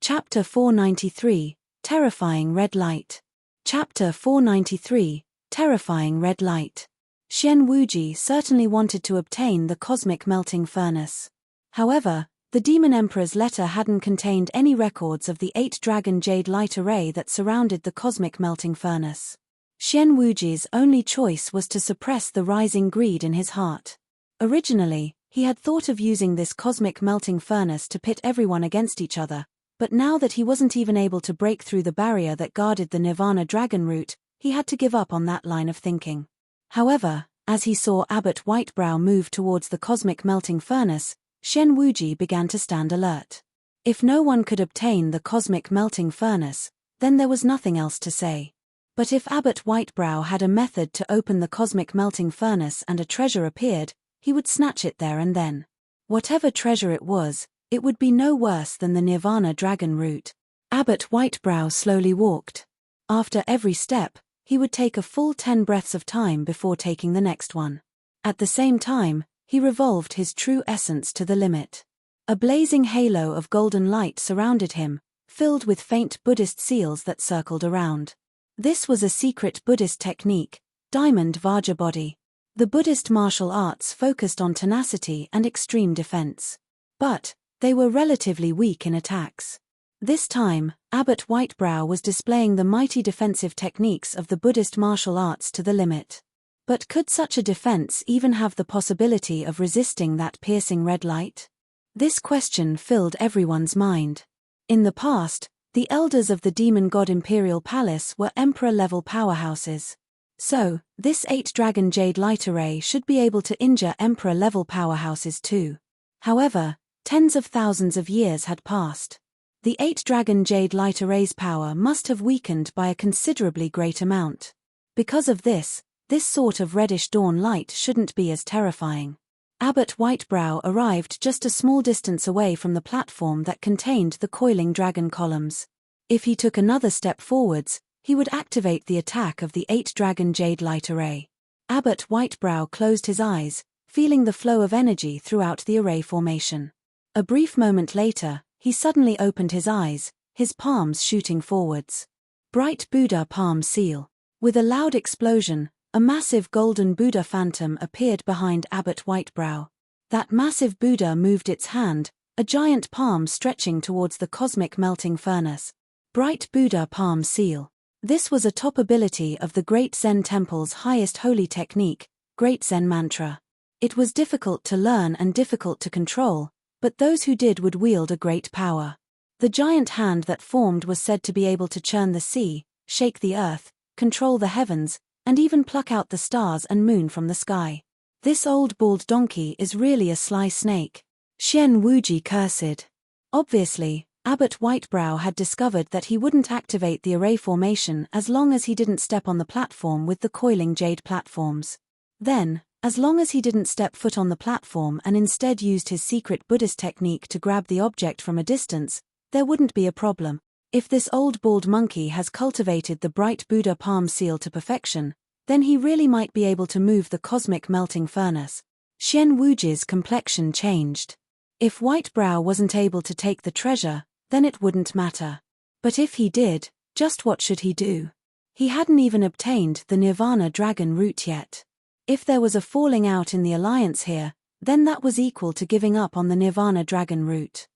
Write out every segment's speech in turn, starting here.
Chapter 493, Terrifying Red Light. Chapter 493, Terrifying Red Light. Xian Wuji certainly wanted to obtain the cosmic melting furnace. However, the Demon Emperor's letter hadn't contained any records of the 8-dragon jade light array that surrounded the cosmic melting furnace. Xian Wuji's only choice was to suppress the rising greed in his heart. Originally, he had thought of using this cosmic melting furnace to pit everyone against each other, but now that he wasn't even able to break through the barrier that guarded the Nirvana dragon route, he had to give up on that line of thinking. However, as he saw Abbot Whitebrow move towards the cosmic melting furnace, Xian Wuji began to stand alert. If no one could obtain the cosmic melting furnace, then there was nothing else to say. But if Abbot Whitebrow had a method to open the cosmic melting furnace and a treasure appeared, he would snatch it there and then. Whatever treasure it was, it would be no worse than the Nirvana dragon route. Abbot Whitebrow slowly walked. After every step, he would take a full 10 breaths of time before taking the next one. At the same time, he revolved his true essence to the limit. A blazing halo of golden light surrounded him, filled with faint Buddhist seals that circled around. This was a secret Buddhist technique, Diamond Vajra Body. The Buddhist martial arts focused on tenacity and extreme defense. But they were relatively weak in attacks. This time, Abbot Whitebrow was displaying the mighty defensive techniques of the Buddhist martial arts to the limit. But could such a defense even have the possibility of resisting that piercing red light? This question filled everyone's mind. In the past, the elders of the demon god Imperial Palace were emperor-level powerhouses. So, this 8-dragon jade light array should be able to injure emperor-level powerhouses too. However, tens of thousands of years had passed. The 8-dragon jade light array's power must have weakened by a considerably great amount. Because of this sort of reddish dawn light shouldn't be as terrifying. Abbot Whitebrow arrived just a small distance away from the platform that contained the coiling dragon columns. If he took another step forwards, he would activate the attack of the 8-dragon jade light array. Abbot Whitebrow closed his eyes, feeling the flow of energy throughout the array formation. A brief moment later, he suddenly opened his eyes, his palms shooting forwards. Bright Buddha palm seal. With a loud explosion, a massive golden Buddha phantom appeared behind Abbot Whitebrow. That massive Buddha moved its hand, a giant palm stretching towards the cosmic melting furnace. Bright Buddha palm seal. This was a top ability of the Great Zen Temple's highest holy technique, Great Zen Mantra. It was difficult to learn and difficult to control, but those who did would wield a great power. The giant hand that formed was said to be able to churn the sea, shake the earth, control the heavens, and even pluck out the stars and moon from the sky. This old bald donkey is really a sly snake. Xian Wuji cursed. Obviously, Abbot Whitebrow had discovered that he wouldn't activate the array formation as long as he didn't step on the platform with the coiling jade platforms. Then, as long as he didn't step foot on the platform and instead used his secret Buddhist technique to grab the object from a distance, there wouldn't be a problem. If this old bald monkey has cultivated the bright Buddha palm seal to perfection, then he really might be able to move the cosmic melting furnace. Xian Wuji's complexion changed. If Whitebrow wasn't able to take the treasure, then it wouldn't matter. But if he did, just what should he do? He hadn't even obtained the Nirvana dragon route yet. If there was a falling out in the alliance here, then that was equal to giving up on the Nirvana dragon route.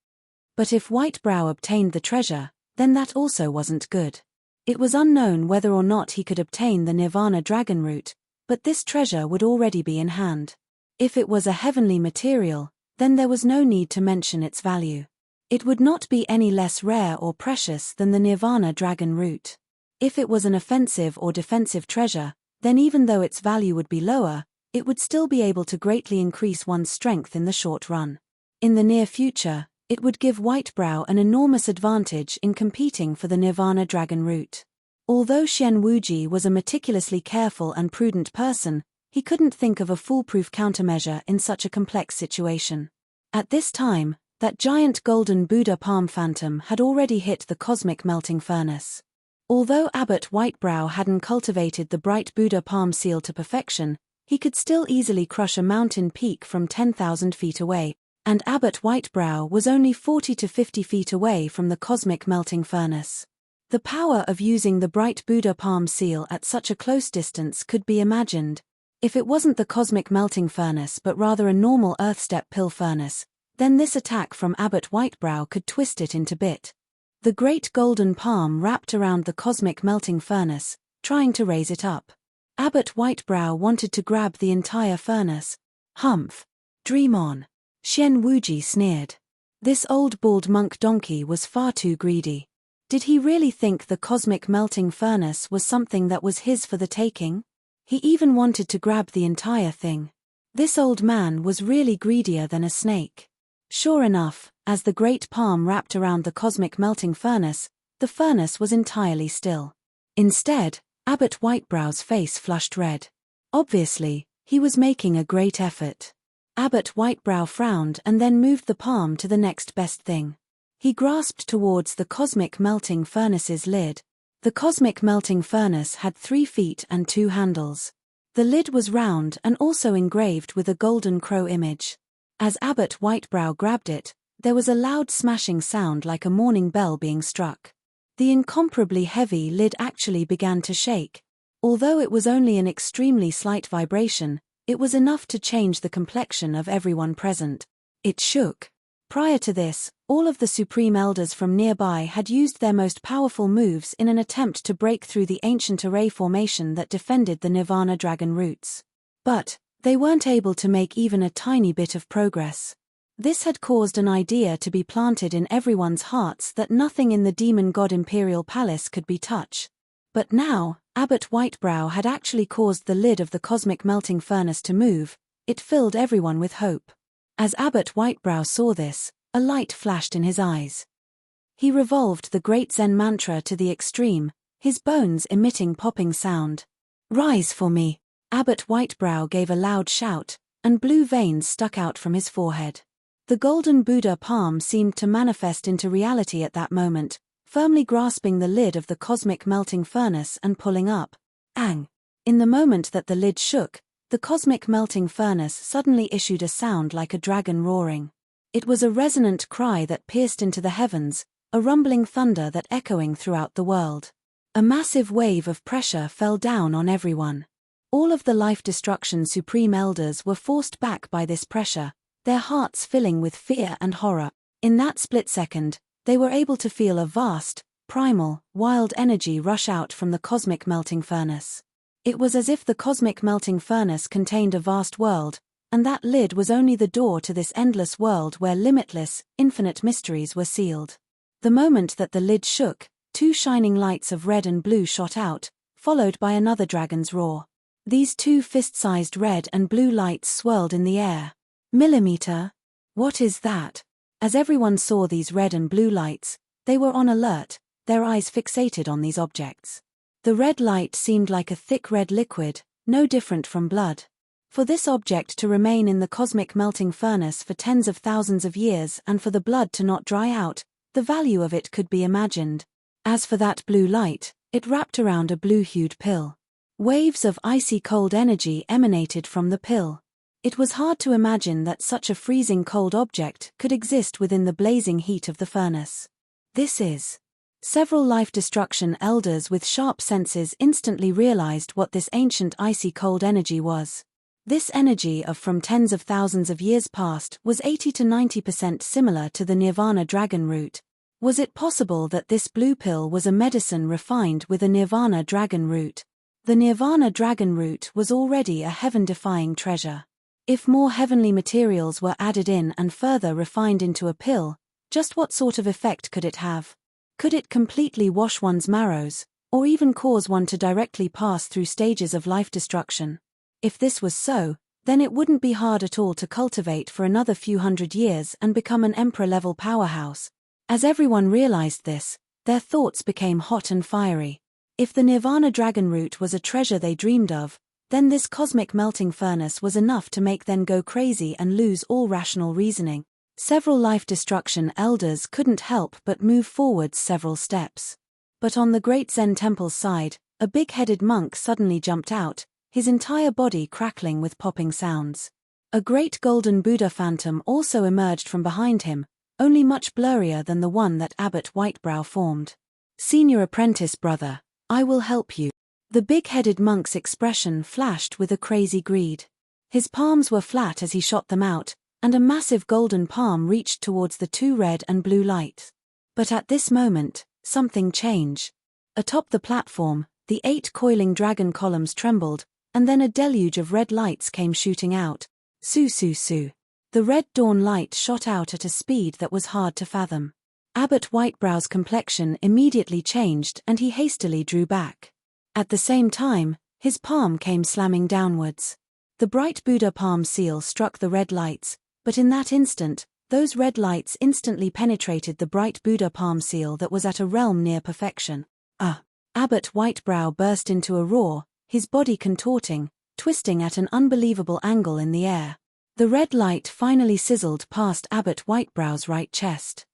But if Whitebrow obtained the treasure, then that also wasn't good. It was unknown whether or not he could obtain the Nirvana dragon route, but this treasure would already be in hand. If it was a heavenly material, then there was no need to mention its value. It would not be any less rare or precious than the Nirvana dragon route. If it was an offensive or defensive treasure, then even though its value would be lower, it would still be able to greatly increase one's strength in the short run. In the near future, it would give Whitebrow an enormous advantage in competing for the Nirvana dragon route. Although Xian Wuji was a meticulously careful and prudent person, he couldn't think of a foolproof countermeasure in such a complex situation. At this time, that giant golden Buddha palm phantom had already hit the cosmic melting furnace. Although Abbot Whitebrow hadn't cultivated the bright Buddha palm seal to perfection, he could still easily crush a mountain peak from 10,000 feet away. And Abbot Whitebrow was only 40 to 50 feet away from the cosmic melting furnace. The power of using the bright Buddha palm seal at such a close distance could be imagined. If it wasn't the cosmic melting furnace but rather a normal earthstep pill furnace, then this attack from Abbot Whitebrow could twist it into bit. The great golden palm wrapped around the cosmic melting furnace, trying to raise it up. Abbot Whitebrow wanted to grab the entire furnace. Humph. Dream on. Xian Wuji sneered. This old bald monk donkey was far too greedy. Did he really think the cosmic melting furnace was something that was his for the taking? He even wanted to grab the entire thing. This old man was really greedier than a snake. Sure enough, as the great palm wrapped around the cosmic melting furnace, the furnace was entirely still. Instead, Abbot Whitebrow's face flushed red. Obviously, he was making a great effort. Abbot Whitebrow frowned and then moved the palm to the next best thing. He grasped towards the cosmic melting furnace's lid. The cosmic melting furnace had 3 feet and 2 handles. The lid was round and also engraved with a golden crow image. As Abbot Whitebrow grabbed it, there was a loud smashing sound like a morning bell being struck. The incomparably heavy lid actually began to shake. Although it was only an extremely slight vibration, it was enough to change the complexion of everyone present. It shook. Prior to this, all of the Supreme Elders from nearby had used their most powerful moves in an attempt to break through the ancient array formation that defended the Nirvana Dragon roots. But they weren't able to make even a tiny bit of progress. This had caused an idea to be planted in everyone's hearts that nothing in the Demon God Imperial Palace could be touched. But now, Abbot Whitebrow had actually caused the lid of the cosmic melting furnace to move. It filled everyone with hope. As Abbot Whitebrow saw this, a light flashed in his eyes. He revolved the great Zen mantra to the extreme, his bones emitting popping sound. "Rise for me!" Abbot Whitebrow gave a loud shout, and blue veins stuck out from his forehead. The golden Buddha palm seemed to manifest into reality at that moment, firmly grasping the lid of the cosmic melting furnace and pulling up. Ang! In the moment that the lid shook, the cosmic melting furnace suddenly issued a sound like a dragon roaring. It was a resonant cry that pierced into the heavens, a rumbling thunder that echoing throughout the world. A massive wave of pressure fell down on everyone. All of the Life Destruction Supreme Elders were forced back by this pressure, their hearts filling with fear and horror. In that split second, they were able to feel a vast, primal, wild energy rush out from the cosmic melting furnace. It was as if the cosmic melting furnace contained a vast world, and that lid was only the door to this endless world where limitless, infinite mysteries were sealed. The moment that the lid shook, 2 shining lights of red and blue shot out, followed by another dragon's roar. These 2 fist-sized red and blue lights swirled in the air. Millimeter? What is that? As everyone saw these red and blue lights, they were on alert, their eyes fixated on these objects. The red light seemed like a thick red liquid, no different from blood. For this object to remain in the cosmic melting furnace for tens of thousands of years and for the blood to not dry out, the value of it could be imagined. As for that blue light, it wrapped around a blue-hued pill. Waves of icy cold energy emanated from the pill. It was hard to imagine that such a freezing cold object could exist within the blazing heat of the furnace. This is. Several Life Destruction Elders with sharp senses instantly realized what this ancient icy cold energy was. This energy of from tens of thousands of years past was 80 to 90% similar to the Nirvana Dragon root. Was it possible that this blue pill was a medicine refined with a Nirvana Dragon root? The Nirvana Dragon root was already a heaven-defying treasure. If more heavenly materials were added in and further refined into a pill, just what sort of effect could it have? Could it completely wash one's marrows, or even cause one to directly pass through stages of life destruction? If this was so, then it wouldn't be hard at all to cultivate for another few hundred years and become an emperor-level powerhouse. As everyone realized this, their thoughts became hot and fiery. If the Nirvana Dragon root was a treasure they dreamed of, then this cosmic melting furnace was enough to make them go crazy and lose all rational reasoning. Several Life Destruction Elders couldn't help but move forward several steps. But on the great Zen temple's side, a big-headed monk suddenly jumped out, his entire body crackling with popping sounds. A great golden Buddha phantom also emerged from behind him, only much blurrier than the one that Abbot Whitebrow formed. "Senior apprentice brother, I will help you." The big-headed monk's expression flashed with a crazy greed. His palms were flat as he shot them out, and a massive golden palm reached towards the two red and blue lights. But at this moment, something changed. Atop the platform, the 8 coiling dragon columns trembled, and then a deluge of red lights came shooting out. Su su su. The red dawn light shot out at a speed that was hard to fathom. Abbot Whitebrow's complexion immediately changed and he hastily drew back. At the same time, his palm came slamming downwards. The bright Buddha palm seal struck the red lights, but in that instant, those red lights instantly penetrated the bright Buddha palm seal that was at a realm near perfection. Abbot Whitebrow burst into a roar, his body contorting, twisting at an unbelievable angle in the air. The red light finally sizzled past Abbot Whitebrow's right chest.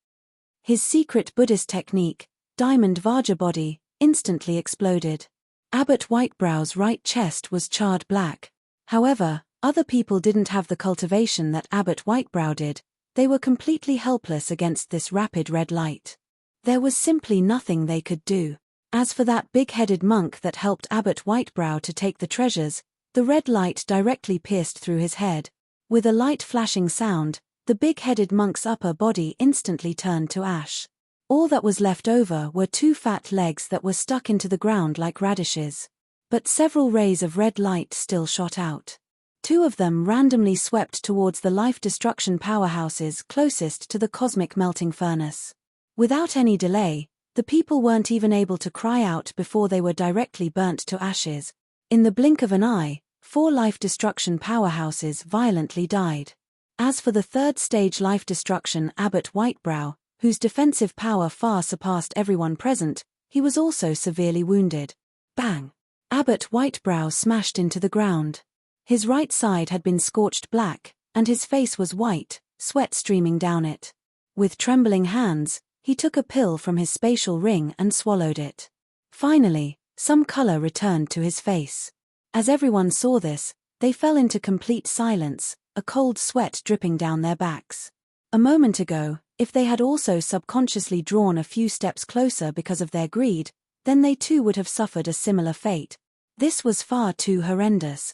His secret Buddhist technique, Diamond Vajra body, instantly exploded. Abbot Whitebrow's right chest was charred black. However, other people didn't have the cultivation that Abbot Whitebrow did. They were completely helpless against this rapid red light. There was simply nothing they could do. As for that big-headed monk that helped Abbot Whitebrow to take the treasures, the red light directly pierced through his head. With a light flashing sound, the big-headed monk's upper body instantly turned to ash. All that was left over were 2 fat legs that were stuck into the ground like radishes. But several rays of red light still shot out. 2 of them randomly swept towards the life-destruction powerhouses closest to the cosmic melting furnace. Without any delay, the people weren't even able to cry out before they were directly burnt to ashes. In the blink of an eye, 4 life-destruction powerhouses violently died. As for the 3rd stage life-destruction Abbot Whitebrow, whose defensive power far surpassed everyone present, he was also severely wounded. Bang! Abbot Whitebrow smashed into the ground. His right side had been scorched black, and his face was white, sweat streaming down it. With trembling hands, he took a pill from his spatial ring and swallowed it. Finally, some color returned to his face. As everyone saw this, they fell into complete silence, a cold sweat dripping down their backs. A moment ago, if they had also subconsciously drawn a few steps closer because of their greed, then they too would have suffered a similar fate. This was far too horrendous.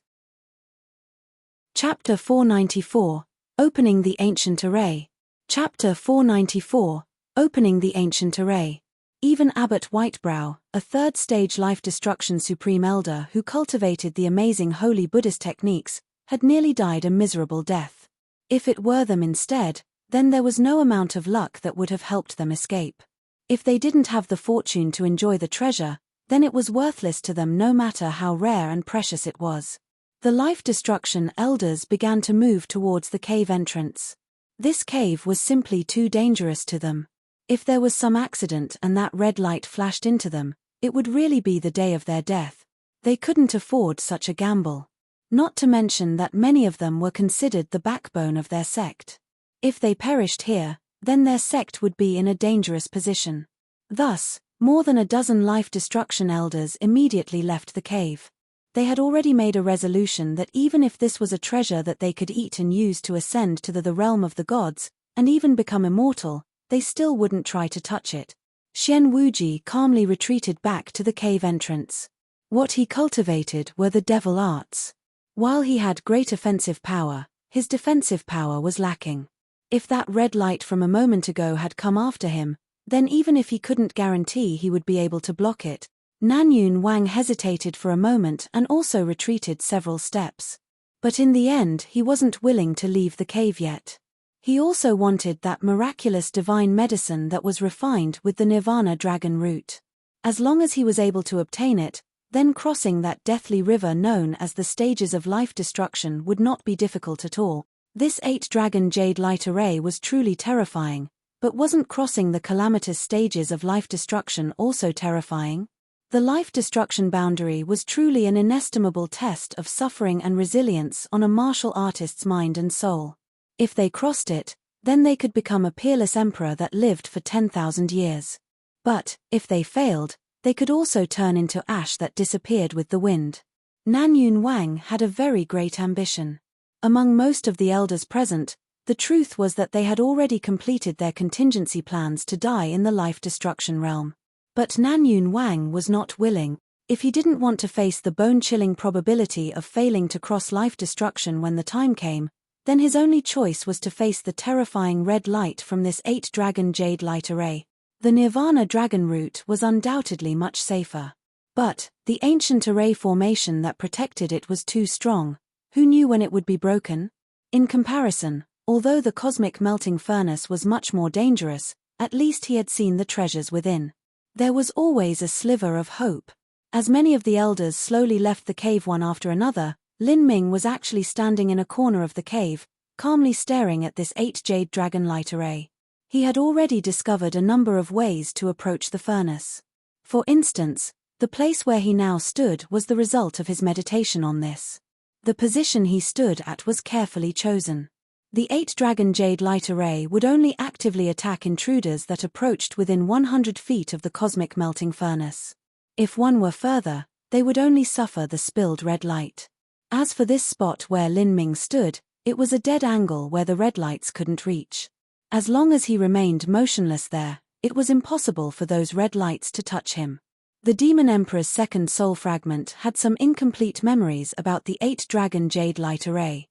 Chapter 494, Opening the Ancient Array. Chapter 494, Opening the Ancient Array. Even Abbot Whitebrow, a 3rd stage life destruction supreme elder who cultivated the amazing holy Buddhist techniques, had nearly died a miserable death. If it were them instead, then there was no amount of luck that would have helped them escape. If they didn't have the fortune to enjoy the treasure, then it was worthless to them no matter how rare and precious it was. The life destruction elders began to move towards the cave entrance. This cave was simply too dangerous to them. If there was some accident and that red light flashed into them, it would really be the day of their death. They couldn't afford such a gamble. Not to mention that many of them were considered the backbone of their sect. If they perished here, then their sect would be in a dangerous position. Thus, more than a dozen life destruction elders immediately left the cave. They had already made a resolution that even if this was a treasure that they could eat and use to ascend to the realm of the gods, and even become immortal, they still wouldn't try to touch it. Xian Wuji calmly retreated back to the cave entrance. What he cultivated were the devil arts. While he had great offensive power, his defensive power was lacking. If that red light from a moment ago had come after him, then even if he couldn't guarantee he would be able to block it, Nanyun Wang hesitated for a moment and also retreated several steps. But in the end he wasn't willing to leave the cave yet. He also wanted that miraculous divine medicine that was refined with the Nirvana dragon root. As long as he was able to obtain it, then crossing that deathly river known as the stages of life destruction would not be difficult at all. This 8-dragon jade light array was truly terrifying, but wasn't crossing the calamitous stages of life destruction also terrifying? The life destruction boundary was truly an inestimable test of suffering and resilience on a martial artist's mind and soul. If they crossed it, then they could become a peerless emperor that lived for 10,000 years. But, if they failed, they could also turn into ash that disappeared with the wind. Nanyun Wang had a very great ambition. Among most of the elders present, the truth was that they had already completed their contingency plans to die in the life destruction realm. But Nanyun Wang was not willing. If he didn't want to face the bone-chilling probability of failing to cross life destruction when the time came, then his only choice was to face the terrifying red light from this 8-dragon jade light array. The Nirvana dragon route was undoubtedly much safer. But the ancient array formation that protected it was too strong. Who knew when it would be broken? In comparison, although the cosmic melting furnace was much more dangerous, at least he had seen the treasures within. There was always a sliver of hope. As many of the elders slowly left the cave one after another, Lin Ming was actually standing in a corner of the cave, calmly staring at this 8-jade dragon light array. He had already discovered a number of ways to approach the furnace. For instance, the place where he now stood was the result of his meditation on this. The position he stood at was carefully chosen. The 8-dragon jade light array would only actively attack intruders that approached within 100 feet of the cosmic melting furnace. If one were further, they would only suffer the spilled red light. As for this spot where Lin Ming stood, it was a dead angle where the red lights couldn't reach. As long as he remained motionless there, it was impossible for those red lights to touch him. The Demon Emperor's second soul fragment had some incomplete memories about the 8-dragon jade light array.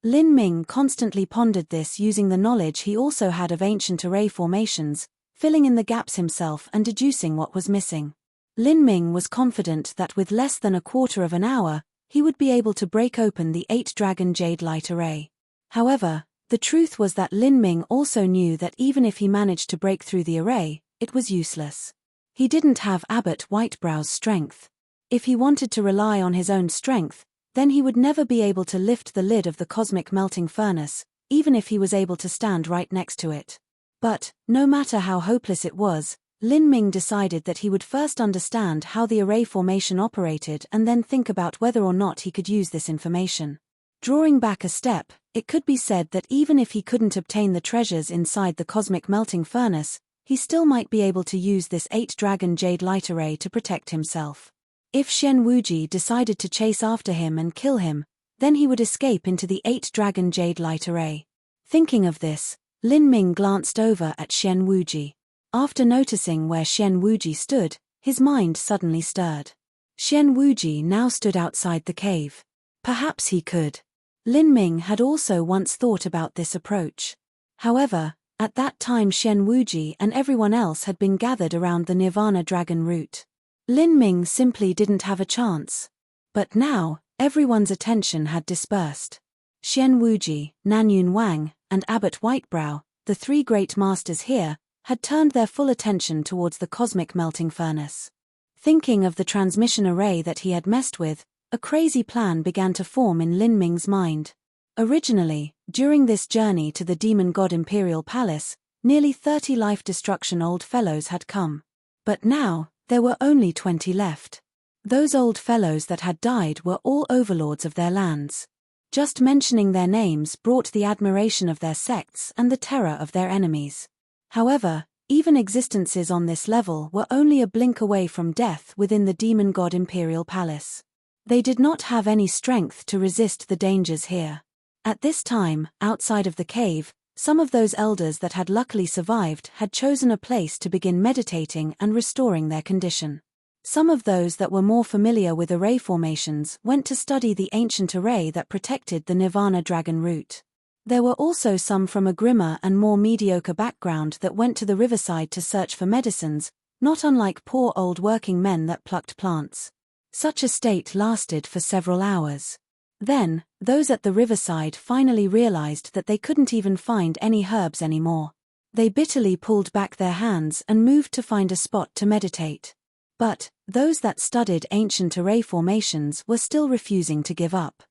Lin Ming constantly pondered this using the knowledge he also had of ancient array formations, filling in the gaps himself and deducing what was missing. Lin Ming was confident that with less than a quarter of an hour, he would be able to break open the 8-dragon jade light array. However, the truth was that Lin Ming also knew that even if he managed to break through the array, it was useless. He didn't have Abbot Whitebrow's strength. If he wanted to rely on his own strength, then he would never be able to lift the lid of the cosmic melting furnace, even if he was able to stand right next to it. But, no matter how hopeless it was, Lin Ming decided that he would first understand how the array formation operated and then think about whether or not he could use this information. Drawing back a step, it could be said that even if he couldn't obtain the treasures inside the cosmic melting furnace, he still might be able to use this 8-dragon jade light array to protect himself. If Xian Wuji decided to chase after him and kill him, then he would escape into the 8-dragon jade light array. Thinking of this, Lin Ming glanced over at Xian Wuji. After noticing where Xian Wuji stood, his mind suddenly stirred. Xian Wuji now stood outside the cave. Perhaps he could. Lin Ming had also once thought about this approach. However, at that time Xian Wuji and everyone else had been gathered around the Nirvana dragon route. Lin Ming simply didn't have a chance. But now, everyone's attention had dispersed. Xian Wuji, Nanyun Wang, and Abbot Whitebrow, the three great masters here, had turned their full attention towards the cosmic melting furnace. Thinking of the transmission array that he had messed with, a crazy plan began to form in Lin Ming's mind. Originally, during this journey to the Demon God Imperial Palace, nearly 30 life-destruction old fellows had come. But now, there were only 20 left. Those old fellows that had died were all overlords of their lands. Just mentioning their names brought the admiration of their sects and the terror of their enemies. However, even existences on this level were only a blink away from death within the Demon God Imperial Palace. They did not have any strength to resist the dangers here. At this time, outside of the cave, some of those elders that had luckily survived had chosen a place to begin meditating and restoring their condition. Some of those that were more familiar with array formations went to study the ancient array that protected the Nirvana dragon route. There were also some from a grimmer and more mediocre background that went to the riverside to search for medicines, not unlike poor old working men that plucked plants. Such a state lasted for several hours. Then, those at the riverside finally realized that they couldn't even find any herbs anymore. They bitterly pulled back their hands and moved to find a spot to meditate. But, those that studied ancient array formations were still refusing to give up.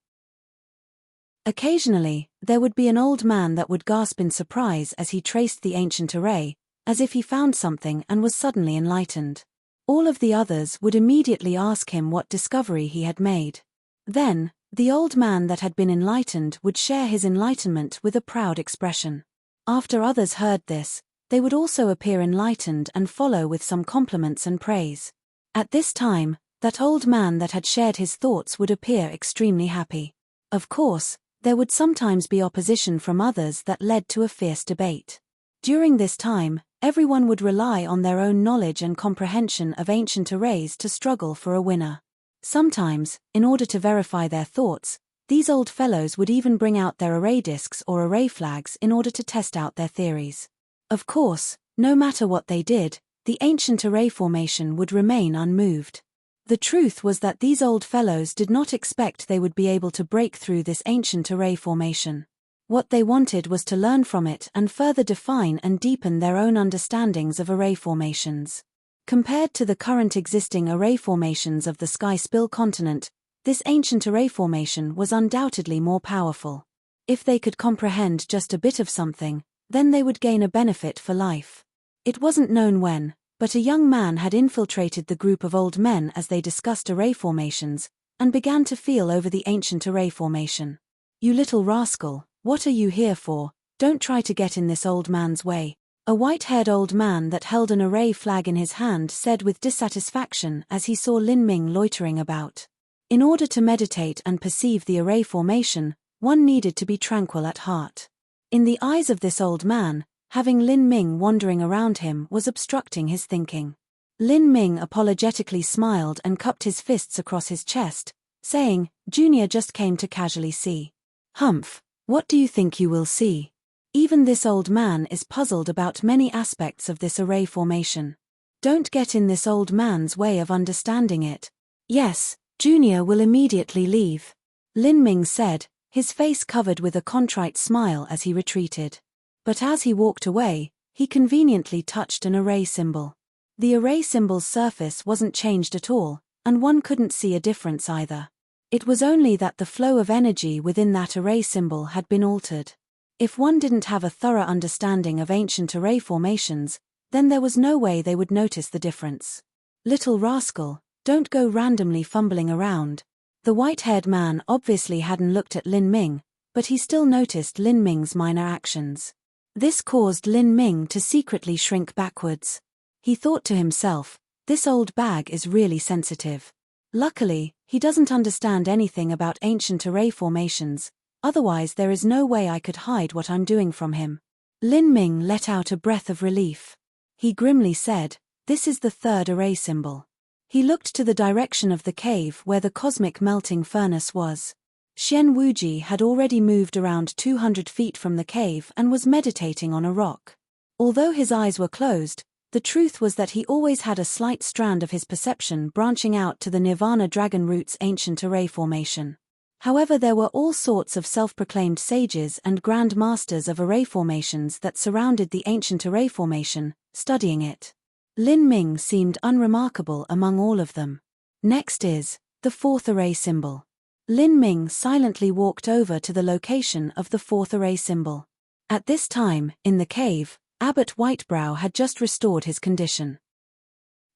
Occasionally, there would be an old man that would gasp in surprise as he traced the ancient array, as if he found something and was suddenly enlightened. All of the others would immediately ask him what discovery he had made. Then, the old man that had been enlightened would share his enlightenment with a proud expression. After others heard this, they would also appear enlightened and follow with some compliments and praise. At this time, that old man that had shared his thoughts would appear extremely happy. Of course, There would sometimes be opposition from others that led to a fierce debate. During this time, everyone would rely on their own knowledge and comprehension of ancient arrays to struggle for a winner. Sometimes, in order to verify their thoughts, these old fellows would even bring out their array discs or array flags in order to test out their theories. Of course, no matter what they did, the ancient array formation would remain unmoved. The truth was that these old fellows did not expect they would be able to break through this ancient array formation. What they wanted was to learn from it and further define and deepen their own understandings of array formations. Compared to the current existing array formations of the Sky Spill continent, this ancient array formation was undoubtedly more powerful. If they could comprehend just a bit of something, then they would gain a benefit for life. It wasn't known when, but a young man had infiltrated the group of old men as they discussed array formations, and began to feel over the ancient array formation. "You little rascal, what are you here for? Don't try to get in this old man's way," a white-haired old man that held an array flag in his hand said with dissatisfaction as he saw Lin Ming loitering about. In order to meditate and perceive the array formation, one needed to be tranquil at heart. In the eyes of this old man, having Lin Ming wandering around him was obstructing his thinking. Lin Ming apologetically smiled and cupped his fists across his chest, saying, "Junior just came to casually see." "Humph, what do you think you will see?" Even this old man is puzzled about many aspects of this array formation. Don't get in this old man's way of understanding it. "Yes, Junior will immediately leave," Lin Ming said, his face covered with a contrite smile as he retreated. But as he walked away, he conveniently touched an array symbol. The array symbol's surface wasn't changed at all, and one couldn't see a difference either. It was only that the flow of energy within that array symbol had been altered. If one didn't have a thorough understanding of ancient array formations, then there was no way they would notice the difference. "Little rascal, don't go randomly fumbling around." The white-haired man obviously hadn't looked at Lin Ming, but he still noticed Lin Ming's minor actions. This caused Lin Ming to secretly shrink backwards. He thought to himself, "This old bag is really sensitive. Luckily, he doesn't understand anything about ancient array formations, otherwise there is no way I could hide what I'm doing from him." Lin Ming let out a breath of relief. He grimly said, "This is the third array symbol." He looked to the direction of the cave where the cosmic melting furnace was. Xian Wuji had already moved around 200 feet from the cave and was meditating on a rock. Although his eyes were closed, the truth was that he always had a slight strand of his perception branching out to the Nirvana Dragon Root's ancient array formation. However, there were all sorts of self-proclaimed sages and grand masters of array formations that surrounded the ancient array formation, studying it. Lin Ming seemed unremarkable among all of them. Next is the fourth array symbol. Lin Ming silently walked over to the location of the fourth array symbol. At this time, in the cave, Abbot Whitebrow had just restored his condition.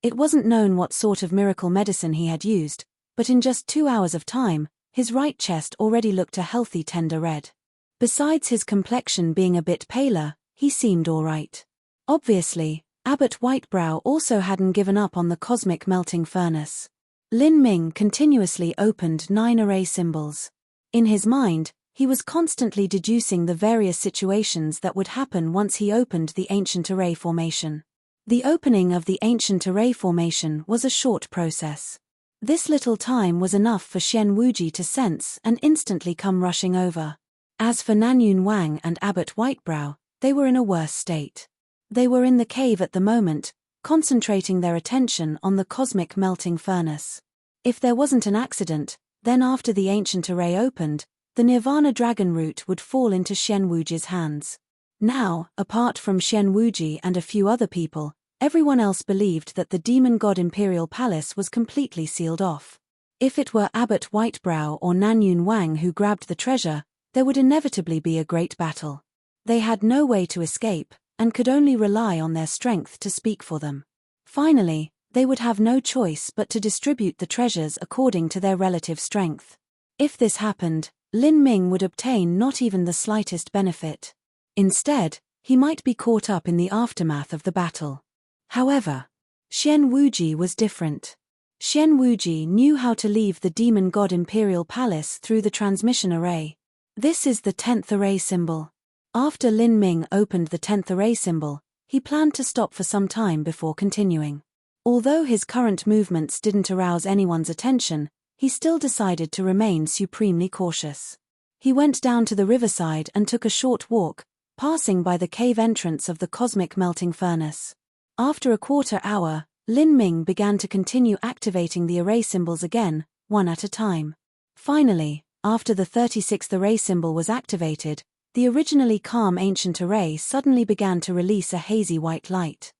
It wasn't known what sort of miracle medicine he had used, but in just 2 hours of time, his right chest already looked a healthy tender red. Besides his complexion being a bit paler, he seemed all right. Obviously, Abbot Whitebrow also hadn't given up on the cosmic melting furnace. Lin Ming continuously opened 9 array symbols. In his mind, he was constantly deducing the various situations that would happen once he opened the ancient array formation. The opening of the ancient array formation was a short process. This little time was enough for Xian Wuji to sense and instantly come rushing over. As for Nanyun Wang and Abbot Whitebrow, they were in a worse state. They were in the cave at the moment, concentrating their attention on the cosmic melting furnace. If there wasn't an accident, then after the ancient array opened, the Nirvana Dragon Root would fall into Xian Wuji's hands. Now, apart from Xian Wuji and a few other people, everyone else believed that the Demon God Imperial Palace was completely sealed off. If it were Abbot Whitebrow or Nanyun Wang who grabbed the treasure, there would inevitably be a great battle. They had no way to escape, and could only rely on their strength to speak for them. Finally, they would have no choice but to distribute the treasures according to their relative strength. If this happened, Lin Ming would obtain not even the slightest benefit. Instead, he might be caught up in the aftermath of the battle. However, Xian Wuji was different. Xian Wuji knew how to leave the Demon God Imperial Palace through the transmission array. This is the 10th array symbol. After Lin Ming opened the 10th array symbol, he planned to stop for some time before continuing. Although his current movements didn't arouse anyone's attention, he still decided to remain supremely cautious. He went down to the riverside and took a short walk, passing by the cave entrance of the cosmic melting furnace. After a quarter hour, Lin Ming began to continue activating the array symbols again, one at a time. Finally, after the 36th array symbol was activated, the originally calm ancient array suddenly began to release a hazy white light.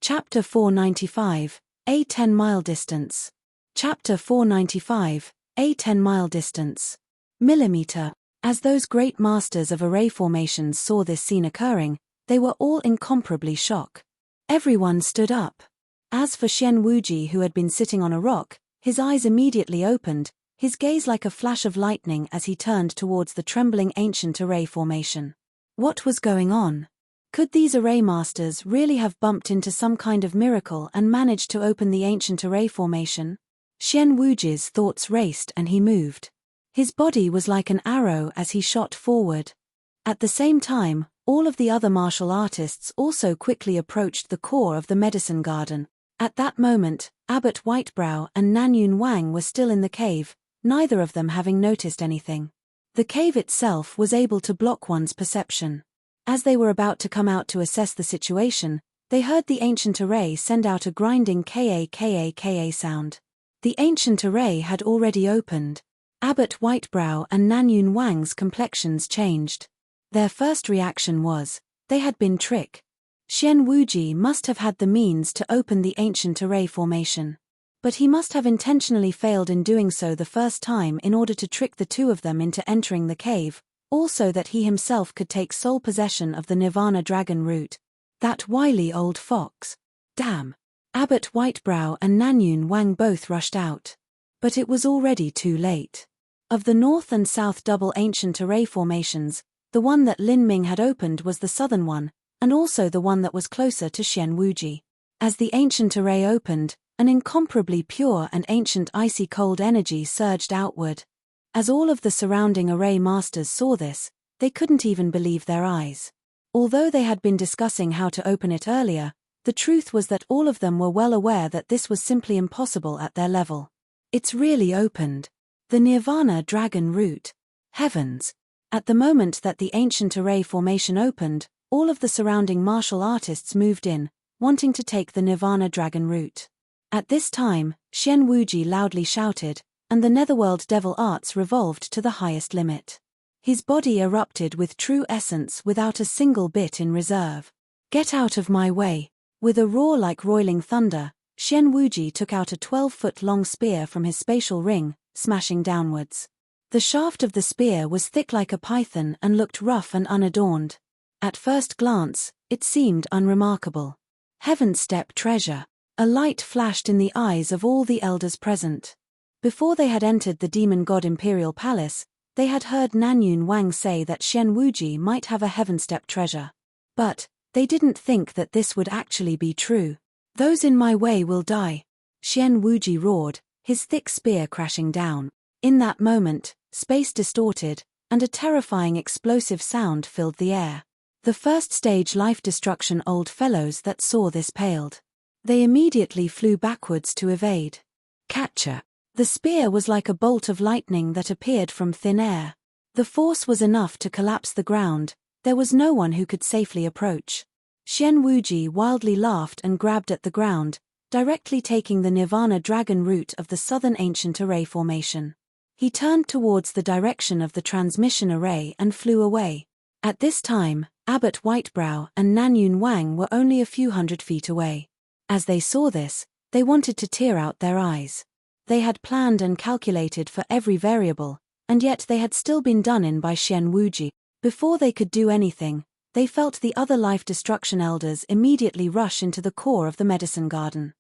Chapter 495, A 10-mile distance. Chapter 495, A 10-mile distance. Millimeter. As those great masters of array formations saw this scene occurring, they were all incomparably shocked. Everyone stood up. As for Xian Wuji, who had been sitting on a rock, his eyes immediately opened, his gaze like a flash of lightning as he turned towards the trembling ancient array formation. What was going on? Could these array masters really have bumped into some kind of miracle and managed to open the ancient array formation? Xian Wuji's thoughts raced and he moved. His body was like an arrow as he shot forward. At the same time, all of the other martial artists also quickly approached the core of the medicine garden. At that moment, Abbot Whitebrow and Nanyun Wang were still in the cave, neither of them having noticed anything. The cave itself was able to block one's perception. As they were about to come out to assess the situation, they heard the ancient array send out a grinding ka sound. The ancient array had already opened. Abbot Whitebrow and Nanyun Wang's complexions changed. Their first reaction was, they had been tricked. Xian Wuji must have had the means to open the ancient array formation. But he must have intentionally failed in doing so the first time in order to trick the two of them into entering the cave, also that he himself could take sole possession of the Nirvana dragon root. That wily old fox. Damn. Abbot Whitebrow and Nanyun Wang both rushed out. But it was already too late. Of the north and south double ancient array formations, the one that Lin Ming had opened was the southern one, and also the one that was closer to Xian Wuji. As the ancient array opened, an incomparably pure and ancient icy cold energy surged outward. As all of the surrounding array masters saw this, they couldn't even believe their eyes. Although they had been discussing how to open it earlier, the truth was that all of them were well aware that this was simply impossible at their level. It's really opened. The Nirvana dragon root. Heavens! At the moment that the ancient array formation opened, all of the surrounding martial artists moved in, wanting to take the Nirvana dragon root. At this time, Xian Wuji loudly shouted, and the netherworld devil arts revolved to the highest limit. His body erupted with true essence without a single bit in reserve. Get out of my way! With a roar like roiling thunder, Xian Wuji took out a 12-foot-long spear from his spatial ring, smashing downwards. The shaft of the spear was thick like a python and looked rough and unadorned. At first glance, it seemed unremarkable. Heaven step treasure. A light flashed in the eyes of all the elders present. Before they had entered the demon god imperial palace, they had heard Nanyun Wang say that Xian Wuji might have a heaven-step treasure. But they didn't think that this would actually be true. Those in my way will die. Xian Wuji roared, his thick spear crashing down. In that moment, space distorted, and a terrifying explosive sound filled the air. The first stage life destruction old fellows that saw this paled. They immediately flew backwards to evade. Catcher. The spear was like a bolt of lightning that appeared from thin air. The force was enough to collapse the ground. There was no one who could safely approach. Xian Wuji wildly laughed and grabbed at the ground, directly taking the Nirvana dragon root of the southern ancient array formation. He turned towards the direction of the transmission array and flew away. At this time, Abbot Whitebrow and Nanyun Wang were only a few hundred feet away. As they saw this, they wanted to tear out their eyes. They had planned and calculated for every variable, and yet they had still been done in by Xian Wuji. Before they could do anything, they felt the other life destruction elders immediately rush into the core of the medicine garden.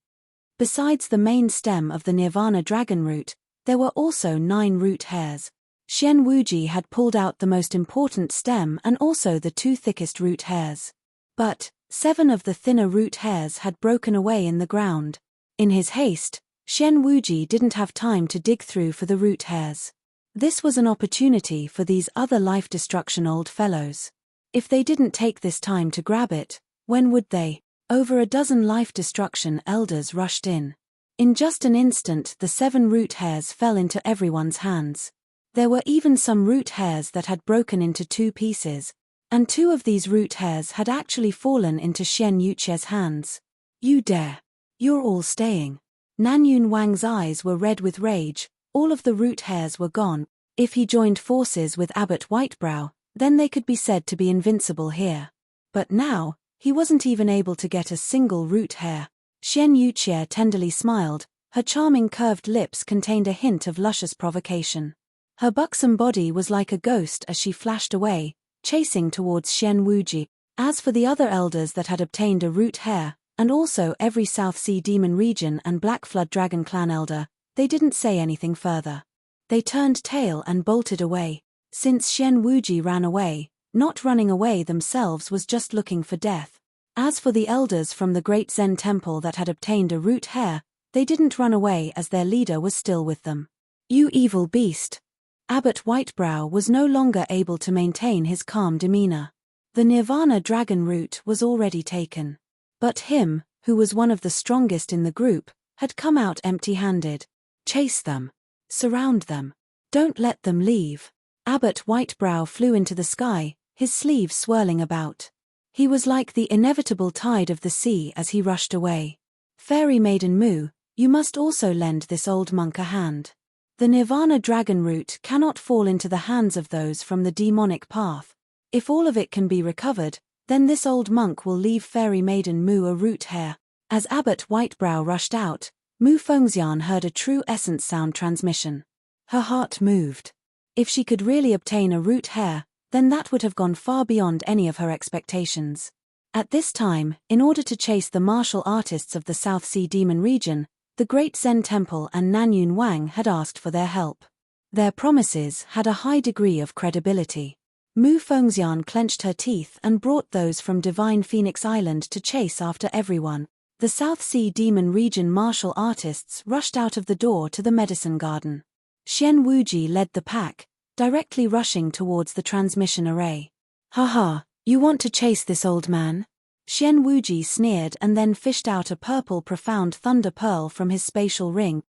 Besides the main stem of the Nirvana dragon root, there were also 9 root hairs. Xian Wuji had pulled out the most important stem and also the 2 thickest root hairs. But 7 of the thinner root hairs had broken away in the ground. In his haste, Xian Wuji didn't have time to dig through for the root hairs. This was an opportunity for these other life-destruction old fellows. If they didn't take this time to grab it, when would they? Over a dozen life-destruction elders rushed in. In just an instant, the 7 root hairs fell into everyone's hands. There were even some root hairs that had broken into 2 pieces, and 2 of these root hairs had actually fallen into Xian Yuchie's hands. You dare! You're all staying. Nanyun Wang's eyes were red with rage. All of the root hairs were gone. If he joined forces with Abbot Whitebrow, then they could be said to be invincible here. But now, he wasn't even able to get a single root hair. Xian Yuchie tenderly smiled. Her charming curved lips contained a hint of luscious provocation. Her buxom body was like a ghost as she flashed away, chasing towards Xian Wuji. As for the other elders that had obtained a root hair, and also every South Sea Demon Region and Black Flood Dragon Clan elder, they didn't say anything further. They turned tail and bolted away. Since Xian Wuji ran away, not running away themselves was just looking for death. As for the elders from the Great Zen Temple that had obtained a root hair, they didn't run away as their leader was still with them. You evil beast! Abbot Whitebrow was no longer able to maintain his calm demeanor. The Nirvana dragon root was already taken. But him, who was one of the strongest in the group, had come out empty-handed. Chase them. Surround them. Don't let them leave. Abbot Whitebrow flew into the sky, his sleeves swirling about. He was like the inevitable tide of the sea as he rushed away. Fairy Maiden Mu, you must also lend this old monk a hand. The Nirvana dragon root cannot fall into the hands of those from the demonic path. If all of it can be recovered, then this old monk will leave Fairy Maiden Mu a root hair. As Abbot Whitebrow rushed out, Mu Fengxian heard a true essence sound transmission. Her heart moved. If she could really obtain a root hair, then that would have gone far beyond any of her expectations. At this time, in order to chase the martial artists of the South Sea Demon Region, the Great Zen Temple and Nanyun Wang had asked for their help. Their promises had a high degree of credibility. Mu Fengxian clenched her teeth and brought those from Divine Phoenix Island to chase after everyone. The South Sea Demon Region martial artists rushed out of the door to the medicine garden. Xian Wuji led the pack, directly rushing towards the transmission array. Haha, you want to chase this old man? Xian Wuji sneered and then fished out a purple profound thunder pearl from his spatial ring.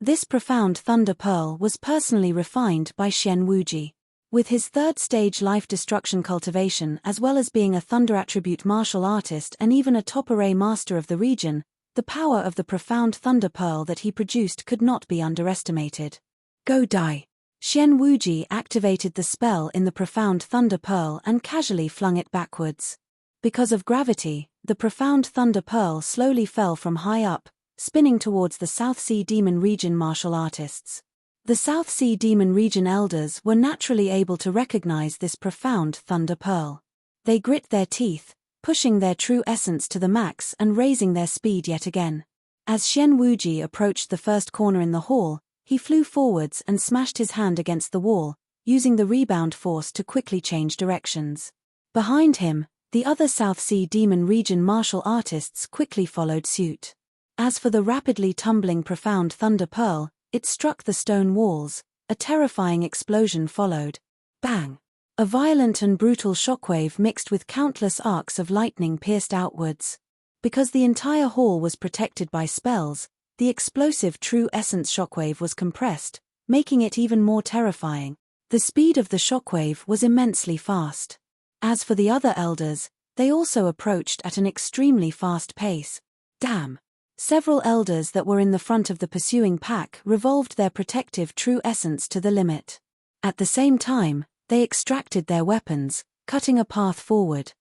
This profound thunder pearl was personally refined by Xian Wuji. With his 3rd stage life destruction cultivation as well as being a thunder attribute martial artist and even a top array master of the region, the power of the profound thunder pearl that he produced could not be underestimated. Go die. Xian Wuji activated the spell in the profound thunder pearl and casually flung it backwards. Because of gravity, the profound thunder pearl slowly fell from high up, spinning towards the South Sea Demon Region martial artists. The South Sea Demon Region elders were naturally able to recognize this profound thunder pearl. They grit their teeth, pushing their true essence to the max and raising their speed yet again. As Xian Wuji approached the first corner in the hall, he flew forwards and smashed his hand against the wall, using the rebound force to quickly change directions. Behind him, the other South Sea Demon Region martial artists quickly followed suit. As for the rapidly tumbling profound thunder pearl, it struck the stone walls. A terrifying explosion followed. Bang! A violent and brutal shockwave mixed with countless arcs of lightning pierced outwards. Because the entire hall was protected by spells, the explosive true essence shockwave was compressed, making it even more terrifying. The speed of the shockwave was immensely fast. As for the other elders, they also approached at an extremely fast pace. Damn! Several elders that were in the front of the pursuing pack revolved their protective true essence to the limit. At the same time, they extracted their weapons, cutting a path forward.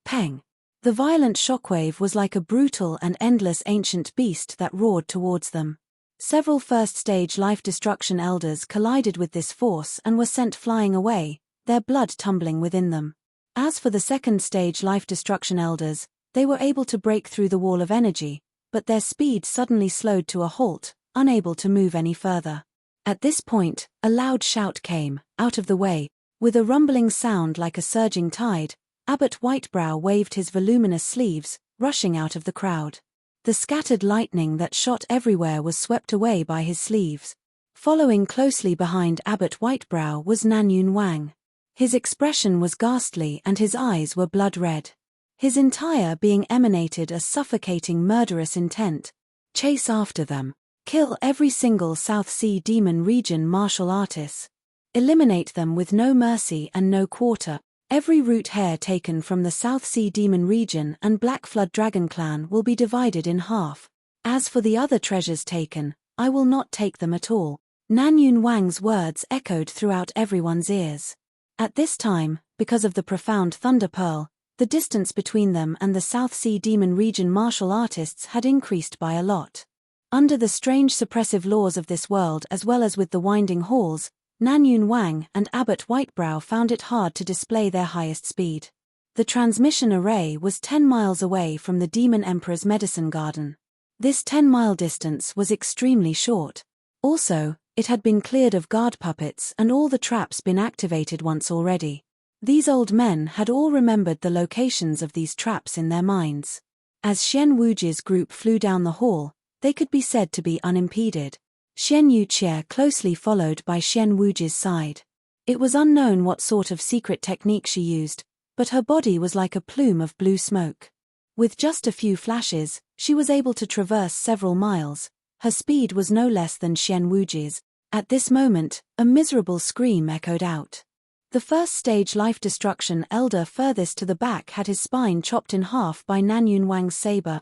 Peng! The violent shockwave was like a brutal and endless ancient beast that roared towards them. Several first-stage life-destruction elders collided with this force and were sent flying away, their blood tumbling within them. As for the second-stage life-destruction elders, they were able to break through the wall of energy, but their speed suddenly slowed to a halt, unable to move any further. At this point, a loud shout came, out of the way. With a rumbling sound like a surging tide, Abbot Whitebrow waved his voluminous sleeves, rushing out of the crowd. The scattered lightning that shot everywhere was swept away by his sleeves. Following closely behind Abbot Whitebrow was Nanyun Wang. His expression was ghastly and his eyes were blood red. His entire being emanated a suffocating murderous intent. Chase after them. Kill every single South Sea Demon region martial artist. Eliminate them with no mercy and no quarter. Every root hair taken from the South Sea Demon region and Black Flood Dragon clan will be divided in half. As for the other treasures taken, I will not take them at all. Nanyun Wang's words echoed throughout everyone's ears. At this time, because of the profound Thunder Pearl, the distance between them and the South Sea Demon region martial artists had increased by a lot. Under the strange suppressive laws of this world as well as with the winding halls, Nanyun Wang and Abbot Whitebrow found it hard to display their highest speed. The transmission array was 10 miles away from the Demon Emperor's medicine garden. This 10-mile distance was extremely short. Also, it had been cleared of guard puppets and all the traps been activated once already. These old men had all remembered the locations of these traps in their minds. As Xian Wuji's group flew down the hall, they could be said to be unimpeded. Xian Yuqie closely followed by Xian Wuji's side. It was unknown what sort of secret technique she used, but her body was like a plume of blue smoke. With just a few flashes, she was able to traverse several miles. Her speed was no less than Xian Wuji's. At this moment, a miserable scream echoed out. The first stage life destruction elder furthest to the back had his spine chopped in half by Nanyun Wang's saber.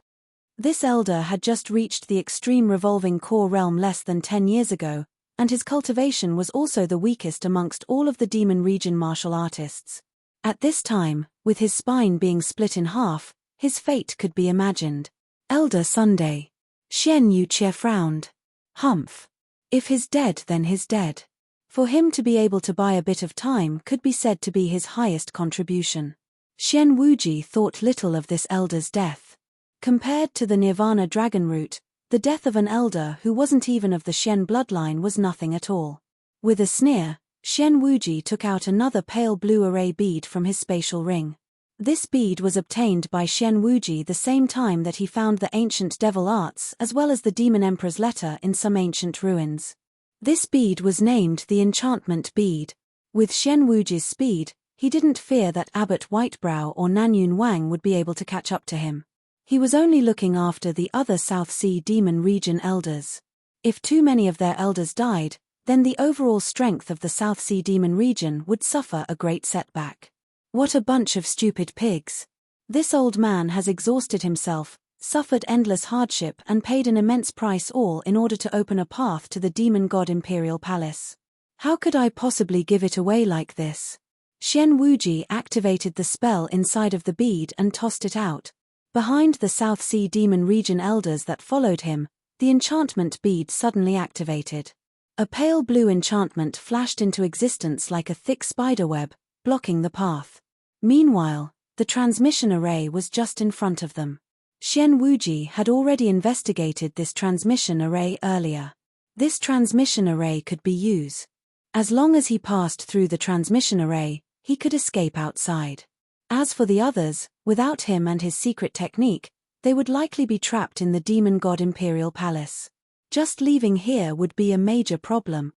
This elder had just reached the extreme revolving core realm less than 10 years ago, and his cultivation was also the weakest amongst all of the demon region martial artists. At this time, with his spine being split in half, his fate could be imagined. Elder Sunday. Xian Yuqie frowned. Humph. If he's dead then he's dead. For him to be able to buy a bit of time could be said to be his highest contribution. Xian Wuji thought little of this elder's death. Compared to the Nirvana dragon root, the death of an elder who wasn't even of the Xian bloodline was nothing at all. With a sneer, Xian Wuji took out another pale blue array bead from his spatial ring. This bead was obtained by Xian Wuji the same time that he found the ancient devil arts as well as the demon emperor's letter in some ancient ruins. This bead was named the enchantment bead. With Xian Wuji's speed, he didn't fear that Abbot Whitebrow or Nanyun Wang would be able to catch up to him. He was only looking after the other South Sea Demon region elders. If too many of their elders died, then the overall strength of the South Sea Demon region would suffer a great setback. What a bunch of stupid pigs. This old man has exhausted himself, suffered endless hardship and paid an immense price all in order to open a path to the demon god Imperial Palace. How could I possibly give it away like this? Xian Wuji activated the spell inside of the bead and tossed it out. Behind the South Sea Demon region elders that followed him, the enchantment bead suddenly activated. A pale blue enchantment flashed into existence like a thick spiderweb, blocking the path. Meanwhile, the transmission array was just in front of them. Xian Wuji had already investigated this transmission array earlier. This transmission array could be used. As long as he passed through the transmission array, he could escape outside. As for the others, without him and his secret technique, they would likely be trapped in the demon god Imperial Palace. Just leaving here would be a major problem.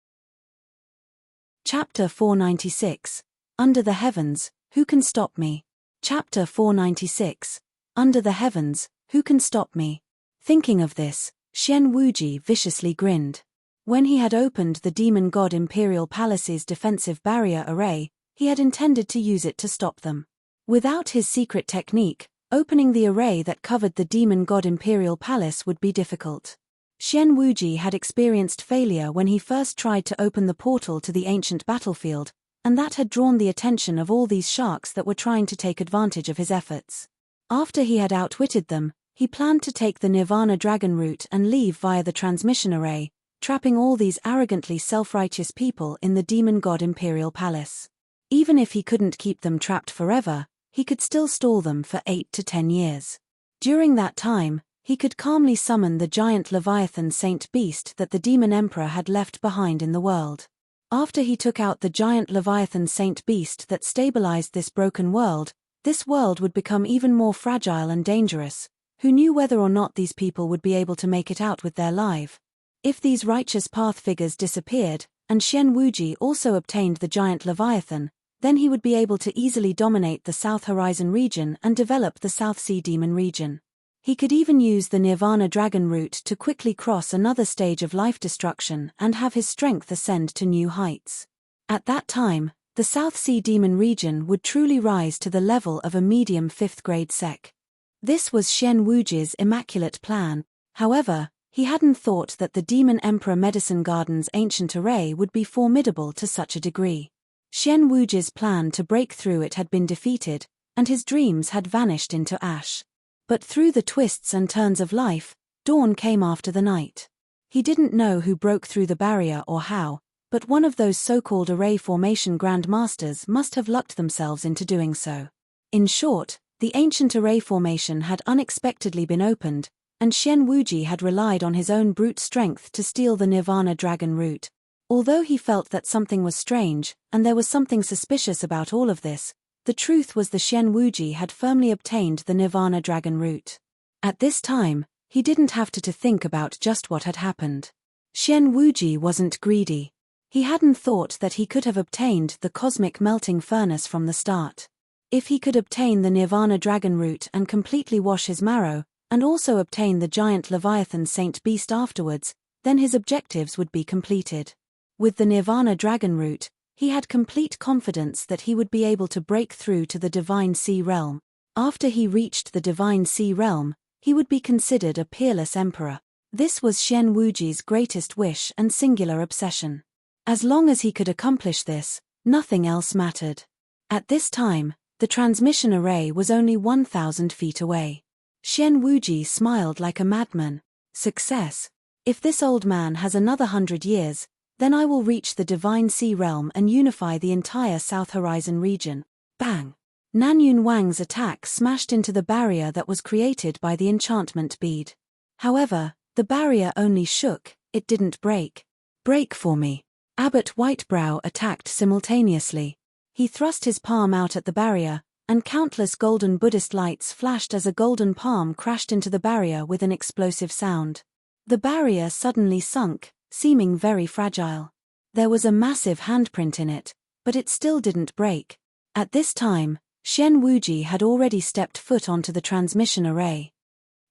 Chapter 496. Under the Heavens, Who Can Stop Me? Chapter 496. Under the Heavens, Who Can Stop Me? Thinking of this, Xian Wuji viciously grinned. When he had opened the demon god Imperial Palace's defensive barrier array, he had intended to use it to stop them. Without his secret technique, opening the array that covered the demon god Imperial Palace would be difficult. Xian Wuji had experienced failure when he first tried to open the portal to the ancient battlefield, and that had drawn the attention of all these sharks that were trying to take advantage of his efforts. After he had outwitted them, he planned to take the Nirvana dragon route and leave via the transmission array, trapping all these arrogantly self-righteous people in the demon god Imperial Palace. Even if he couldn't keep them trapped forever, he could still stall them for 8 to 10 years. During that time, he could calmly summon the giant Leviathan Saint Beast that the Demon Emperor had left behind in the world. After he took out the giant Leviathan Saint Beast that stabilized this broken world, this world would become even more fragile and dangerous. Who knew whether or not these people would be able to make it out with their life? If these righteous path figures disappeared, and Xian Wuji also obtained the giant Leviathan, then he would be able to easily dominate the South Horizon region and develop the South Sea Demon region. He could even use the Nirvana Dragon route to quickly cross another stage of life destruction and have his strength ascend to new heights. At that time, the South Sea Demon region would truly rise to the level of a medium 5th grade sec. This was Xian Wuji's immaculate plan. However, he hadn't thought that the Demon Emperor Medicine Garden's ancient array would be formidable to such a degree. Xian Wuji's plan to break through it had been defeated, and his dreams had vanished into ash. But through the twists and turns of life, dawn came after the night. He didn't know who broke through the barrier or how, but one of those so-called array formation grandmasters must have lucked themselves into doing so. In short, the ancient array formation had unexpectedly been opened, and Xian Wuji had relied on his own brute strength to steal the Nirvana Dragon route. Although he felt that something was strange, and there was something suspicious about all of this, the truth was the Xian Wuji had firmly obtained the Nirvana Dragon route. At this time, he didn't have to think about just what had happened. Xian Wuji wasn't greedy. He hadn't thought that he could have obtained the cosmic melting furnace from the start. If he could obtain the Nirvana Dragon route and completely wash his marrow, and also obtain the giant Leviathan Saint Beast afterwards, then his objectives would be completed. With the Nirvana Dragon route, he had complete confidence that he would be able to break through to the Divine Sea Realm. After he reached the Divine Sea Realm, he would be considered a peerless emperor. This was Xian Wuji's greatest wish and singular obsession. As long as he could accomplish this, nothing else mattered. At this time, the transmission array was only 1,000 feet away. Xian Wuji smiled like a madman. Success. If this old man has another 100 years, then I will reach the Divine Sea Realm and unify the entire South Horizon region. Bang! Nanyun Wang's attack smashed into the barrier that was created by the enchantment bead. However, the barrier only shook, it didn't break. Break for me. Abbot Whitebrow attacked simultaneously. He thrust his palm out at the barrier, and countless golden Buddhist lights flashed as a golden palm crashed into the barrier with an explosive sound. The barrier suddenly sunk, seeming very fragile. There was a massive handprint in it, but it still didn't break. At this time, Xian Wuji had already stepped foot onto the transmission array.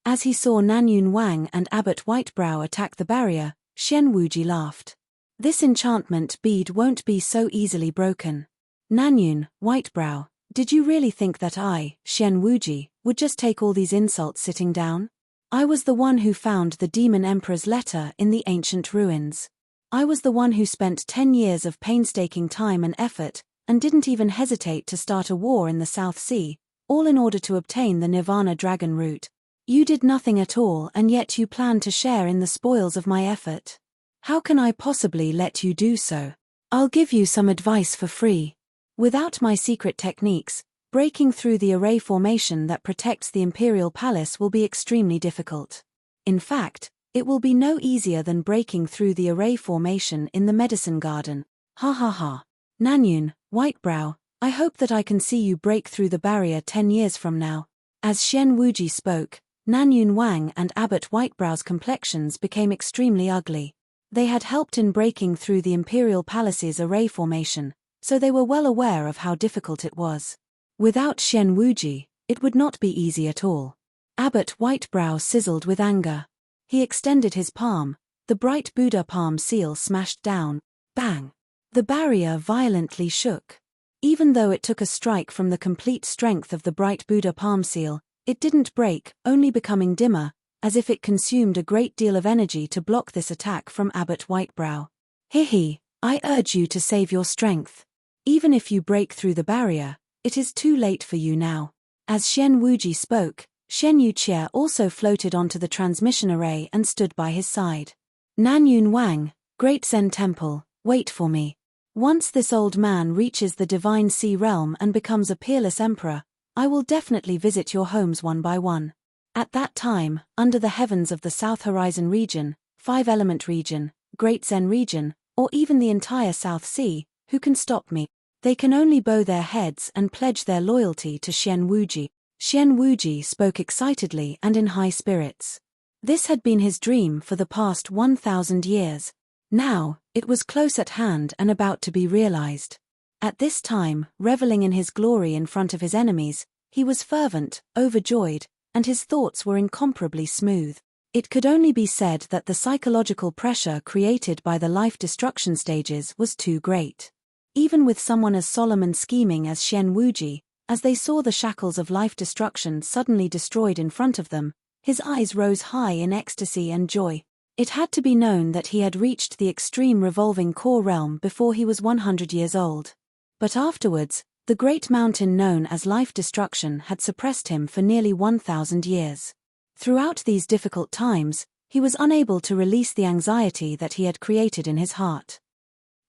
As he saw Nanyun Wang and Abbot Whitebrow attack the barrier, Xian Wuji laughed. This enchantment bead won't be so easily broken. Nanyun, Whitebrow, did you really think that I, Xian Wuji, would just take all these insults sitting down? I was the one who found the Demon Emperor's letter in the ancient ruins. I was the one who spent 10 years of painstaking time and effort, and didn't even hesitate to start a war in the South Sea, all in order to obtain the Nirvana Dragon route. You did nothing at all, and yet you plan to share in the spoils of my effort. How can I possibly let you do so? I'll give you some advice for free. Without my secret techniques, breaking through the array formation that protects the Imperial Palace will be extremely difficult. In fact, it will be no easier than breaking through the array formation in the Medicine Garden. Ha ha ha. Nanyun, Whitebrow, I hope that I can see you break through the barrier 10 years from now. As Xian Wuji spoke, Nanyun Wang and Abbot Whitebrow's complexions became extremely ugly. They had helped in breaking through the Imperial Palace's array formation, so they were well aware of how difficult it was. Without Xian Wuji, it would not be easy at all. Abbot Whitebrow sizzled with anger. He extended his palm, the bright Buddha palm seal smashed down. Bang! The barrier violently shook. Even though it took a strike from the complete strength of the bright Buddha palm seal, it didn't break, only becoming dimmer, as if it consumed a great deal of energy to block this attack from Abbot Whitebrow. Hihi, I urge you to save your strength. Even if you break through the barrier, it is too late for you now. As Xian Wuji spoke, Shen Yuqie also floated onto the transmission array and stood by his side. Nanyun Wang, Great Zen Temple, wait for me. Once this old man reaches the Divine Sea Realm and becomes a peerless emperor, I will definitely visit your homes one by one. At that time, under the heavens of the South Horizon region, Five Element region, Great Zen region, or even the entire South Sea, who can stop me? They can only bow their heads and pledge their loyalty to Xian Wuji. Xian Wuji spoke excitedly and in high spirits. This had been his dream for the past 1,000 years. Now, it was close at hand and about to be realized. At this time, reveling in his glory in front of his enemies, he was fervent, overjoyed, and his thoughts were incomparably smooth. It could only be said that the psychological pressure created by the life destruction stages was too great. Even with someone as solemn and scheming as Xian Wuji, as they saw the shackles of life destruction suddenly destroyed in front of them, his eyes rose high in ecstasy and joy. It had to be known that he had reached the extreme revolving core realm before he was 100 years old. But afterwards, the great mountain known as life destruction had suppressed him for nearly 1,000 years. Throughout these difficult times, he was unable to release the anxiety that he had created in his heart.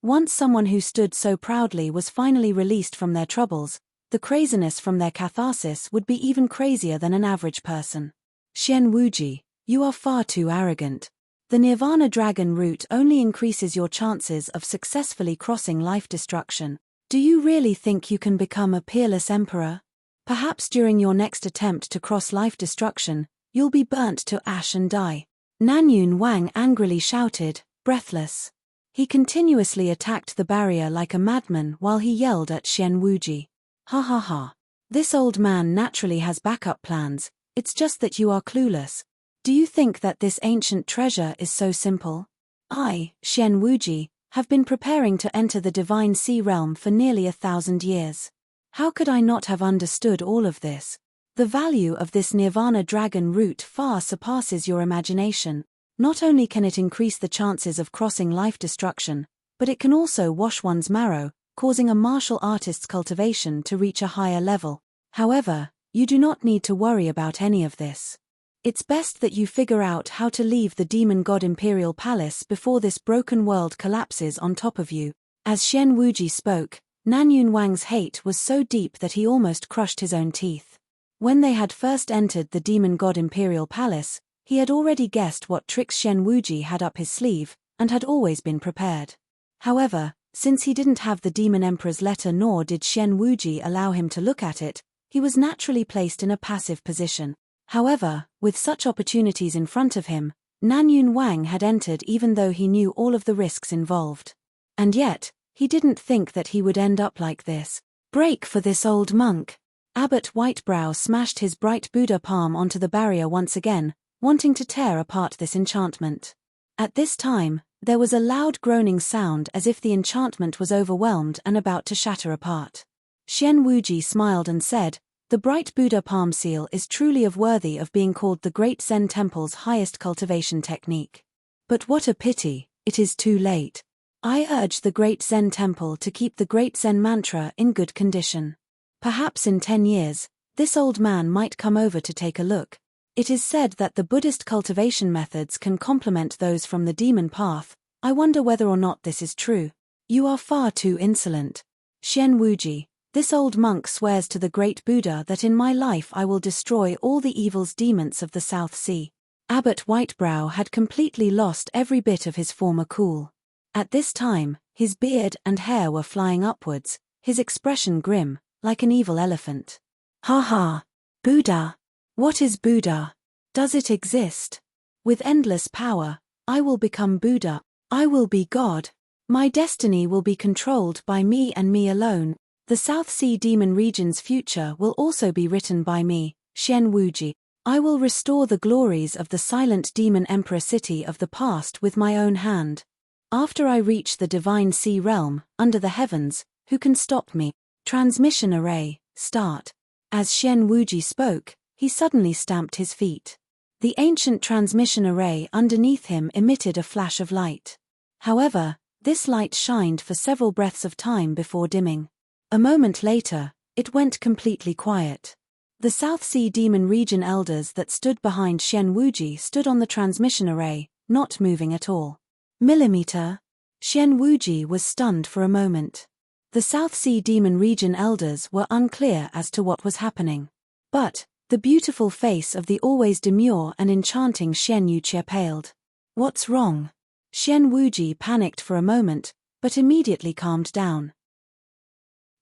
Once someone who stood so proudly was finally released from their troubles, the craziness from their catharsis would be even crazier than an average person. Xian Wuji, you are far too arrogant. The Nirvana Dragon route only increases your chances of successfully crossing life destruction. Do you really think you can become a peerless emperor? Perhaps during your next attempt to cross life destruction, you'll be burnt to ash and die. Nanyun Wang angrily shouted, breathless. He continuously attacked the barrier like a madman while he yelled at Xian Wuji. Ha ha ha. This old man naturally has backup plans, it's just that you are clueless. Do you think that this ancient treasure is so simple? I, Xian Wuji, have been preparing to enter the Divine Sea realm for nearly 1,000 years. How could I not have understood all of this? The value of this Nirvana Dragon route far surpasses your imagination. Not only can it increase the chances of crossing life destruction, but it can also wash one's marrow, causing a martial artist's cultivation to reach a higher level. However, you do not need to worry about any of this. It's best that you figure out how to leave the Demon God Imperial Palace before this broken world collapses on top of you. As Xian Wuji spoke, Nanyun Wang's hate was so deep that he almost crushed his own teeth. When they had first entered the Demon God Imperial Palace, he had already guessed what tricks Xian Wuji had up his sleeve, and had always been prepared. However, since he didn't have the Demon Emperor's letter nor did Xian Wuji allow him to look at it, he was naturally placed in a passive position. However, with such opportunities in front of him, Nanyun Wang had entered even though he knew all of the risks involved. And yet, he didn't think that he would end up like this. Break for this old monk. Abbot Whitebrow smashed his bright Buddha palm onto the barrier once again, wanting to tear apart this enchantment. At this time, there was a loud groaning sound as if the enchantment was overwhelmed and about to shatter apart. Xian Wuji smiled and said, the bright Buddha palm seal is truly worthy of being called the Great Zen Temple's highest cultivation technique. But what a pity, it is too late. I urge the Great Zen Temple to keep the Great Zen Mantra in good condition. Perhaps in 10 years, this old man might come over to take a look. It is said that the Buddhist cultivation methods can complement those from the demon path. I wonder whether or not this is true. You are far too insolent. Xian Wuji, this old monk swears to the great Buddha that in my life I will destroy all the evil's demons of the South Sea. Abbot Whitebrow had completely lost every bit of his former cool. At this time, his beard and hair were flying upwards, his expression grim, like an evil elephant. Ha ha! Buddha! What is Buddha? Does it exist? With endless power, I will become Buddha. I will be God. My destiny will be controlled by me and me alone. The South Sea Demon region's future will also be written by me, Xian Wuji. I will restore the glories of the silent demon emperor city of the past with my own hand. After I reach the Divine Sea realm, under the heavens, who can stop me? Transmission array, start. As Xian Wuji spoke, he suddenly stamped his feet. The ancient transmission array underneath him emitted a flash of light. However, this light shined for several breaths of time before dimming. A moment later, it went completely quiet. The South Sea Demon region elders that stood behind Xian Wuji stood on the transmission array, not moving at all. Millimeter? Xian Wuji was stunned for a moment. The South Sea Demon region elders were unclear as to what was happening. But the beautiful face of the always demure and enchanting Xian Yuqie paled. What's wrong? Xian Wuji panicked for a moment, but immediately calmed down.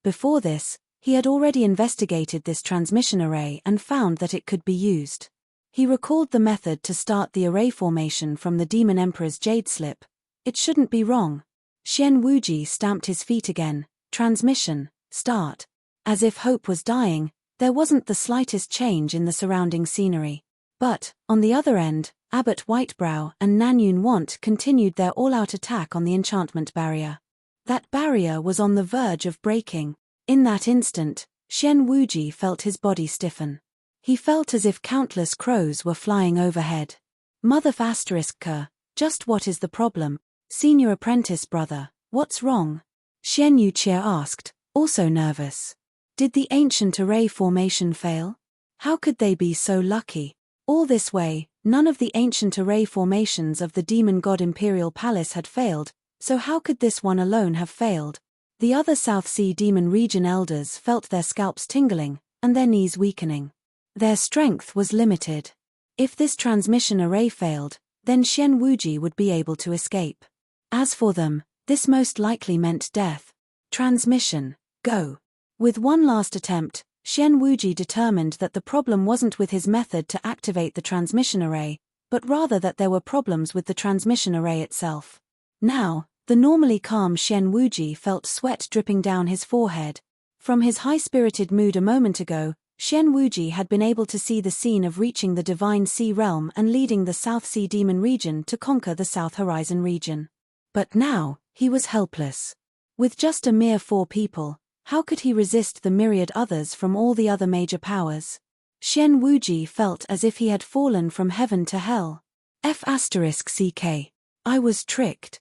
Before this, he had already investigated this transmission array and found that it could be used. He recalled the method to start the array formation from the Demon Emperor's jade slip. It shouldn't be wrong. Xian Wuji stamped his feet again. Transmission, start. As if hope was dying, there wasn't the slightest change in the surrounding scenery. But, on the other end, Abbot Whitebrow and Nanyun Want continued their all-out attack on the enchantment barrier. That barrier was on the verge of breaking. In that instant, Xian Wuji felt his body stiffen. He felt as if countless crows were flying overhead. Mother **K, just what is the problem? Senior apprentice brother, what's wrong? Xian Yuqie asked, also nervous. Did the ancient array formation fail? How could they be so lucky? All this way, none of the ancient array formations of the demon god Imperial Palace had failed, so how could this one alone have failed? The other South Sea Demon Region elders felt their scalps tingling, and their knees weakening. Their strength was limited. If this transmission array failed, then Xian Wuji would be able to escape. As for them, this most likely meant death. Transmission, go. With one last attempt, Xian Wuji determined that the problem wasn't with his method to activate the transmission array, but rather that there were problems with the transmission array itself. Now, the normally calm Xian Wuji felt sweat dripping down his forehead. From his high-spirited mood a moment ago, Xian Wuji had been able to see the scene of reaching the Divine Sea Realm and leading the South Sea Demon region to conquer the South Horizon region. But now, he was helpless. With just a mere 4 people, how could he resist the myriad others from all the other major powers? Xian Wuji felt as if he had fallen from heaven to hell. **CK. I was tricked.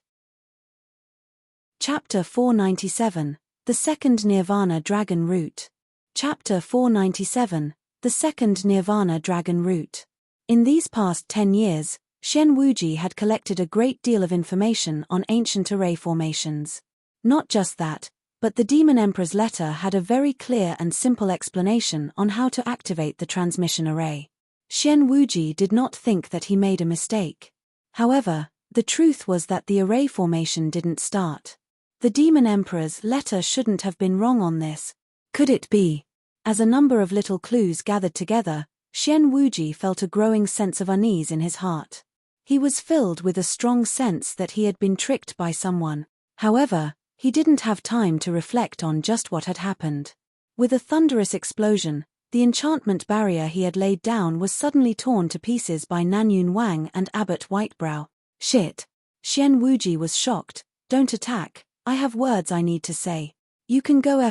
Chapter 497, The Second Nirvana Dragon Route. Chapter 497, The Second Nirvana Dragon Route. In these past 10 years, Xian Wuji had collected a great deal of information on ancient array formations. Not just that, but the Demon Emperor's letter had a very clear and simple explanation on how to activate the transmission array. Xian Wuji did not think that he made a mistake. However, the truth was that the array formation didn't start. The Demon Emperor's letter shouldn't have been wrong on this. Could it be? As a number of little clues gathered together, Xian Wuji felt a growing sense of unease in his heart. He was filled with a strong sense that he had been tricked by someone. However, he didn't have time to reflect on just what had happened. With a thunderous explosion, the enchantment barrier he had laid down was suddenly torn to pieces by Nanyun Wang and Abbot Whitebrow. Shit! Xian Wuji was shocked. Don't attack, I have words I need to say. You can go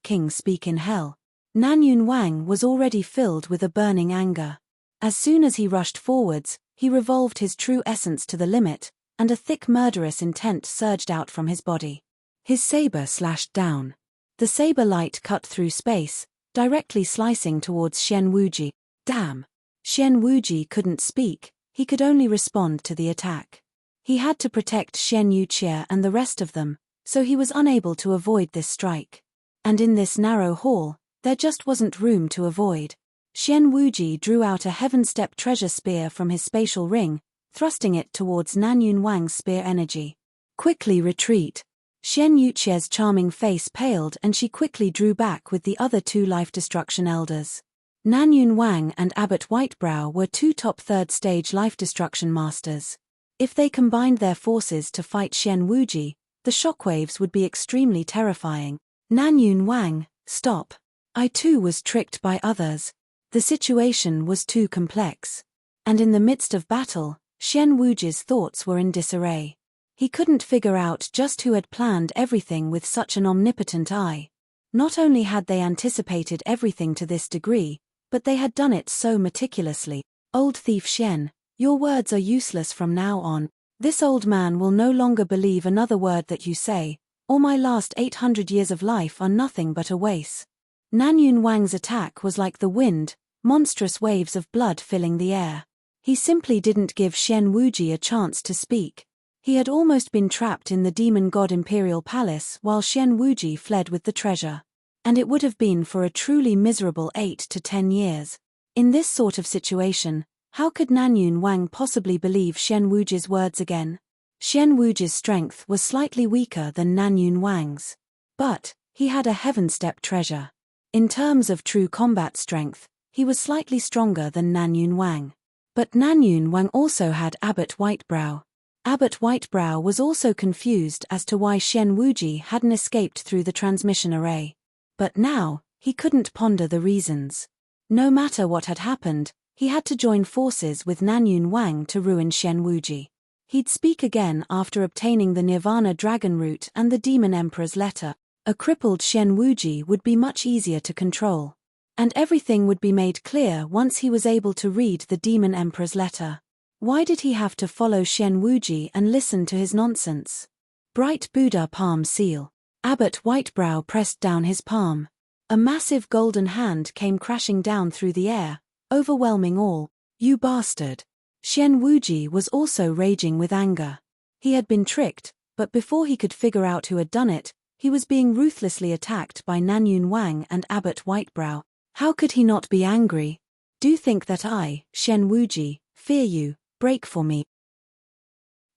**King speak in hell. Nanyun Wang was already filled with a burning anger. As soon as he rushed forwards, he revolved his true essence to the limit, and a thick murderous intent surged out from his body. His saber slashed down. The saber light cut through space, directly slicing towards Xian Wuji. Damn! Xian Wuji couldn't speak, he could only respond to the attack. He had to protect Xian Yuqie and the rest of them, so he was unable to avoid this strike. And in this narrow hall, there just wasn't room to avoid. Xian Wuji drew out a heaven-step treasure spear from his spatial ring, thrusting it towards Nanyun Wang's spear energy. Quickly retreat. Xian Yuqie's charming face paled and she quickly drew back with the other 2 life-destruction elders. Nanyun Wang and Abbot Whitebrow were 2 top 3rd stage life-destruction masters. If they combined their forces to fight Xian Wuji, the shockwaves would be extremely terrifying. Nanyun Wang, stop. I too was tricked by others. The situation was too complex. And in the midst of battle, Xian Wuji's thoughts were in disarray. He couldn't figure out just who had planned everything with such an omnipotent eye. Not only had they anticipated everything to this degree, but they had done it so meticulously. Old thief Xian, your words are useless from now on. This old man will no longer believe another word that you say, or my last 800 years of life are nothing but a waste. Nanyun Wang's attack was like the wind, monstrous waves of blood filling the air. He simply didn't give Xian Wuji a chance to speak. He had almost been trapped in the demon god Imperial Palace while Xian Wuji fled with the treasure. And it would have been for a truly miserable 8 to 10 years. In this sort of situation, how could Nanyun Wang possibly believe Xian Wuji's words again? Xian Wuji's strength was slightly weaker than Nanyun Wang's. But, he had a heaven-step treasure. In terms of true combat strength, he was slightly stronger than Nanyun Wang. But Nanyun Wang also had Abbot Whitebrow. Abbot Whitebrow was also confused as to why Xian Wuji hadn't escaped through the transmission array. But now, he couldn't ponder the reasons. No matter what had happened, he had to join forces with Nanyun Wang to ruin Xian Wuji. He'd speak again after obtaining the Nirvana Dragon Root and the Demon Emperor's letter. A crippled Xian Wuji would be much easier to control. And everything would be made clear once he was able to read the Demon Emperor's letter. Why did he have to follow Xian Wuji and listen to his nonsense? Bright Buddha palm seal. Abbot Whitebrow pressed down his palm. A massive golden hand came crashing down through the air, overwhelming all. You bastard! Xian Wuji was also raging with anger. He had been tricked, but before he could figure out who had done it, he was being ruthlessly attacked by Nanyun Wang and Abbot Whitebrow. How could he not be angry? Do think that I, Xian Wuji, fear you, break for me.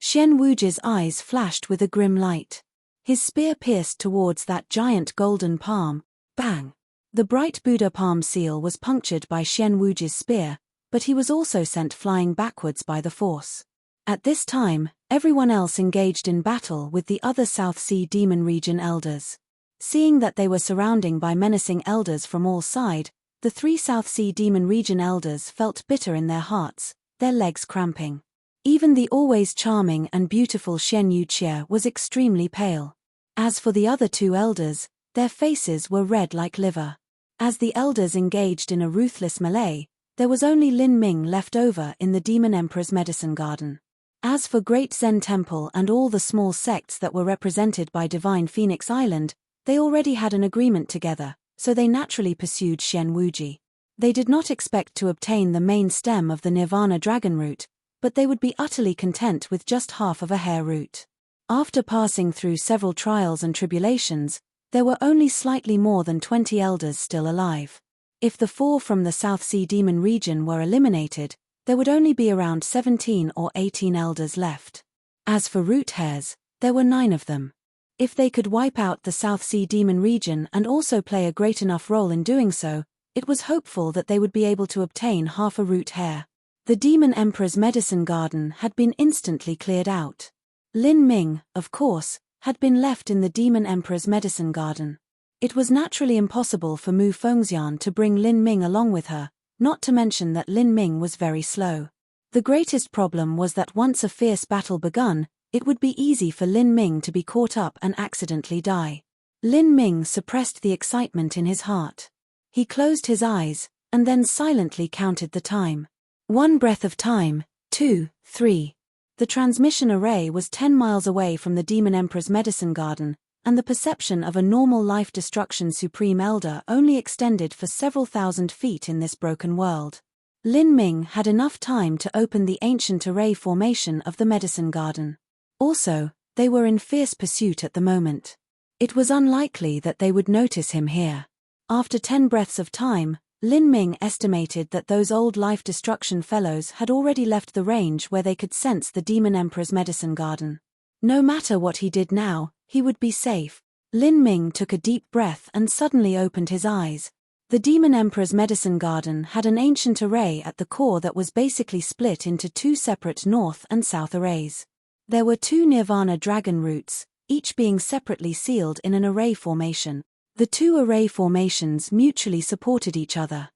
Xian Wuji's eyes flashed with a grim light. His spear pierced towards that giant golden palm. Bang! The bright Buddha palm seal was punctured by Xian Wuji's spear, but he was also sent flying backwards by the force. At this time, everyone else engaged in battle with the other South Sea Demon Region elders. Seeing that they were surrounding by menacing elders from all sides, the 3 South Sea Demon Region elders felt bitter in their hearts, their legs cramping. Even the always charming and beautiful Shen Yuqie was extremely pale. As for the other 2 elders, their faces were red like liver. As the elders engaged in a ruthless melee, there was only Lin Ming left over in the Demon Emperor's medicine garden. As for Great Zen Temple and all the small sects that were represented by Divine Phoenix Island, they already had an agreement together, so they naturally pursued Xian Wuji. They did not expect to obtain the main stem of the Nirvana Dragon Root, but they would be utterly content with just half of a hair root. After passing through several trials and tribulations, there were only slightly more than 20 elders still alive. If the 4 from the South Sea Demon region were eliminated, there would only be around 17 or 18 elders left. As for root hairs, there were 9 of them. If they could wipe out the South Sea Demon region and also play a great enough role in doing so, it was hopeful that they would be able to obtain half a root hair. The Demon Emperor's medicine garden had been instantly cleared out. Lin Ming, of course, had been left in the Demon Emperor's medicine garden. It was naturally impossible for Mu Fengxian to bring Lin Ming along with her, not to mention that Lin Ming was very slow. The greatest problem was that once a fierce battle begun, it would be easy for Lin Ming to be caught up and accidentally die. Lin Ming suppressed the excitement in his heart. He closed his eyes, and then silently counted the time. 1 breath of time, 2, 3. The transmission array was 10 miles away from the Demon Emperor's medicine garden, and the perception of a normal life-destruction Supreme Elder only extended for several thousand feet in this broken world. Lin Ming had enough time to open the ancient array formation of the medicine garden. Also, they were in fierce pursuit at the moment. It was unlikely that they would notice him here. After 10 breaths of time, Lin Ming estimated that those old life-destruction fellows had already left the range where they could sense the Demon Emperor's medicine garden. No matter what he did now, he would be safe. Lin Ming took a deep breath and suddenly opened his eyes. The Demon Emperor's medicine garden had an ancient array at the core that was basically split into 2 separate north and south arrays. There were 2 Nirvana Dragon Roots, each being separately sealed in an array formation. The 2 array formations mutually supported each other.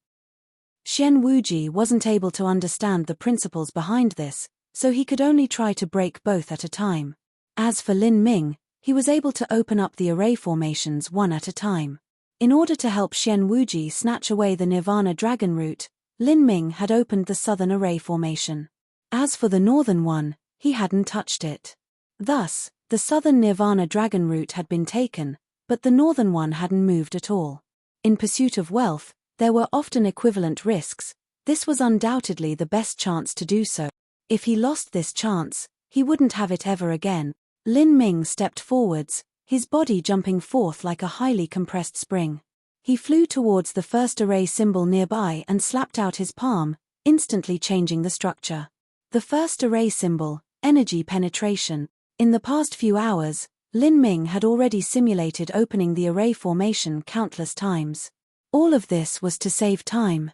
Xian Wuji wasn't able to understand the principles behind this, so he could only try to break both at a time. As for Lin Ming, he was able to open up the array formations one at a time. In order to help Xian Wuji snatch away the Nirvana Dragon Root, Lin Ming had opened the southern array formation. As for the northern one, he hadn't touched it. Thus, the southern Nirvana Dragon Root had been taken, but the northern one hadn't moved at all. In pursuit of wealth, there were often equivalent risks. This was undoubtedly the best chance to do so. If he lost this chance, he wouldn't have it ever again. Lin Ming stepped forwards, his body jumping forth like a highly compressed spring. He flew towards the first array symbol nearby and slapped out his palm, instantly changing the structure. The first array symbol, energy penetration. In the past few hours, Lin Ming had already simulated opening the array formation countless times. All of this was to save time.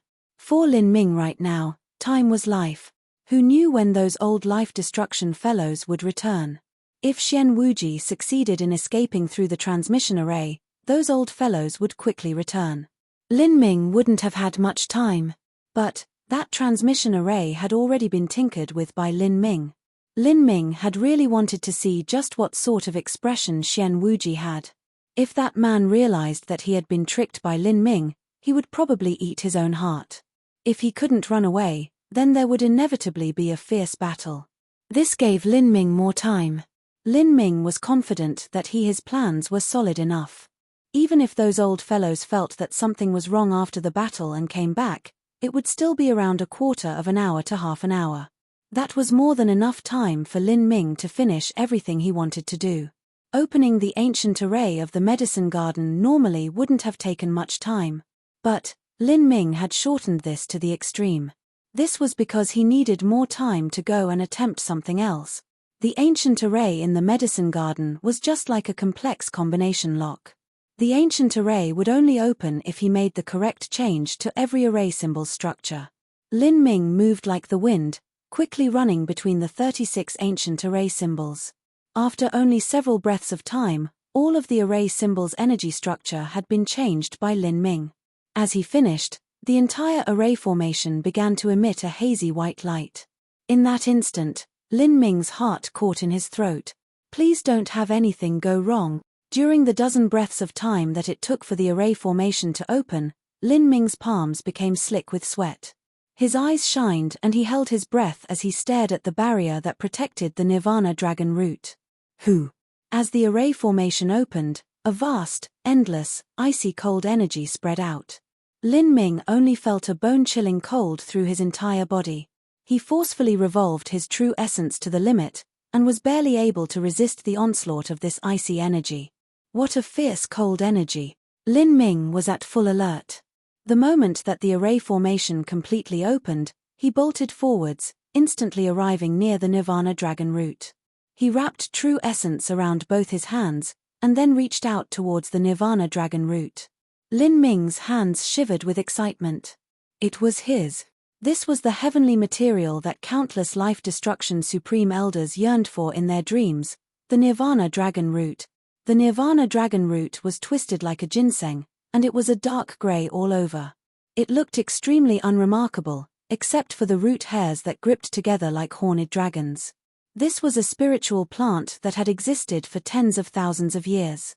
For Lin Ming right now, time was life. Who knew when those old life destruction fellows would return? If Xian Wuji succeeded in escaping through the transmission array, those old fellows would quickly return. Lin Ming wouldn't have had much time. But that transmission array had already been tinkered with by Lin Ming. Lin Ming had really wanted to see just what sort of expression Xian Wuji had. If that man realized that he had been tricked by Lin Ming, he would probably eat his own heart. If he couldn't run away, then there would inevitably be a fierce battle. This gave Lin Ming more time. Lin Ming was confident that his plans were solid enough. Even if those old fellows felt that something was wrong after the battle and came back, it would still be around a quarter of an hour to half an hour. That was more than enough time for Lin Ming to finish everything he wanted to do. Opening the ancient array of the medicine garden normally wouldn't have taken much time. But Lin Ming had shortened this to the extreme. This was because he needed more time to go and attempt something else. The ancient array in the medicine garden was just like a complex combination lock. The ancient array would only open if he made the correct change to every array symbol's structure. Lin Ming moved like the wind, quickly running between the 36 ancient array symbols. After only several breaths of time, all of the array symbol's energy structure had been changed by Lin Ming. As he finished, the entire array formation began to emit a hazy white light. In that instant, Lin Ming's heart caught in his throat. Please don't have anything go wrong. During the dozen breaths of time that it took for the array formation to open, Lin Ming's palms became slick with sweat. His eyes shined and he held his breath as he stared at the barrier that protected the Nirvana Dragon root. Who? As the array formation opened, a vast, endless, icy cold energy spread out. Lin Ming only felt a bone-chilling cold through his entire body. He forcefully revolved his true essence to the limit, and was barely able to resist the onslaught of this icy energy. What a fierce cold energy! Lin Ming was at full alert. The moment that the array formation completely opened, he bolted forwards, instantly arriving near the Nirvana Dragon root. He wrapped true essence around both his hands, and then reached out towards the Nirvana Dragon root. Lin Ming's hands shivered with excitement. It was his. This was the heavenly material that countless life-destruction supreme elders yearned for in their dreams, the Nirvana Dragon root. The Nirvana Dragon root was twisted like a ginseng, and it was a dark grey all over. It looked extremely unremarkable, except for the root hairs that gripped together like horned dragons. This was a spiritual plant that had existed for tens of thousands of years.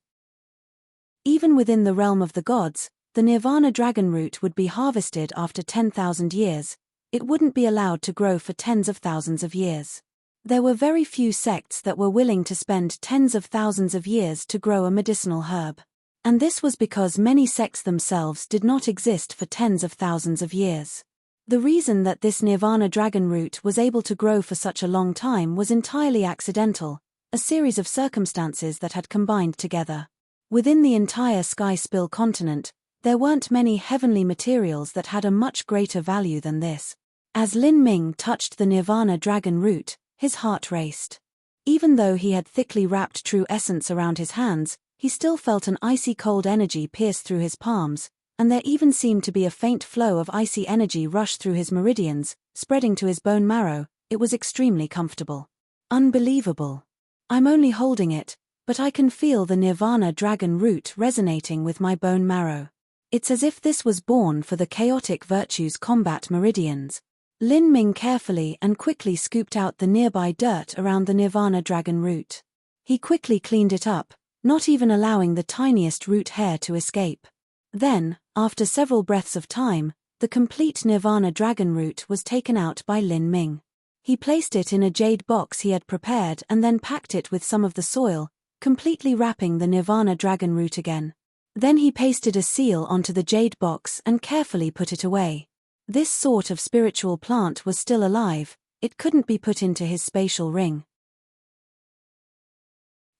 Even within the realm of the gods, the Nirvana Dragon root would be harvested after 10,000 years. It wouldn't be allowed to grow for tens of thousands of years. There were very few sects that were willing to spend tens of thousands of years to grow a medicinal herb. And this was because many sects themselves did not exist for tens of thousands of years. The reason that this Nirvana Dragon root was able to grow for such a long time was entirely accidental, a series of circumstances that had combined together. Within the entire Sky Spill continent, there weren't many heavenly materials that had a much greater value than this. As Lin Ming touched the Nirvana Dragon root, his heart raced. Even though he had thickly wrapped true essence around his hands, he still felt an icy cold energy pierce through his palms, and there even seemed to be a faint flow of icy energy rush through his meridians, spreading to his bone marrow. It was extremely comfortable. Unbelievable. I'm only holding it, but I can feel the Nirvana Dragon root resonating with my bone marrow. It's as if this was born for the chaotic virtues combat meridians. Lin Ming carefully and quickly scooped out the nearby dirt around the Nirvana Dragon root. He quickly cleaned it up, not even allowing the tiniest root hair to escape. Then, after several breaths of time, the complete Nirvana Dragon root was taken out by Lin Ming. He placed it in a jade box he had prepared and then packed it with some of the soil, completely wrapping the Nirvana Dragon root again. Then he pasted a seal onto the jade box and carefully put it away. This sort of spiritual plant was still alive, it couldn't be put into his spatial ring.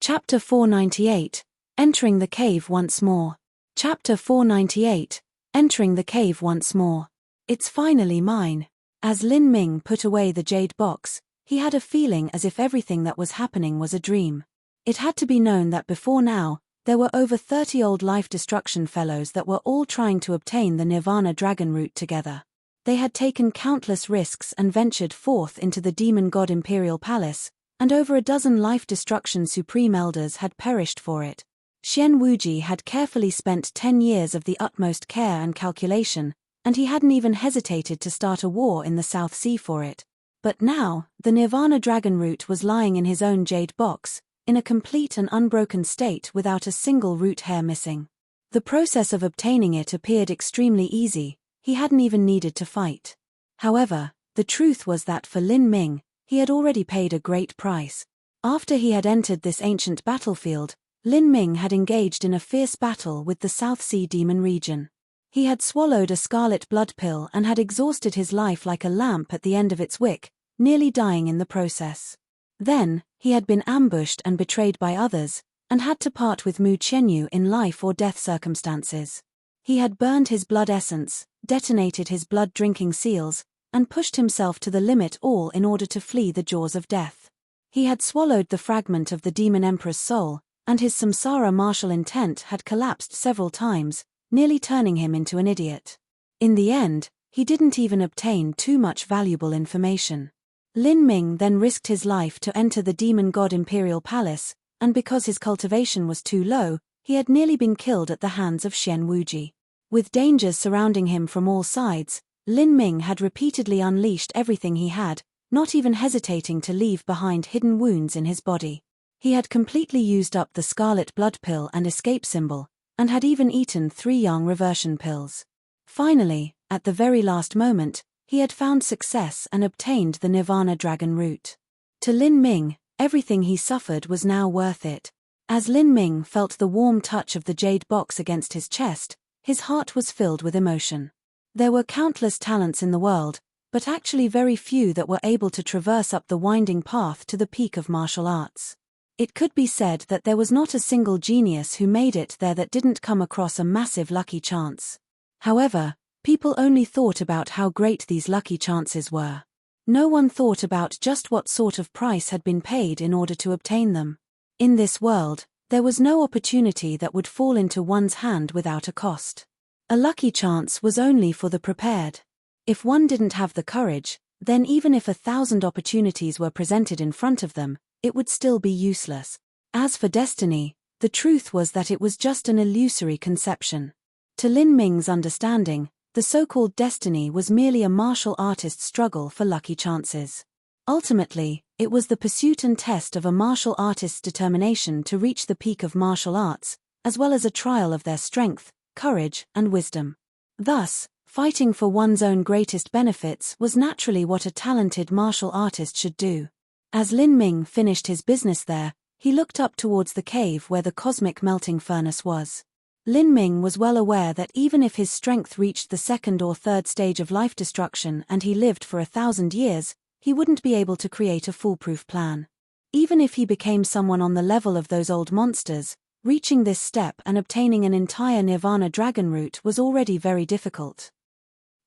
Chapter 498, Entering the Cave Once More. Chapter 498, Entering the Cave Once More. It's finally mine. As Lin Ming put away the jade box, he had a feeling as if everything that was happening was a dream. It had to be known that before now, there were over 30 old life destruction fellows that were all trying to obtain the Nirvana Dragon root together. They had taken countless risks and ventured forth into the demon god Imperial Palace, and over a dozen life-destruction supreme elders had perished for it. Xian Wuji had carefully spent 10 years of the utmost care and calculation, and he hadn't even hesitated to start a war in the South Sea for it. But now, the Nirvana Dragon Root was lying in his own jade box, in a complete and unbroken state without a single root hair missing. The process of obtaining it appeared extremely easy, he hadn't even needed to fight. However, the truth was that for Lin Ming, he had already paid a great price. After he had entered this ancient battlefield, Lin Ming had engaged in a fierce battle with the South Sea Demon region. He had swallowed a scarlet blood pill and had exhausted his life like a lamp at the end of its wick, nearly dying in the process. Then, he had been ambushed and betrayed by others, and had to part with Mu Qianyu in life or death circumstances. He had burned his blood essence, detonated his blood-drinking seals, and pushed himself to the limit, all in order to flee the jaws of death. He had swallowed the fragment of the Demon Emperor's soul, and his samsara martial intent had collapsed several times, nearly turning him into an idiot. In the end, he didn't even obtain too much valuable information. Lin Ming then risked his life to enter the demon god Imperial Palace, and because his cultivation was too low, he had nearly been killed at the hands of Xian Wuji. With dangers surrounding him from all sides, Lin Ming had repeatedly unleashed everything he had, not even hesitating to leave behind hidden wounds in his body. He had completely used up the scarlet blood pill and escape symbol, and had even eaten 3 young reversion pills. Finally, at the very last moment, he had found success and obtained the Nirvana Dragon Root. To Lin Ming, everything he suffered was now worth it. As Lin Ming felt the warm touch of the jade box against his chest, his heart was filled with emotion. There were countless talents in the world, but actually very few that were able to traverse up the winding path to the peak of martial arts. It could be said that there was not a single genius who made it there that didn't come across a massive lucky chance. However, people only thought about how great these lucky chances were. No one thought about just what sort of price had been paid in order to obtain them. In this world, there was no opportunity that would fall into one's hand without a cost. A lucky chance was only for the prepared. If one didn't have the courage, then even if 1,000 opportunities were presented in front of them, it would still be useless. As for destiny, the truth was that it was just an illusory conception. To Lin Ming's understanding, the so-called destiny was merely a martial artist's struggle for lucky chances. Ultimately, it was the pursuit and test of a martial artist's determination to reach the peak of martial arts, as well as a trial of their strength, courage, and wisdom. Thus, fighting for one's own greatest benefits was naturally what a talented martial artist should do. As Lin Ming finished his business there, he looked up towards the cave where the cosmic melting furnace was. Lin Ming was well aware that even if his strength reached the 2nd or 3rd stage of life destruction and he lived for 1,000 years, he wouldn't be able to create a foolproof plan. Even if he became someone on the level of those old monsters, reaching this step and obtaining an entire Nirvana Dragon Root was already very difficult.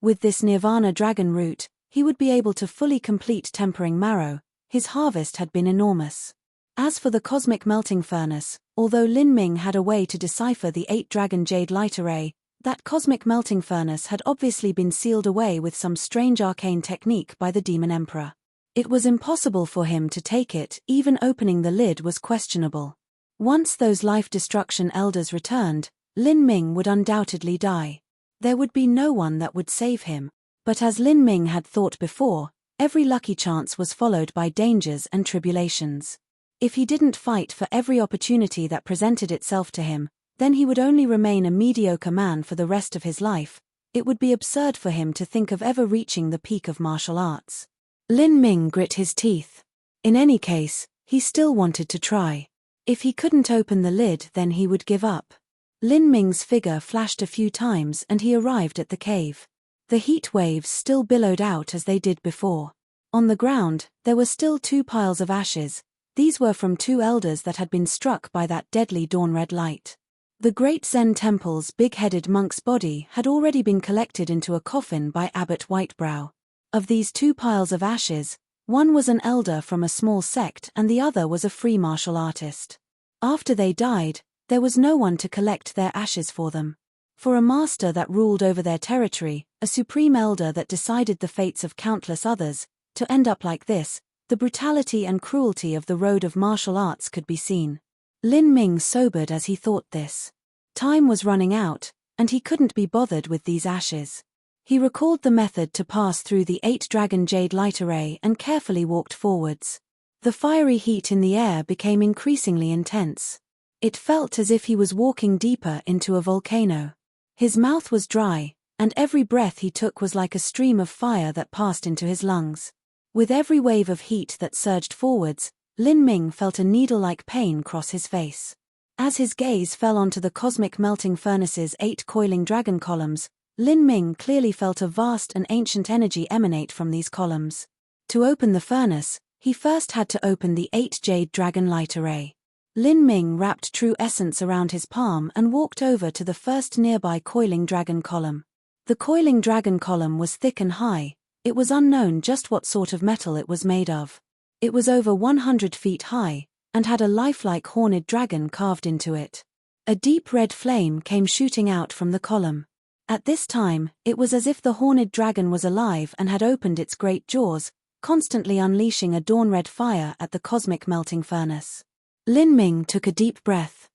With this Nirvana Dragon Root, he would be able to fully complete Tempering Marrow. His harvest had been enormous. As for the cosmic melting furnace, although Lin Ming had a way to decipher the 8-dragon jade light array, that cosmic melting furnace had obviously been sealed away with some strange arcane technique by the Demon Emperor. It was impossible for him to take it, even opening the lid was questionable. Once those life-destruction elders returned, Lin Ming would undoubtedly die. There would be no one that would save him. But as Lin Ming had thought before, every lucky chance was followed by dangers and tribulations. If he didn't fight for every opportunity that presented itself to him, then he would only remain a mediocre man for the rest of his life. It would be absurd for him to think of ever reaching the peak of martial arts. Lin Ming grit his teeth. In any case, he still wanted to try. If he couldn't open the lid, then he would give up. Lin Ming's figure flashed a few times and he arrived at the cave. The heat waves still billowed out as they did before. On the ground, there were still 2 piles of ashes. These were from 2 elders that had been struck by that deadly dawn-red light. The great Zen temple's big-headed monk's body had already been collected into a coffin by Abbot Whitebrow. Of these 2 piles of ashes, one was an elder from a small sect and the other was a free martial artist. After they died, there was no one to collect their ashes for them. For a master that ruled over their territory, a supreme elder that decided the fates of countless others, to end up like this, the brutality and cruelty of the road of martial arts could be seen. Lin Ming sobered as he thought this. Time was running out, and he couldn't be bothered with these ashes. He recalled the method to pass through the 8-dragon jade light array and carefully walked forwards. The fiery heat in the air became increasingly intense. It felt as if he was walking deeper into a volcano. His mouth was dry, and every breath he took was like a stream of fire that passed into his lungs. With every wave of heat that surged forwards, Lin Ming felt a needle-like pain cross his face. As his gaze fell onto the cosmic melting furnace's 8 coiling dragon columns, Lin Ming clearly felt a vast and ancient energy emanate from these columns. To open the furnace, he first had to open the 8 jade dragon light array. Lin Ming wrapped true essence around his palm and walked over to the first nearby coiling dragon column. The coiling dragon column was thick and high. It was unknown just what sort of metal it was made of. It was over 100 feet high, and had a lifelike horned dragon carved into it. A deep red flame came shooting out from the column. At this time, it was as if the horned dragon was alive and had opened its great jaws, constantly unleashing a dawn-red fire at the cosmic melting furnace. Lin Ming took a deep breath.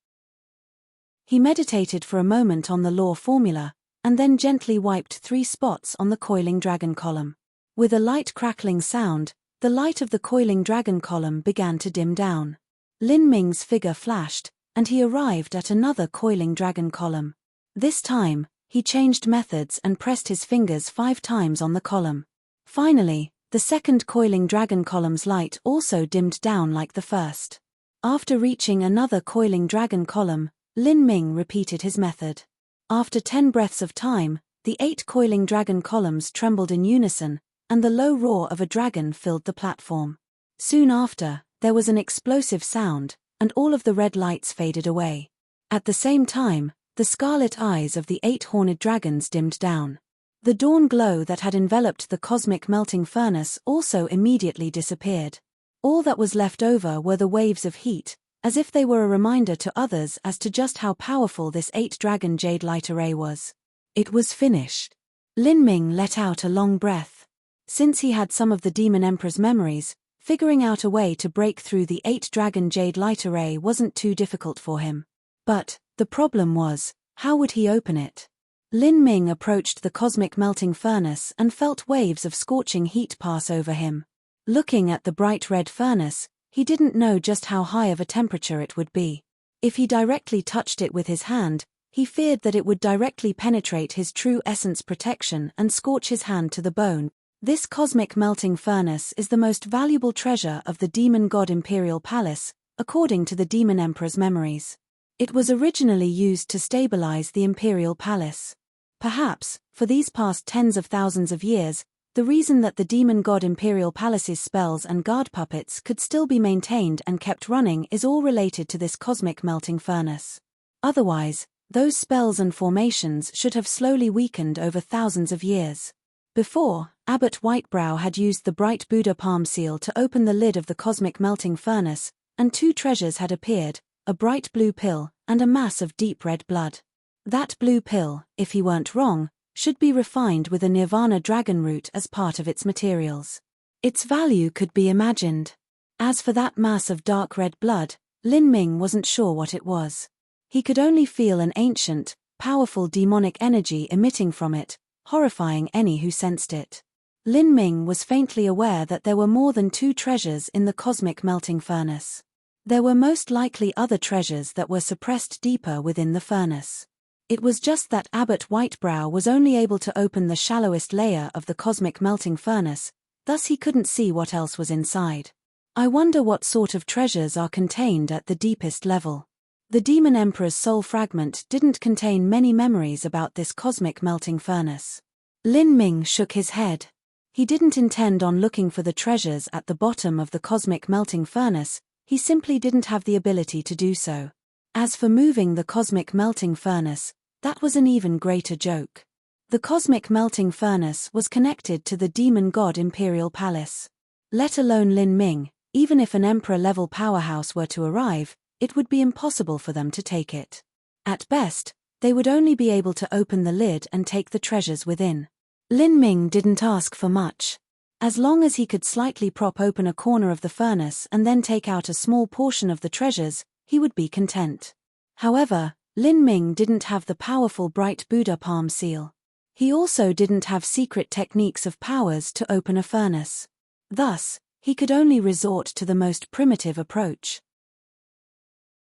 He meditated for a moment on the law formula, and then gently wiped 3 spots on the coiling dragon column. With a light crackling sound, the light of the coiling dragon column began to dim down. Lin Ming's figure flashed, and he arrived at another coiling dragon column. This time, he changed methods and pressed his fingers 5 times on the column. Finally, the second coiling dragon column's light also dimmed down like the first. After reaching another coiling dragon column, Lin Ming repeated his method. After 10 breaths of time, the 8 coiling dragon columns trembled in unison, and the low roar of a dragon filled the platform. Soon after, there was an explosive sound, and all of the red lights faded away. At the same time, the scarlet eyes of the 8 horned dragons dimmed down. The dawn glow that had enveloped the cosmic melting furnace also immediately disappeared. All that was left over were the waves of heat, as if they were a reminder to others as to just how powerful this 8-dragon jade light array was. It was finished. Lin Ming let out a long breath. Since he had some of the Demon Emperor's memories, figuring out a way to break through the 8-dragon jade light array wasn't too difficult for him. But the problem was, how would he open it? Lin Ming approached the cosmic melting furnace and felt waves of scorching heat pass over him. Looking at the bright red furnace, he didn't know just how high of a temperature it would be. If he directly touched it with his hand, he feared that it would directly penetrate his true essence protection and scorch his hand to the bone. This cosmic melting furnace is the most valuable treasure of the demon god Imperial Palace, according to the Demon Emperor's memories. It was originally used to stabilize the Imperial Palace. Perhaps, for these past tens of thousands of years, the reason that the demon god Imperial Palace's spells and guard puppets could still be maintained and kept running is all related to this cosmic melting furnace. Otherwise, those spells and formations should have slowly weakened over thousands of years. Before, Abbot Whitebrow had used the bright Buddha palm seal to open the lid of the cosmic melting furnace, and 2 treasures had appeared, a bright blue pill and a mass of deep red blood. That blue pill, if he weren't wrong, should be refined with a nirvana dragon root as part of its materials. Its value could be imagined. As for that mass of dark red blood, Lin Ming wasn't sure what it was. He could only feel an ancient, powerful demonic energy emitting from it, horrifying any who sensed it. Lin Ming was faintly aware that there were more than 2 treasures in the cosmic melting furnace. There were most likely other treasures that were suppressed deeper within the furnace. It was just that Abbot Whitebrow was only able to open the shallowest layer of the cosmic melting furnace, thus he couldn't see what else was inside. I wonder what sort of treasures are contained at the deepest level. The Demon Emperor's soul fragment didn't contain many memories about this cosmic melting furnace. Lin Ming shook his head. He didn't intend on looking for the treasures at the bottom of the cosmic melting furnace, he simply didn't have the ability to do so. As for moving the cosmic melting furnace, that was an even greater joke. The cosmic melting furnace was connected to the demon god Imperial Palace. Let alone Lin Ming, even if an emperor-level powerhouse were to arrive, it would be impossible for them to take it. At best, They would only be able to open the lid and take the treasures within. Lin Ming didn't ask for much. As long as he could slightly prop open a corner of the furnace and then take out a small portion of the treasures, he would be content. However, Lin Ming didn't have the powerful bright Buddha palm seal. He also didn't have secret techniques of powers to open a furnace. Thus, he could only resort to the most primitive approach.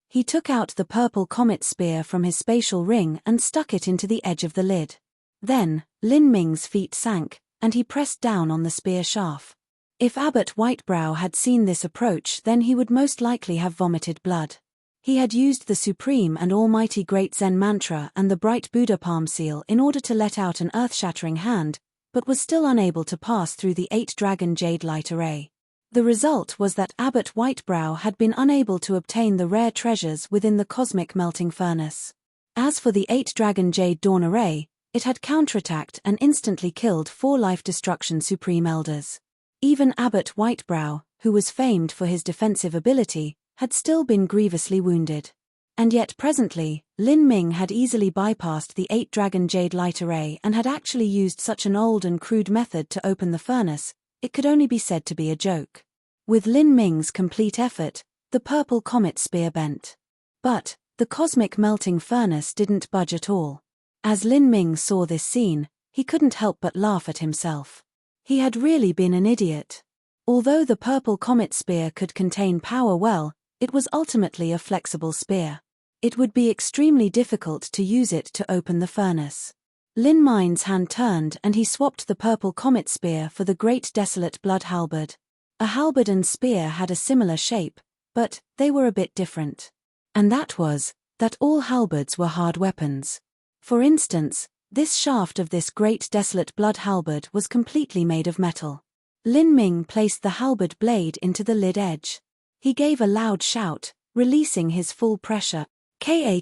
He took out the purple comet spear from his spatial ring and stuck it into the edge of the lid. Then, Lin Ming's feet sank, and he pressed down on the spear shaft. If Abbot Whitebrow had seen this approach, then he would most likely have vomited blood. He had used the supreme and almighty Great Zen Mantra and the bright Buddha palm seal in order to let out an earth-shattering hand, but was still unable to pass through the 8-dragon jade light array. The result was that Abbot Whitebrow had been unable to obtain the rare treasures within the cosmic melting furnace. As for the 8-dragon jade dawn array, it had counterattacked and instantly killed 4 life-destruction supreme elders. Even Abbot Whitebrow, who was famed for his defensive ability, had still been grievously wounded. And yet presently, Lin Ming had easily bypassed the 8-dragon jade light array and had actually used such an old and crude method to open the furnace, it could only be said to be a joke. With Lin Ming's complete effort, the purple comet spear bent. But, the cosmic melting furnace didn't budge at all. As Lin Ming saw this scene, he couldn't help but laugh at himself. He had really been an idiot. Although the purple comet spear could contain power well, it was ultimately a flexible spear. It would be extremely difficult to use it to open the furnace. Lin Ming's hand turned and he swapped the purple comet spear for the great desolate blood halberd. A halberd and spear had a similar shape, but they were a bit different. And that was, that all halberds were hard weapons. For instance, this shaft of this great desolate blood halberd was completely made of metal. Lin Ming placed the halberd blade into the lid edge. He gave a loud shout, releasing his full pressure, Ka.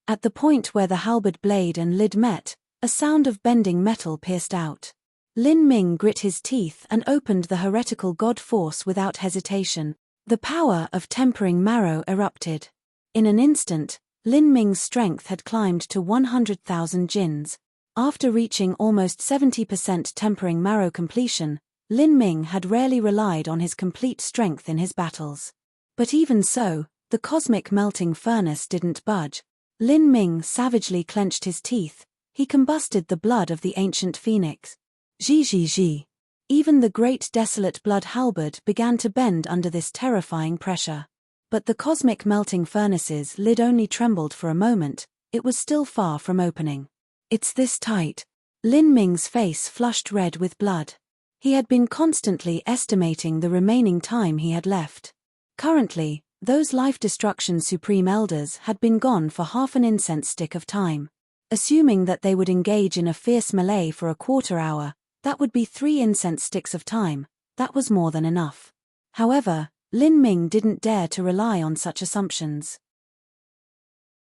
At the point where the halberd blade and lid met, a sound of bending metal pierced out. Lin Ming grit his teeth and opened the heretical god force without hesitation. The power of tempering marrow erupted. In an instant, Lin Ming's strength had climbed to 100,000 jins. After reaching almost 70% tempering marrow completion, Lin Ming had rarely relied on his complete strength in his battles. But even so, the cosmic melting furnace didn't budge. Lin Ming savagely clenched his teeth. He combusted the blood of the ancient phoenix. Zhi. Even the great desolate blood halberd began to bend under this terrifying pressure. But the cosmic melting furnace's lid only trembled for a moment. It was still far from opening. It's this tight. Lin Ming's face flushed red with blood. He had been constantly estimating the remaining time he had left. Currently, those life-destruction supreme elders had been gone for half an incense stick of time. Assuming that they would engage in a fierce melee for a quarter hour, that would be 3 incense sticks of time. That was more than enough. However, Lin Ming didn't dare to rely on such assumptions.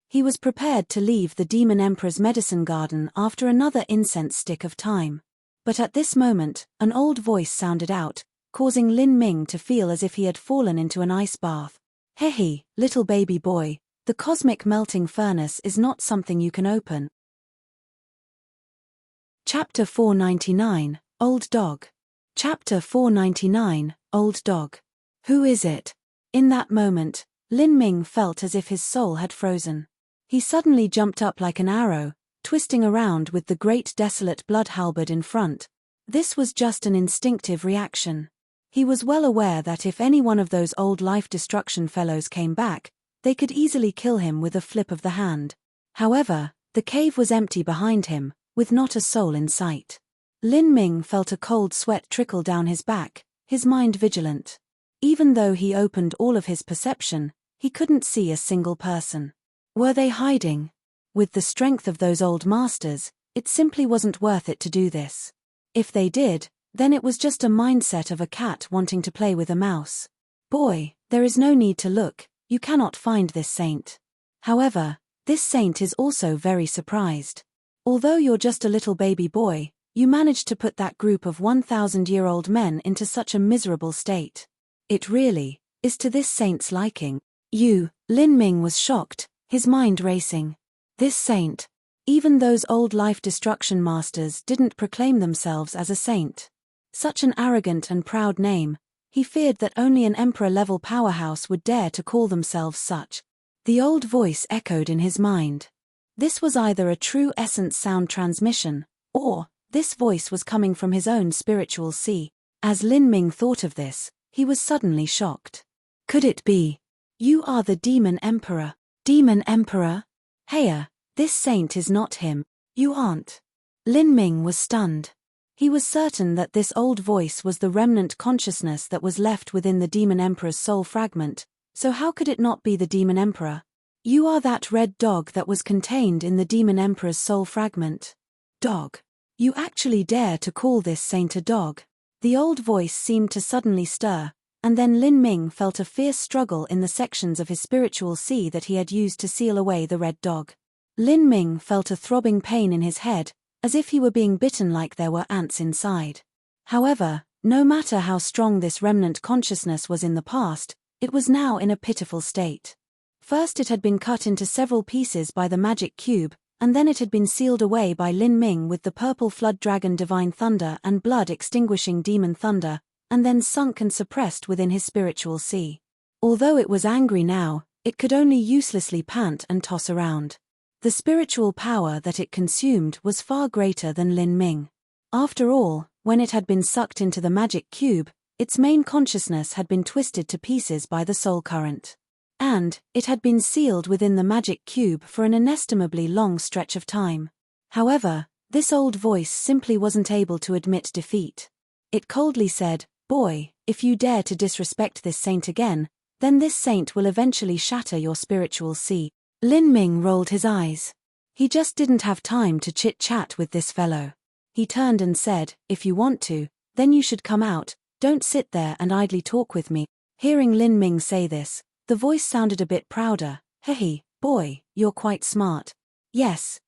He was prepared to leave the Demon Emperor's medicine garden after another incense stick of time. But at this moment, an old voice sounded out, causing Lin Ming to feel as if he had fallen into an ice bath. Hehe, little baby boy, the cosmic melting furnace is not something you can open. Chapter 499, Old Dog. Chapter 499, Old Dog. Who is it? In that moment, Lin Ming felt as if his soul had frozen. He suddenly jumped up like an arrow, twisting around with the great desolate blood halberd in front. This was just an instinctive reaction. He was well aware that if any one of those old life-destruction fellows came back, they could easily kill him with a flip of the hand. However, the cave was empty behind him, with not a soul in sight. Lin Ming felt a cold sweat trickle down his back, his mind vigilant. Even though he opened all of his perception, he couldn't see a single person. Were they hiding? With the strength of those old masters, it simply wasn't worth it to do this. If they did, then it was just a mindset of a cat wanting to play with a mouse. Boy, there is no need to look, you cannot find this saint. However, this saint is also very surprised. Although you're just a little baby boy, you managed to put that group of 1,000-year-old men into such a miserable state. It really is to this saint's liking. Lin Ming was shocked, his mind racing. This saint. Even those old life destruction masters didn't proclaim themselves as a saint. Such an arrogant and proud name. He feared that only an emperor-level powerhouse would dare to call themselves such. The old voice echoed in his mind. This was either a true essence sound transmission, or this voice was coming from his own spiritual sea. As Lin Ming thought of this, he was suddenly shocked. Could it be? You are the Demon Emperor. Demon Emperor? Heya, this saint is not him. You aren't. Lin Ming was stunned. He was certain that this old voice was the remnant consciousness that was left within the Demon Emperor's soul fragment, so how could it not be the Demon Emperor? You are that red dog that was contained in the Demon Emperor's soul fragment. Dog. You actually dare to call this saint a dog? The old voice seemed to suddenly stir, and then Lin Ming felt a fierce struggle in the sections of his spiritual sea that he had used to seal away the red dog. Lin Ming felt a throbbing pain in his head, as if he were being bitten like there were ants inside. However, no matter how strong this remnant consciousness was in the past, it was now in a pitiful state. First it had been cut into several pieces by the magic cube, and then it had been sealed away by Lin Ming with the purple flood dragon divine thunder and blood extinguishing demon thunder, and then sunk and suppressed within his spiritual sea. Although it was angry now, it could only uselessly pant and toss around. The spiritual power that it consumed was far greater than Lin Ming. After all, when it had been sucked into the magic cube, its main consciousness had been twisted to pieces by the soul current. And it had been sealed within the magic cube for an inestimably long stretch of time. However, this old voice simply wasn't able to admit defeat. It coldly said, "Boy, if you dare to disrespect this saint again, then this saint will eventually shatter your spiritual sea." Lin Ming rolled his eyes. He just didn't have time to chit-chat with this fellow. He turned and said, "If you want to, then you should come out, don't sit there and idly talk with me." Hearing Lin Ming say this, the voice sounded a bit prouder. "Hehe, boy, you're quite smart. Yes,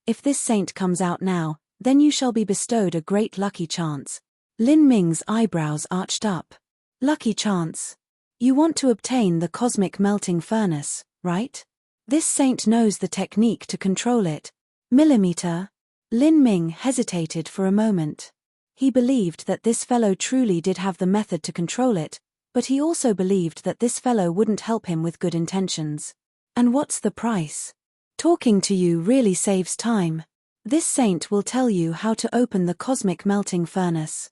if this saint comes out now, then you shall be bestowed a great lucky chance." Lin Ming's eyebrows arched up. Lucky chance? You want to obtain the cosmic melting furnace, right? This saint knows the technique to control it. Millimeter? Lin Ming hesitated for a moment. He believed that this fellow truly did have the method to control it, but he also believed that this fellow wouldn't help him with good intentions. And what's the price? Talking to you really saves time. This saint will tell you how to open the cosmic melting furnace.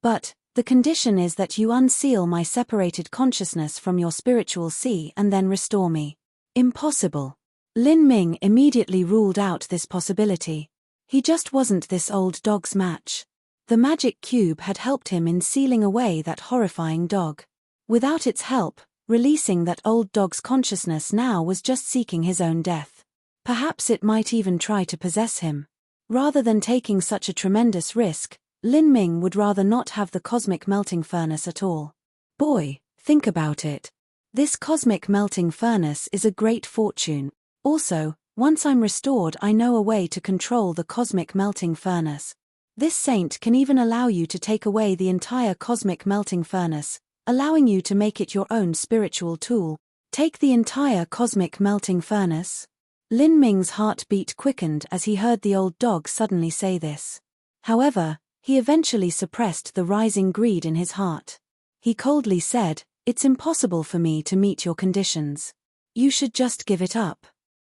But the condition is that you unseal my separated consciousness from your spiritual sea and then restore me. Impossible. Lin Ming immediately ruled out this possibility. He just wasn't this old dog's match. The magic cube had helped him in sealing away that horrifying dog. Without its help, releasing that old dog's consciousness now was just seeking his own death. Perhaps it might even try to possess him. Rather than taking such a tremendous risk, Lin Ming would rather not have the cosmic melting furnace at all. Boy, think about it. This cosmic melting furnace is a great fortune. Also, once I'm restored, I know a way to control the cosmic melting furnace. This saint can even allow you to take away the entire cosmic melting furnace, allowing you to make it your own spiritual tool. Take the entire cosmic melting furnace? Lin Ming's heartbeat quickened as he heard the old dog suddenly say this. However, he eventually suppressed the rising greed in his heart. He coldly said, "It's impossible for me to meet your conditions. You should just give it up.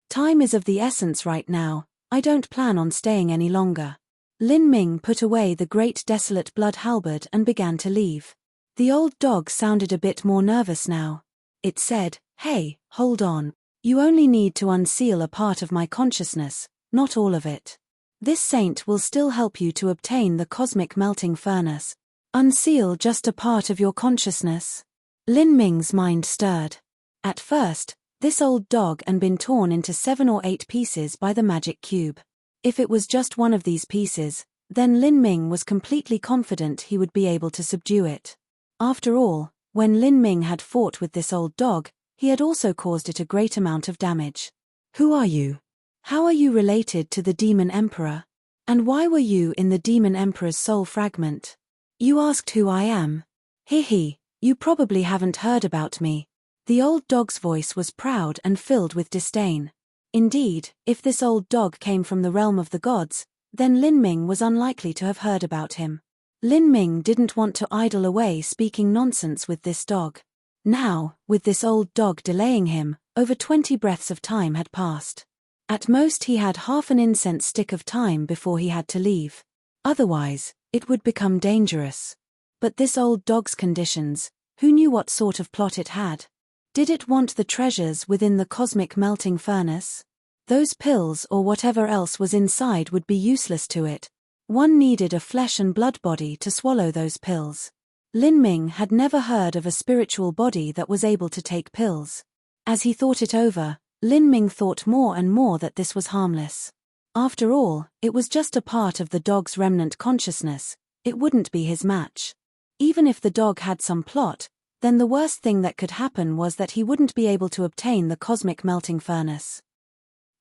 Time is of the essence right now, I don't plan on staying any longer." Lin Ming put away the great desolate blood halberd and began to leave. The old dog sounded a bit more nervous now. It said, "Hey, hold on. You only need to unseal a part of my consciousness, not all of it. This saint will still help you to obtain the cosmic melting furnace. Unseal just a part of your consciousness?" Lin Ming's mind stirred. At first, this old dog had been torn into 7 or 8 pieces by the magic cube. If it was just one of these pieces, then Lin Ming was completely confident he would be able to subdue it. After all, when Lin Ming had fought with this old dog, he had also caused it a great amount of damage. Who are you? How are you related to the Demon Emperor? And why were you in the Demon Emperor's soul fragment? You asked who I am? Hehe, you probably haven't heard about me. The old dog's voice was proud and filled with disdain. Indeed, if this old dog came from the realm of the gods, then Lin Ming was unlikely to have heard about him. Lin Ming didn't want to idle away speaking nonsense with this dog. Now, with this old dog delaying him, over 20 breaths of time had passed. At most he had half an incense stick of time before he had to leave. Otherwise, it would become dangerous. But this old dog's conditions, who knew what sort of plot it had? Did it want the treasures within the cosmic melting furnace? Those pills or whatever else was inside would be useless to it. One needed a flesh and blood body to swallow those pills. Lin Ming had never heard of a spiritual body that was able to take pills. As he thought it over, Lin Ming thought more and more that this was harmless. After all, it was just a part of the dog's remnant consciousness. It wouldn't be his match. Even if the dog had some plot, then the worst thing that could happen was that he wouldn't be able to obtain the cosmic melting furnace.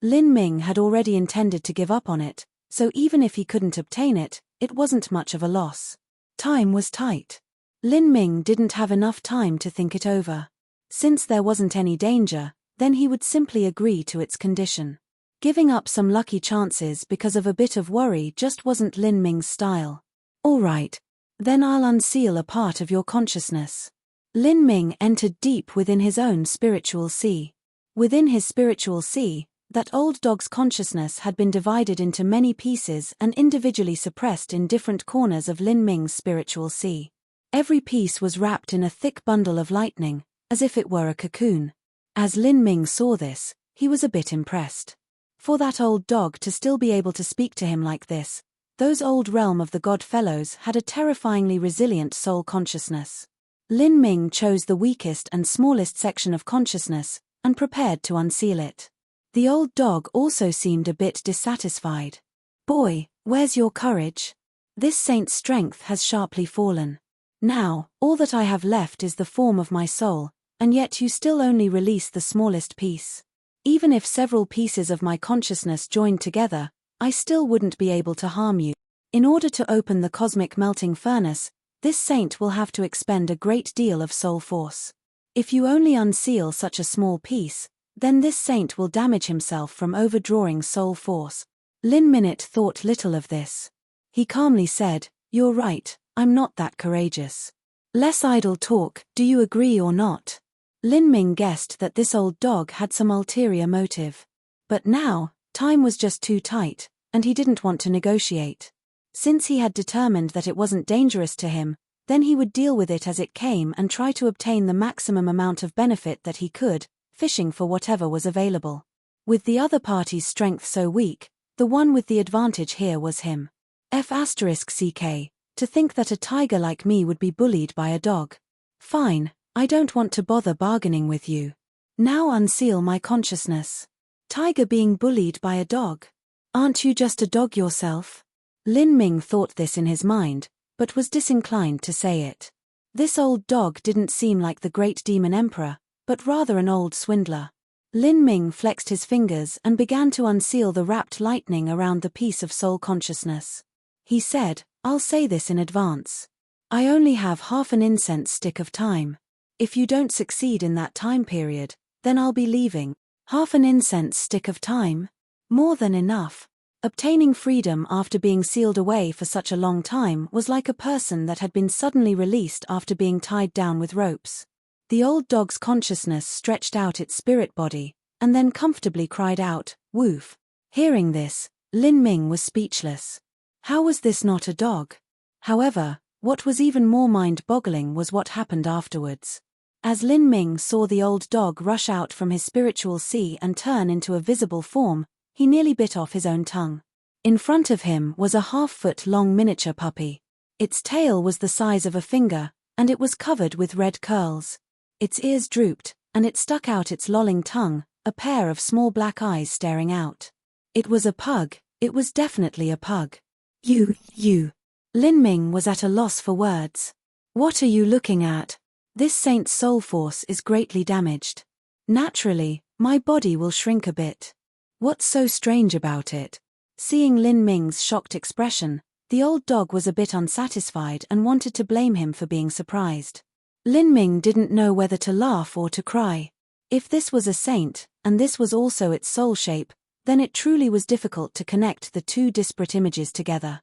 Lin Ming had already intended to give up on it, so even if he couldn't obtain it, it wasn't much of a loss. Time was tight. Lin Ming didn't have enough time to think it over. Since there wasn't any danger, then he would simply agree to its condition. Giving up some lucky chances because of a bit of worry just wasn't Lin Ming's style. All right. Then I'll unseal a part of your consciousness. Lin Ming entered deep within his own spiritual sea. Within his spiritual sea, that old dog's consciousness had been divided into many pieces and individually suppressed in different corners of Lin Ming's spiritual sea. Every piece was wrapped in a thick bundle of lightning, as if it were a cocoon. As Lin Ming saw this, he was a bit impressed. For that old dog to still be able to speak to him like this, those old realm of the god fellows had a terrifyingly resilient soul consciousness. Lin Ming chose the weakest and smallest section of consciousness, and prepared to unseal it. The old dog also seemed a bit dissatisfied. Boy, where's your courage? This saint's strength has sharply fallen. Now, all that I have left is the form of my soul, and yet you still only release the smallest piece. Even if several pieces of my consciousness joined together, I still wouldn't be able to harm you. In order to open the cosmic melting furnace, this saint will have to expend a great deal of soul force. If you only unseal such a small piece, then this saint will damage himself from overdrawing soul force. Lin Minute thought little of this. He calmly said, "You're right, I'm not that courageous. Less idle talk, do you agree or not?" Lin Ming guessed that this old dog had some ulterior motive. But now, time was just too tight, and he didn't want to negotiate. Since he had determined that it wasn't dangerous to him, then he would deal with it as it came and try to obtain the maximum amount of benefit that he could, fishing for whatever was available. With the other party's strength so weak, the one with the advantage here was him. F***ck, to think that a tiger like me would be bullied by a dog. Fine, I don't want to bother bargaining with you. Now unseal my consciousness. Tiger being bullied by a dog. Aren't you just a dog yourself? Lin Ming thought this in his mind, but was disinclined to say it. This old dog didn't seem like the great demon emperor, but rather an old swindler. Lin Ming flexed his fingers and began to unseal the wrapped lightning around the piece of soul consciousness. He said, "I'll say this in advance. I only have half an incense stick of time. If you don't succeed in that time period, then I'll be leaving." Half an incense stick of time? More than enough. Obtaining freedom after being sealed away for such a long time was like a person that had been suddenly released after being tied down with ropes. The old dog's consciousness stretched out its spirit body, and then comfortably cried out, "Woof." Hearing this, Lin Ming was speechless. How was this not a dog? However, what was even more mind-boggling was what happened afterwards. As Lin Ming saw the old dog rush out from his spiritual sea and turn into a visible form, he nearly bit off his own tongue. In front of him was a half-foot-long miniature puppy. Its tail was the size of a finger, and it was covered with red curls. Its ears drooped, and it stuck out its lolling tongue, a pair of small black eyes staring out. It was a pug, it was definitely a pug. You. Lin Ming was at a loss for words. What are you looking at? This saint's soul force is greatly damaged. Naturally, my body will shrink a bit. What's so strange about it? Seeing Lin Ming's shocked expression, the old dog was a bit unsatisfied and wanted to blame him for being surprised. Lin Ming didn't know whether to laugh or to cry. If this was a saint, and this was also its soul shape, then it truly was difficult to connect the two disparate images together.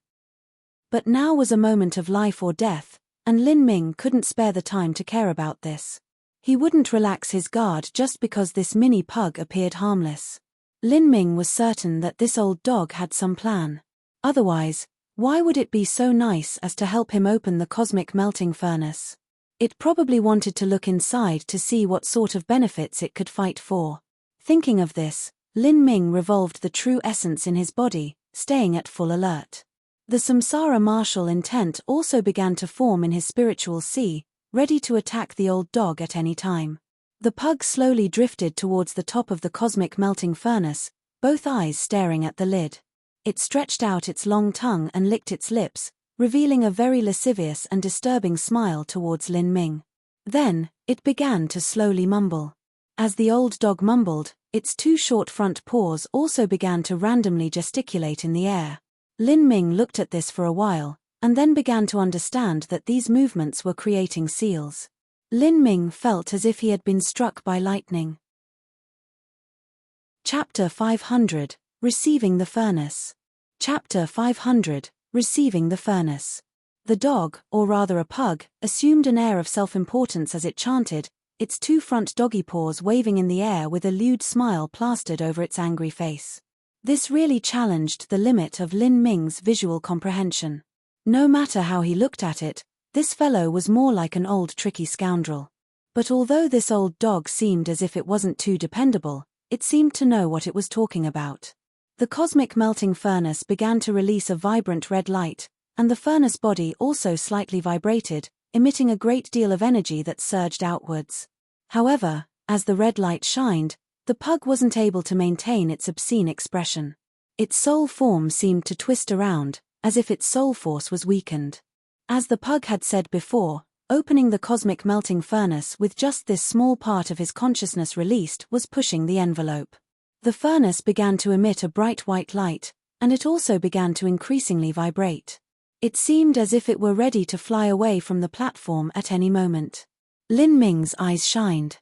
But now was a moment of life or death, and Lin Ming couldn't spare the time to care about this. He wouldn't relax his guard just because this mini pug appeared harmless. Lin Ming was certain that this old dog had some plan. Otherwise, why would it be so nice as to help him open the cosmic melting furnace? It probably wanted to look inside to see what sort of benefits it could fight for. Thinking of this, Lin Ming revolved the true essence in his body, staying at full alert. The samsara martial intent also began to form in his spiritual sea, ready to attack the old dog at any time. The pug slowly drifted towards the top of the cosmic melting furnace, both eyes staring at the lid. It stretched out its long tongue and licked its lips, revealing a very lascivious and disturbing smile towards Lin Ming. Then, it began to slowly mumble. As the old dog mumbled, its two short front paws also began to randomly gesticulate in the air. Lin Ming looked at this for a while, and then began to understand that these movements were creating seals. Lin Ming felt as if he had been struck by lightning. Chapter 500, Receiving the Furnace. Chapter 500, Receiving the Furnace. The dog, or rather a pug, assumed an air of self-importance as it chanted, its two front doggy paws waving in the air with a lewd smile plastered over its angry face. This really challenged the limit of Lin Ming's visual comprehension. No matter how he looked at it, this fellow was more like an old tricky scoundrel. But although this old dog seemed as if it wasn't too dependable, it seemed to know what it was talking about. The cosmic melting furnace began to release a vibrant red light, and the furnace body also slightly vibrated, emitting a great deal of energy that surged outwards. However, as the red light shined, the pug wasn't able to maintain its obscene expression. Its soul form seemed to twist around, as if its soul force was weakened. As the pug had said before, opening the cosmic melting furnace with just this small part of his consciousness released was pushing the envelope. The furnace began to emit a bright white light, and it also began to increasingly vibrate. It seemed as if it were ready to fly away from the platform at any moment. Lin Ming's eyes shined.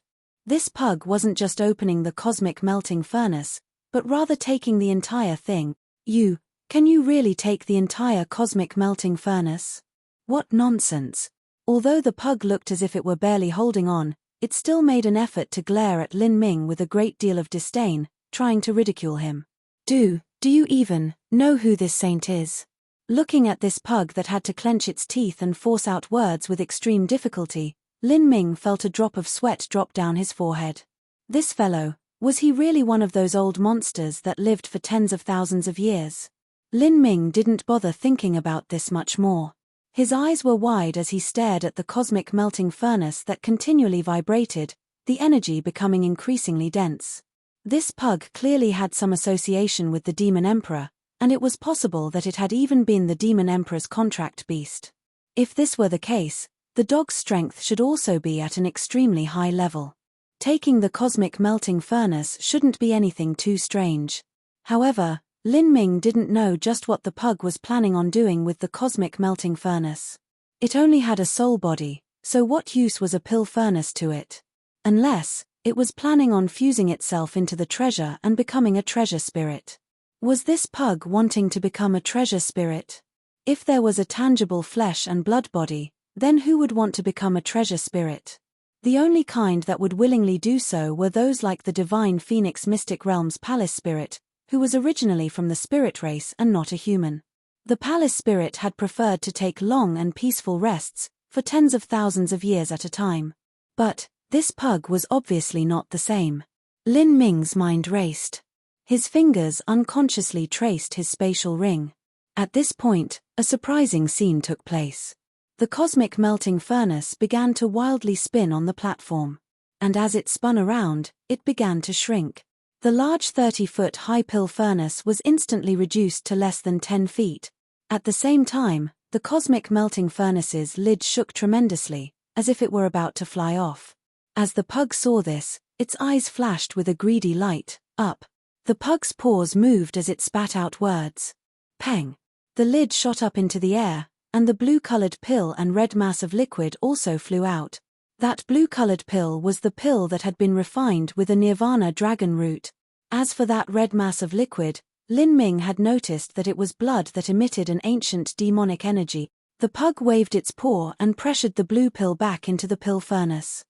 This pug wasn't just opening the cosmic melting furnace, but rather taking the entire thing. Can you really take the entire cosmic melting furnace? What nonsense. Although the pug looked as if it were barely holding on, it still made an effort to glare at Lin Ming with a great deal of disdain, trying to ridicule him. Do you even know who this saint is? Looking at this pug that had to clench its teeth and force out words with extreme difficulty, Lin Ming felt a drop of sweat drop down his forehead. This fellow, was he really one of those old monsters that lived for tens of thousands of years? Lin Ming didn't bother thinking about this much more. His eyes were wide as he stared at the cosmic melting furnace that continually vibrated, the energy becoming increasingly dense. This pug clearly had some association with the Demon Emperor, and it was possible that it had even been the Demon Emperor's contract beast. If this were the case, the dog's strength should also be at an extremely high level. Taking the cosmic melting furnace shouldn't be anything too strange. However, Lin Ming didn't know just what the pug was planning on doing with the cosmic melting furnace. It only had a soul body, so what use was a pill furnace to it? Unless it was planning on fusing itself into the treasure and becoming a treasure spirit. Was this pug wanting to become a treasure spirit? If there was a tangible flesh and blood body, then who would want to become a treasure spirit? The only kind that would willingly do so were those like the divine Phoenix Mystic Realm's palace spirit, who was originally from the spirit race and not a human. The palace spirit had preferred to take long and peaceful rests, for tens of thousands of years at a time. But this pug was obviously not the same. Lin Ming's mind raced. His fingers unconsciously traced his spatial ring. At this point, a surprising scene took place. The cosmic melting furnace began to wildly spin on the platform. And as it spun around, it began to shrink. The large 30-foot high pill furnace was instantly reduced to less than 10 feet. At the same time, the cosmic melting furnace's lid shook tremendously, as if it were about to fly off. As the pug saw this, its eyes flashed with a greedy light, up. The pug's paws moved as it spat out words. Peng! The lid shot up into the air, and the blue-colored pill and red mass of liquid also flew out. That blue-colored pill was the pill that had been refined with a nirvana dragon root. As for that red mass of liquid, Lin Ming had noticed that it was blood that emitted an ancient demonic energy. The pug waved its paw and pressured the blue pill back into the pill furnace.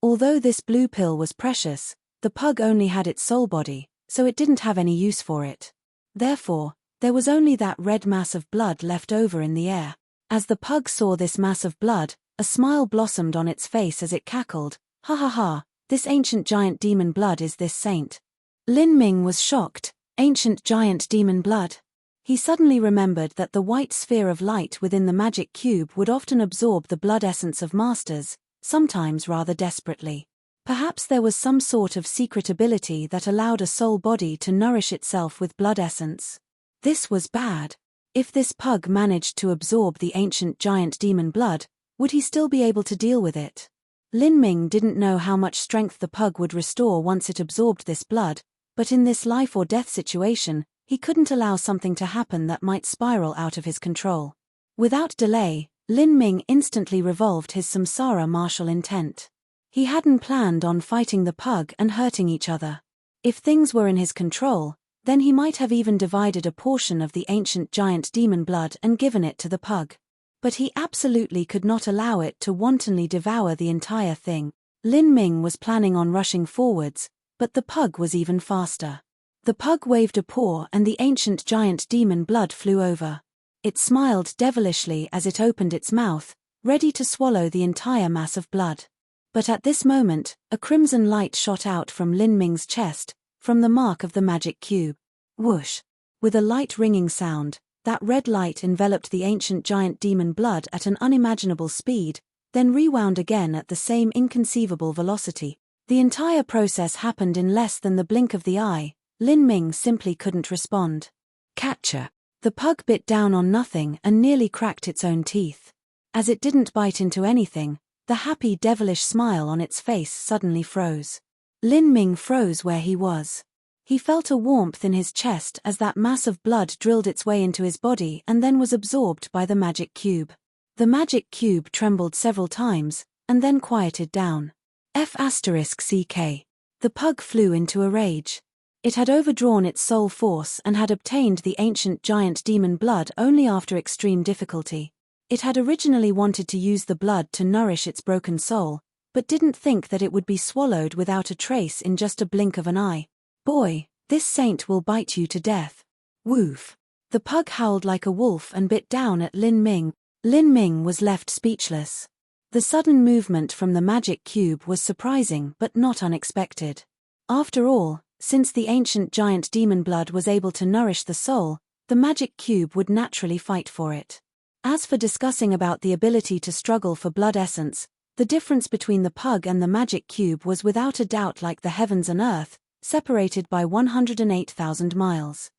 Although this blue pill was precious, the pug only had its soul body, so it didn't have any use for it. Therefore, there was only that red mass of blood left over in the air. As the pug saw this mass of blood, a smile blossomed on its face as it cackled, "Ha ha ha, this ancient giant demon blood is this saint." Lin Ming was shocked. Ancient giant demon blood? He suddenly remembered that the white sphere of light within the magic cube would often absorb the blood essence of masters, sometimes rather desperately. Perhaps there was some sort of secret ability that allowed a soul body to nourish itself with blood essence. This was bad. If this pug managed to absorb the ancient giant demon blood, would he still be able to deal with it? Lin Ming didn't know how much strength the pug would restore once it absorbed this blood, but in this life or death situation, he couldn't allow something to happen that might spiral out of his control. Without delay, Lin Ming instantly revolved his samsara martial intent. He hadn't planned on fighting the pug and hurting each other. If things were in his control, then he might have even divided a portion of the ancient giant demon blood and given it to the pug. But he absolutely could not allow it to wantonly devour the entire thing. Lin Ming was planning on rushing forwards, but the pug was even faster. The pug waved a paw and the ancient giant demon blood flew over. It smiled devilishly as it opened its mouth, ready to swallow the entire mass of blood. But at this moment, a crimson light shot out from Lin Ming's chest, from the mark of the magic cube. Whoosh! With a light ringing sound, that red light enveloped the ancient giant demon blood at an unimaginable speed, then rewound again at the same inconceivable velocity. The entire process happened in less than the blink of the eye. Lin Ming simply couldn't respond. Catcher! The pug bit down on nothing and nearly cracked its own teeth. As it didn't bite into anything, the happy devilish smile on its face suddenly froze. Lin Ming froze where he was. He felt a warmth in his chest as that mass of blood drilled its way into his body and then was absorbed by the magic cube. The magic cube trembled several times, and then quieted down. F***CK. The pug flew into a rage. It had overdrawn its soul force and had obtained the ancient giant demon blood only after extreme difficulty. It had originally wanted to use the blood to nourish its broken soul, but didn't think that it would be swallowed without a trace in just a blink of an eye. Boy, this saint will bite you to death. Woof. The pug howled like a wolf and bit down at Lin Ming. Lin Ming was left speechless. The sudden movement from the magic cube was surprising but not unexpected. After all, since the ancient giant demon blood was able to nourish the soul, the magic cube would naturally fight for it. As for discussing about the ability to struggle for blood essence, the difference between the pug and the magic cube was without a doubt like the heavens and earth, separated by 108,000 miles.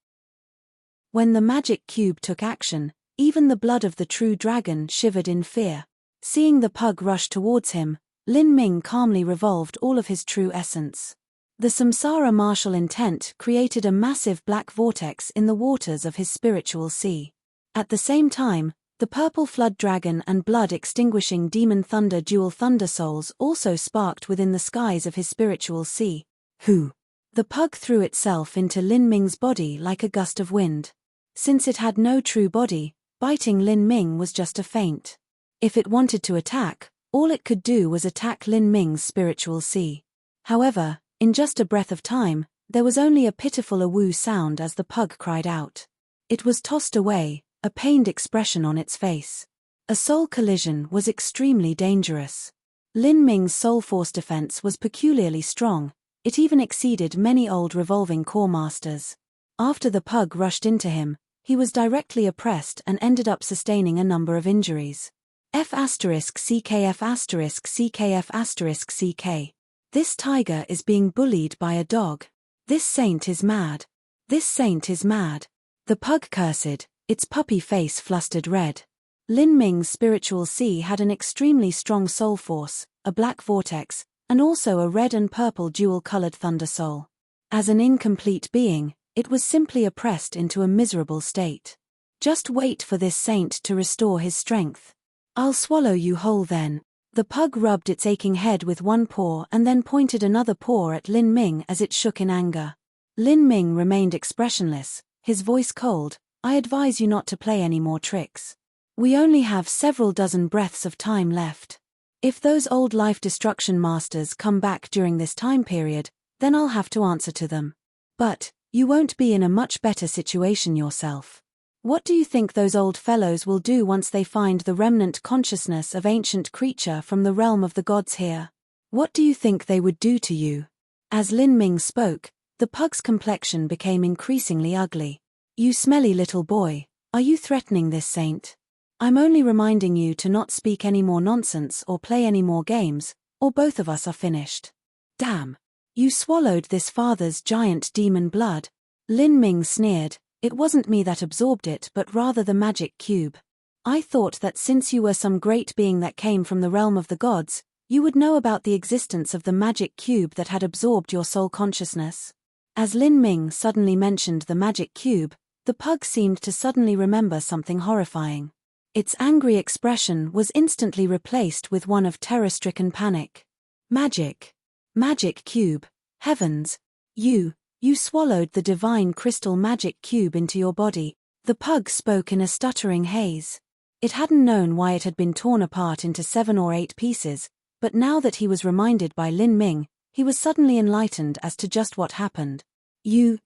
When the magic cube took action, even the blood of the true dragon shivered in fear. Seeing the pug rush towards him, Lin Ming calmly revolved all of his true essence. The samsara martial intent created a massive black vortex in the waters of his spiritual sea. At the same time, the purple flood dragon and blood-extinguishing demon thunder dual thunder souls also sparked within the skies of his spiritual sea. Hoo! The pug threw itself into Lin Ming's body like a gust of wind. Since it had no true body, biting Lin Ming was just a feint. If it wanted to attack, all it could do was attack Lin Ming's spiritual sea. However, in just a breath of time, there was only a pitiful awoo sound as the pug cried out. It was tossed away, a pained expression on its face. A soul collision was extremely dangerous. Lin Ming's soul force defense was peculiarly strong. It even exceeded many old revolving core masters. After the pug rushed into him, he was directly oppressed and ended up sustaining a number of injuries. F***CKF***CKF***CK. This tiger is being bullied by a dog. This saint is mad. This saint is mad. The pug cursed, its puppy face flustered red. Lin Ming's spiritual sea had an extremely strong soul force, a black vortex, and also a red and purple dual-colored thunder soul. As an incomplete being, it was simply oppressed into a miserable state. Just wait for this saint to restore his strength. I'll swallow you whole then. The pug rubbed its aching head with one paw and then pointed another paw at Lin Ming as it shook in anger. Lin Ming remained expressionless, his voice cold. I advise you not to play any more tricks. We only have several dozen breaths of time left. If those old life destruction masters come back during this time period, then I'll have to answer to them. But you won't be in a much better situation yourself. What do you think those old fellows will do once they find the remnant consciousness of ancient creature from the realm of the gods here? What do you think they would do to you? As Lin Ming spoke, the pug's complexion became increasingly ugly. You smelly little boy, are you threatening this saint? I'm only reminding you to not speak any more nonsense or play any more games, or both of us are finished. Damn! You swallowed this father's giant demon blood. Lin Ming sneered. It wasn't me that absorbed it but rather the magic cube. I thought that since you were some great being that came from the realm of the gods, you would know about the existence of the magic cube that had absorbed your soul consciousness. As Lin Ming suddenly mentioned the magic cube, the pug seemed to suddenly remember something horrifying. Its angry expression was instantly replaced with one of terror-stricken panic. Magic. Magic cube. Heavens. You swallowed the divine crystal magic cube into your body. The pug spoke in a stuttering haze. It hadn't known why it had been torn apart into 7 or 8 pieces, but now that he was reminded by Lin Ming, he was suddenly enlightened as to just what happened. You.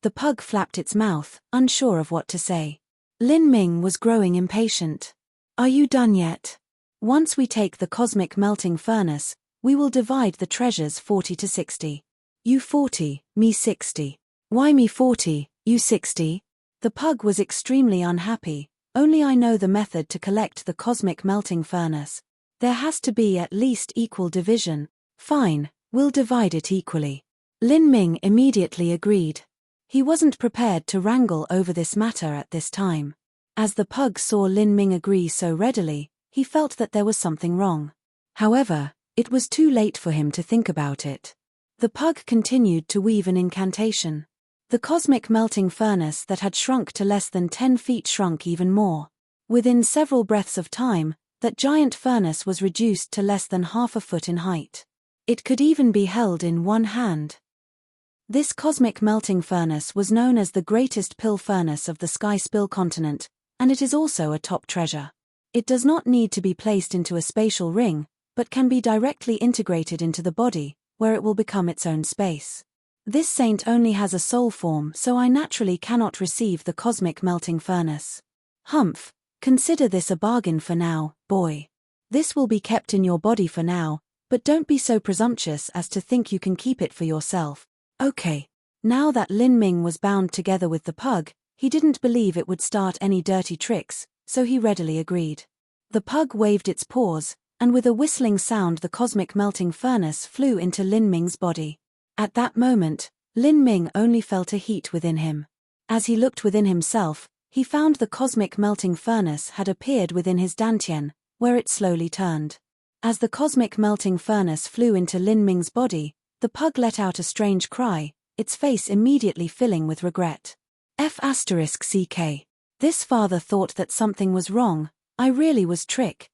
The pug flapped its mouth, unsure of what to say. Lin Ming was growing impatient. Are you done yet? Once we take the cosmic melting furnace, we will divide the treasures 40 to 60. You 40, me 60. Why me 40, you 60? The pug was extremely unhappy. Only I know the method to collect the cosmic melting furnace. There has to be at least equal division. Fine, we'll divide it equally. Lin Ming immediately agreed. He wasn't prepared to wrangle over this matter at this time. As the pug saw Lin Ming agree so readily, he felt that there was something wrong. However, it was too late for him to think about it. The pug continued to weave an incantation. The cosmic melting furnace that had shrunk to less than 10 feet shrunk even more. Within several breaths of time, that giant furnace was reduced to less than half a foot in height. It could even be held in one hand. This cosmic melting furnace was known as the greatest pill furnace of the Sky Spill continent, and it is also a top treasure. It does not need to be placed into a spatial ring, but can be directly integrated into the body, where it will become its own space. This saint only has a soul form, so I naturally cannot receive the cosmic melting furnace. Humph, consider this a bargain for now, boy. This will be kept in your body for now, but don't be so presumptuous as to think you can keep it for yourself. Okay. Now that Lin Ming was bound together with the pug, he didn't believe it would start any dirty tricks, so he readily agreed. The pug waved its paws, and with a whistling sound the cosmic melting furnace flew into Lin Ming's body. At that moment, Lin Ming only felt a heat within him. As he looked within himself, he found the cosmic melting furnace had appeared within his dantian, where it slowly turned. As the cosmic melting furnace flew into Lin Ming's body, the pug let out a strange cry, its face immediately filling with regret. F***CK. This father thought that something was wrong. I really was trick.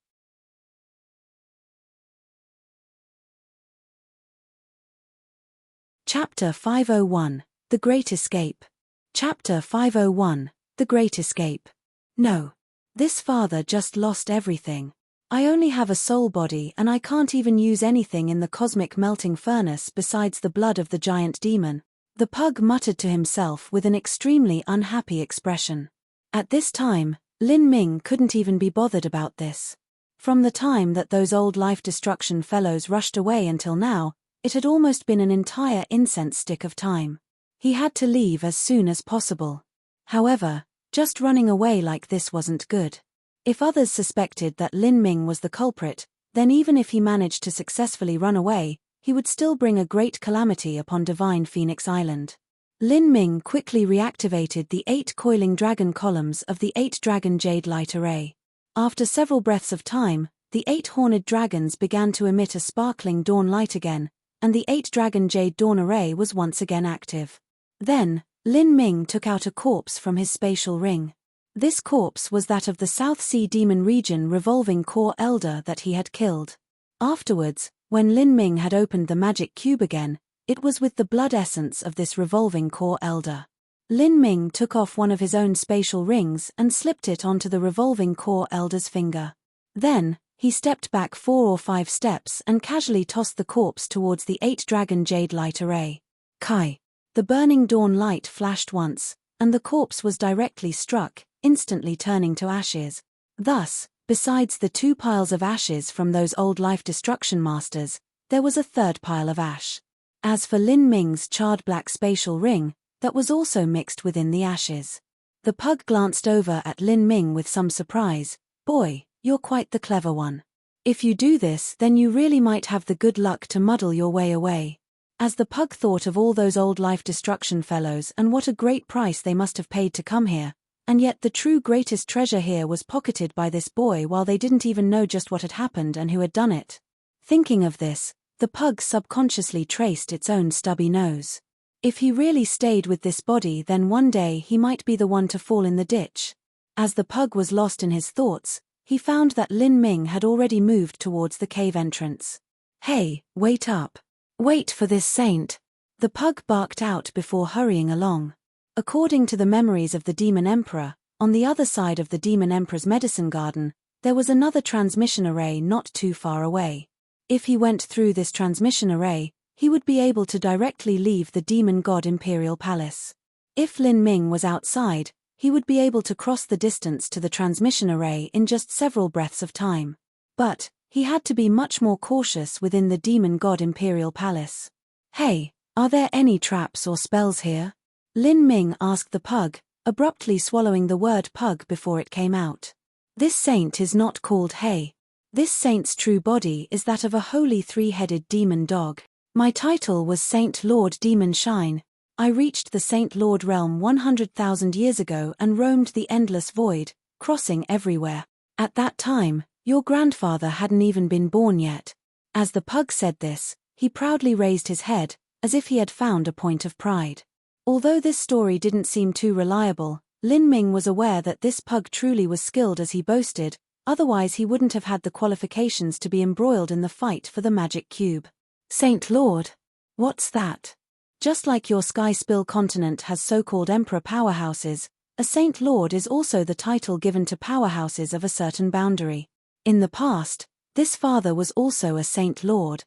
Chapter 501, The Great Escape. Chapter 501, The Great Escape. No. This father just lost everything. I only have a soul body and I can't even use anything in the cosmic melting furnace besides the blood of the giant demon. The pug muttered to himself with an extremely unhappy expression. At this time, Lin Ming couldn't even be bothered about this. From the time that those old life destruction fellows rushed away until now, it had almost been an entire incense stick of time. He had to leave as soon as possible. However, just running away like this wasn't good. If others suspected that Lin Ming was the culprit, then even if he managed to successfully run away, he would still bring a great calamity upon Divine Phoenix Island. Lin Ming quickly reactivated the 8 coiling dragon columns of the 8-dragon jade light array. After several breaths of time, the 8 horned dragons began to emit a sparkling dawn light again, and the 8-dragon jade dawn array was once again active. Then, Lin Ming took out a corpse from his spatial ring. This corpse was that of the South Sea Demon Region Revolving Core Elder that he had killed. Afterwards, when Lin Ming had opened the magic cube again, it was with the blood essence of this Revolving Core Elder. Lin Ming took off one of his own spatial rings and slipped it onto the Revolving Core Elder's finger. Then, he stepped back 4 or 5 steps and casually tossed the corpse towards the 8-dragon jade light array. Kai! The burning dawn light flashed once, and the corpse was directly struck, instantly turning to ashes. Thus, besides the 2 piles of ashes from those old life destruction masters, there was a 3rd pile of ash. As for Lin Ming's charred black spatial ring, that was also mixed within the ashes. The pug glanced over at Lin Ming with some surprise. Boy, you're quite the clever one. If you do this, then you really might have the good luck to muddle your way away. As the pug thought of all those old life destruction fellows and what a great price they must have paid to come here, and yet the true greatest treasure here was pocketed by this boy while they didn't even know just what had happened and who had done it. Thinking of this, the pug subconsciously traced its own stubby nose. If he really stayed with this body, then one day he might be the one to fall in the ditch. As the pug was lost in his thoughts, he found that Lin Ming had already moved towards the cave entrance. Hey, wait up. Wait for this saint. The pug barked out before hurrying along. According to the memories of the Demon Emperor, on the other side of the Demon Emperor's medicine garden, there was another transmission array not too far away. If he went through this transmission array, he would be able to directly leave the Demon God Imperial Palace. If Lin Ming was outside, he would be able to cross the distance to the transmission array in just several breaths of time. But he had to be much more cautious within the Demon God Imperial Palace. Hey, are there any traps or spells here? Lin Ming asked the pug, abruptly swallowing the word pug before it came out. This saint is not called Hey. This saint's true body is that of a holy 3-headed demon dog. My title was Saint Lord Demon Shine. I reached the Saint Lord realm 100,000 years ago and roamed the endless void, crossing everywhere. At that time, your grandfather hadn't even been born yet. As the pug said this, he proudly raised his head, as if he had found a point of pride. Although this story didn't seem too reliable, Lin Ming was aware that this pug truly was skilled as he boasted, otherwise he wouldn't have had the qualifications to be embroiled in the fight for the magic cube. Saint Lord? What's that? Just like your Sky Spill continent has so-called emperor powerhouses, a Saint Lord is also the title given to powerhouses of a certain boundary. In the past, this father was also a Saint Lord.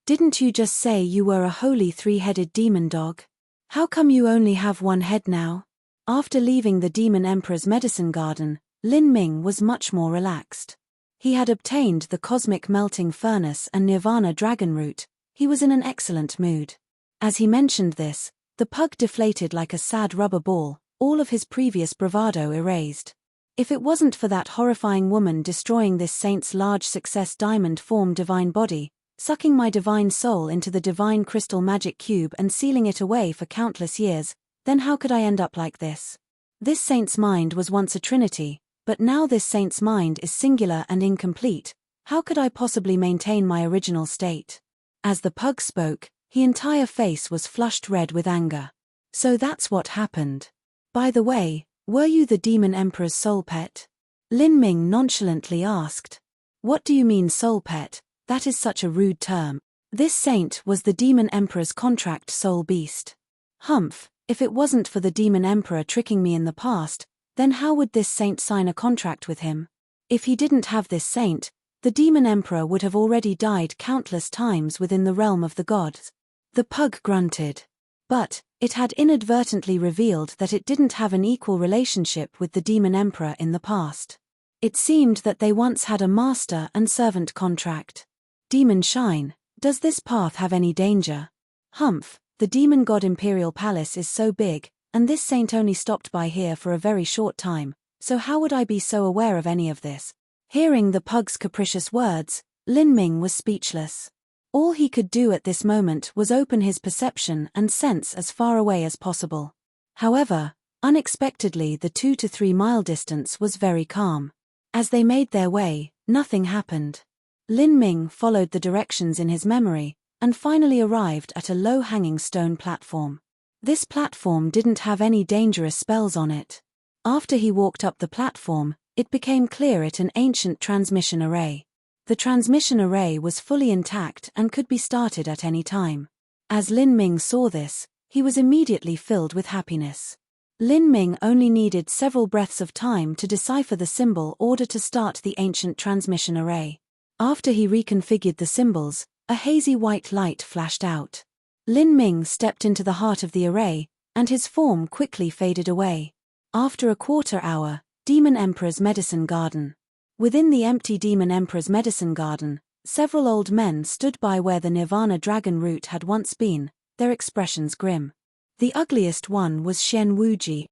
Didn't you just say you were a holy 3-headed demon dog? How come you only have one head now? After leaving the Demon Emperor's medicine garden, Lin Ming was much more relaxed. He had obtained the Cosmic Melting Furnace and Nirvana Dragon Root. He was in an excellent mood. As he mentioned this, the pug deflated like a sad rubber ball, all of his previous bravado erased. If it wasn't for that horrifying woman destroying this saint's large success diamond form divine body, sucking my divine soul into the divine crystal magic cube and sealing it away for countless years, then how could I end up like this? This saint's mind was once a trinity, but now this saint's mind is singular and incomplete. How could I possibly maintain my original state? As the pug spoke, his entire face was flushed red with anger. So that's what happened. By the way, were you the Demon Emperor's soul pet? Lin Ming nonchalantly asked. What do you mean soul pet? That is such a rude term. This saint was the Demon Emperor's contract soul beast. Humph, if it wasn't for the Demon Emperor tricking me in the past, then how would this saint sign a contract with him? If he didn't have this saint, the Demon Emperor would have already died countless times within the realm of the gods. The pug grunted. But it had inadvertently revealed that it didn't have an equal relationship with the Demon Emperor in the past. It seemed that they once had a master and servant contract. Demon Shine, does this path have any danger? Humph, the Demon God Imperial Palace is so big, and this saint only stopped by here for a very short time, so how would I be so aware of any of this? Hearing the pug's capricious words, Lin Ming was speechless. All he could do at this moment was open his perception and sense as far away as possible. However, unexpectedly the 2 to 3 mile distance was very calm. As they made their way, nothing happened. Lin Ming followed the directions in his memory, and finally arrived at a low-hanging stone platform. This platform didn't have any dangerous spells on it. After he walked up the platform, it became clear it an ancient transmission array. The transmission array was fully intact and could be started at any time. As Lin Ming saw this, he was immediately filled with happiness. Lin Ming only needed several breaths of time to decipher the symbol order to start the ancient transmission array. After he reconfigured the symbols, a hazy white light flashed out. Lin Ming stepped into the heart of the array, and his form quickly faded away. After a quarter hour, Demon Emperor's Medicine Garden. Within the empty Demon Emperor's Medicine Garden, several old men stood by where the Nirvana Dragon Root had once been, their expressions grim. The ugliest one was Xian Wuji.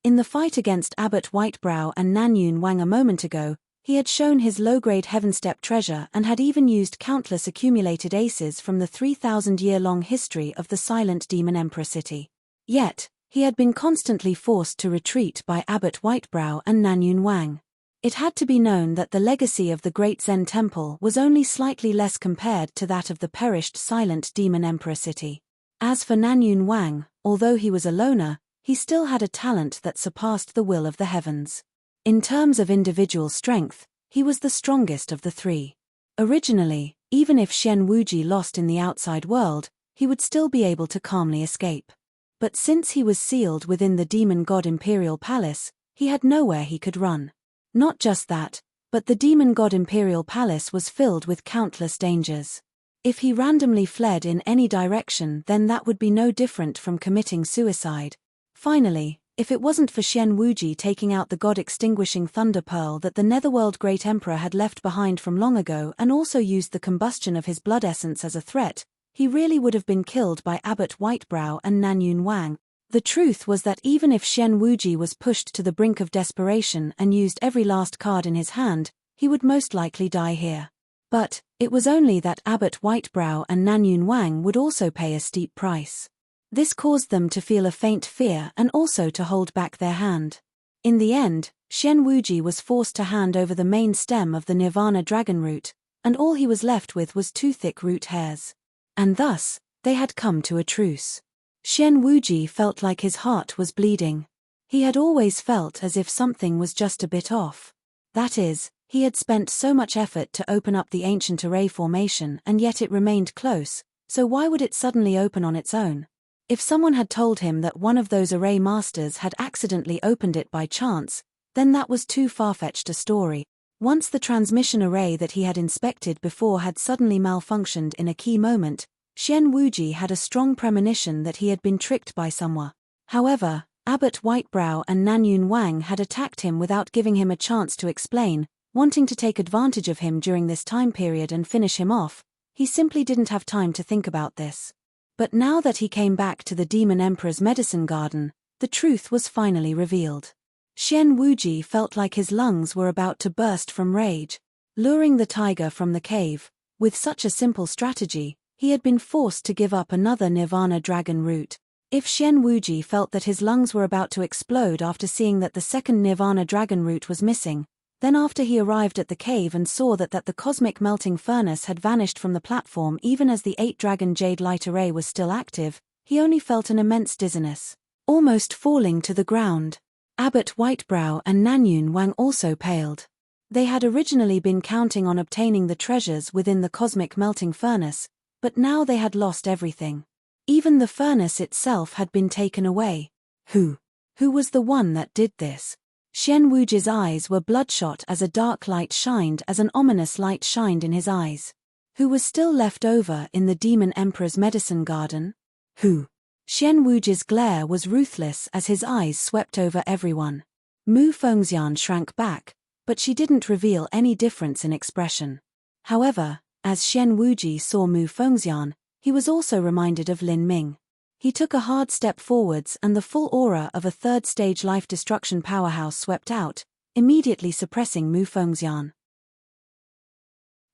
In the fight against Abbot Whitebrow and Nanyun Wang a moment ago, he had shown his low-grade Heavenstep treasure and had even used countless accumulated aces from the 3,000-year-long history of the silent Demon Emperor city. Yet, he had been constantly forced to retreat by Abbot Whitebrow and Nanyun Wang. It had to be known that the legacy of the Great Zen Temple was only slightly less compared to that of the perished silent Demon Emperor city. As for Nanyun Wang, although he was a loner, he still had a talent that surpassed the will of the heavens. In terms of individual strength, he was the strongest of the three. Originally, even if Xian Wuji lost in the outside world, he would still be able to calmly escape. But since he was sealed within the Demon God Imperial Palace, he had nowhere he could run. Not just that, but the Demon God Imperial Palace was filled with countless dangers. If he randomly fled in any direction, then that would be no different from committing suicide. Finally, if it wasn't for Xian Wuji taking out the God-extinguishing Thunder Pearl that the Netherworld Great Emperor had left behind from long ago and also used the combustion of his blood essence as a threat, he really would have been killed by Abbot Whitebrow and Nanyun Wang. The truth was that even if Xian Wuji was pushed to the brink of desperation and used every last card in his hand, he would most likely die here. But it was only that Abbot Whitebrow and Nanyun Wang would also pay a steep price. This caused them to feel a faint fear and also to hold back their hand. In the end, Xian Wuji was forced to hand over the main stem of the Nirvana Dragon Root, and all he was left with was 2 thick root hairs. And thus, they had come to a truce. Xian Wuji felt like his heart was bleeding. He had always felt as if something was just a bit off. That is, he had spent so much effort to open up the ancient array formation and yet it remained close, so why would it suddenly open on its own? If someone had told him that one of those array masters had accidentally opened it by chance, then that was too far-fetched a story. Once the transmission array that he had inspected before had suddenly malfunctioned in a key moment, Xian Wuji had a strong premonition that he had been tricked by someone. However, Abbot Whitebrow and Nanyun Wang had attacked him without giving him a chance to explain, wanting to take advantage of him during this time period and finish him off. He simply didn't have time to think about this. But now that he came back to the Demon Emperor's Medicine Garden, the truth was finally revealed. Xian Wuji felt like his lungs were about to burst from rage. Luring the tiger from the cave, with such a simple strategy, he had been forced to give up another Nirvana Dragon Root. If Xian Wuji felt that his lungs were about to explode after seeing that the second Nirvana Dragon Root was missing, then after he arrived at the cave and saw that the cosmic melting furnace had vanished from the platform even as the 8-dragon jade light array was still active, he only felt an immense dizziness, almost falling to the ground. Abbot Whitebrow and Nanyun Wang also paled. They had originally been counting on obtaining the treasures within the cosmic melting furnace, but now they had lost everything. Even the furnace itself had been taken away. Who was the one that did this? Xian Wuji's eyes were bloodshot as a dark light shined as an ominous light shined in his eyes. Who was still left over in the Demon Emperor's Medicine Garden? Who? Xian Wuji's glare was ruthless as his eyes swept over everyone. Mu Fengxian shrank back, but she didn't reveal any difference in expression. However, as Xian Wuji saw Mu Fengxian, he was also reminded of Lin Ming. He took a hard step forwards and the full aura of a third-stage life-destruction powerhouse swept out, immediately suppressing Mu Fengxian.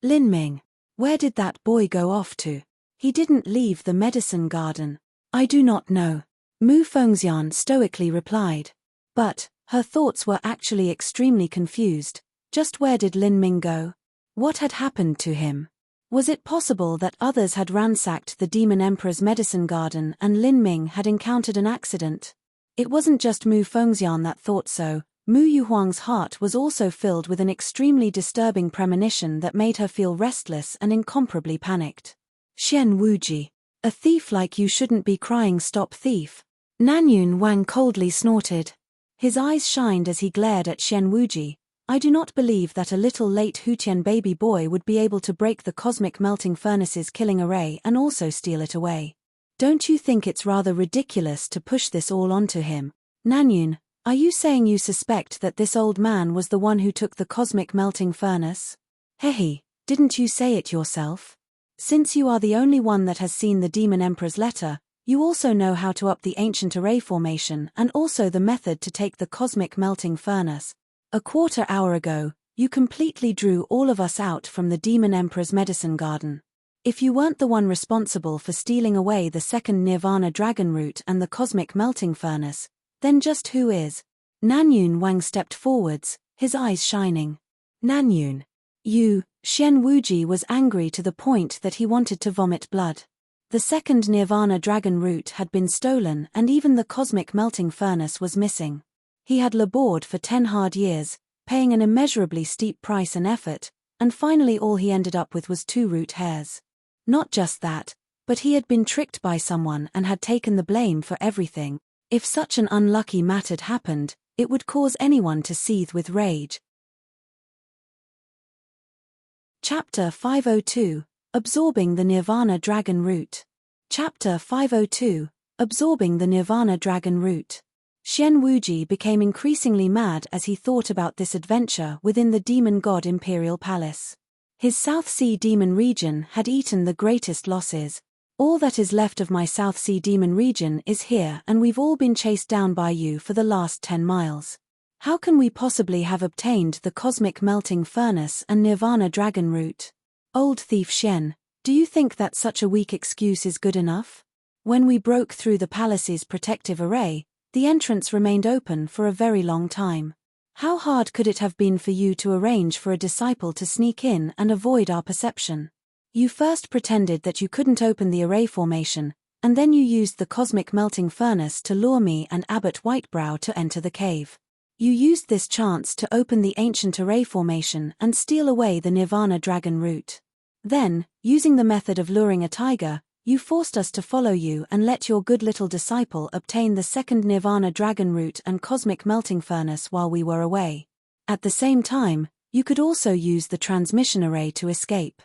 Lin Ming. Where did that boy go off to? He didn't leave the medicine garden. I do not know. Mu Fengxian stoically replied. But her thoughts were actually extremely confused. Just where did Lin Ming go? What had happened to him? Was it possible that others had ransacked the Demon Emperor's Medicine Garden and Lin Ming had encountered an accident? It wasn't just Mu Fengxian that thought so. Mu Yuhuang's heart was also filled with an extremely disturbing premonition that made her feel restless and incomparably panicked. Xian Wuji. A thief like you shouldn't be crying, stop thief. Nanyun Wang coldly snorted. His eyes shined as he glared at Xian Wuji. I do not believe that a little late Hutian baby boy would be able to break the cosmic melting furnace's killing array and also steal it away. Don't you think it's rather ridiculous to push this all onto him? Nanyun, are you saying you suspect that this old man was the one who took the cosmic melting furnace? Hehe, didn't you say it yourself? Since you are the only one that has seen the Demon Emperor's letter, you also know how to up the ancient array formation and also the method to take the cosmic melting furnace. A quarter hour ago, you completely drew all of us out from the Demon Emperor's medicine garden. If you weren't the one responsible for stealing away the second Nirvana dragon root and the cosmic melting furnace, then just who is? Nanyun Wang stepped forwards, his eyes shining. Nanyun. You, Xian Wuji was angry to the point that he wanted to vomit blood. The second Nirvana dragon root had been stolen and even the cosmic melting furnace was missing. He had labored for 10 hard years, paying an immeasurably steep price and effort, and finally all he ended up with was 2 root hairs. Not just that, but he had been tricked by someone and had taken the blame for everything. If such an unlucky matter had happened, it would cause anyone to seethe with rage. Chapter 502, Absorbing the Nirvana Dragon Root. Chapter 502, Absorbing the Nirvana Dragon Root. Xian Wuji became increasingly mad as he thought about this adventure within the demon god Imperial Palace. His South Sea demon region had eaten the greatest losses. All that is left of my South Sea demon region is here and we've all been chased down by you for the last 10 miles. How can we possibly have obtained the cosmic melting furnace and Nirvana dragon root? Old thief Xian, do you think that such a weak excuse is good enough? When we broke through the palace's protective array, the entrance remained open for a very long time. How hard could it have been for you to arrange for a disciple to sneak in and avoid our perception? You first pretended that you couldn't open the array formation, and then you used the cosmic melting furnace to lure me and Abbot Whitebrow to enter the cave. You used this chance to open the ancient array formation and steal away the Nirvana dragon root. Then, using the method of luring a tiger, you forced us to follow you and let your good little disciple obtain the second Nirvana dragon root and cosmic melting furnace while we were away. At the same time, you could also use the transmission array to escape.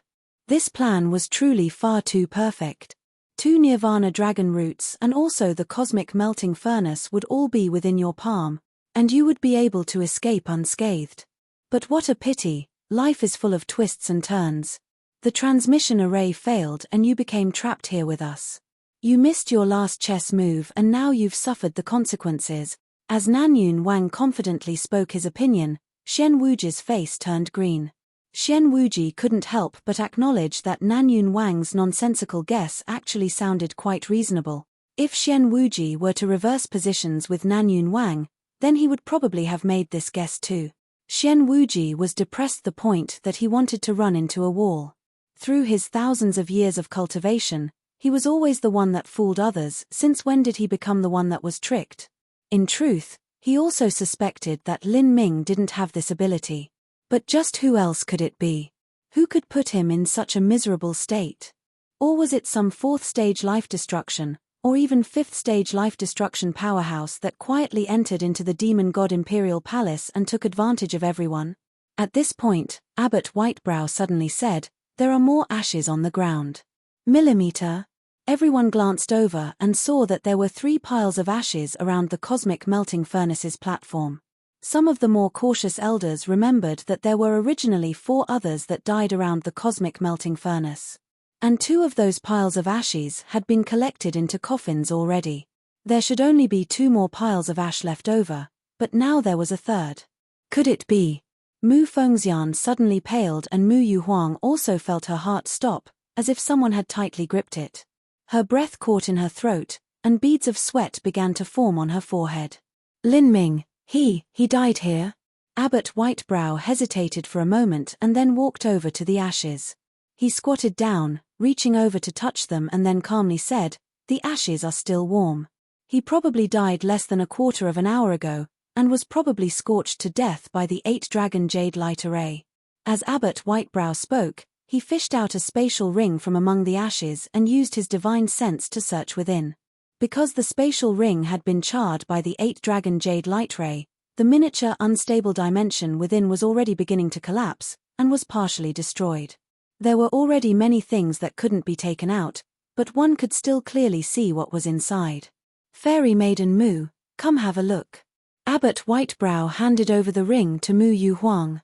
This plan was truly far too perfect. 2 Nirvana dragon roots and also the cosmic melting furnace would all be within your palm, and you would be able to escape unscathed. But what a pity, life is full of twists and turns. The transmission array failed and you became trapped here with us. You missed your last chess move and now you've suffered the consequences. As Nanyun Wang confidently spoke his opinion, Xian Wuji's face turned green. Xian Wuji couldn't help but acknowledge that Nanyun Wang's nonsensical guess actually sounded quite reasonable. If Xian Wuji were to reverse positions with Nanyun Wang, then he would probably have made this guess too. Xian Wuji was depressed to the point that he wanted to run into a wall. Through his thousands of years of cultivation, he was always the one that fooled others. Since when did he become the one that was tricked? In truth, he also suspected that Lin Ming didn't have this ability. But just who else could it be? Who could put him in such a miserable state? Or was it some 4th stage life destruction, or even 5th stage life destruction powerhouse that quietly entered into the demon god Imperial Palace and took advantage of everyone? At this point, Abbot Whitebrow suddenly said, "There are more ashes on the ground." Millimeter. Everyone glanced over and saw that there were 3 piles of ashes around the cosmic melting furnace's platform. Some of the more cautious elders remembered that there were originally 4 others that died around the cosmic melting furnace. And 2 of those piles of ashes had been collected into coffins already. There should only be 2 more piles of ash left over, but now there was a 3rd. Could it be? Mu Fengxian suddenly paled and Mu Yuhuang also felt her heart stop, as if someone had tightly gripped it. Her breath caught in her throat, and beads of sweat began to form on her forehead. Lin Ming, he died here? Abbot Whitebrow hesitated for a moment and then walked over to the ashes. He squatted down, reaching over to touch them and then calmly said, "The ashes are still warm." He probably died less than a quarter of an hour ago, and was probably scorched to death by the 8-dragon jade light array. As Abbot Whitebrow spoke, he fished out a spatial ring from among the ashes and used his divine sense to search within. Because the spatial ring had been charred by the 8-dragon jade light ray, the miniature unstable dimension within was already beginning to collapse, and was partially destroyed. There were already many things that couldn't be taken out, but one could still clearly see what was inside. Fairy Maiden Mu, come have a look. Abbot Whitebrow handed over the ring to Mu Yu Huang.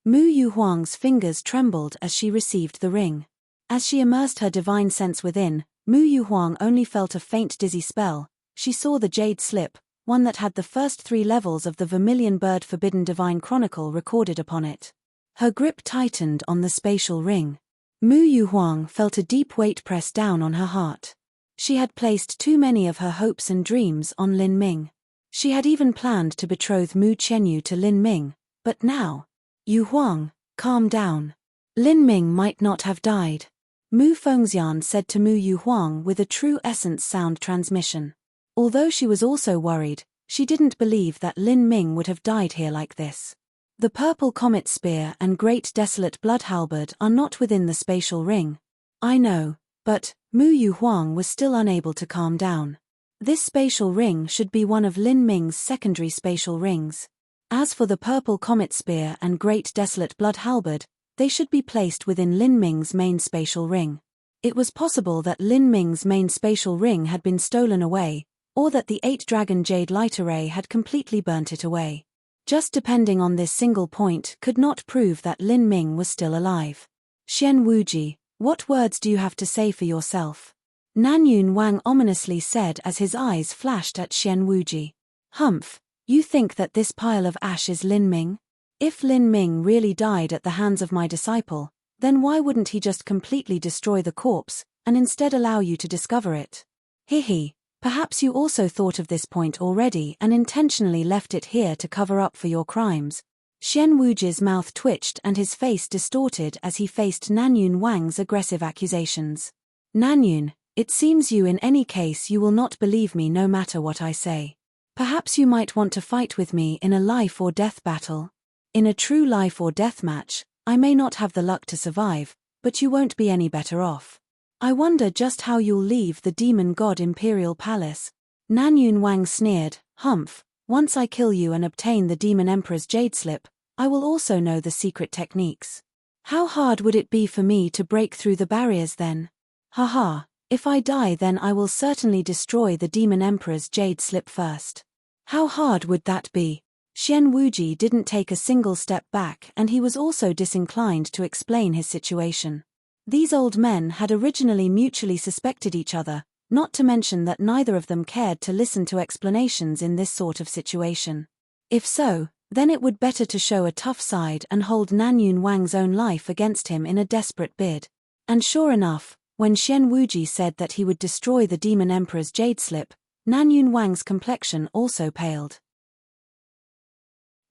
Mu Yu Huang's fingers trembled as she received the ring. As she immersed her divine sense within, Mu Yu Huang only felt a faint dizzy spell. She saw the jade slip, one that had the first 3 levels of the Vermilion Bird Forbidden Divine Chronicle recorded upon it. Her grip tightened on the spatial ring. Mu Yu Huang felt a deep weight press down on her heart. She had placed too many of her hopes and dreams on Lin Ming. She had even planned to betroth Mu Qianyu to Lin Ming, but now… Yu Huang, calm down. Lin Ming might not have died. Mu Fengxian said to Mu Yu Huang with a true essence sound transmission. Although she was also worried, she didn't believe that Lin Ming would have died here like this. The purple comet spear and great desolate blood halberd are not within the spatial ring. I know, but… Mu Yu Huang was still unable to calm down. This spatial ring should be one of Lin Ming's secondary spatial rings. As for the purple comet spear and great desolate blood halberd, they should be placed within Lin Ming's main spatial ring. It was possible that Lin Ming's main spatial ring had been stolen away, or that the 8-dragon jade light array had completely burnt it away. Just depending on this single point could not prove that Lin Ming was still alive. Xian Wuji, what words do you have to say for yourself? Nanyun Wang ominously said as his eyes flashed at Xian Wuji. Humph, you think that this pile of ash is Lin Ming? If Lin Ming really died at the hands of my disciple, then why wouldn't he just completely destroy the corpse, and instead allow you to discover it? Hihi, perhaps you also thought of this point already and intentionally left it here to cover up for your crimes. Xian Wuji's mouth twitched and his face distorted as he faced Nanyun Wang's aggressive accusations. Nanyun, it seems you in any case you will not believe me no matter what I say. Perhaps you might want to fight with me in a life or death battle. In a true life or death match, I may not have the luck to survive, but you won't be any better off. I wonder just how you'll leave the demon god Imperial Palace. Nanyun Wang sneered, humph, once I kill you and obtain the demon emperor's jade slip, I will also know the secret techniques. How hard would it be for me to break through the barriers then? Haha, if I die then I will certainly destroy the demon emperor's jade slip first. How hard would that be? Xian Wuji didn't take a single step back and he was also disinclined to explain his situation. These old men had originally mutually suspected each other, not to mention that neither of them cared to listen to explanations in this sort of situation. If so, then it would better to show a tough side and hold Nanyun Wang's own life against him in a desperate bid. And sure enough, when Xian Wuji said that he would destroy the demon emperor's jade slip, Nanyun Wang's complexion also paled.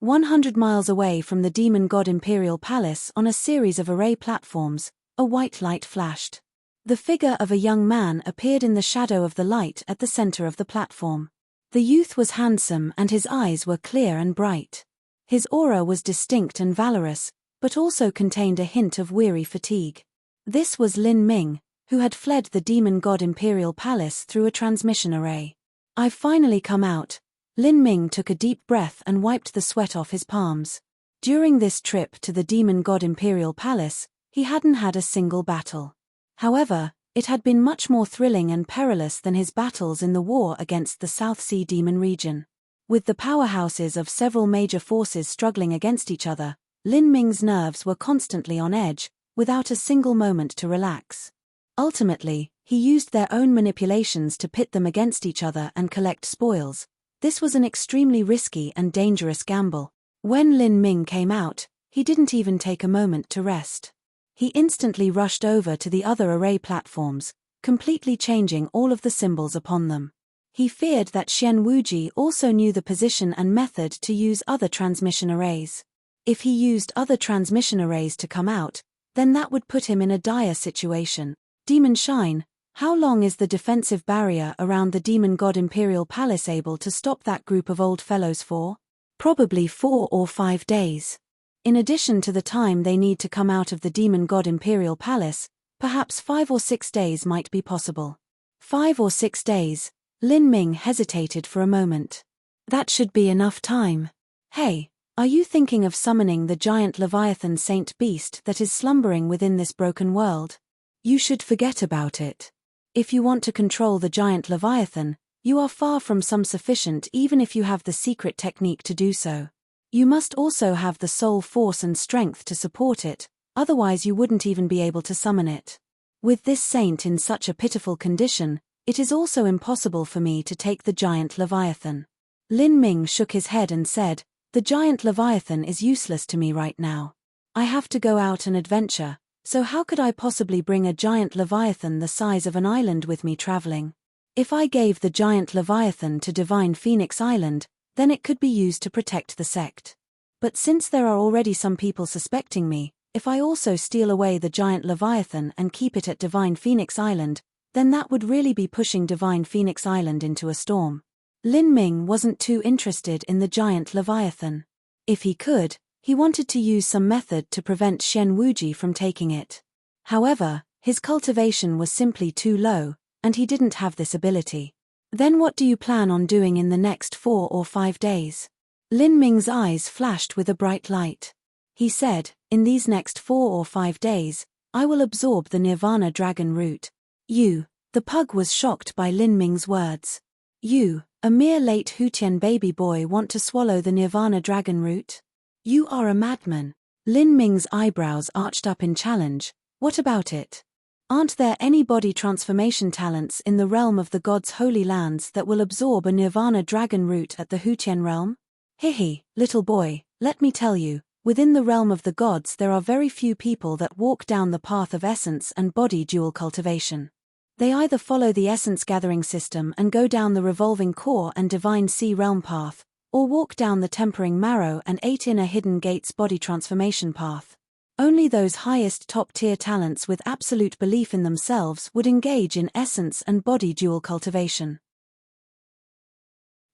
100 miles away from the demon god Imperial Palace on a series of array platforms, a white light flashed. The figure of a young man appeared in the shadow of the light at the center of the platform. The youth was handsome and his eyes were clear and bright. His aura was distinct and valorous, but also contained a hint of weary fatigue. This was Lin Ming, who had fled the demon god Imperial Palace through a transmission array. I've finally come out. Lin Ming took a deep breath and wiped the sweat off his palms. During this trip to the demon god Imperial Palace, he hadn't had a single battle. However, it had been much more thrilling and perilous than his battles in the war against the South Sea Demon region. With the powerhouses of several major forces struggling against each other, Lin Ming's nerves were constantly on edge, without a single moment to relax. Ultimately, he used their own manipulations to pit them against each other and collect spoils. This was an extremely risky and dangerous gamble. When Lin Ming came out, he didn't even take a moment to rest. He instantly rushed over to the other array platforms, completely changing all of the symbols upon them. He feared that Xian Wuji also knew the position and method to use other transmission arrays. If he used other transmission arrays to come out, then that would put him in a dire situation. Demon Shine, How long is the defensive barrier around the demon god Imperial Palace able to stop that group of old fellows for? Probably 4 or 5 days. In addition to the time they need to come out of the demon god Imperial Palace, perhaps 5 or 6 days might be possible. 5 or 6 days. Lin Ming hesitated for a moment. That should be enough time. Hey, are you thinking of summoning the giant Leviathan Saint Beast that is slumbering within this broken world? You should forget about it. If you want to control the giant Leviathan, you are far from sufficient even if you have the secret technique to do so. You must also have the soul force and strength to support it, otherwise you wouldn't even be able to summon it. With this saint in such a pitiful condition, it is also impossible for me to take the giant Leviathan. Lin Ming shook his head and said, the giant Leviathan is useless to me right now. I have to go out and adventure, so how could I possibly bring a giant Leviathan the size of an island with me traveling? If I gave the giant Leviathan to Divine Phoenix Island, then it could be used to protect the sect. But since there are already some people suspecting me, if I also steal away the giant Leviathan and keep it at Divine Phoenix Island, then that would really be pushing Divine Phoenix Island into a storm. Lin Ming wasn't too interested in the giant Leviathan. If he could, he wanted to use some method to prevent Xian Wuji from taking it. However, his cultivation was simply too low, and he didn't have this ability. Then what do you plan on doing in the next 4 or 5 days? Lin Ming's eyes flashed with a bright light. He said, in these next 4 or 5 days, I will absorb the Nirvana Dragon Root. You, the pug was shocked by Lin Ming's words. You, a mere late Hutian baby boy, want to swallow the Nirvana Dragon Root? You are a madman. Lin Ming's eyebrows arched up in challenge. What about it? Aren't there any body transformation talents in the realm of the gods' holy lands that will absorb a Nirvana Dragon Root at the Hutian realm? Hihi, little boy, let me tell you, within the realm of the gods there are very few people that walk down the path of essence and body dual cultivation. They either follow the essence gathering system and go down the revolving core and divine sea realm path, or walk down the tempering marrow and 8 inner hidden gates body transformation path. Only those highest top-tier talents with absolute belief in themselves would engage in essence and body dual cultivation.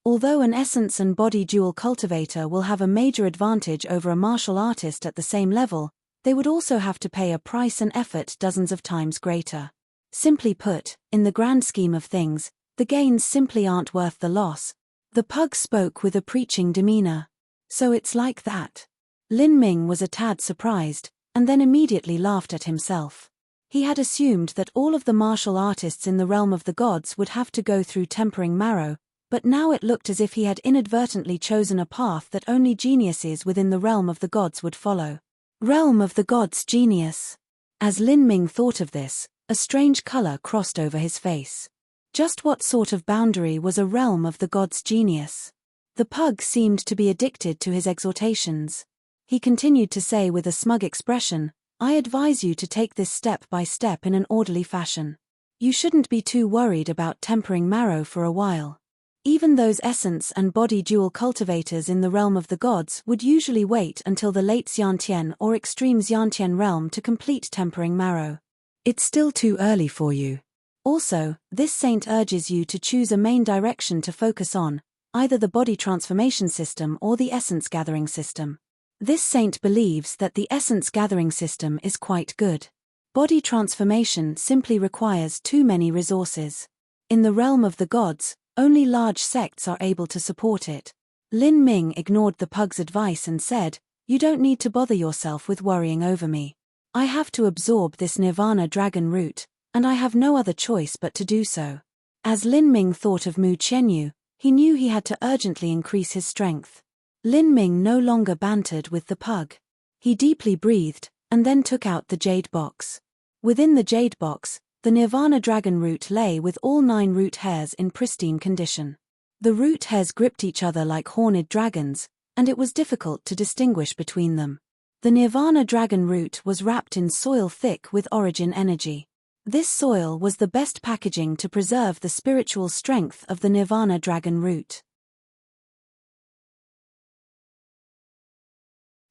Although an essence and body dual cultivator will have a major advantage over a martial artist at the same level, they would also have to pay a price and effort dozens of times greater. Simply put, in the grand scheme of things, the gains simply aren't worth the loss. The pug spoke with a preaching demeanor. So it's like that. Lin Ming was a tad surprised, and then immediately laughed at himself. He had assumed that all of the martial artists in the realm of the gods would have to go through tempering marrow, but now it looked as if he had inadvertently chosen a path that only geniuses within the realm of the gods would follow. Realm of the gods genius. As Lin Ming thought of this, a strange color crossed over his face. Just what sort of boundary was a realm of the gods genius? The pug seemed to be addicted to his exhortations. He continued to say with a smug expression, I advise you to take this step by step in an orderly fashion. You shouldn't be too worried about tempering marrow for a while. Even those essence and body dual cultivators in the realm of the gods would usually wait until the late Xiantian or extreme Xiantian realm to complete tempering marrow. It's still too early for you. Also, this saint urges you to choose a main direction to focus on, either the body transformation system or the essence gathering system. This saint believes that the essence gathering system is quite good. Body transformation simply requires too many resources. In the realm of the gods, only large sects are able to support it. Lin Ming ignored the pug's advice and said, You don't need to bother yourself with worrying over me. I have to absorb this Nirvana Dragon Root, and I have no other choice but to do so. As Lin Ming thought of Mu Qianyu, he knew he had to urgently increase his strength. Lin Ming no longer bantered with the pug. He deeply breathed, and then took out the jade box. Within the jade box, the Nirvana Dragon Root lay with all 9 root hairs in pristine condition. The root hairs gripped each other like horned dragons, and it was difficult to distinguish between them. The Nirvana Dragon Root was wrapped in soil thick with origin energy. This soil was the best packaging to preserve the spiritual strength of the Nirvana Dragon Root.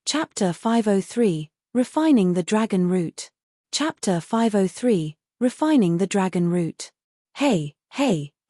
Chapter 503, Refining the Dragon Root. Chapter 503, Refining the dragon root. Hey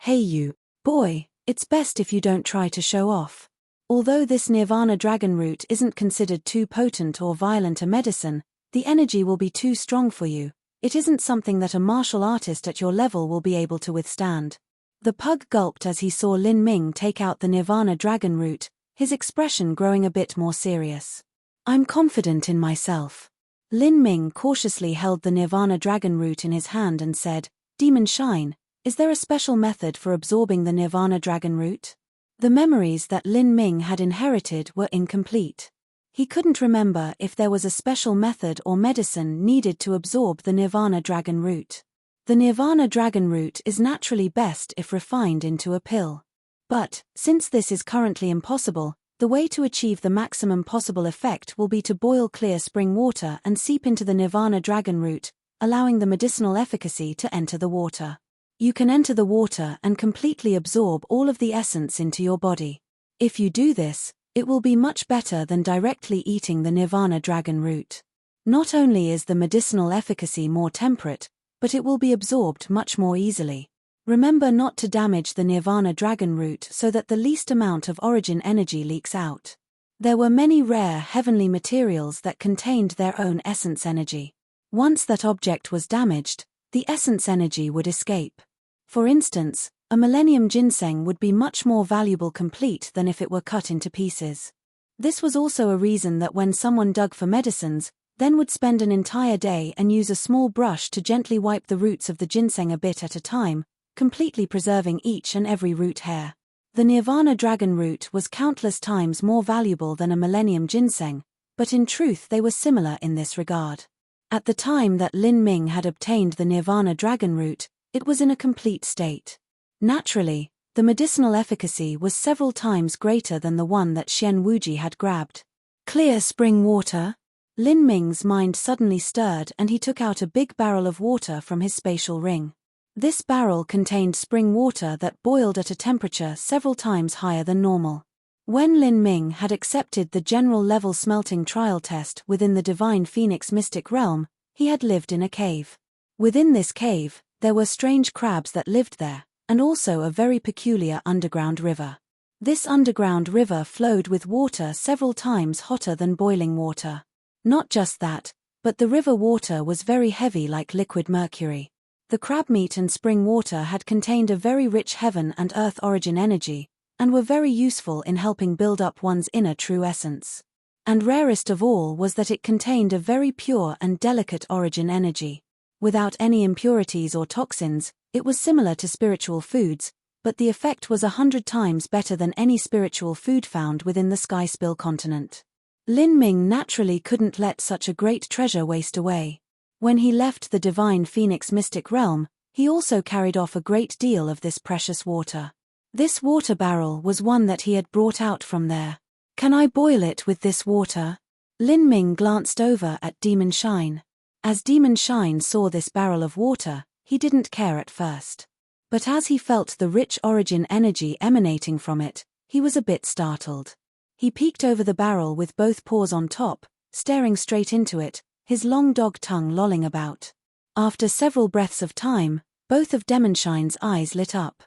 you, boy, it's best if you don't try to show off. Although this nirvana dragon root isn't considered too potent or violent a medicine, the energy will be too strong for you. It isn't something that a martial artist at your level will be able to withstand. The pug gulped as he saw Lin Ming take out the nirvana dragon root, his expression growing a bit more serious. I'm confident in myself. Lin Ming cautiously held the nirvana dragon root in his hand and said, Demon Shine, is there a special method for absorbing the nirvana dragon root? The memories that Lin Ming had inherited were incomplete. He couldn't remember if there was a special method or medicine needed to absorb the nirvana dragon root. The nirvana dragon root is naturally best if refined into a pill. But, since this is currently impossible, the way to achieve the maximum possible effect will be to boil clear spring water and seep into the nirvana dragon root, allowing the medicinal efficacy to enter the water. You can enter the water and completely absorb all of the essence into your body. If you do this, it will be much better than directly eating the nirvana dragon root. Not only is the medicinal efficacy more temperate, but it will be absorbed much more easily. Remember not to damage the nirvana dragon root so that the least amount of origin energy leaks out. There were many rare heavenly materials that contained their own essence energy. Once that object was damaged, the essence energy would escape. For instance, a millennium ginseng would be much more valuable complete than if it were cut into pieces. This was also a reason that when someone dug for medicines, then would spend an entire day and use a small brush to gently wipe the roots of the ginseng a bit at a time, completely preserving each and every root hair. The nirvana dragon root was countless times more valuable than a millennium ginseng, but in truth they were similar in this regard. At the time that Lin Ming had obtained the nirvana dragon root, it was in a complete state. Naturally, the medicinal efficacy was several times greater than the one that Xian Wuji had grabbed. Clear spring water? Lin Ming's mind suddenly stirred and he took out a big barrel of water from his spatial ring. This barrel contained spring water that boiled at a temperature several times higher than normal. When Lin Ming had accepted the general level smelting trial test within the Divine Phoenix mystic realm, he had lived in a cave. Within this cave, there were strange crabs that lived there, and also a very peculiar underground river. This underground river flowed with water several times hotter than boiling water. Not just that, but the river water was very heavy like liquid mercury. The crab meat and spring water had contained a very rich heaven and earth origin energy, and were very useful in helping build up one's inner true essence. And rarest of all was that it contained a very pure and delicate origin energy. Without any impurities or toxins, it was similar to spiritual foods, but the effect was 100 times better than any spiritual food found within the Sky Spill continent. Lin Ming naturally couldn't let such a great treasure waste away. When he left the Divine Phoenix mystic realm, he also carried off a great deal of this precious water. This water barrel was one that he had brought out from there. Can I boil it with this water? Lin Ming glanced over at Demon Shine. As Demon Shine saw this barrel of water, he didn't care at first. But as he felt the rich origin energy emanating from it, he was a bit startled. He peeked over the barrel with both paws on top, staring straight into it, his long dog tongue lolling about. After several breaths of time, both of Demon Shine's eyes lit up.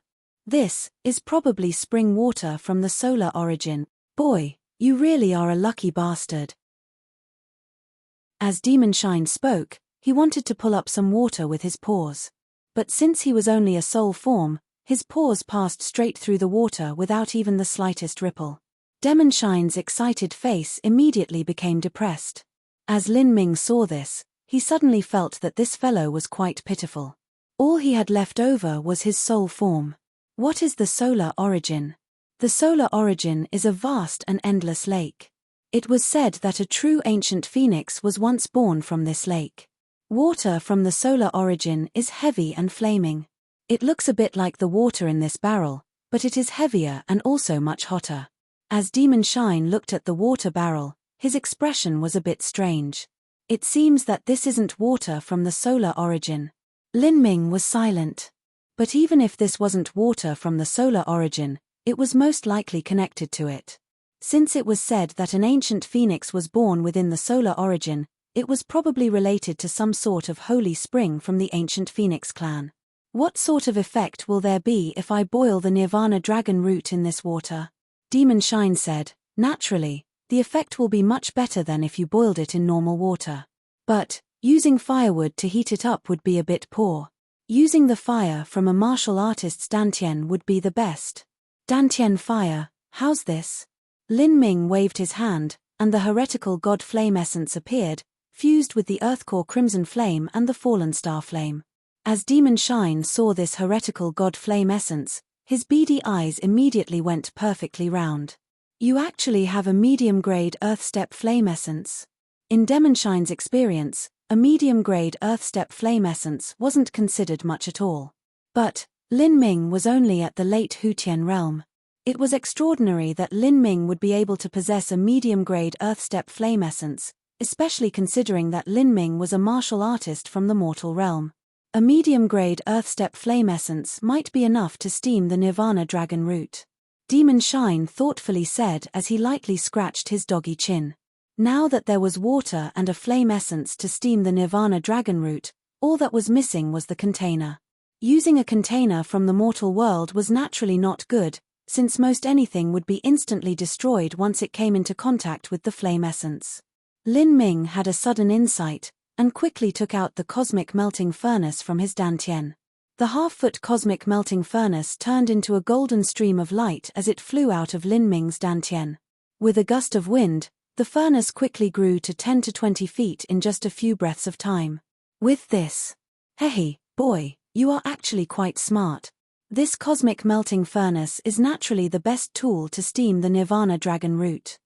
This is probably spring water from the solar origin. Boy, you really are a lucky bastard. As Demon Shine spoke, he wanted to pull up some water with his paws. But since he was only a soul form, his paws passed straight through the water without even the slightest ripple. Demon Shine's excited face immediately became depressed. As Lin Ming saw this, he suddenly felt that this fellow was quite pitiful. All he had left over was his soul form. What is the solar origin? The solar origin is a vast and endless lake. It was said that a true ancient phoenix was once born from this lake. Water from the solar origin is heavy and flaming. It looks a bit like the water in this barrel, but it is heavier and also much hotter. As Demon Shine looked at the water barrel, his expression was a bit strange. It seems that this isn't water from the solar origin. Lin Ming was silent. But even if this wasn't water from the solar origin, it was most likely connected to it. Since it was said that an ancient phoenix was born within the solar origin, It was probably related to some sort of holy spring from the ancient Phoenix clan. What sort of effect will there be if I boil the Nirvana dragon root in this water? Demon Shine said, naturally, the effect will be much better than if you boiled it in normal water. But, using firewood to heat it up would be a bit poor. Using the fire from a martial artist's dantian would be the best. Dantian fire, how's this? Lin Ming waved his hand, and the heretical god flame essence appeared, fused with the earthcore crimson flame and the fallen star flame. As Demon Shine saw this heretical god flame essence, his beady eyes immediately went perfectly round. You actually have a medium-grade earth-step flame essence. In Demon Shine's experience, a medium-grade earth-step flame essence wasn't considered much at all. But, Lin Ming was only at the late Hutian realm. It was extraordinary that Lin Ming would be able to possess a medium-grade earth-step flame essence, especially considering that Lin Ming was a martial artist from the mortal realm. A medium-grade earth-step flame essence might be enough to steam the Nirvana dragon root. Demon Shine thoughtfully said as he lightly scratched his doggy chin. Now that there was water and a flame essence to steam the Nirvana dragon root, all that was missing was the container. Using a container from the mortal world was naturally not good, since most anything would be instantly destroyed once it came into contact with the flame essence. Lin Ming had a sudden insight, and quickly took out the cosmic melting furnace from his dantian. The half-foot cosmic melting furnace turned into a golden stream of light as it flew out of Lin Ming's dantian. With a gust of wind, the furnace quickly grew to 10 to 20 feet in just a few breaths of time. With this, hey, boy, you are actually quite smart. This cosmic melting furnace is naturally the best tool to steam the Nirvana dragon root.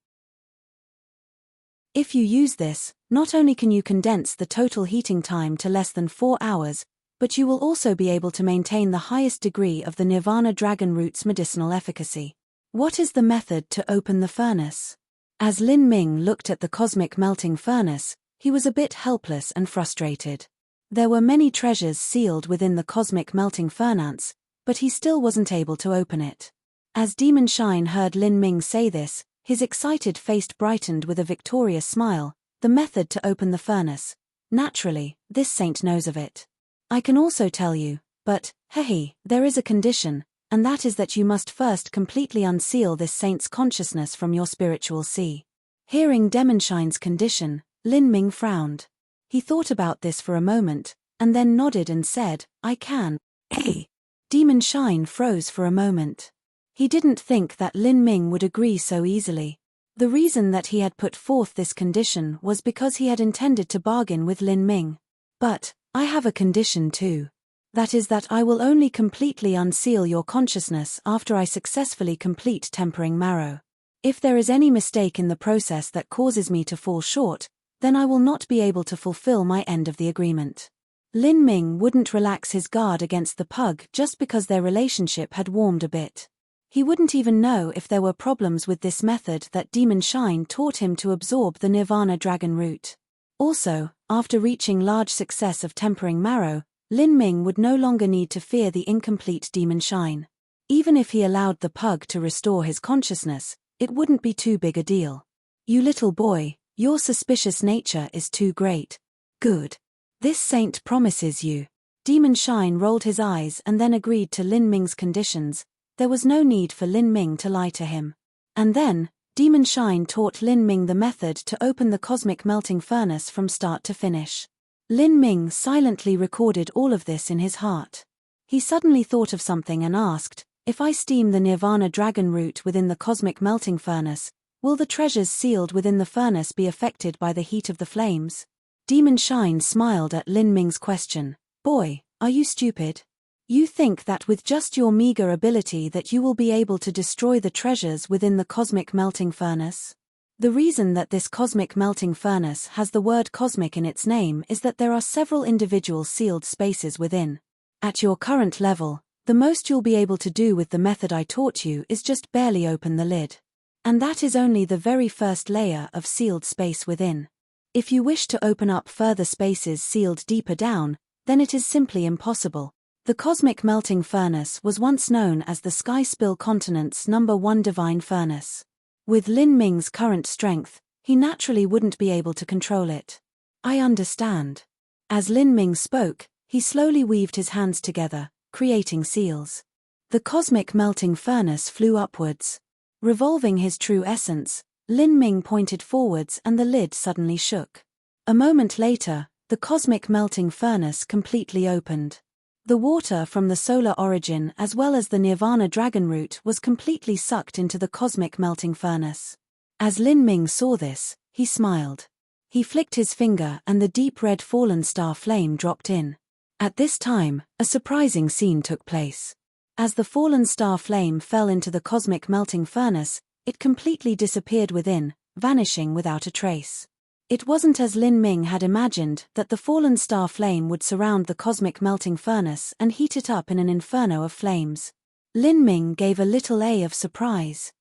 If you use this, not only can you condense the total heating time to less than 4 hours, but you will also be able to maintain the highest degree of the Nirvana dragon root's medicinal efficacy. What is the method to open the furnace? As Lin Ming looked at the cosmic melting furnace, he was a bit helpless and frustrated. There were many treasures sealed within the cosmic melting furnace, but he still wasn't able to open it. As Demon Shine heard Lin Ming say this, his excited face brightened with a victorious smile. The method to open the furnace. Naturally, this saint knows of it. I can also tell you, but, hey, there is a condition, and that is that you must first completely unseal this saint's consciousness from your spiritual sea. Hearing Demon Shine's condition, Lin Ming frowned. He thought about this for a moment, and then nodded and said, I can. Hey! Demon Shine froze for a moment. He didn't think that Lin Ming would agree so easily. The reason that he had put forth this condition was because he had intended to bargain with Lin Ming. But, I have a condition too. That is that I will only completely unseal your consciousness after I successfully complete tempering marrow. If there is any mistake in the process that causes me to fall short, then I will not be able to fulfill my end of the agreement. Lin Ming wouldn't relax his guard against the pug just because their relationship had warmed a bit. He wouldn't even know if there were problems with this method that Demon Shine taught him to absorb the Nirvana dragon root. Also, after reaching large success of tempering marrow, Lin Ming would no longer need to fear the incomplete Demon Shine. Even if he allowed the pug to restore his consciousness, it wouldn't be too big a deal. You little boy, your suspicious nature is too great. Good. This saint promises you. Demon Shine rolled his eyes and then agreed to Lin Ming's conditions. There was no need for Lin Ming to lie to him. And then, Demon Shine taught Lin Ming the method to open the cosmic melting furnace from start to finish. Lin Ming silently recorded all of this in his heart. He suddenly thought of something and asked, if I steam the Nirvana dragon root within the cosmic melting furnace, will the treasures sealed within the furnace be affected by the heat of the flames? Demon Shine smiled at Lin Ming's question. Boy, are you stupid? You think that with just your meager ability that you will be able to destroy the treasures within the cosmic melting furnace? The reason that this cosmic melting furnace has the word cosmic in its name is that there are several individual sealed spaces within. At your current level, the most you'll be able to do with the method I taught you is just barely open the lid. And that is only the very first layer of sealed space within. If you wish to open up further spaces sealed deeper down, then it is simply impossible. The cosmic melting furnace was once known as the Sky Spill Continent's #1 divine furnace. With Lin Ming's current strength, he naturally wouldn't be able to control it. I understand. As Lin Ming spoke, he slowly weaved his hands together, creating seals. The cosmic melting furnace flew upwards. Revolving his true essence, Lin Ming pointed forwards and the lid suddenly shook. A moment later, the cosmic melting furnace completely opened. The water from the solar origin as well as the nirvana dragon root was completely sucked into the cosmic melting furnace. As Lin Ming saw this, he smiled. He flicked his finger and the deep red fallen star flame dropped in. At this time, a surprising scene took place. As the fallen star flame fell into the cosmic melting furnace, it completely disappeared within, vanishing without a trace. It wasn't as Lin Ming had imagined that the fallen star flame would surround the cosmic melting furnace and heat it up in an inferno of flames. Lin Ming gave a little of surprise.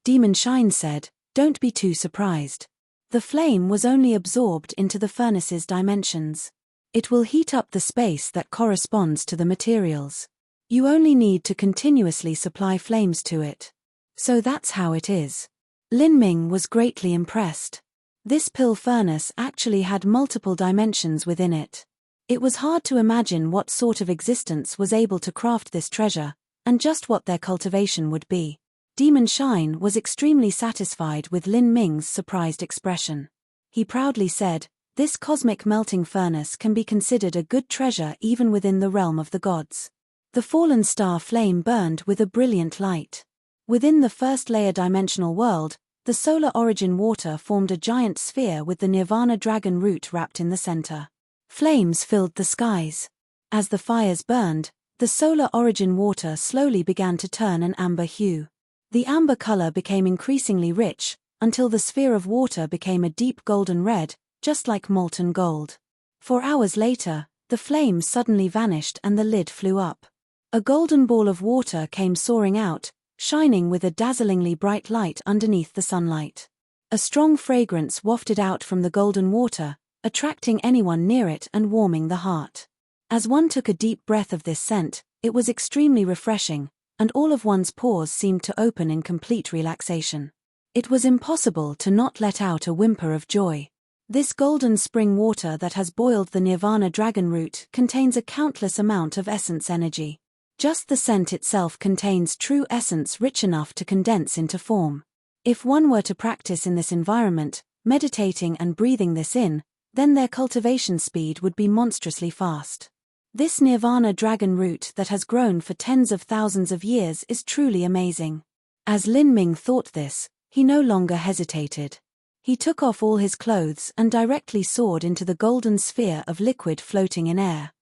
Demon Shine said, "Don't be too surprised. The flame was only absorbed into the furnace's dimensions. It will heat up the space that corresponds to the materials. You only need to continuously supply flames to it. So that's how it is." Lin Ming was greatly impressed. This pill furnace actually had multiple dimensions within it. It was hard to imagine what sort of existence was able to craft this treasure, and just what their cultivation would be. Demon Shine was extremely satisfied with Lin Ming's surprised expression. He proudly said, "This cosmic melting furnace can be considered a good treasure even within the realm of the gods." The fallen star flame burned with a brilliant light. Within the first layer dimensional world, the solar origin water formed a giant sphere with the nirvana dragon root wrapped in the center. Flames filled the skies. As the fires burned, the solar origin water slowly began to turn an amber hue. The amber color became increasingly rich, until the sphere of water became a deep golden red, just like molten gold. 4 hours later, the flames suddenly vanished and the lid flew up. A golden ball of water came soaring out, shining with a dazzlingly bright light underneath the sunlight. A strong fragrance wafted out from the golden water, attracting anyone near it and warming the heart. As one took a deep breath of this scent, it was extremely refreshing, and all of one's pores seemed to open in complete relaxation. It was impossible to not let out a whimper of joy. This golden spring water that has boiled the nirvana dragon root contains a countless amount of essence energy. Just the scent itself contains true essence rich enough to condense into form. If one were to practice in this environment, meditating and breathing this in, then their cultivation speed would be monstrously fast. This nirvana dragon root that has grown for tens of thousands of years is truly amazing. As Lin Ming thought this, he no longer hesitated. He took off all his clothes and directly soared into the golden sphere of liquid floating in air.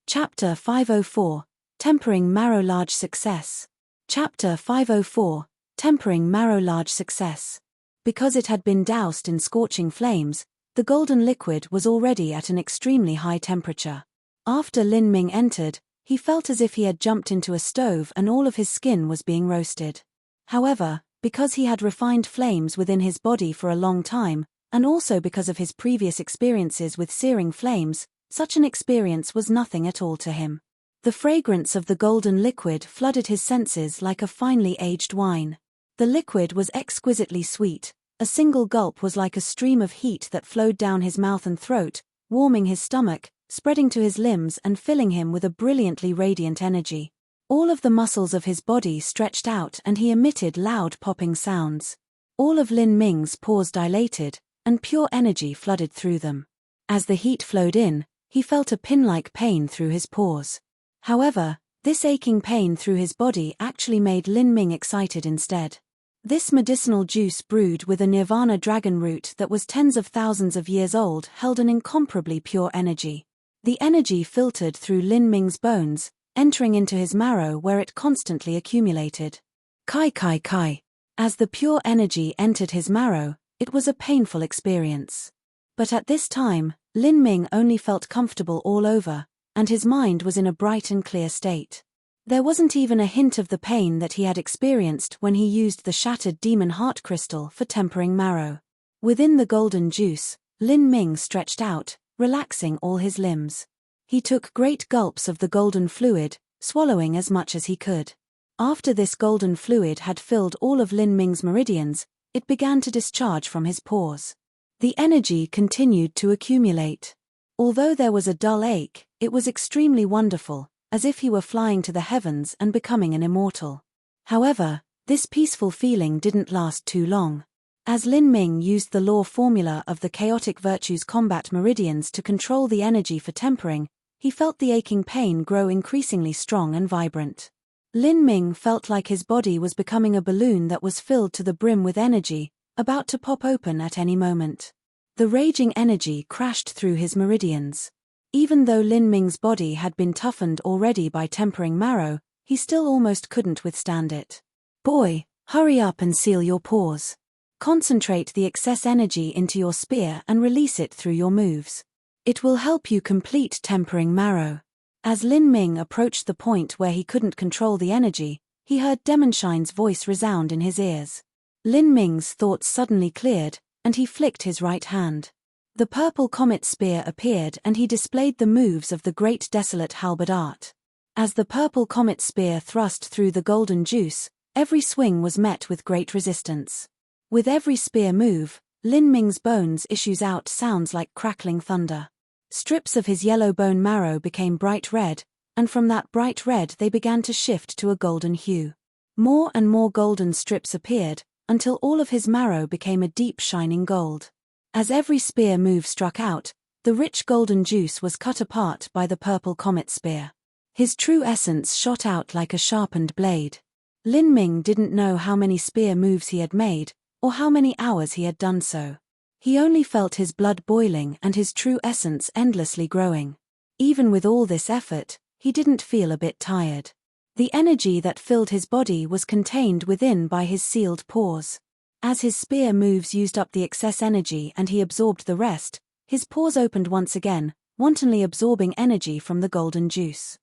Chapter 504, Tempering Marrow Large Success. Chapter 504, Tempering Marrow Large Success. Because it had been doused in scorching flames, the golden liquid was already at an extremely high temperature. After Lin Ming entered, he felt as if he had jumped into a stove and all of his skin was being roasted. However, because he had refined flames within his body for a long time, and also because of his previous experiences with searing flames, such an experience was nothing at all to him. The fragrance of the golden liquid flooded his senses like a finely aged wine. The liquid was exquisitely sweet. A single gulp was like a stream of heat that flowed down his mouth and throat, warming his stomach, spreading to his limbs and filling him with a brilliantly radiant energy. All of the muscles of his body stretched out and he emitted loud popping sounds. All of Lin Ming's pores dilated, and pure energy flooded through them. As the heat flowed in, he felt a pin-like pain through his pores. However, this aching pain through his body actually made Lin Ming excited instead. This medicinal juice brewed with a nirvana dragon root that was tens of thousands of years old held an incomparably pure energy. The energy filtered through Lin Ming's bones, entering into his marrow where it constantly accumulated. Kai kai kai. As the pure energy entered his marrow, it was a painful experience. But at this time, Lin Ming only felt comfortable all over, and his mind was in a bright and clear state. There wasn't even a hint of the pain that he had experienced when he used the shattered demon heart crystal for tempering marrow. Within the golden juice, Lin Ming stretched out, relaxing all his limbs. He took great gulps of the golden fluid, swallowing as much as he could. After this golden fluid had filled all of Lin Ming's meridians, it began to discharge from his pores. The energy continued to accumulate. Although there was a dull ache, it was extremely wonderful, as if he were flying to the heavens and becoming an immortal. However, this peaceful feeling didn't last too long. As Lin Ming used the law formula of the chaotic virtues combat meridians to control the energy for tempering, he felt the aching pain grow increasingly strong and vibrant. Lin Ming felt like his body was becoming a balloon that was filled to the brim with energy, about to pop open at any moment. The raging energy crashed through his meridians. Even though Lin Ming's body had been toughened already by tempering marrow, he still almost couldn't withstand it. Boy, hurry up and seal your pores. Concentrate the excess energy into your spear and release it through your moves. It will help you complete tempering marrow. As Lin Ming approached the point where he couldn't control the energy, he heard Demonshine's voice resound in his ears. Lin Ming's thoughts suddenly cleared, and he flicked his right hand. The purple comet spear appeared and he displayed the moves of the great desolate halberd art. As the purple comet spear thrust through the golden juice, every swing was met with great resistance. With every spear move, Lin Ming's bones issues out sounds like crackling thunder. Strips of his yellow bone marrow became bright red, and from that bright red they began to shift to a golden hue. More and more golden strips appeared, until all of his marrow became a deep shining gold. As every spear move struck out, the rich golden juice was cut apart by the purple comet spear. His true essence shot out like a sharpened blade. Lin Ming didn't know how many spear moves he had made, or how many hours he had done so. He only felt his blood boiling and his true essence endlessly growing. Even with all this effort, he didn't feel a bit tired. The energy that filled his body was contained within by his sealed pores. As his spear moves used up the excess energy and he absorbed the rest, his pores opened once again, wantonly absorbing energy from the golden juice.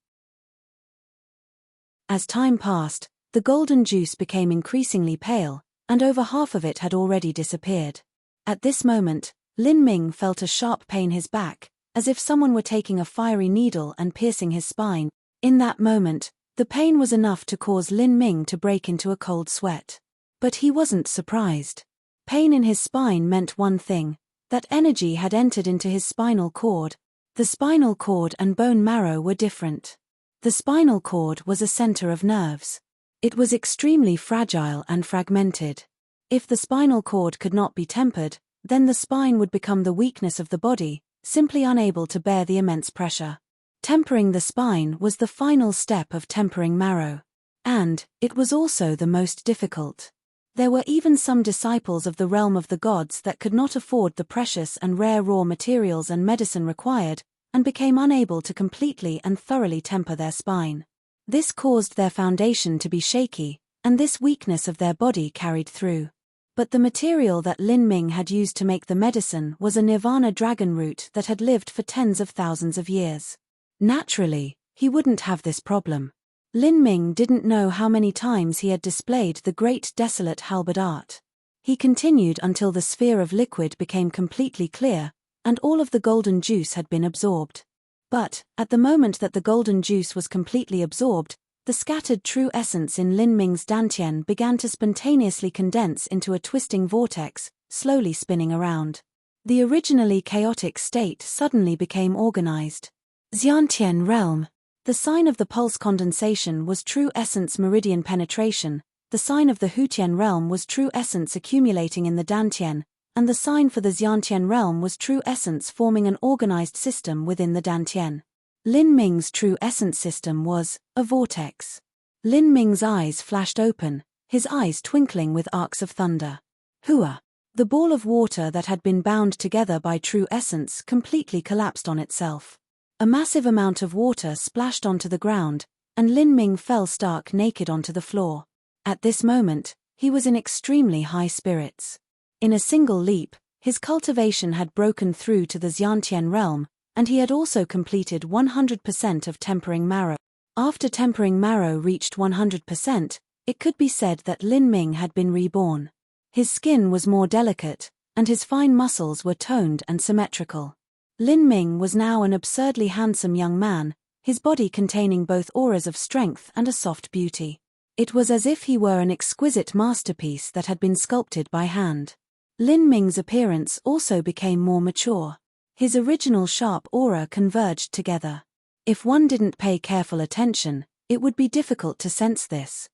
As time passed, the golden juice became increasingly pale, and over half of it had already disappeared. At this moment, Lin Ming felt a sharp pain in his back, as if someone were taking a fiery needle and piercing his spine. In that moment, the pain was enough to cause Lin Ming to break into a cold sweat. But he wasn't surprised. Pain in his spine meant one thing: that energy had entered into his spinal cord. The spinal cord and bone marrow were different. The spinal cord was a center of nerves. It was extremely fragile and fragmented. If the spinal cord could not be tempered, then the spine would become the weakness of the body, simply unable to bear the immense pressure. Tempering the spine was the final step of tempering marrow. And it was also the most difficult. There were even some disciples of the realm of the gods that could not afford the precious and rare raw materials and medicine required, and became unable to completely and thoroughly temper their spine. This caused their foundation to be shaky, and this weakness of their body carried through. But the material that Lin Ming had used to make the medicine was a nirvana dragon root that had lived for tens of thousands of years. Naturally, he wouldn't have this problem. Lin Ming didn't know how many times he had displayed the great desolate halberd art. He continued until the sphere of liquid became completely clear, and all of the golden juice had been absorbed. But, at the moment that the golden juice was completely absorbed, the scattered true essence in Lin Ming's dantian began to spontaneously condense into a twisting vortex, slowly spinning around. The originally chaotic state suddenly became organized. Xiantian realm. The sign of the pulse condensation was true essence meridian penetration, the sign of the Hutian realm was true essence accumulating in the dantian, and the sign for the Xiantian realm was true essence forming an organized system within the dantian. Lin Ming's true essence system was a vortex. Lin Ming's eyes flashed open, his eyes twinkling with arcs of thunder. Hua! The ball of water that had been bound together by true essence completely collapsed on itself. A massive amount of water splashed onto the ground, and Lin Ming fell stark naked onto the floor. At this moment, he was in extremely high spirits. In a single leap, his cultivation had broken through to the Xiantian realm, and he had also completed 100% of tempering marrow. After tempering marrow reached 100%, it could be said that Lin Ming had been reborn. His skin was more delicate, and his fine muscles were toned and symmetrical. Lin Ming was now an absurdly handsome young man, his body containing both auras of strength and a soft beauty. It was as if he were an exquisite masterpiece that had been sculpted by hand. Lin Ming's appearance also became more mature. His original sharp aura converged together. If one didn't pay careful attention, it would be difficult to sense this.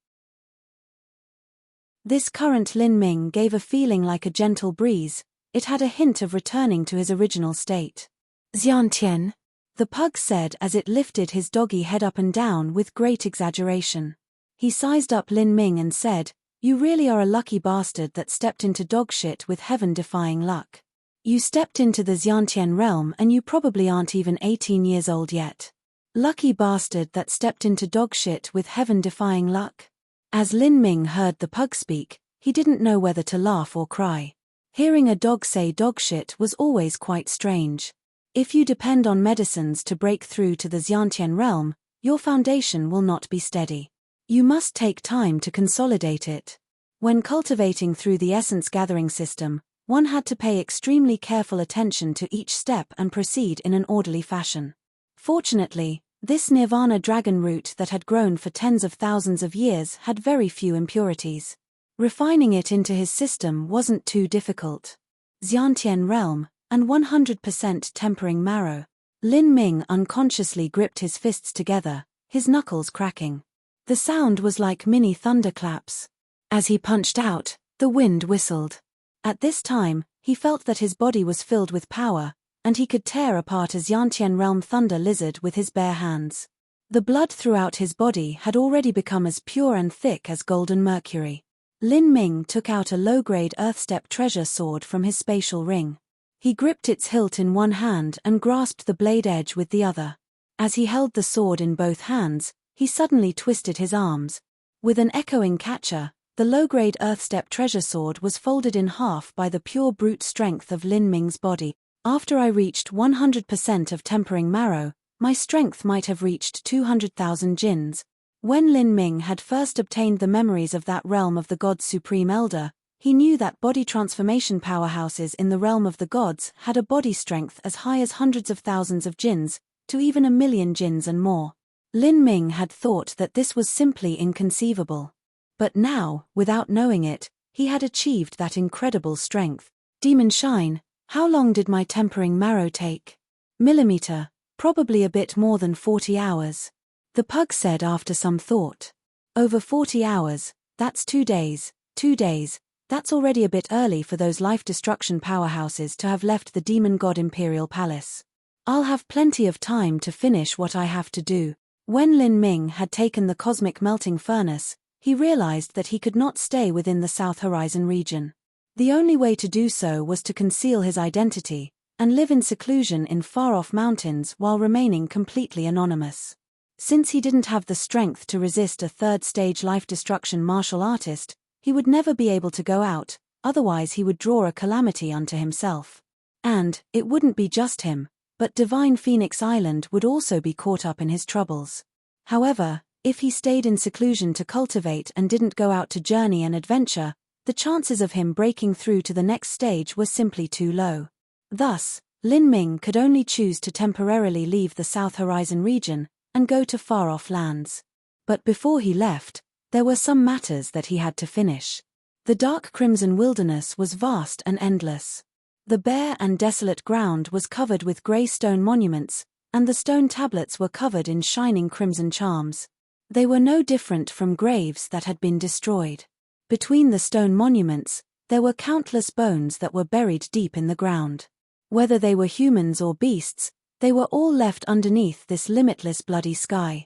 This current Lin Ming gave a feeling like a gentle breeze. It had a hint of returning to his original state. Xiantian, the pug said as it lifted his doggy head up and down with great exaggeration. He sized up Lin Ming and said, "You really are a lucky bastard that stepped into dog shit with heaven-defying luck. You stepped into the Xiantian realm and you probably aren't even 18 years old yet. Lucky bastard that stepped into dog shit with heaven-defying luck." As Lin Ming heard the pug speak, he didn't know whether to laugh or cry. Hearing a dog say dog shit was always quite strange. If you depend on medicines to break through to the Xiantian realm, your foundation will not be steady. You must take time to consolidate it. When cultivating through the essence gathering system, one had to pay extremely careful attention to each step and proceed in an orderly fashion. Fortunately, this nirvana dragon root that had grown for tens of thousands of years had very few impurities. Refining it into his system wasn't too difficult. Xiantian realm, and 100% tempering marrow. Lin Ming unconsciously gripped his fists together, his knuckles cracking. The sound was like mini thunderclaps. As he punched out, the wind whistled. At this time, he felt that his body was filled with power, and he could tear apart a Xiantian realm thunder lizard with his bare hands. The blood throughout his body had already become as pure and thick as golden mercury. Lin Ming took out a low-grade earthstep treasure sword from his spatial ring. He gripped its hilt in one hand and grasped the blade edge with the other. As he held the sword in both hands, he suddenly twisted his arms. With an echoing catcher, the low-grade earthstep treasure sword was folded in half by the pure brute strength of Lin Ming's body. After I reached 100% of tempering marrow, my strength might have reached 200,000 jins. When Lin Ming had first obtained the memories of that realm of the God's Supreme Elder, he knew that body transformation powerhouses in the realm of the gods had a body strength as high as hundreds of thousands of jins, to even 1,000,000 jins and more. Lin Ming had thought that this was simply inconceivable. But now, without knowing it, he had achieved that incredible strength. Demon Shine, how long did my tempering marrow take? Millimeter, probably a bit more than 40 hours. The pug said after some thought. Over 40 hours, that's 2 days, 2 days, that's already a bit early for those life-destruction powerhouses to have left the demon god Imperial Palace. I'll have plenty of time to finish what I have to do. When Lin Ming had taken the cosmic melting furnace, he realized that he could not stay within the South Horizon region. The only way to do so was to conceal his identity, and live in seclusion in far-off mountains while remaining completely anonymous. Since he didn't have the strength to resist a third-stage life-destruction martial artist, he would never be able to go out, otherwise he would draw a calamity unto himself. And, it wouldn't be just him, but Divine Phoenix Island would also be caught up in his troubles. However, if he stayed in seclusion to cultivate and didn't go out to journey and adventure, the chances of him breaking through to the next stage were simply too low. Thus, Lin Ming could only choose to temporarily leave the South Horizon region and go to far-off lands. But before he left, there were some matters that he had to finish. The dark crimson wilderness was vast and endless. The bare and desolate ground was covered with grey stone monuments, and the stone tablets were covered in shining crimson charms. They were no different from graves that had been destroyed. Between the stone monuments, there were countless bones that were buried deep in the ground. Whether they were humans or beasts, they were all left underneath this limitless bloody sky.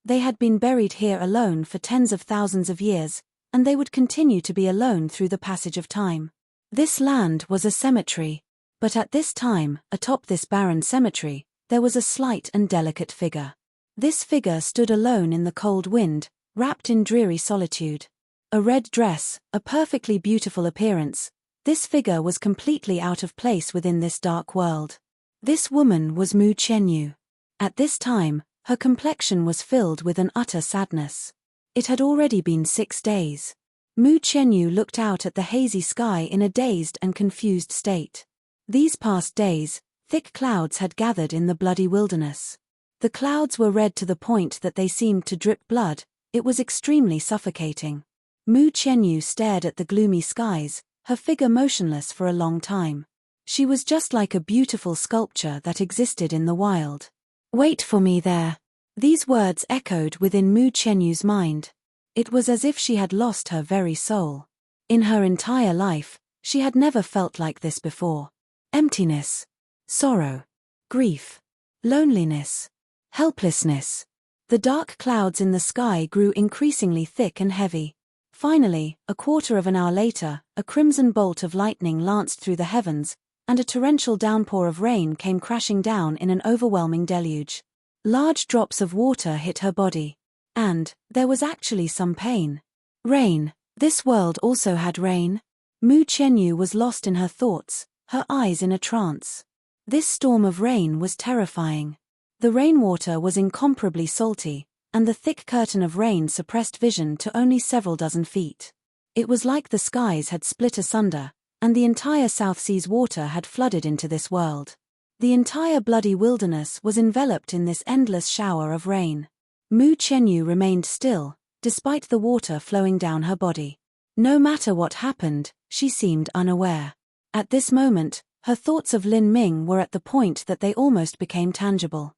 They had been buried here alone for tens of thousands of years, and they would continue to be alone through the passage of time. This land was a cemetery, but at this time, atop this barren cemetery, there was a slight and delicate figure. This figure stood alone in the cold wind, wrapped in dreary solitude. A red dress, a perfectly beautiful appearance, this figure was completely out of place within this dark world. This woman was Mu Qianyu. At this time, her complexion was filled with an utter sadness. It had already been 6 days. Mu Qianyu looked out at the hazy sky in a dazed and confused state. These past days, thick clouds had gathered in the bloody wilderness. The clouds were red to the point that they seemed to drip blood. It was extremely suffocating. Mu Qianyu stared at the gloomy skies, her figure motionless for a long time. She was just like a beautiful sculpture that existed in the wild. "Wait for me there." These words echoed within Mu Qianyu's mind. It was as if she had lost her very soul. In her entire life, she had never felt like this before. Emptiness, sorrow, grief, loneliness, helplessness. The dark clouds in the sky grew increasingly thick and heavy. Finally, a quarter of an hour later, a crimson bolt of lightning lanced through the heavens, and a torrential downpour of rain came crashing down in an overwhelming deluge. Large drops of water hit her body. And there was actually some pain. Rain. This world also had rain. Mu Qianyu was lost in her thoughts, her eyes in a trance. This storm of rain was terrifying. The rainwater was incomparably salty, and the thick curtain of rain suppressed vision to only several dozen feet. It was like the skies had split asunder, and the entire South Sea's water had flooded into this world. The entire bloody wilderness was enveloped in this endless shower of rain. Mu Qianyu remained still, despite the water flowing down her body. No matter what happened, she seemed unaware. At this moment, her thoughts of Lin Ming were at the point that they almost became tangible.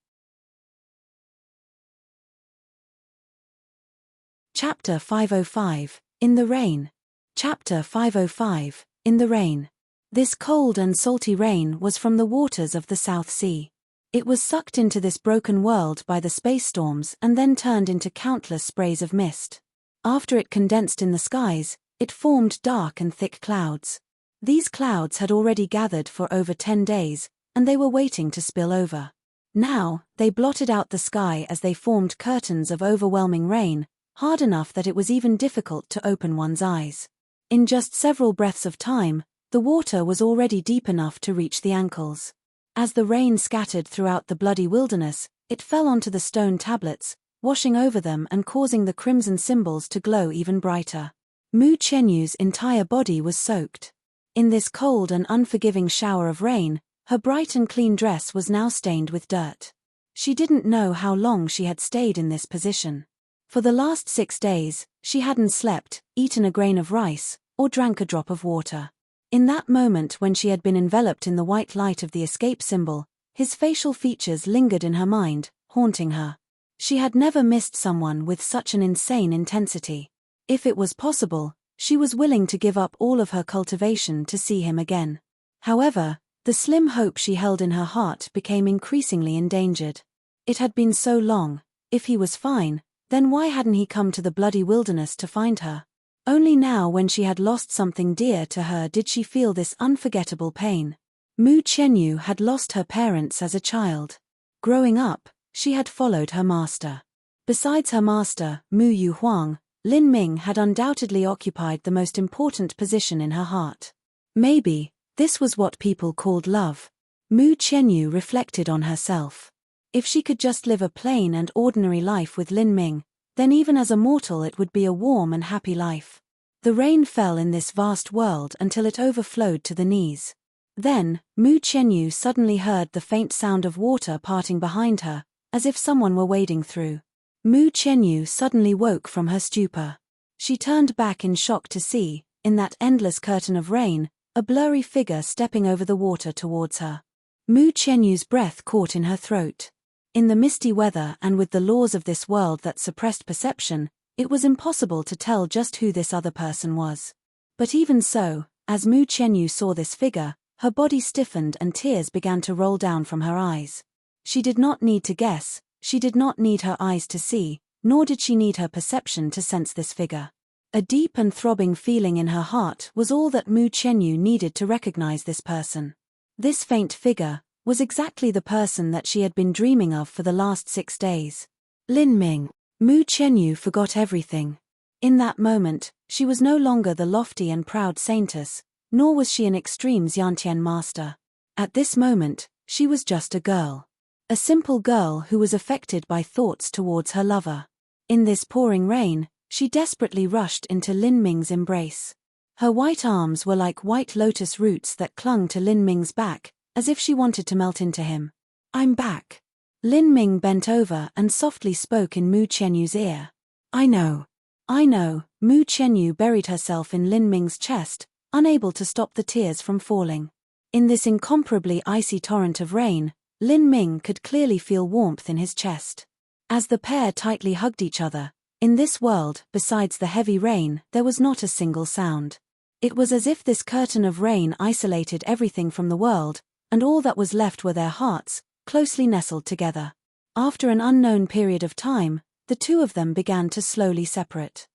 Chapter 505, In the Rain. Chapter 505, In the Rain. This cold and salty rain was from the waters of the South Sea. It was sucked into this broken world by the space storms and then turned into countless sprays of mist. After it condensed in the skies, it formed dark and thick clouds. These clouds had already gathered for over 10 days, and they were waiting to spill over. Now, they blotted out the sky as they formed curtains of overwhelming rain, hard enough that it was even difficult to open one's eyes. In just several breaths of time, the water was already deep enough to reach the ankles. As the rain scattered throughout the bloody wilderness, it fell onto the stone tablets, washing over them and causing the crimson symbols to glow even brighter. Mu Qianyu's entire body was soaked. In this cold and unforgiving shower of rain, her bright and clean dress was now stained with dirt. She didn't know how long she had stayed in this position. For the last 6 days, she hadn't slept, eaten a grain of rice, or drank a drop of water. In that moment when she had been enveloped in the white light of the escape symbol, his facial features lingered in her mind, haunting her. She had never missed someone with such an insane intensity. If it was possible, she was willing to give up all of her cultivation to see him again. However, the slim hope she held in her heart became increasingly endangered. It had been so long. If he was fine, then why hadn't he come to the bloody wilderness to find her? Only now when she had lost something dear to her did she feel this unforgettable pain. Mu Qianyu had lost her parents as a child. Growing up, she had followed her master. Besides her master, Mu Yuhuang, Lin Ming had undoubtedly occupied the most important position in her heart. Maybe, this was what people called love. Mu Qianyu reflected on herself. If she could just live a plain and ordinary life with Lin Ming, then even as a mortal it would be a warm and happy life. The rain fell in this vast world until it overflowed to the knees. Then, Mu Qianyu suddenly heard the faint sound of water parting behind her, as if someone were wading through. Mu Qianyu suddenly woke from her stupor. She turned back in shock to see, in that endless curtain of rain, a blurry figure stepping over the water towards her. Mu Qianyu's breath caught in her throat. In the misty weather and with the laws of this world that suppressed perception, it was impossible to tell just who this other person was. But even so, as Mu Qianyu saw this figure, her body stiffened and tears began to roll down from her eyes. She did not need to guess, she did not need her eyes to see, nor did she need her perception to sense this figure. A deep and throbbing feeling in her heart was all that Mu Qianyu needed to recognize this person. This faint figure was exactly the person that she had been dreaming of for the last 6 days. Lin Ming. Mu Qianyu forgot everything. In that moment, she was no longer the lofty and proud saintess, nor was she an extreme Xiantian master. At this moment, she was just a girl. A simple girl who was affected by thoughts towards her lover. In this pouring rain, she desperately rushed into Lin Ming's embrace. Her white arms were like white lotus roots that clung to Lin Ming's back, as if she wanted to melt into him. "I'm back," Lin Ming bent over and softly spoke in Mu Qianyu's ear. I know. I know. Mu Qianyu buried herself in Lin Ming's chest, unable to stop the tears from falling. In this incomparably icy torrent of rain, Lin Ming could clearly feel warmth in his chest. As the pair tightly hugged each other, in this world, besides the heavy rain, there was not a single sound. It was as if this curtain of rain isolated everything from the world, and all that was left were their hearts, closely nestled together. After an unknown period of time, the two of them began to slowly separate.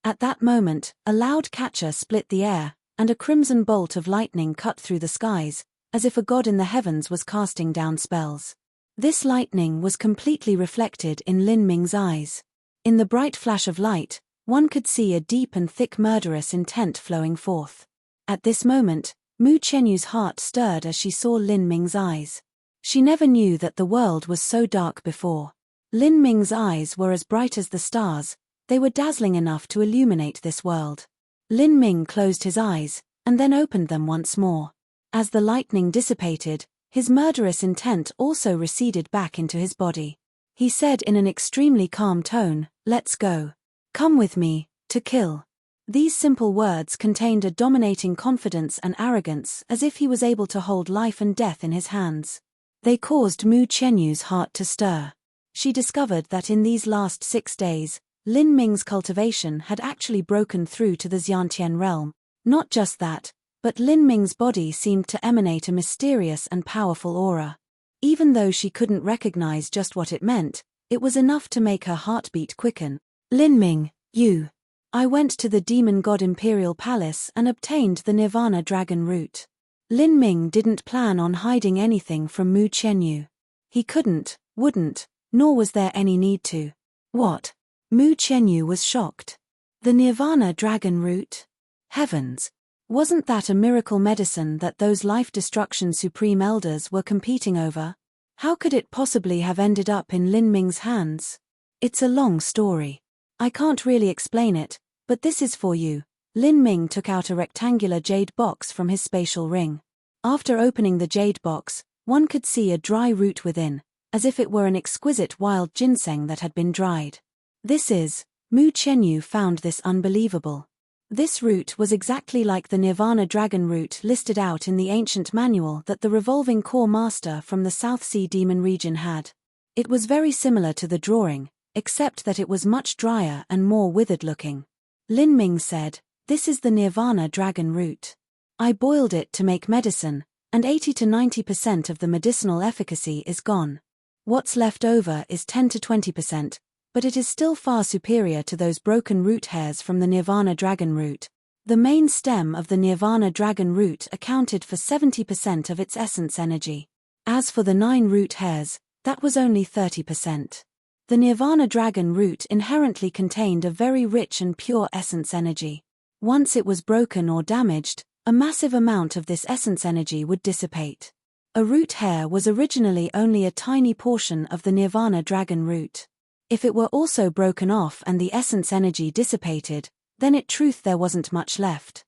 At that moment, a loud catcher split the air, and a crimson bolt of lightning cut through the skies, as if a god in the heavens was casting down spells. This lightning was completely reflected in Lin Ming's eyes. In the bright flash of light, one could see a deep and thick murderous intent flowing forth. At this moment, Mu Qianyu's heart stirred as she saw Lin Ming's eyes. She never knew that the world was so dark before. Lin Ming's eyes were as bright as the stars, they were dazzling enough to illuminate this world. Lin Ming closed his eyes, and then opened them once more. As the lightning dissipated, his murderous intent also receded back into his body. He said in an extremely calm tone, "Let's go. Come with me, to kill." These simple words contained a dominating confidence and arrogance, as if he was able to hold life and death in his hands. They caused Mu Qianyu's heart to stir. She discovered that in these last 6 days, Lin Ming's cultivation had actually broken through to the Xiantian realm. Not just that, but Lin Ming's body seemed to emanate a mysterious and powerful aura. Even though she couldn't recognize just what it meant, it was enough to make her heartbeat quicken. Lin Ming, you. I went to the demon god Imperial Palace and obtained the Nirvana Dragon Root. Lin Ming didn't plan on hiding anything from Mu Qianyu. He couldn't, wouldn't, nor was there any need to. What? Mu Qianyu was shocked. The Nirvana Dragon Root? Heavens! Wasn't that a miracle medicine that those life-destruction supreme elders were competing over? How could it possibly have ended up in Lin Ming's hands? It's a long story. I can't really explain it, but this is for you. Lin Ming took out a rectangular jade box from his spatial ring. After opening the jade box, one could see a dry root within, as if it were an exquisite wild ginseng that had been dried. Mu Qianyu found this unbelievable. This root was exactly like the Nirvana Dragon Root listed out in the ancient manual that the revolving core master from the South Sea Demon region had. It was very similar to the drawing, except that it was much drier and more withered looking. Lin Ming said, "This is the Nirvana Dragon Root. I boiled it to make medicine, and 80 to 90% of the medicinal efficacy is gone. What's left over is 10 to 20%, but it is still far superior to those broken root hairs from the Nirvana Dragon Root. The main stem of the Nirvana Dragon Root accounted for 70% of its essence energy. As for the 9 root hairs, that was only 30%. The Nirvana Dragon Root inherently contained a very rich and pure essence energy. Once it was broken or damaged, a massive amount of this essence energy would dissipate. A root hair was originally only a tiny portion of the Nirvana Dragon Root. If it were also broken off and the essence energy dissipated, then in truth there wasn't much left.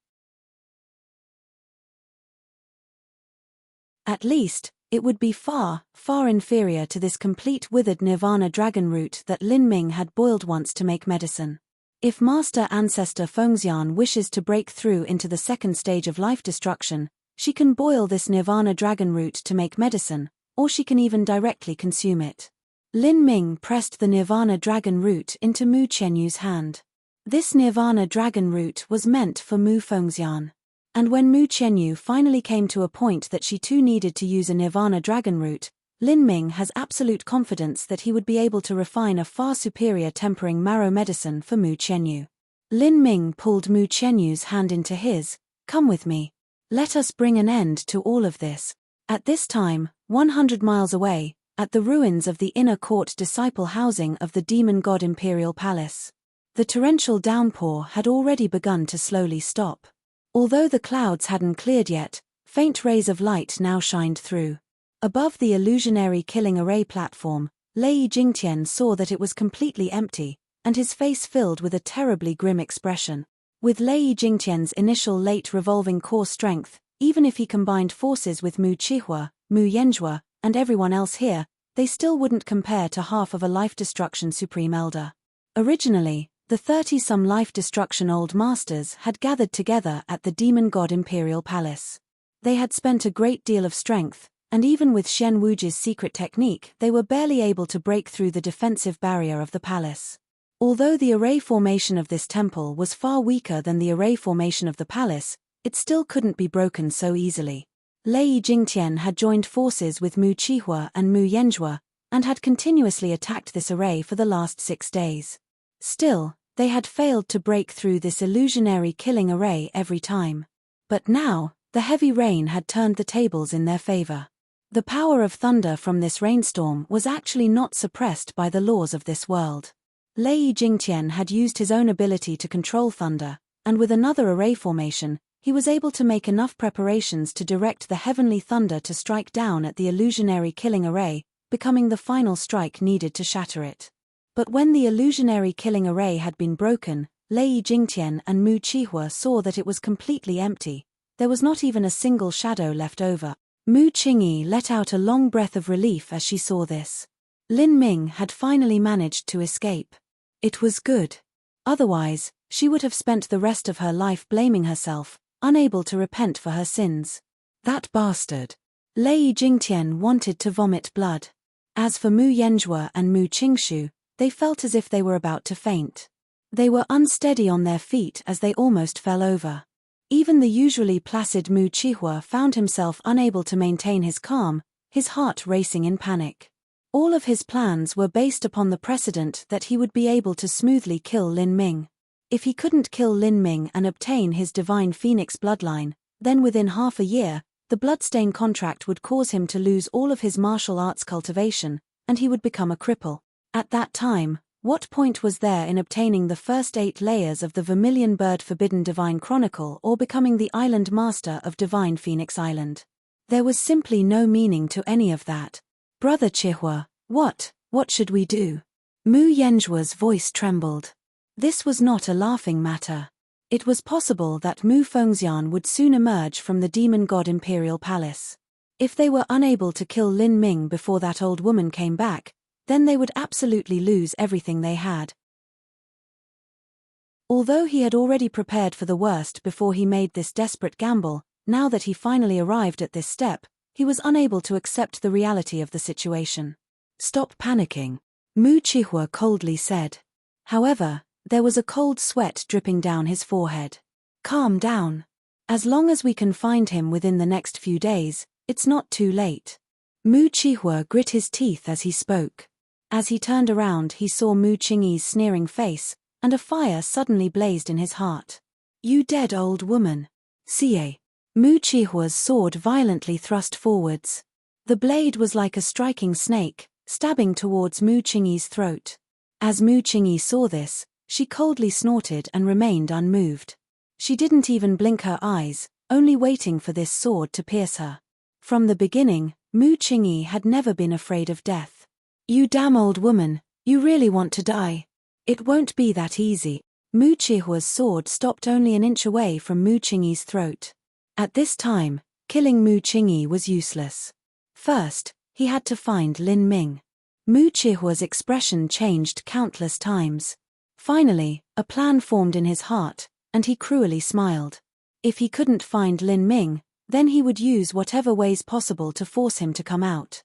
At least, it would be far, far inferior to this complete withered Nirvana Dragon Root that Lin Ming had boiled once to make medicine. If Master Ancestor Fengxian wishes to break through into the second stage of life destruction, she can boil this Nirvana Dragon Root to make medicine, or she can even directly consume it. Lin Ming pressed the Nirvana Dragon Root into Mu Qianyu's hand. This Nirvana Dragon Root was meant for Mu Fengxian. And when Mu Qianyu finally came to a point that she too needed to use a Nirvana Dragon Root, Lin Ming has absolute confidence that he would be able to refine a far superior tempering marrow medicine for Mu Qianyu. Lin Ming pulled Mu Qianyu's hand into his. "Come with me. Let us bring an end to all of this." At this time, 100 miles away, at the ruins of the inner court disciple housing of the demon god Imperial Palace, the torrential downpour had already begun to slowly stop. Although the clouds hadn't cleared yet, faint rays of light now shined through. Above the illusionary killing array platform, Lei Jingtian saw that it was completely empty, and his face filled with a terribly grim expression. With Lei Jingtian's initial late revolving core strength, even if he combined forces with Mu Qihua, Mu Yanzhua, and everyone else here, they still wouldn't compare to half of a Life Destruction Supreme Elder. Originally, the 30-some Life Destruction Old Masters had gathered together at the Demon God Imperial Palace. They had spent a great deal of strength, and even with Xian Wuji's secret technique they were barely able to break through the defensive barrier of the palace. Although the array formation of this temple was far weaker than the array formation of the palace, it still couldn't be broken so easily. Lei Jingtian had joined forces with Mu Qihua and Mu Yanzhua, and had continuously attacked this array for the last 6 days. Still, they had failed to break through this illusionary killing array every time. But now, the heavy rain had turned the tables in their favor. The power of thunder from this rainstorm was actually not suppressed by the laws of this world. Lei Jingtian had used his own ability to control thunder, and with another array formation, he was able to make enough preparations to direct the heavenly thunder to strike down at the illusionary killing array, becoming the final strike needed to shatter it. But when the illusionary killing array had been broken, Lei Jingtian and Mu Qihua saw that it was completely empty. There was not even a single shadow left over. Mu Qingyi let out a long breath of relief as she saw this. Lin Ming had finally managed to escape. It was good. Otherwise, she would have spent the rest of her life blaming herself, unable to repent for her sins. That bastard. Lei Jingtian wanted to vomit blood. As for Mu Yanzhua and Mu Qingshu, they felt as if they were about to faint. They were unsteady on their feet as they almost fell over. Even the usually placid Mu Qihua found himself unable to maintain his calm, his heart racing in panic. All of his plans were based upon the precedent that he would be able to smoothly kill Lin Ming. If he couldn't kill Lin Ming and obtain his divine phoenix bloodline, then within half a year, the bloodstain contract would cause him to lose all of his martial arts cultivation, and he would become a cripple. At that time, what point was there in obtaining the first 8 layers of the Vermilion Bird Forbidden Divine Chronicle or becoming the Island Master of Divine Phoenix Island? There was simply no meaning to any of that. Brother Qihua, what should we do? Mu Yanzhua's voice trembled. This was not a laughing matter. It was possible that Mu Fengxian would soon emerge from the Demon God Imperial Palace. If they were unable to kill Lin Ming before that old woman came back, then they would absolutely lose everything they had. Although he had already prepared for the worst before he made this desperate gamble, now that he finally arrived at this step, he was unable to accept the reality of the situation. Stop panicking, Mu Qihua coldly said. However, there was a cold sweat dripping down his forehead. Calm down. As long as we can find him within the next few days, it's not too late. Mu Qihua grit his teeth as he spoke. As he turned around he saw Mu Qingyi's sneering face, and a fire suddenly blazed in his heart. You dead old woman. Xie. Mu Qihua's sword violently thrust forwards. The blade was like a striking snake, stabbing towards Mu Qingyi's throat. As Mu Qingyi saw this, she coldly snorted and remained unmoved. She didn't even blink her eyes, only waiting for this sword to pierce her. From the beginning, Mu Qingyi had never been afraid of death. You damn old woman, you really want to die? It won't be that easy. Mu Qihua's sword stopped only an inch away from Mu Qingyi's throat. At this time, killing Mu Qingyi was useless. First, he had to find Lin Ming. Mu Qihua's expression changed countless times. Finally, a plan formed in his heart, and he cruelly smiled. If he couldn't find Lin Ming, then he would use whatever ways possible to force him to come out.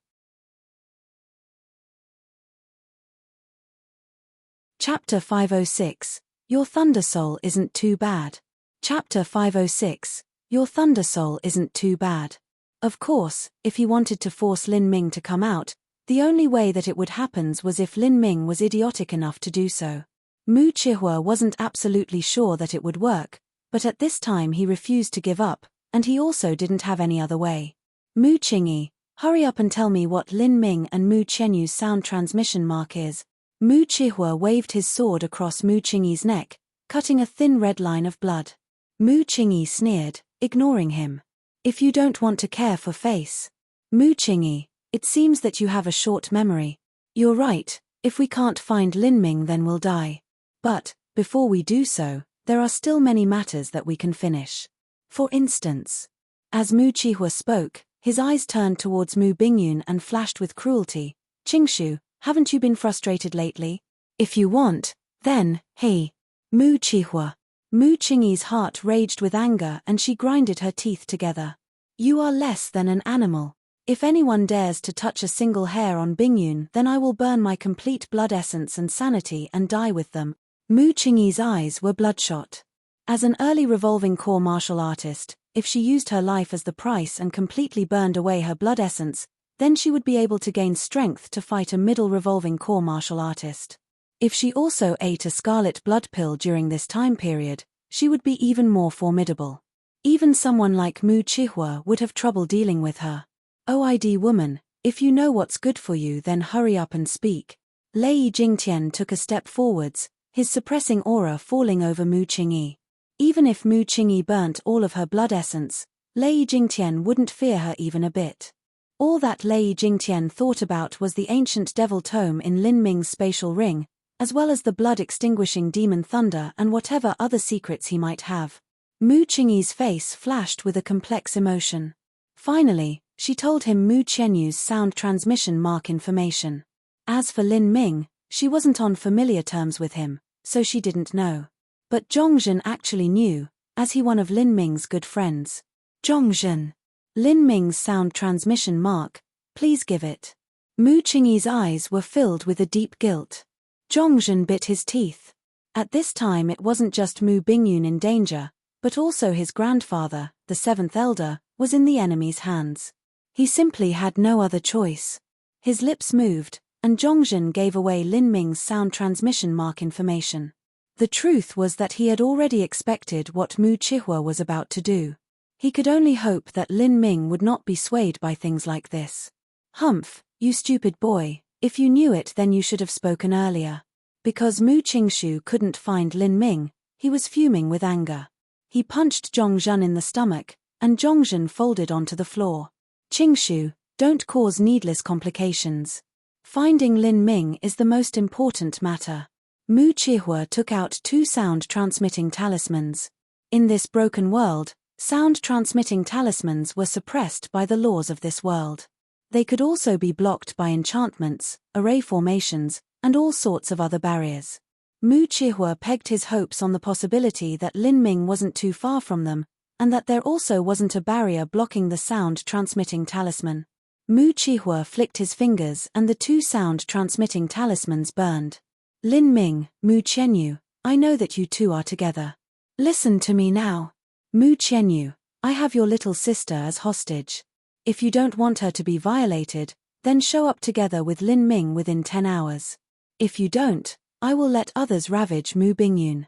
Chapter 506, Your Thunder Soul Isn't Too Bad. Chapter 506, Your Thunder Soul Isn't Too Bad. Of course, if he wanted to force Lin Ming to come out, the only way that it would happen was if Lin Ming was idiotic enough to do so. Mu Qihua wasn't absolutely sure that it would work, but at this time he refused to give up, and he also didn't have any other way. Mu Qingyi, hurry up and tell me what Lin Ming and Mu Qianyu's sound transmission mark is. Mu Qihua waved his sword across Mu Qingyi's neck, cutting a thin red line of blood. Mu Qingyi sneered, ignoring him. If you don't want to care for face. Mu Qingyi, it seems that you have a short memory. You're right, if we can't find Lin Ming then we'll die. But, before we do so, there are still many matters that we can finish. For instance, as Mu Qihua spoke, His eyes turned towards Mu Bingyun and flashed with cruelty. Qingshu, haven't you been frustrated lately? If you want, then, hey. Mu Qihua. Mu Qingyi's heart raged with anger and she grinded her teeth together. You are less than an animal. If anyone dares to touch a single hair on Bingyun, then I will burn my complete blood essence and sanity and die with them. Mu Qingyi's eyes were bloodshot. As an early revolving core martial artist, if she used her life as the price and completely burned away her blood essence, then she would be able to gain strength to fight a middle revolving core martial artist. If she also ate a scarlet blood pill during this time period, she would be even more formidable. Even someone like Mu Qihua would have trouble dealing with her. OID woman, if you know what's good for you, then hurry up and speak. Lei Jingtian took a step forwards, his suppressing aura falling over Mu Qingyi. Even if Mu Qingyi burnt all of her blood essence, Lei Jingtian wouldn't fear her even a bit. All that Lei Jingtian thought about was the ancient devil tome in Lin Ming's spatial ring, as well as the blood-extinguishing demon thunder and whatever other secrets he might have. Mu Qingyi's face flashed with a complex emotion. Finally, she told him Mu Qianyu's sound transmission mark information. As for Lin Ming, she wasn't on familiar terms with him, so she didn't know. But Zhongzhen actually knew, as he one of Lin Ming's good friends. Zhongzhen. Lin Ming's sound transmission mark, please give it. Mu Qingyi's eyes were filled with a deep guilt. Zhongzhen bit his teeth. At this time it wasn't just Mu Bingyun in danger, but also his grandfather, the seventh elder, was in the enemy's hands. He simply had no other choice. His lips moved, and Zhongzhen gave away Lin Ming's sound transmission mark information. The truth was that he had already expected what Mu Qihua was about to do. He could only hope that Lin Ming would not be swayed by things like this. Humph, you stupid boy, if you knew it then you should have spoken earlier. Because Mu Qingshu couldn't find Lin Ming, he was fuming with anger. He punched Zhongzhen in the stomach, and Zhongzhen folded onto the floor. Qingshu, don't cause needless complications. Finding Lin Ming is the most important matter. Mu Qihua took out 2 sound-transmitting talismans. In this broken world, sound-transmitting talismans were suppressed by the laws of this world. They could also be blocked by enchantments, array formations, and all sorts of other barriers. Mu Qihua pegged his hopes on the possibility that Lin Ming wasn't too far from them, and that there also wasn't a barrier blocking the sound-transmitting talisman. Mu Qihua flicked his fingers and the 2 sound-transmitting talismans burned. Lin Ming, Mu Qianyu, I know that you two are together. Listen to me now. Mu Qianyu, I have your little sister as hostage. If you don't want her to be violated, then show up together with Lin Ming within 10 hours. If you don't, I will let others ravage Mu Bingyun.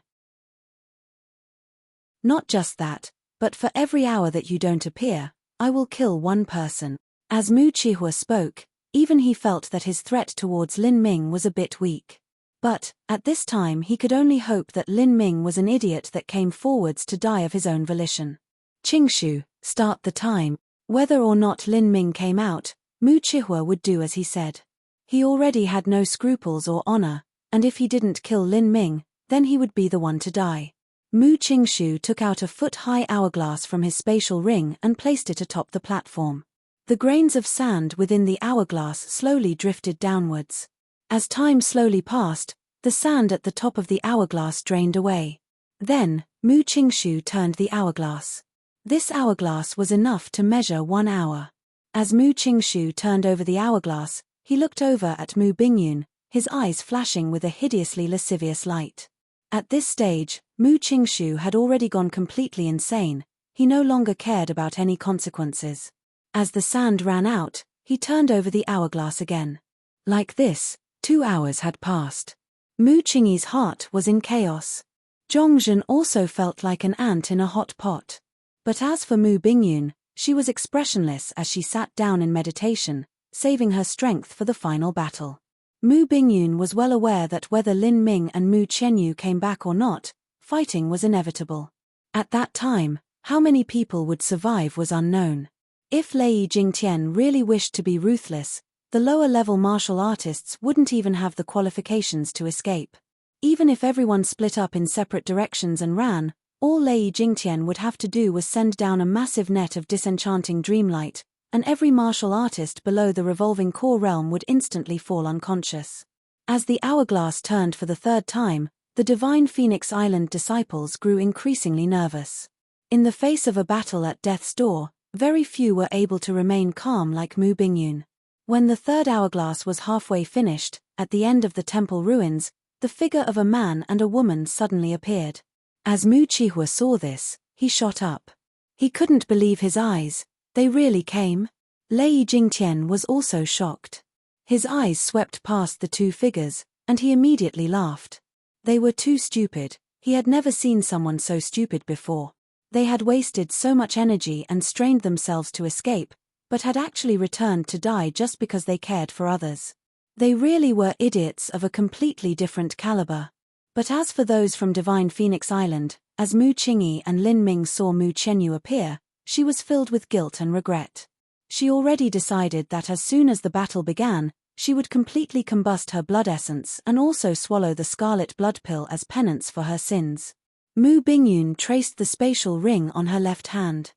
Not just that, but for every hour that you don't appear, I will kill 1 person. As Mu Qihua spoke, even he felt that his threat towards Lin Ming was a bit weak. But, at this time he could only hope that Lin Ming was an idiot that came forwards to die of his own volition. Qingshu, start the time. Whether or not Lin Ming came out, Mu Qihua would do as he said. He already had no scruples or honor, and if he didn't kill Lin Ming, then he would be the one to die. Mu Qingshu took out a foot-high hourglass from his spatial ring and placed it atop the platform. The grains of sand within the hourglass slowly drifted downwards. As time slowly passed, the sand at the top of the hourglass drained away. Then, Mu Qingshu turned the hourglass. This hourglass was enough to measure 1 hour. As Mu Qingshu turned over the hourglass, he looked over at Mu Bingyun, his eyes flashing with a hideously lascivious light. At this stage, Mu Qingshu had already gone completely insane. He no longer cared about any consequences. As the sand ran out, he turned over the hourglass again. Like this, 2 hours had passed. Mu Qingyi's heart was in chaos. Zhongzhen also felt like an ant in a hot pot. But as for Mu Bingyun, she was expressionless as she sat down in meditation, saving her strength for the final battle. Mu Bingyun was well aware that whether Lin Ming and Mu Qianyu came back or not, fighting was inevitable. At that time, how many people would survive was unknown. If Lei Jingtian really wished to be ruthless, the lower-level martial artists wouldn't even have the qualifications to escape. Even if everyone split up in separate directions and ran, all Lei Jingtian would have to do was send down a massive net of disenchanting dreamlight, and every martial artist below the revolving core realm would instantly fall unconscious. As the hourglass turned for the third time, the Divine Phoenix Island disciples grew increasingly nervous. In the face of a battle at death's door, very few were able to remain calm like Mu Bingyun. When the third hourglass was halfway finished, at the end of the temple ruins, the figure of a man and a woman suddenly appeared. As Mu Chihua saw this, he shot up. He couldn't believe his eyes. They really came? Lei Jingtian was also shocked. His eyes swept past the two figures, and he immediately laughed. They were too stupid. He had never seen someone so stupid before. They had wasted so much energy and strained themselves to escape, but had actually returned to die just because they cared for others. They really were idiots of a completely different caliber. But as for those from Divine Phoenix Island, as Mu Qingyi and Lin Ming saw Mu Chenyu appear, she was filled with guilt and regret. She already decided that as soon as the battle began, she would completely combust her blood essence and also swallow the scarlet blood pill as penance for her sins. Mu Bingyun traced the spatial ring on her left hand.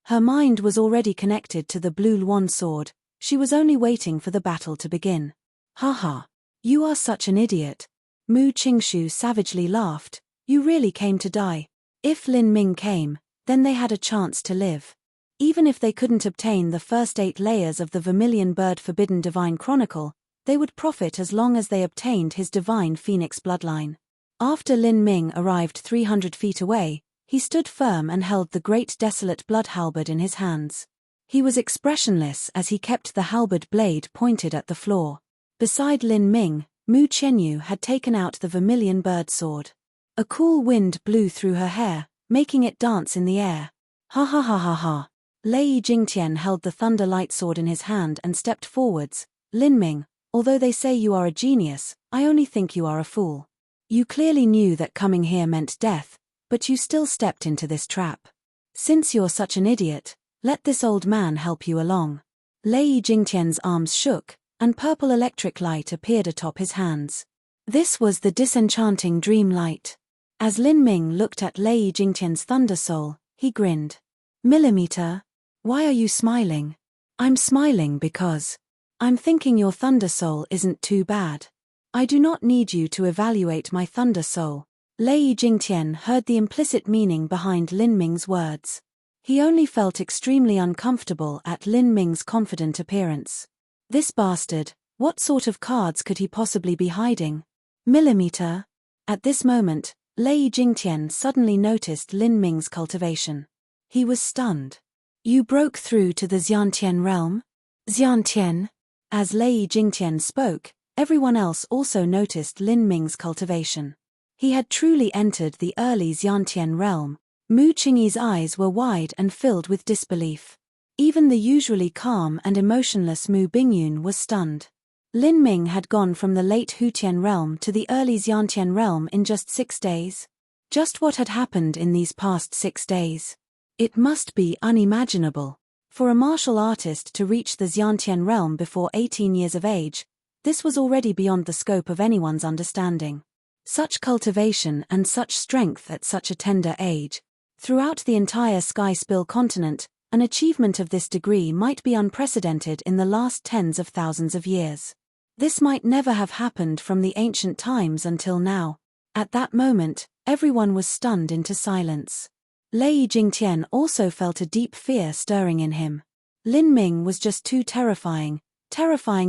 Her mind was already connected to the blue Luan sword. She was only waiting for the battle to begin. Haha. You are such an idiot. Mu Qingshu savagely laughed. You really came to die. If Lin Ming came, then they had a chance to live. Even if they couldn't obtain the first 8 layers of the Vermilion Bird Forbidden Divine Chronicle, they would profit as long as they obtained his Divine Phoenix bloodline. After Lin Ming arrived 300 feet away, he stood firm and held the great desolate blood halberd in his hands. He was expressionless as he kept the halberd blade pointed at the floor. Beside Lin Ming, Mu Chenyu had taken out the vermilion bird sword. A cool wind blew through her hair, making it dance in the air. Ha ha ha ha ha. Lei Jingtian held the thunder light sword in his hand and stepped forwards. Lin Ming, although they say you are a genius, I only think you are a fool. You clearly knew that coming here meant death, but you still stepped into this trap. Since you're such an idiot, let this old man help you along. Lei Jingtian's arms shook, and purple electric light appeared atop his hands. This was the disenchanting dream light. As Lin Ming looked at Lei Jingtian's thunder soul, he grinned. Millimeter? Why are you smiling? I'm smiling because I'm thinking your thunder soul isn't too bad. I do not need you to evaluate my thunder soul. Lei Jingtian heard the implicit meaning behind Lin Ming's words. He only felt extremely uncomfortable at Lin Ming's confident appearance. This bastard, what sort of cards could he possibly be hiding? Millimeter? At this moment, Lei Jingtian suddenly noticed Lin Ming's cultivation. He was stunned. You broke through to the Xiantian realm? Xiantian? As Lei Jingtian spoke, everyone else also noticed Lin Ming's cultivation. He had truly entered the early Xiantian realm. Mu Qingyi's eyes were wide and filled with disbelief. Even the usually calm and emotionless Mu Bingyun was stunned. Lin Ming had gone from the late Hutian realm to the early Xiantian realm in just 6 days. Just what had happened in these past 6 days? It must be unimaginable. For a martial artist to reach the Xiantian realm before 18 years of age, this was already beyond the scope of anyone's understanding. Such cultivation and such strength at such a tender age. Throughout the entire Sky Spill continent, an achievement of this degree might be unprecedented in the last tens of thousands of years. This might never have happened from the ancient times until now. At that moment, everyone was stunned into silence. Lei Jingtian also felt a deep fear stirring in him. Lin Ming was just too terrifying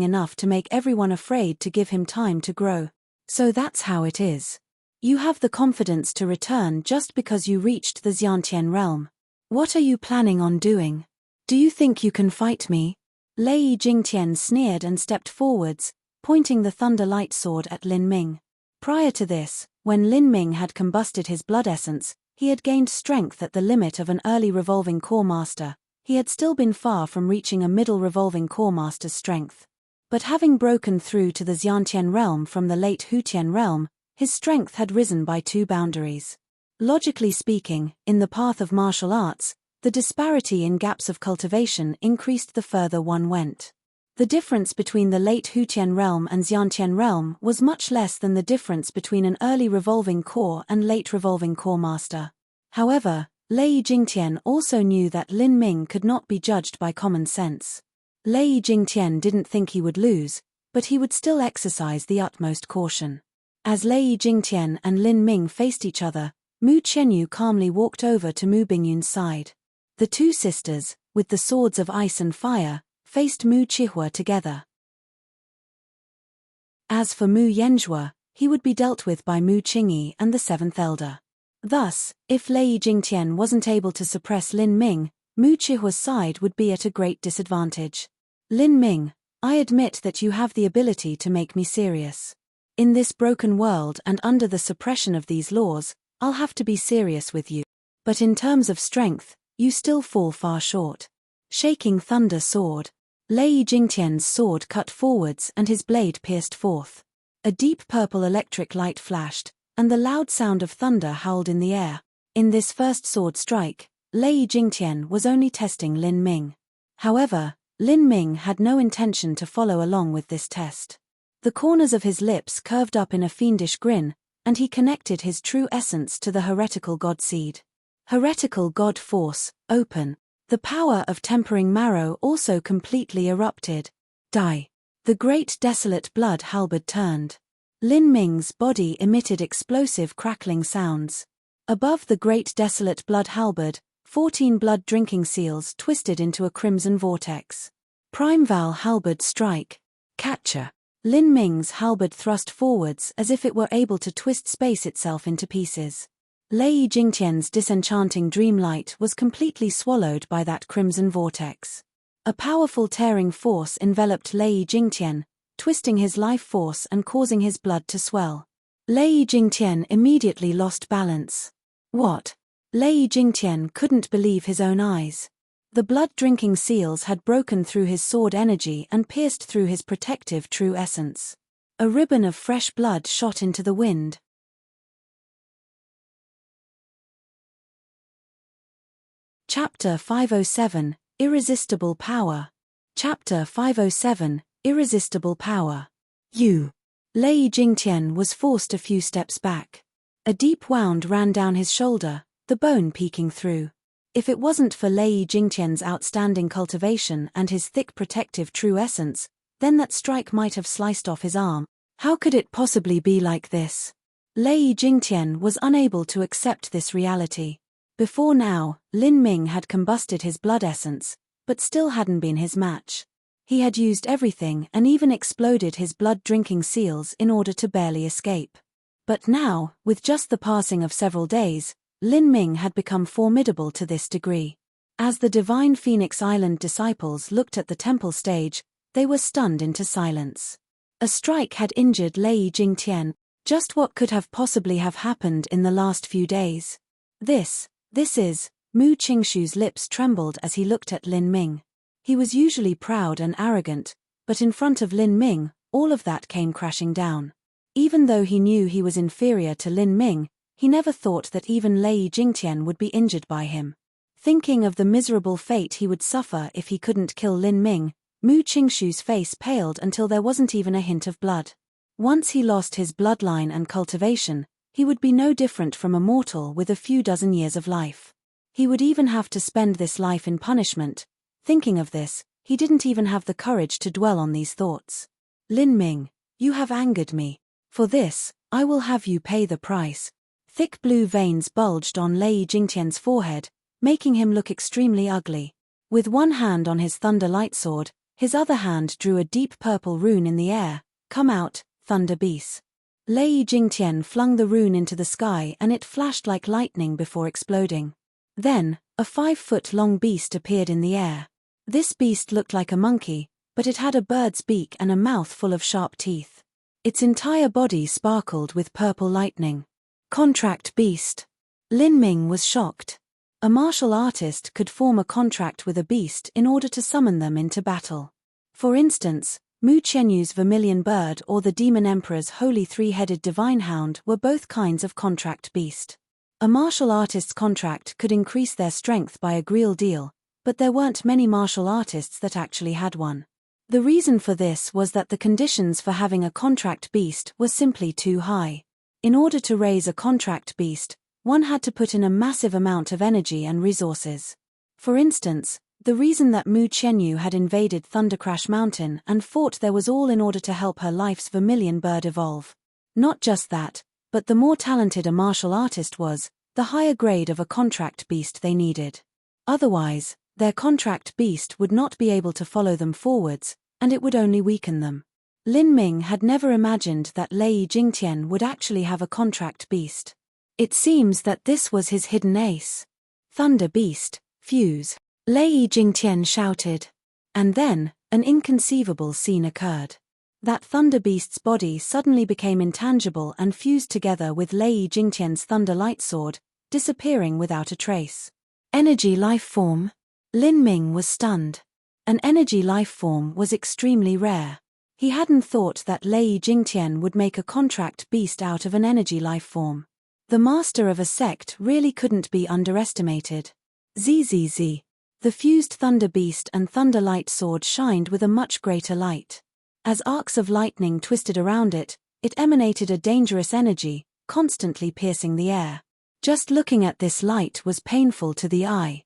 enough to make everyone afraid to give him time to grow. So that's how it is. You have the confidence to return just because you reached the Xiantian realm. What are you planning on doing? Do you think you can fight me? Lei Jingtian sneered and stepped forwards, pointing the thunder light sword at Lin Ming. Prior to this, when Lin Ming had combusted his blood essence, he had gained strength at the limit of an early revolving core master. He had still been far from reaching a middle revolving core master's strength. But having broken through to the Xiantian realm from the late Hutian realm, his strength had risen by 2 boundaries. Logically speaking, in the path of martial arts, the disparity in gaps of cultivation increased the further one went. The difference between the late Hutian realm and Xiantian realm was much less than the difference between an early revolving core and late revolving core master. However, Lei Jingtian also knew that Lin Ming could not be judged by common sense. Lei Jingtian didn't think he would lose, but he would still exercise the utmost caution. As Lei Jingtian and Lin Ming faced each other, Mu Qianyu calmly walked over to Mu Bingyun's side. The two sisters, with the swords of ice and fire, faced Mu Qihua together. As for Mu Yanzhua, he would be dealt with by Mu Qingyi and the seventh elder. Thus, if Lei Jingtian wasn't able to suppress Lin Ming, Mu Qihua's side would be at a great disadvantage. Lin Ming, I admit that you have the ability to make me serious. In this broken world and under the suppression of these laws, I'll have to be serious with you. But in terms of strength, you still fall far short. Shaking thunder sword. Lei Jingtian's sword cut forwards and his blade pierced forth. A deep purple electric light flashed, and the loud sound of thunder howled in the air. In this first sword strike, Lei Jingtian was only testing Lin Ming. However, Lin Ming had no intention to follow along with this test. The corners of his lips curved up in a fiendish grin, and he connected his true essence to the heretical god seed. Heretical god force, open. The power of tempering marrow also completely erupted. Die. The great desolate blood halberd turned. Lin Ming's body emitted explosive crackling sounds. Above the great desolate blood halberd, 14 blood-drinking seals twisted into a crimson vortex. Primeval halberd strike. Catcher. Lin Ming's halberd thrust forwards as if it were able to twist space itself into pieces. Lei Jingtian's disenchanting dreamlight was completely swallowed by that crimson vortex. A powerful tearing force enveloped Lei Jingtian, twisting his life force and causing his blood to swell. Lei Jingtian immediately lost balance. What? Lei Jingtian couldn't believe his own eyes. The blood-drinking seals had broken through his sword energy and pierced through his protective true essence. A ribbon of fresh blood shot into the wind. Chapter 507, Irresistible Power. Chapter 507, Irresistible Power. You. Lei Jingtian was forced a few steps back. A deep wound ran down his shoulder, the bone peeking through. If it wasn't for Lei Jingtian's outstanding cultivation and his thick protective true essence, then that strike might have sliced off his arm. How could it possibly be like this? Lei Jingtian was unable to accept this reality. Before now, Lin Ming had combusted his blood essence, but still hadn't been his match. He had used everything and even exploded his blood-drinking seals in order to barely escape. But now, with just the passing of several days, Lin Ming had become formidable to this degree. As the divine Phoenix Island disciples looked at the temple stage, they were stunned into silence. A strike had injured Lei Jingtian. Just what could have possibly have happened in the last few days? This is, Mu Qingshu's lips trembled as he looked at Lin Ming. He was usually proud and arrogant, but in front of Lin Ming, all of that came crashing down. Even though he knew he was inferior to Lin Ming, he never thought that even Lei Jingtian would be injured by him. Thinking of the miserable fate he would suffer if he couldn't kill Lin Ming, Mu Qingshu's face paled until there wasn't even a hint of blood. Once he lost his bloodline and cultivation, he would be no different from a mortal with a few dozen years of life. He would even have to spend this life in punishment. Thinking of this, he didn't even have the courage to dwell on these thoughts. Lin Ming, you have angered me. For this, I will have you pay the price. Thick blue veins bulged on Lei Jingtian's forehead, making him look extremely ugly. With one hand on his thunder lightsword, his other hand drew a deep purple rune in the air. Come out, Thunder Beast. Lei Jingtian flung the rune into the sky and it flashed like lightning before exploding. Then, a 5-foot-long beast appeared in the air. This beast looked like a monkey, but it had a bird's beak and a mouth full of sharp teeth. Its entire body sparkled with purple lightning. Contract beast. Lin Ming was shocked. A martial artist could form a contract with a beast in order to summon them into battle. For instance, Mu Qianyu's vermilion bird or the Demon Emperor's holy three-headed divine hound were both kinds of contract beast. A martial artist's contract could increase their strength by a great deal, but there weren't many martial artists that actually had one. The reason for this was that the conditions for having a contract beast were simply too high. In order to raise a contract beast, one had to put in a massive amount of energy and resources. For instance, the reason that Mu Qianyu had invaded Thundercrash Mountain and fought there was all in order to help her life's vermilion bird evolve. Not just that, but the more talented a martial artist was, the higher grade of a contract beast they needed. Otherwise, their contract beast would not be able to follow them forwards, and it would only weaken them. Lin Ming had never imagined that Lei Jingtian would actually have a contract beast. It seems that this was his hidden ace. Thunder Beast, fuse, Lei Jingtian shouted. And then, an inconceivable scene occurred. That Thunder Beast's body suddenly became intangible and fused together with Lei Jingtian's Thunder Light Sword, disappearing without a trace. Energy life form? Lin Ming was stunned. An energy life form was extremely rare. He hadn't thought that Lei Jingtian would make a contract beast out of an energy life form. The master of a sect really couldn't be underestimated. ZZZ. The fused Thunder Beast and Thunder Light Sword shined with a much greater light. As arcs of lightning twisted around it, it emanated a dangerous energy, constantly piercing the air. Just looking at this light was painful to the eye.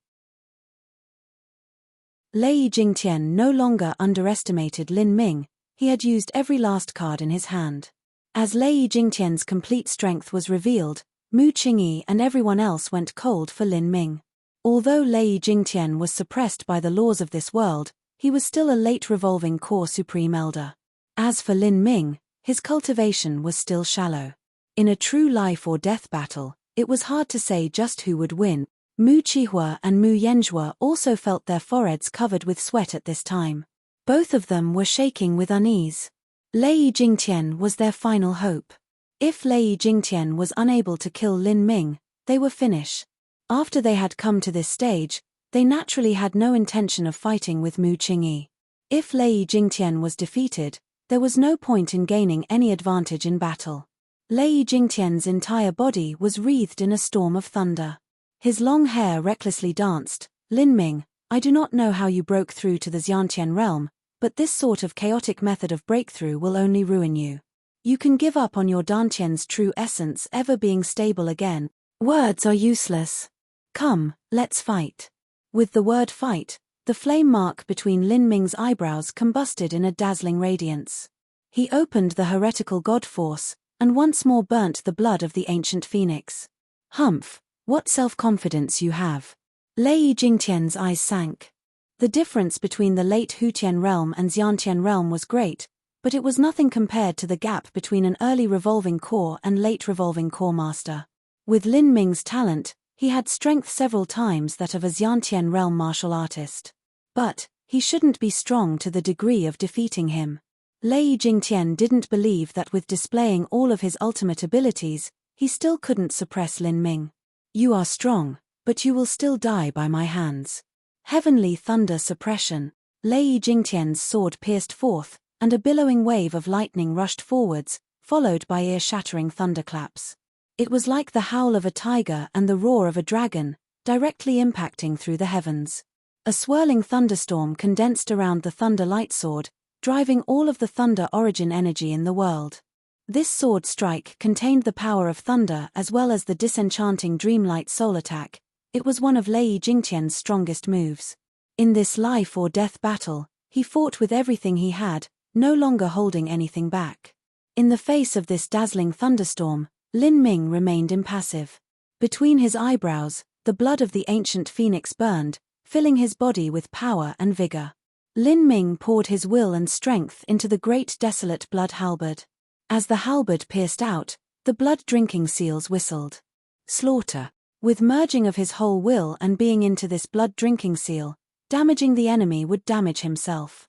Lei Jingtian no longer underestimated Lin Ming, he had used every last card in his hand. As Lei Jingtian's complete strength was revealed, Mu Qingyi and everyone else went cold for Lin Ming. Although Lei Jingtian was suppressed by the laws of this world, he was still a late revolving core supreme elder. As for Lin Ming, his cultivation was still shallow. In a true life or death battle, it was hard to say just who would win. Mu Qihua and Mu Yanzhua also felt their foreheads covered with sweat at this time. Both of them were shaking with unease. Lei Jingtian was their final hope. If Lei Jingtian was unable to kill Lin Ming, they were finished. After they had come to this stage, they naturally had no intention of fighting with Mu Qingyi. If Lei Jingtian was defeated, there was no point in gaining any advantage in battle. Lei Jingtian's entire body was wreathed in a storm of thunder. His long hair recklessly danced. Lin Ming, I do not know how you broke through to the Xiantian realm, but this sort of chaotic method of breakthrough will only ruin you. You can give up on your Dantian's true essence ever being stable again. Words are useless. Come, let's fight. With the word fight, the flame mark between Lin Ming's eyebrows combusted in a dazzling radiance. He opened the heretical god force, and once more burnt the blood of the ancient phoenix. Humph, what self-confidence you have. Lei Jingtian's eyes sank. The difference between the late Hutian realm and Xiantian realm was great, but it was nothing compared to the gap between an early revolving core and late revolving core master. With Lin Ming's talent, he had strength several times that of a Xiantian realm martial artist. But, he shouldn't be strong to the degree of defeating him. Lei Jingtian didn't believe that with displaying all of his ultimate abilities, he still couldn't suppress Lin Ming. You are strong, but you will still die by my hands. Heavenly thunder suppression. Lei Jingtian's sword pierced forth, and a billowing wave of lightning rushed forwards, followed by ear-shattering thunderclaps. It was like the howl of a tiger and the roar of a dragon, directly impacting through the heavens. A swirling thunderstorm condensed around the Thunder Light Sword, driving all of the thunder origin energy in the world. This sword strike contained the power of thunder as well as the disenchanting Dreamlight Soul Attack. It was one of Lei Jingtian's strongest moves. In this life or death battle, he fought with everything he had, no longer holding anything back. In the face of this dazzling thunderstorm, Lin Ming remained impassive. Between his eyebrows, the blood of the ancient phoenix burned, filling his body with power and vigor. Lin Ming poured his will and strength into the great desolate blood halberd. As the halberd pierced out, the blood-drinking seals whistled. Slaughter. With merging of his whole will and being into this blood-drinking seal, damaging the enemy would damage himself.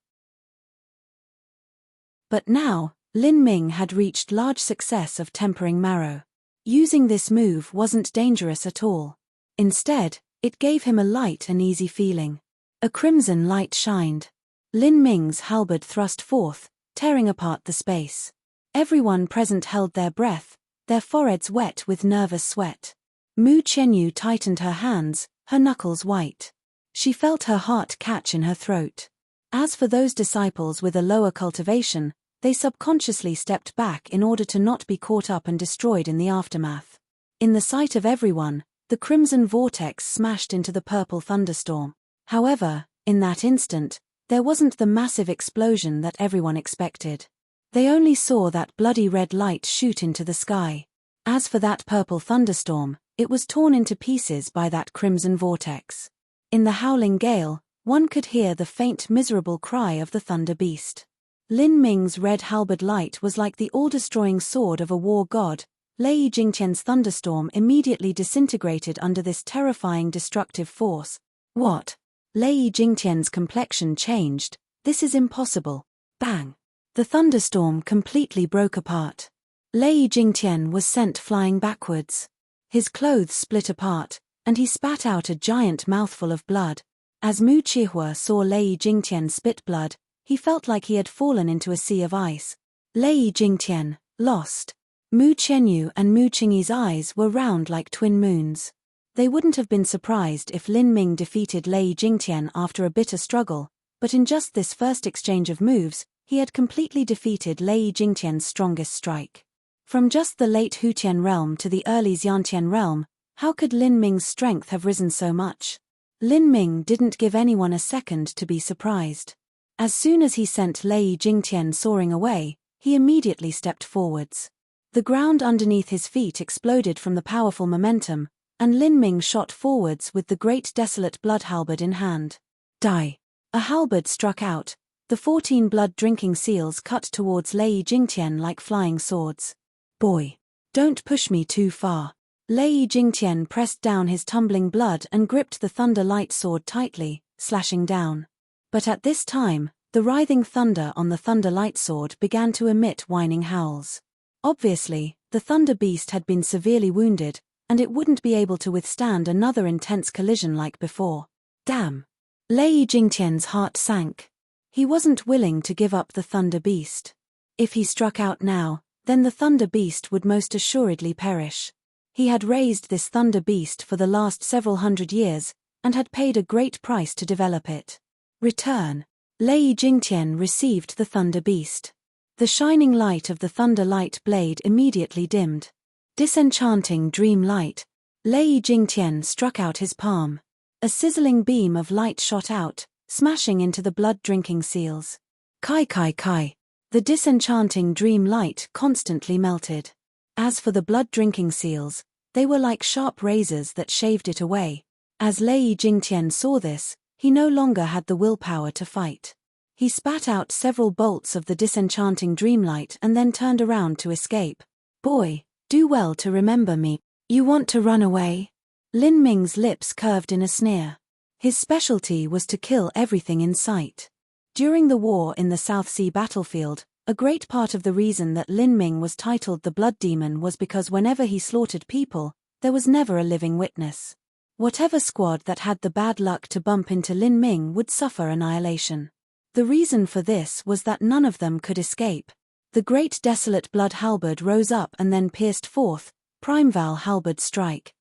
But now, Lin Ming had reached large success of tempering marrow. Using this move wasn't dangerous at all. Instead, it gave him a light and easy feeling. A crimson light shined. Lin Ming's halberd thrust forth, tearing apart the space. Everyone present held their breath, their foreheads wet with nervous sweat. Mu Qianyu tightened her hands, her knuckles white. She felt her heart catch in her throat. As for those disciples with a lower cultivation, they subconsciously stepped back in order to not be caught up and destroyed in the aftermath. In the sight of everyone, the crimson vortex smashed into the purple thunderstorm. However, in that instant, there wasn't the massive explosion that everyone expected. They only saw that bloody red light shoot into the sky. As for that purple thunderstorm, it was torn into pieces by that crimson vortex. In the howling gale, one could hear the faint miserable cry of the thunder beast. Lin Ming's red halberd light was like the all-destroying sword of a war god. Lei Jingtian's thunderstorm immediately disintegrated under this terrifying destructive force. What? Lei Jingtian's complexion changed. This is impossible. Bang! The thunderstorm completely broke apart. Lei Jingtian was sent flying backwards. His clothes split apart, and he spat out a giant mouthful of blood. As Mu Qihua saw Lei Jingtian spit blood, he felt like he had fallen into a sea of ice. Lei Jingtian, lost. Mu Qianyu and Mu Qingyi's eyes were round like twin moons. They wouldn't have been surprised if Lin Ming defeated Lei Jingtian after a bitter struggle, but in just this first exchange of moves, he had completely defeated Lei Jingtian's strongest strike. From just the late Hutian realm to the early Xiantian realm, how could Lin Ming's strength have risen so much? Lin Ming didn't give anyone a second to be surprised. As soon as he sent Lei Jingtian soaring away, he immediately stepped forwards. The ground underneath his feet exploded from the powerful momentum, and Lin Ming shot forwards with the great desolate blood halberd in hand. Die! A halberd struck out. The 14 blood-drinking seals cut towards Lei Jingtian like flying swords. Boy! Don't push me too far. Lei Jingtian pressed down his tumbling blood and gripped the thunder light sword tightly, slashing down. But at this time, the writhing thunder on the thunder light sword began to emit whining howls. Obviously, the thunder beast had been severely wounded, and it wouldn't be able to withstand another intense collision like before. Damn! Lei Jingtian's heart sank. He wasn't willing to give up the thunder beast. If he struck out now, then the thunder beast would most assuredly perish. He had raised this thunder beast for the last several hundred years, and had paid a great price to develop it. Return. Lei Jingtian received the thunder beast. The shining light of the thunder light blade immediately dimmed. Disenchanting dream light. Lei Jingtian struck out his palm. A sizzling beam of light shot out, smashing into the blood-drinking seals. Kai kai kai. The disenchanting dream light constantly melted. As for the blood-drinking seals, they were like sharp razors that shaved it away. As Lei Jingtian saw this, he no longer had the willpower to fight. He spat out several bolts of the disenchanting dreamlight and then turned around to escape. Boy, do well to remember me. You want to run away? Lin Ming's lips curved in a sneer. His specialty was to kill everything in sight. During the war in the South Sea battlefield, a great part of the reason that Lin Ming was titled the Blood Demon was because whenever he slaughtered people, there was never a living witness. Whatever squad that had the bad luck to bump into Lin Ming would suffer annihilation. The reason for this was that none of them could escape. The great desolate blood halberd rose up and then pierced forth, Primeval halberd strike.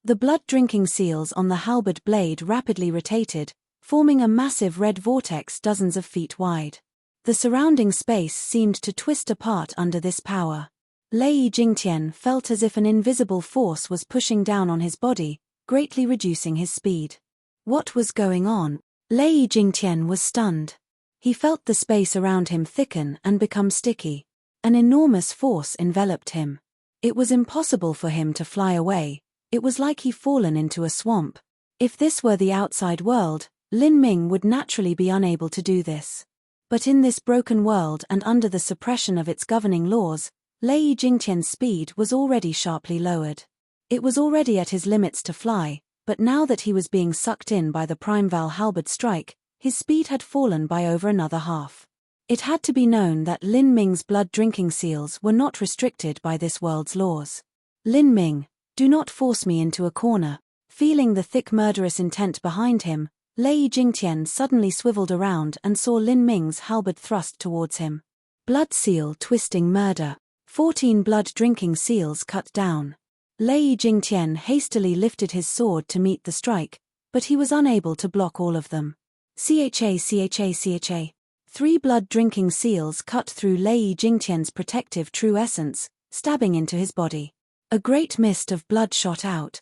The blood-drinking seals on the halberd blade rapidly rotated, forming a massive red vortex dozens of feet wide. The surrounding space seemed to twist apart under this power. Lei Jingtian felt as if an invisible force was pushing down on his body, greatly reducing his speed. What was going on? Lei Jingtian was stunned. He felt the space around him thicken and become sticky. An enormous force enveloped him. It was impossible for him to fly away. It was like he'd fallen into a swamp. If this were the outside world, Lin Ming would naturally be unable to do this. But in this broken world and under the suppression of its governing laws, Lei Jingtian's speed was already sharply lowered. It was already at his limits to fly, but now that he was being sucked in by the Primeval halberd strike, his speed had fallen by over another half. It had to be known that Lin Ming's blood-drinking seals were not restricted by this world's laws. Lin Ming, do not force me into a corner. Feeling the thick murderous intent behind him, Lei Jingtian suddenly swiveled around and saw Lin Ming's halberd thrust towards him. Blood seal twisting murder. 14 blood-drinking seals cut down. Lei Jingtian hastily lifted his sword to meet the strike, but he was unable to block all of them. Cha. 3 blood-drinking seals cut through Lei Jingtian's protective true essence, stabbing into his body. A great mist of blood shot out.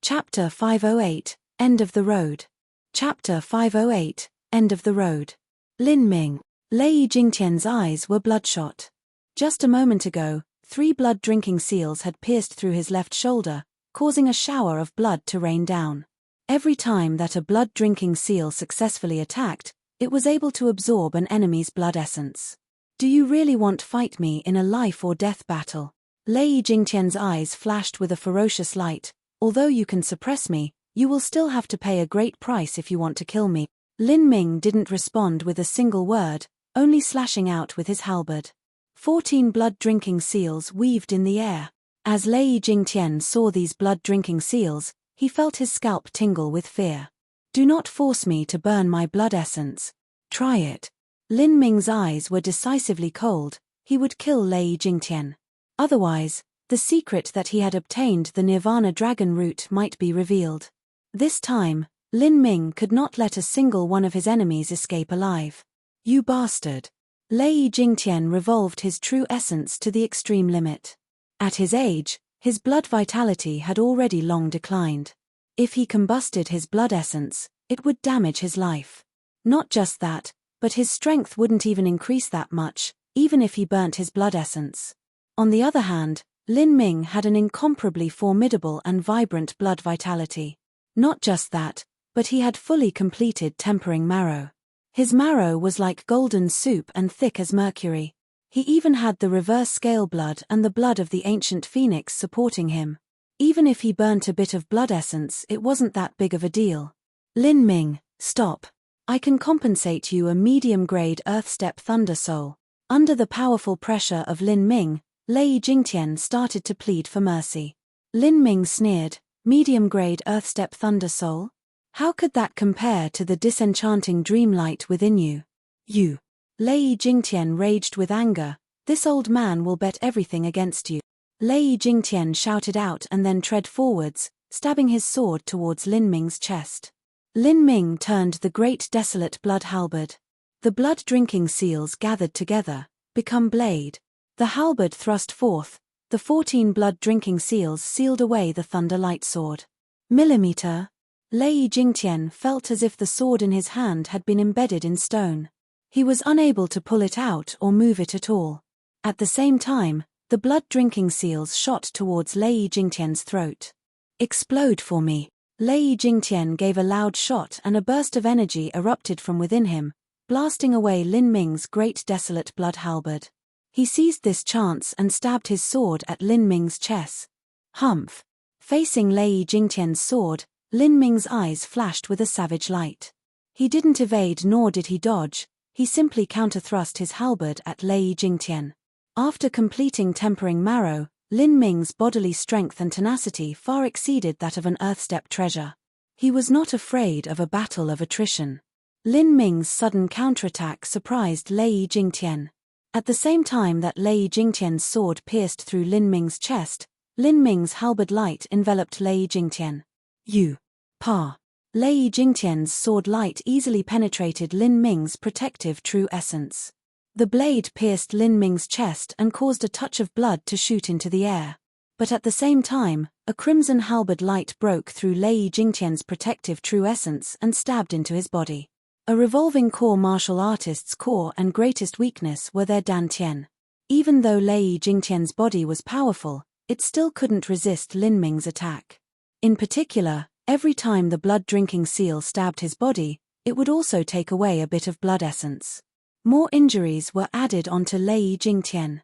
Chapter 508, End of the Road. Chapter 508, End of the Road. Lin Ming. Lei Jingtian's eyes were bloodshot. Just a moment ago, 3 blood-drinking seals had pierced through his left shoulder, causing a shower of blood to rain down. Every time that a blood-drinking seal successfully attacked, it was able to absorb an enemy's blood essence. Do you really want to fight me in a life-or-death battle? Lei Jingtian's eyes flashed with a ferocious light. Although you can suppress me, you will still have to pay a great price if you want to kill me. Lin Ming didn't respond with a single word, only slashing out with his halberd. 14 blood-drinking seals weaved in the air. As Lei Jingtian saw these blood-drinking seals, he felt his scalp tingle with fear. Do not force me to burn my blood essence. Try it. Lin Ming's eyes were decisively cold. He would kill Lei Jingtian. Otherwise, the secret that he had obtained the Nirvana Dragon root might be revealed. This time, Lin Ming could not let a single one of his enemies escape alive. You bastard! Lei Jingtian revolved his true essence to the extreme limit. At his age, his blood vitality had already long declined. If he combusted his blood essence, it would damage his life. Not just that, but his strength wouldn't even increase that much, even if he burnt his blood essence. On the other hand, Lin Ming had an incomparably formidable and vibrant blood vitality. Not just that, but he had fully completed tempering marrow. His marrow was like golden soup and thick as mercury. He even had the reverse scale blood and the blood of the ancient phoenix supporting him. Even if he burnt a bit of blood essence, it wasn't that big of a deal. Lin Ming, stop. I can compensate you a medium-grade Earth-step Thunder Soul. Under the powerful pressure of Lin Ming, Lei Jingtian started to plead for mercy. Lin Ming sneered, medium-grade Earth-step Thunder Soul? How could that compare to the disenchanting dreamlight within you? You. Lei Jingtian raged with anger. This old man will bet everything against you. Lei Jingtian shouted out and then tread forwards, stabbing his sword towards Lin Ming's chest. Lin Ming turned the great desolate blood halberd. The blood-drinking seals gathered together, become blade. The halberd thrust forth. The 14 blood-drinking seals sealed away the thunder light sword. Millimeter. Lei Jingtian felt as if the sword in his hand had been embedded in stone. He was unable to pull it out or move it at all. At the same time, the blood-drinking seals shot towards Lei Jingtian's throat. Explode for me. Lei Jingtian gave a loud shot and a burst of energy erupted from within him, blasting away Lin Ming's great desolate blood halberd. He seized this chance and stabbed his sword at Lin Ming's chest. Humph! Facing Lei Jingtian's sword, Lin Ming's eyes flashed with a savage light. He didn't evade nor did he dodge, he simply counter-thrust his halberd at Lei Jingtian. After completing tempering marrow, Lin Ming's bodily strength and tenacity far exceeded that of an Earth-step treasure. He was not afraid of a battle of attrition. Lin Ming's sudden counterattack surprised Lei Jingtian. At the same time that Lei Jingtian's sword pierced through Lin Ming's chest, Lin Ming's halberd light enveloped Lei Jingtian. You. Pa. Lei Jingtian's sword light easily penetrated Lin Ming's protective true essence. The blade pierced Lin Ming's chest and caused a touch of blood to shoot into the air. But at the same time, a crimson halberd light broke through Lei Jingtian's protective true essence and stabbed into his body. A revolving core martial artist's core and greatest weakness were their dantian. Even though Lei Jingtian's body was powerful, it still couldn't resist Lin Ming's attack. In particular, every time the blood-drinking seal stabbed his body, it would also take away a bit of blood essence. More injuries were added onto Lei Jingtian.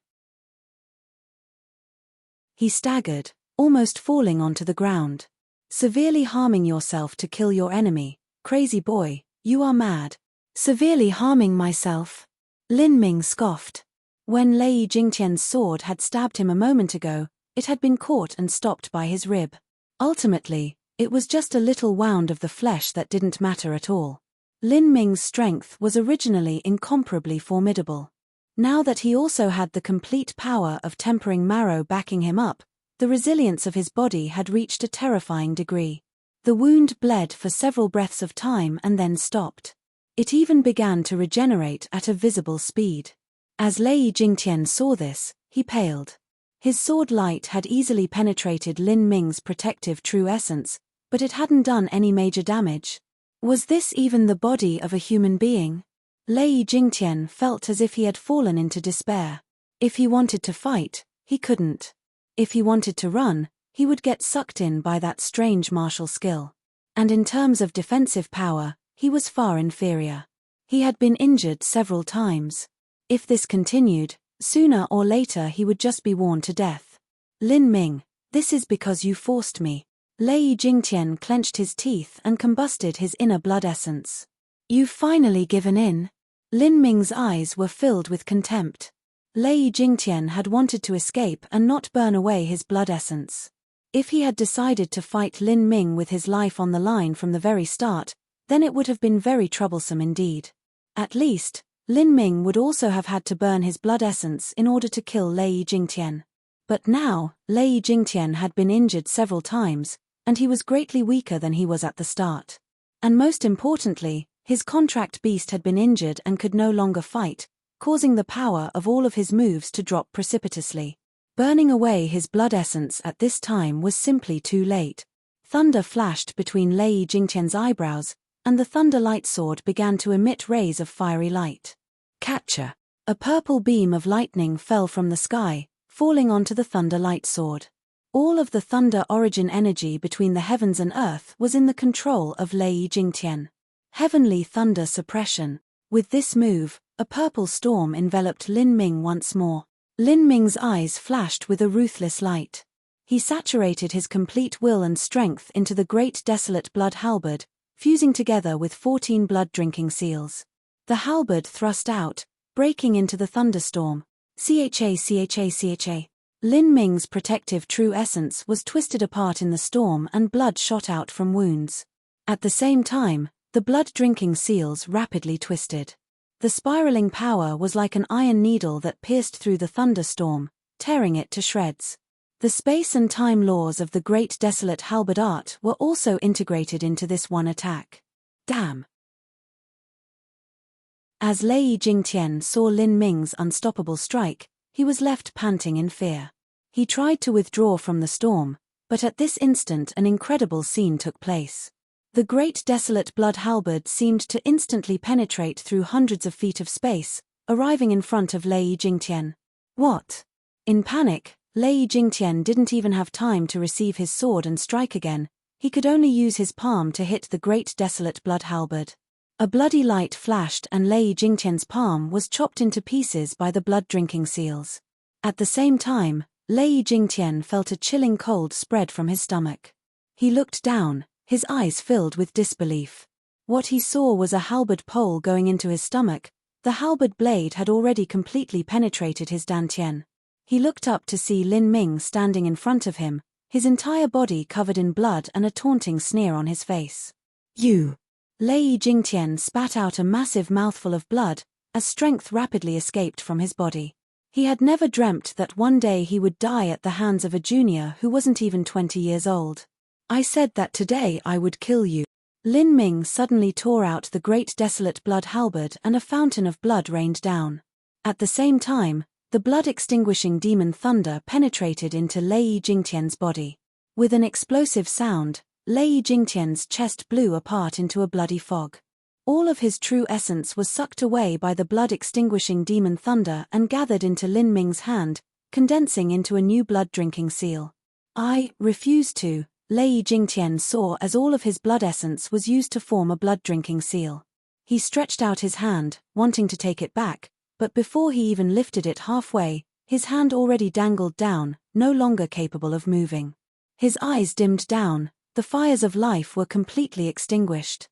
He staggered, almost falling onto the ground. Severely harming yourself to kill your enemy, crazy boy, you are mad. Severely harming myself? Lin Ming scoffed. When Lei Jingtian's sword had stabbed him a moment ago, it had been caught and stopped by his rib. Ultimately, it was just a little wound of the flesh that didn't matter at all. Lin Ming's strength was originally incomparably formidable. Now that he also had the complete power of tempering marrow backing him up, the resilience of his body had reached a terrifying degree. The wound bled for several breaths of time and then stopped. It even began to regenerate at a visible speed. As Lei Jingtian saw this, he paled. His sword light had easily penetrated Lin Ming's protective true essence, but it hadn't done any major damage. Was this even the body of a human being? Lei Jingtian felt as if he had fallen into despair. If he wanted to fight, he couldn't. If he wanted to run, he would get sucked in by that strange martial skill. And in terms of defensive power, he was far inferior. He had been injured several times. If this continued, sooner or later he would just be worn to death. Lin Ming, this is because you forced me. Lei Jingtian clenched his teeth and combusted his inner blood essence. You've finally given in. Lin Ming's eyes were filled with contempt. Lei Jingtian had wanted to escape and not burn away his blood essence. If he had decided to fight Lin Ming with his life on the line from the very start, then it would have been very troublesome indeed. At least, Lin Ming would also have had to burn his blood essence in order to kill Lei Jingtian. But now, Lei Jingtian had been injured several times, and he was greatly weaker than he was at the start. And most importantly, his contract beast had been injured and could no longer fight, causing the power of all of his moves to drop precipitously. Burning away his blood essence at this time was simply too late. Thunder flashed between Lei Jingtian's eyebrows, and the thunder light sword began to emit rays of fiery light. Catcher! A purple beam of lightning fell from the sky, falling onto the thunder light sword. All of the thunder origin energy between the heavens and earth was in the control of Lei Jingtian. Heavenly thunder suppression. With this move, a purple storm enveloped Lin Ming once more. Lin Ming's eyes flashed with a ruthless light. He saturated his complete will and strength into the great desolate blood halberd, fusing together with 14 blood-drinking seals. The halberd thrust out, breaking into the thunderstorm. Cha. Lin Ming's protective true essence was twisted apart in the storm and blood shot out from wounds. At the same time, the blood-drinking seals rapidly twisted. The spiraling power was like an iron needle that pierced through the thunderstorm, tearing it to shreds. The space and time laws of the great desolate halberd art were also integrated into this one attack. Damn! As Lei Jingtian saw Lin Ming's unstoppable strike, he was left panting in fear. He tried to withdraw from the storm, but at this instant an incredible scene took place. The great desolate blood halberd seemed to instantly penetrate through hundreds of feet of space, arriving in front of Lei Jingtian. What? In panic, Lei Jingtian didn't even have time to receive his sword and strike again. He could only use his palm to hit the great desolate blood halberd. A bloody light flashed and Lei Jingtian's palm was chopped into pieces by the blood-drinking seals. At the same time, Lei Jingtian felt a chilling cold spread from his stomach. He looked down, his eyes filled with disbelief. What he saw was a halberd pole going into his stomach. The halberd blade had already completely penetrated his dantian. He looked up to see Lin Ming standing in front of him, his entire body covered in blood and a taunting sneer on his face. You! Lei Jingtian spat out a massive mouthful of blood, as strength rapidly escaped from his body. He had never dreamt that one day he would die at the hands of a junior who wasn't even 20 years old. I said that today I would kill you. Lin Ming suddenly tore out the great desolate blood halberd and a fountain of blood rained down. At the same time, the blood-extinguishing demon thunder penetrated into Lei Jingtian's body. With an explosive sound, Lei Jingtian's chest blew apart into a bloody fog. All of his true essence was sucked away by the blood-extinguishing demon thunder and gathered into Lin Ming's hand, condensing into a new blood-drinking seal. I refuse to, Lei Jingtian saw as all of his blood essence was used to form a blood-drinking seal. He stretched out his hand, wanting to take it back, but before he even lifted it halfway, his hand already dangled down, no longer capable of moving. His eyes dimmed down, the fires of life were completely extinguished.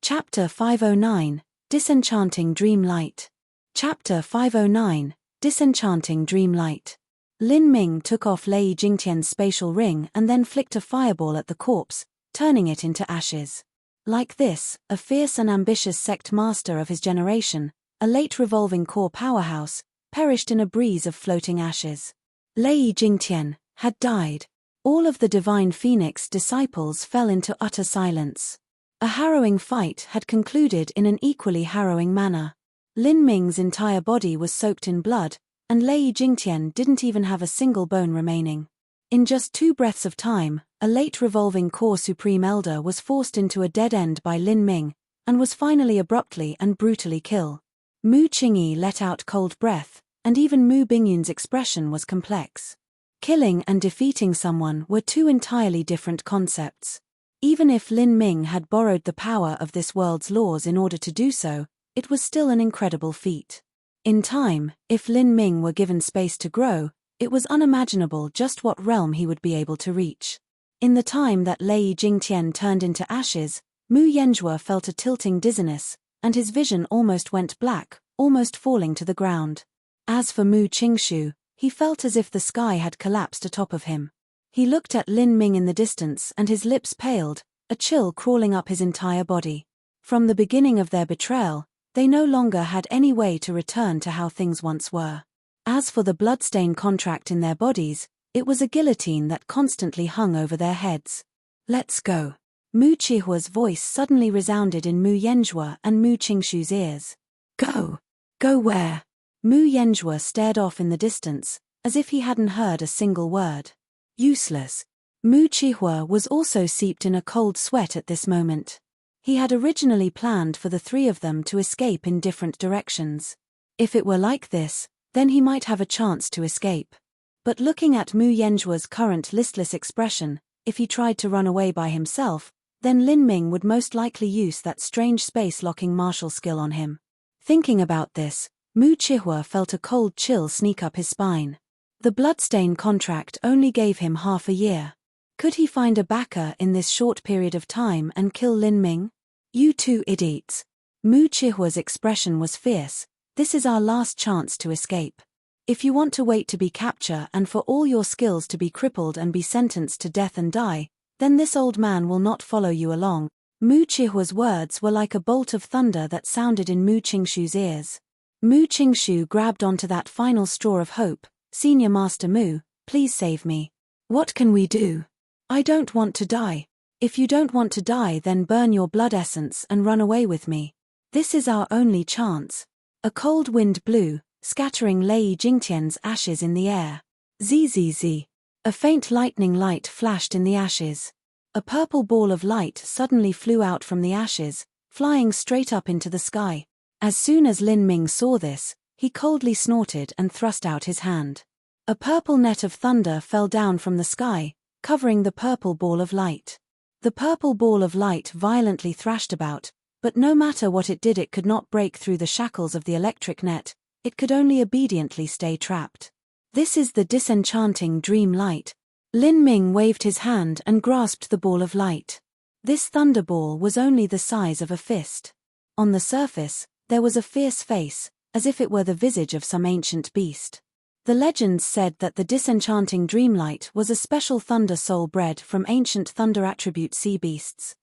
Chapter 509, Disenchanting Dream Light. Chapter 509, Disenchanting Dream Light. Lin Ming took off Lei Jingtian's spatial ring and then flicked a fireball at the corpse, turning it into ashes. Like this, a fierce and ambitious sect master of his generation, a late revolving core powerhouse, perished in a breeze of floating ashes. Lei Jingtian had died. All of the Divine Phoenix disciples fell into utter silence. A harrowing fight had concluded in an equally harrowing manner. Lin Ming's entire body was soaked in blood, and Lei Jingtian didn't even have a single bone remaining. In just 2 breaths of time, a late revolving core Supreme Elder was forced into a dead end by Lin Ming, and was finally abruptly and brutally killed. Mu Qingyi let out cold breath, and even Mu Bingyun's expression was complex. Killing and defeating someone were 2 entirely different concepts. Even if Lin Ming had borrowed the power of this world's laws in order to do so, it was still an incredible feat. In time, if Lin Ming were given space to grow, it was unimaginable just what realm he would be able to reach. In the time that Lei Jingtian turned into ashes, Mu Yanzhua felt a tilting dizziness, and his vision almost went black, almost falling to the ground. As for Mu Qingshu, he felt as if the sky had collapsed atop of him. He looked at Lin Ming in the distance and his lips paled, a chill crawling up his entire body. From the beginning of their betrayal, they no longer had any way to return to how things once were. As for the bloodstain contract in their bodies, it was a guillotine that constantly hung over their heads. "Let's go." Mu Qihua's voice suddenly resounded in Mu Yanzhua and Mu Qingshu's ears. "Go? Go where?" Mu Yanzhua stared off in the distance, as if he hadn't heard a single word. Useless. Mu Qihua was also seeped in a cold sweat at this moment. He had originally planned for the 3 of them to escape in different directions. If it were like this, then he might have a chance to escape. But looking at Mu Yanzhua's current listless expression, if he tried to run away by himself, then Lin Ming would most likely use that strange space-locking martial skill on him. Thinking about this, Mu Qihua felt a cold chill sneak up his spine. The bloodstain contract only gave him half a year. Could he find a backer in this short period of time and kill Lin Ming? "You 2 idiots." Mu Qihua's expression was fierce. "This is our last chance to escape. If you want to wait to be captured and for all your skills to be crippled and be sentenced to death and die, then this old man will not follow you along." Mu Qihua's words were like a bolt of thunder that sounded in Mu Qingshu's ears. Mu Qingshu grabbed onto that final straw of hope. "Senior Master Mu, please save me. What can we do? I don't want to die. If you don't want to die, then burn your blood essence and run away with me. This is our only chance." A cold wind blew, scattering Lei Jingtian's ashes in the air. Zzz. A faint lightning light flashed in the ashes. A purple ball of light suddenly flew out from the ashes, flying straight up into the sky. As soon as Lin Ming saw this, he coldly snorted and thrust out his hand. A purple net of thunder fell down from the sky, covering the purple ball of light. The purple ball of light violently thrashed about, but no matter what it did, it could not break through the shackles of the electric net. It could only obediently stay trapped. "This is the disenchanting dream light." Lin Ming waved his hand and grasped the ball of light. This thunderball was only the size of a fist. On the surface, there was a fierce face, as if it were the visage of some ancient beast. The legends said that the disenchanting dreamlight was a special thunder soul bred from ancient thunder attribute sea beasts.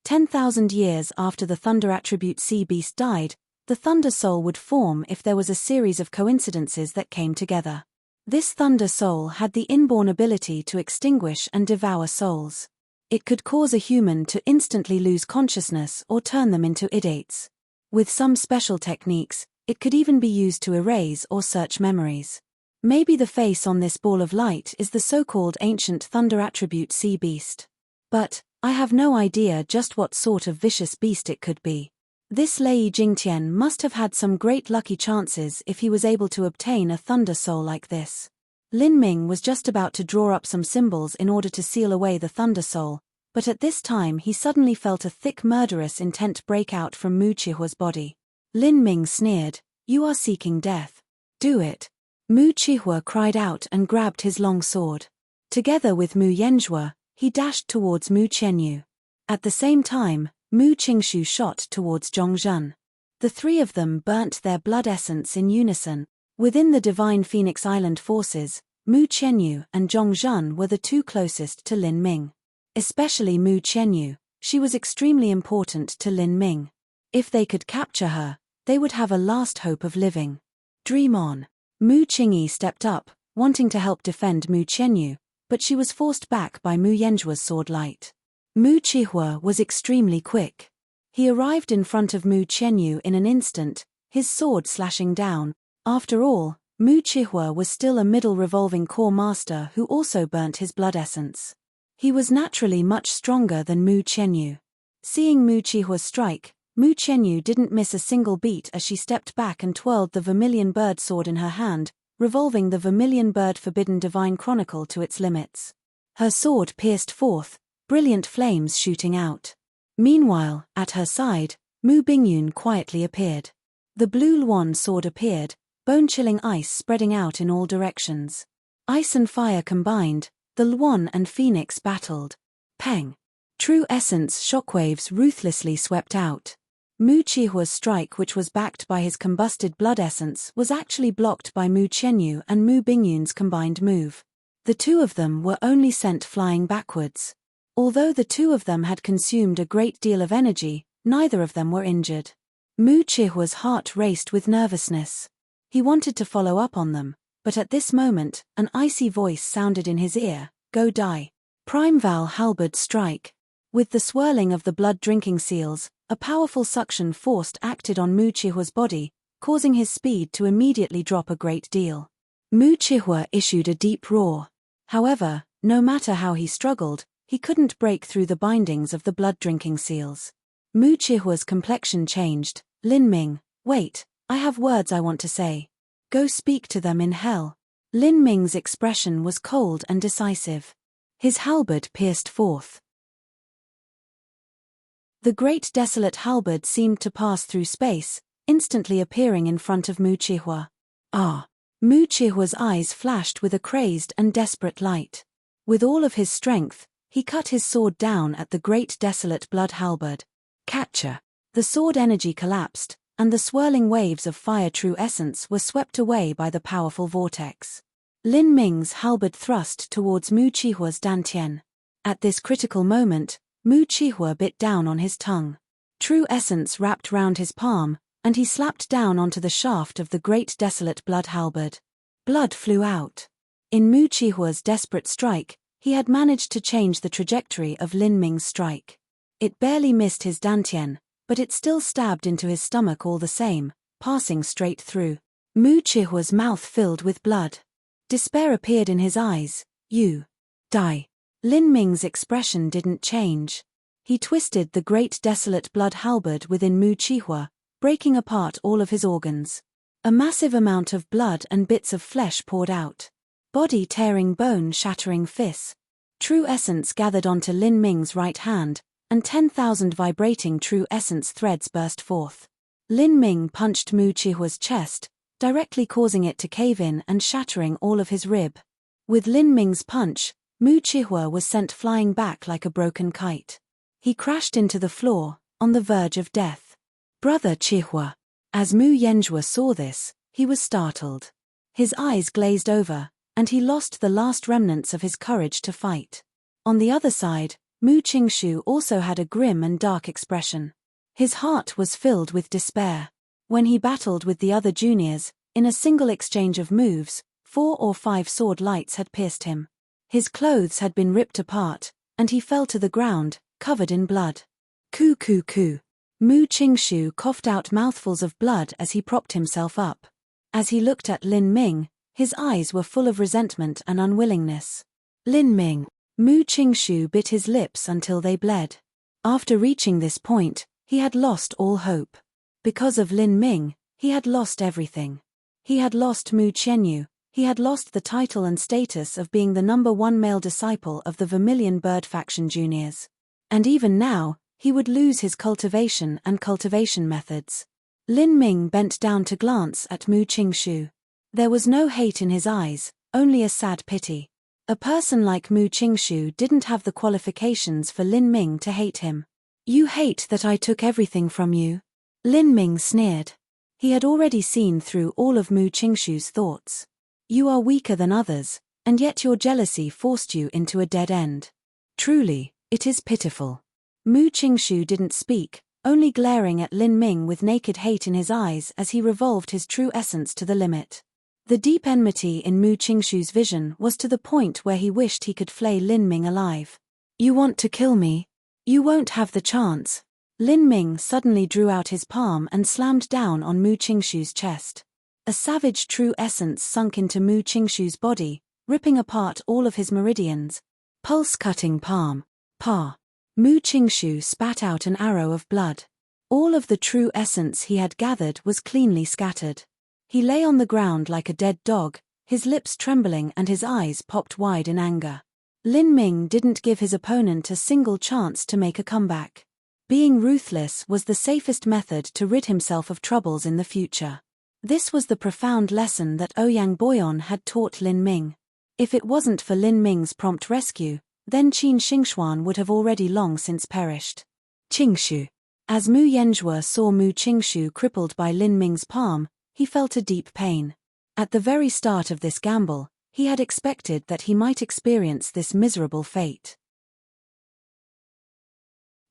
10,000 years after the thunder attribute sea beast died, the thunder soul would form if there was a series of coincidences that came together. This thunder soul had the inborn ability to extinguish and devour souls. It could cause a human to instantly lose consciousness or turn them into idiots. With some special techniques, it could even be used to erase or search memories. Maybe the face on this ball of light is the so-called ancient thunder attribute sea beast. But I have no idea just what sort of vicious beast it could be. This Lei Jingtian must have had some great lucky chances if he was able to obtain a thunder soul like this. Lin Ming was just about to draw up some symbols in order to seal away the thunder soul, but at this time he suddenly felt a thick murderous intent break out from Mu Qihua's body. Lin Ming sneered, "You are seeking death. Do it." Mu Qihua cried out and grabbed his long sword. Together with Mu Yanzhua, he dashed towards Mu Qianyu. At the same time, Mu Qingshu shot towards Zhongzhen. The 3 of them burnt their blood essence in unison. Within the Divine Phoenix Island forces, Mu Qianyu and Zhongzhen were the 2 closest to Lin Ming. Especially Mu Qianyu, she was extremely important to Lin Ming. If they could capture her, they would have a last hope of living. "Dream on." Mu Qingyi stepped up, wanting to help defend Mu Qianyu, but she was forced back by Mu Yanjua's sword light. Mu Qihua was extremely quick. He arrived in front of Mu Qianyu in an instant, his sword slashing down. After all, Mu Qihua was still a middle revolving core master who also burnt his blood essence. He was naturally much stronger than Mu Qianyu. Seeing Mu Qihua strike, Mu Qianyu didn't miss a single beat as she stepped back and twirled the vermilion bird sword in her hand, revolving the vermilion bird forbidden divine chronicle to its limits. Her sword pierced forth, brilliant flames shooting out. Meanwhile, at her side, Mu Bingyun quietly appeared. The blue Luan sword appeared, bone-chilling ice spreading out in all directions. Ice and fire combined, the Luan and Phoenix battled. Peng! True essence shockwaves ruthlessly swept out. Mu Qihua's strike, which was backed by his combusted blood essence, was actually blocked by Mu Qianyu and Mu Bingyun's combined move. The two of them were only sent flying backwards. Although the two of them had consumed a great deal of energy, neither of them were injured. Mu Qihua's heart raced with nervousness. He wanted to follow up on them, but at this moment, an icy voice sounded in his ear, "Go die." Prime Val Halberd strike. With the swirling of the blood-drinking seals, a powerful suction force acted on Mu Qihua's body, causing his speed to immediately drop a great deal. Mu Qihua issued a deep roar. However, no matter how he struggled, he couldn't break through the bindings of the blood-drinking seals. Mu Qihua's complexion changed. "Lin Ming, wait, I have words I want to say. Go speak to them in hell." Lin Ming's expression was cold and decisive. His halberd pierced forth. The great desolate halberd seemed to pass through space, instantly appearing in front of Mu Qihua. Ah! Mu Qihua's eyes flashed with a crazed and desperate light. With all of his strength, he cut his sword down at the great desolate blood halberd. Catcher! The sword energy collapsed, and the swirling waves of fire true essence were swept away by the powerful vortex. Lin Ming's halberd thrust towards Mu Qihua's dantian. At this critical moment, Mu Qihua bit down on his tongue. True essence wrapped round his palm, and he slapped down onto the shaft of the great desolate blood halberd. Blood flew out. In Mu Qihua's desperate strike, he had managed to change the trajectory of Lin Ming's strike. It barely missed his dantian, but it still stabbed into his stomach all the same, passing straight through. Mu Qihua's mouth filled with blood. Despair appeared in his eyes. "You die." Lin Ming's expression didn't change. He twisted the great desolate blood halberd within Mu Qihua, breaking apart all of his organs. A massive amount of blood and bits of flesh poured out. Body tearing, bone shattering fists. True essence gathered onto Lin Ming's right hand, and 10,000 vibrating true essence threads burst forth. Lin Ming punched Mu Qihua's chest, directly causing it to cave in and shattering all of his rib. With Lin Ming's punch, Mu Qihua was sent flying back like a broken kite. He crashed into the floor, on the verge of death. "Brother Qihua." As Mu Yanjua saw this, he was startled. His eyes glazed over, and he lost the last remnants of his courage to fight. On the other side, Mu Qingshu also had a grim and dark expression. His heart was filled with despair. When he battled with the other juniors, in a single exchange of moves, 4 or 5 sword lights had pierced him. His clothes had been ripped apart, and he fell to the ground, covered in blood. "Ku ku ku." Mu Qingshu coughed out mouthfuls of blood as he propped himself up. As he looked at Lin Ming, his eyes were full of resentment and unwillingness. "Lin Ming." Mu Qingshu bit his lips until they bled. After reaching this point, he had lost all hope. Because of Lin Ming, he had lost everything. He had lost Mu Qianyu. He had lost the title and status of being the #1 male disciple of the Vermilion Bird Faction Juniors. And even now, he would lose his cultivation and cultivation methods. Lin Ming bent down to glance at Mu Qingshu. There was no hate in his eyes, only a sad pity. A person like Mu Qingshu didn't have the qualifications for Lin Ming to hate him. "You hate that I took everything from you?" Lin Ming sneered. He had already seen through all of Mu Qingshu's thoughts. "You are weaker than others, and yet your jealousy forced you into a dead end. Truly, it is pitiful." Mu Qingshu didn't speak, only glaring at Lin Ming with naked hate in his eyes as he revolved his true essence to the limit. The deep enmity in Mu Qingshu's vision was to the point where he wished he could flay Lin Ming alive. "You want to kill me? You won't have the chance." Lin Ming suddenly drew out his palm and slammed down on Mu Qingshu's chest. A savage true essence sunk into Mu Qingshu's body, ripping apart all of his meridians. Pulse-cutting palm. Pa. Mu Qingshu spat out an arrow of blood. All of the true essence he had gathered was cleanly scattered. He lay on the ground like a dead dog, his lips trembling and his eyes popped wide in anger. Lin Ming didn't give his opponent a single chance to make a comeback. Being ruthless was the safest method to rid himself of troubles in the future. This was the profound lesson that Ouyang Boyan had taught Lin Ming. If it wasn't for Lin Ming's prompt rescue, then Qin Xingxuan would have already long since perished. Qingshu. As Mu Yanzhua saw Mu Qingshu crippled by Lin Ming's palm, he felt a deep pain. At the very start of this gamble, he had expected that he might experience this miserable fate.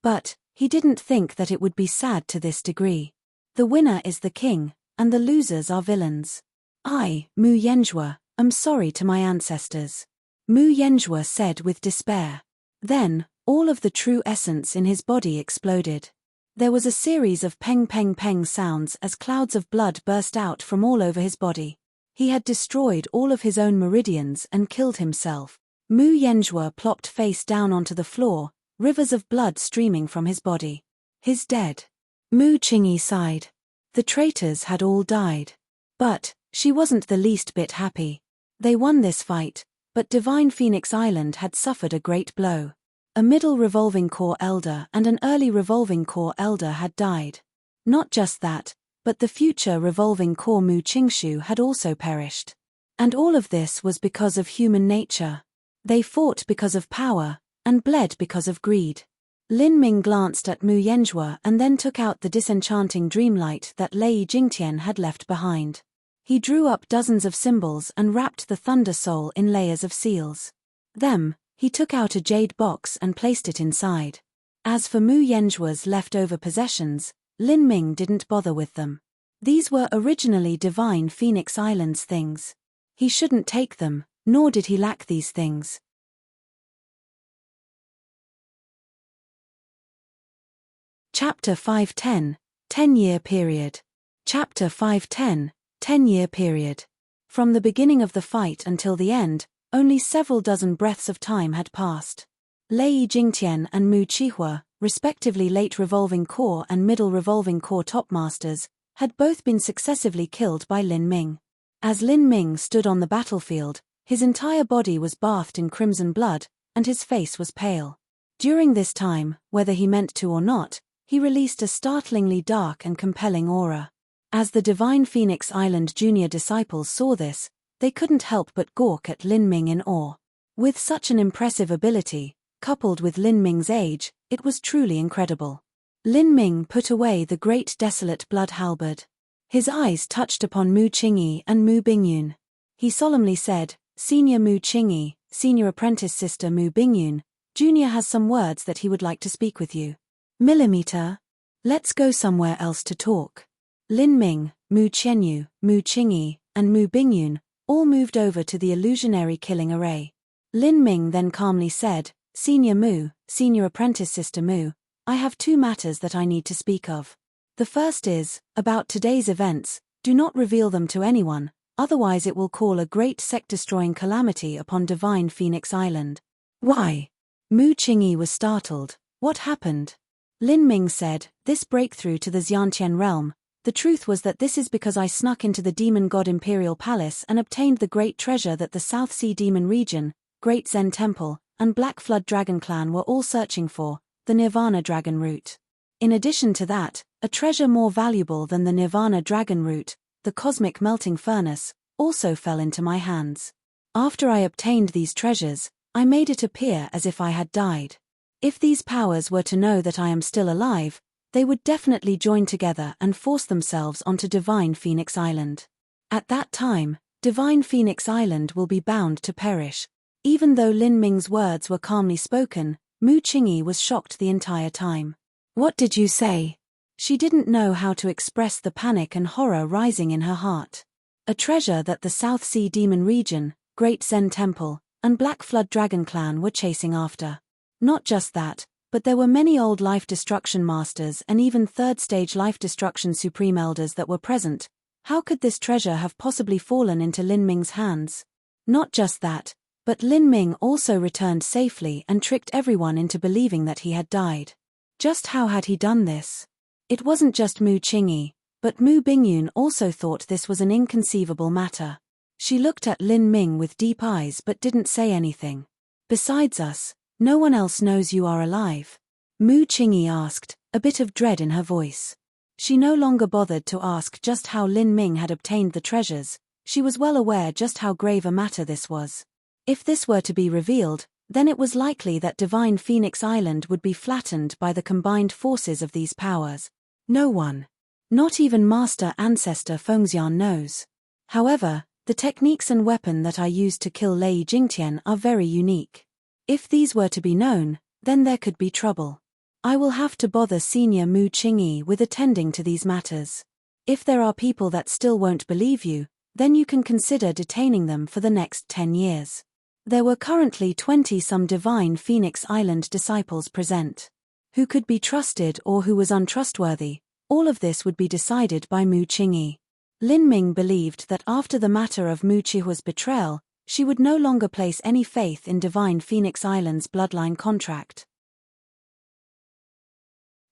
But he didn't think that it would be sad to this degree. The winner is the king, and the losers are villains. I, Mu Yanzhua, am sorry to my ancestors. Mu Yanzhua said with despair. Then, all of the true essence in his body exploded. There was a series of peng peng peng sounds as clouds of blood burst out from all over his body. He had destroyed all of his own meridians and killed himself. Mu Yanzhua plopped face down onto the floor, rivers of blood streaming from his body. He's dead. Mu Qingyi sighed. The traitors had all died. But she wasn't the least bit happy. They won this fight, but Divine Phoenix Island had suffered a great blow. A middle revolving core elder and an early revolving core elder had died. Not just that, but the future revolving core Mu Qingshu had also perished. And all of this was because of human nature. They fought because of power, and bled because of greed. Lin Ming glanced at Mu Yanzhua and then took out the disenchanting dreamlight that Lei Jingtian had left behind. He drew up dozens of symbols and wrapped the Thunder Soul in layers of seals. Then, he took out a jade box and placed it inside. As for Mu Yanzhua's leftover possessions, Lin Ming didn't bother with them. These were originally Divine Phoenix Island's things. He shouldn't take them, nor did he lack these things. Chapter 510, 10-Year Period. Chapter 510, 10-Year Period. From the beginning of the fight until the end, only several dozen breaths of time had passed. Lei Jingtian and Mu Qihua, respectively late revolving core and middle revolving core topmasters, had both been successively killed by Lin Ming. As Lin Ming stood on the battlefield, his entire body was bathed in crimson blood, and his face was pale. During this time, whether he meant to or not, he released a startlingly dark and compelling aura. As the Divine Phoenix Island junior disciples saw this, they couldn't help but gawk at Lin Ming in awe. With such an impressive ability, coupled with Lin Ming's age, it was truly incredible. Lin Ming put away the great desolate blood halberd. His eyes touched upon Mu Qingyi and Mu Bingyun. He solemnly said, "Senior Mu Qingyi, Senior Apprentice Sister Mu Bingyun, Junior has some words that he would like to speak with you." Millimeter. Let's go somewhere else to talk. Lin Ming, Mu Qianyu, Mu Qingyi, and Mu Bingyun all moved over to the illusionary killing array. Lin Ming then calmly said, "Senior Mu, Senior Apprentice Sister Mu, I have two matters that I need to speak of. The first is, about today's events, do not reveal them to anyone, otherwise it will call a great sect-destroying calamity upon Divine Phoenix Island." Why? Mu Qingyi was startled. What happened? Lin Ming said, "This breakthrough to the Xiantian realm, the truth was that this is because I snuck into the Demon God Imperial Palace and obtained the great treasure that the South Sea Demon Region, Great Zen Temple, and Black Flood Dragon Clan were all searching for, the Nirvana Dragon Root. In addition to that, a treasure more valuable than the Nirvana Dragon Root, the Cosmic Melting Furnace, also fell into my hands. After I obtained these treasures, I made it appear as if I had died. If these powers were to know that I am still alive, they would definitely join together and force themselves onto Divine Phoenix Island. At that time, Divine Phoenix Island will be bound to perish." Even though Lin Ming's words were calmly spoken, Mu Qingyi was shocked the entire time. "What did you say?" She didn't know how to express the panic and horror rising in her heart. A treasure that the South Sea Demon Region, Great Zen Temple, and Black Flood Dragon Clan were chasing after. Not just that, but there were many old Life Destruction Masters and even third-stage Life Destruction Supreme Elders that were present. How could this treasure have possibly fallen into Lin Ming's hands? Not just that, but Lin Ming also returned safely and tricked everyone into believing that he had died. Just how had he done this? It wasn't just Mu Qingyi, but Mu Bingyun also thought this was an inconceivable matter. She looked at Lin Ming with deep eyes but didn't say anything. Besides us, no one else knows you are alive. Mu Qingyi asked, a bit of dread in her voice. She no longer bothered to ask just how Lin Ming had obtained the treasures. She was well aware just how grave a matter this was. If this were to be revealed, then it was likely that Divine Phoenix Island would be flattened by the combined forces of these powers. No one, not even Master Ancestor Fengxian, knows. However, the techniques and weapon that I used to kill Lei Jingtian are very unique. If these were to be known, then there could be trouble. I will have to bother Senior Mu Qingyi with attending to these matters. If there are people that still won't believe you, then you can consider detaining them for the next 10 years. There were currently 20-some Divine Phoenix Island disciples present. Who could be trusted or who was untrustworthy, all of this would be decided by Mu Qingyi. Lin Ming believed that after the matter of Mu Qihua's betrayal, she would no longer place any faith in Divine Phoenix Island's bloodline contract.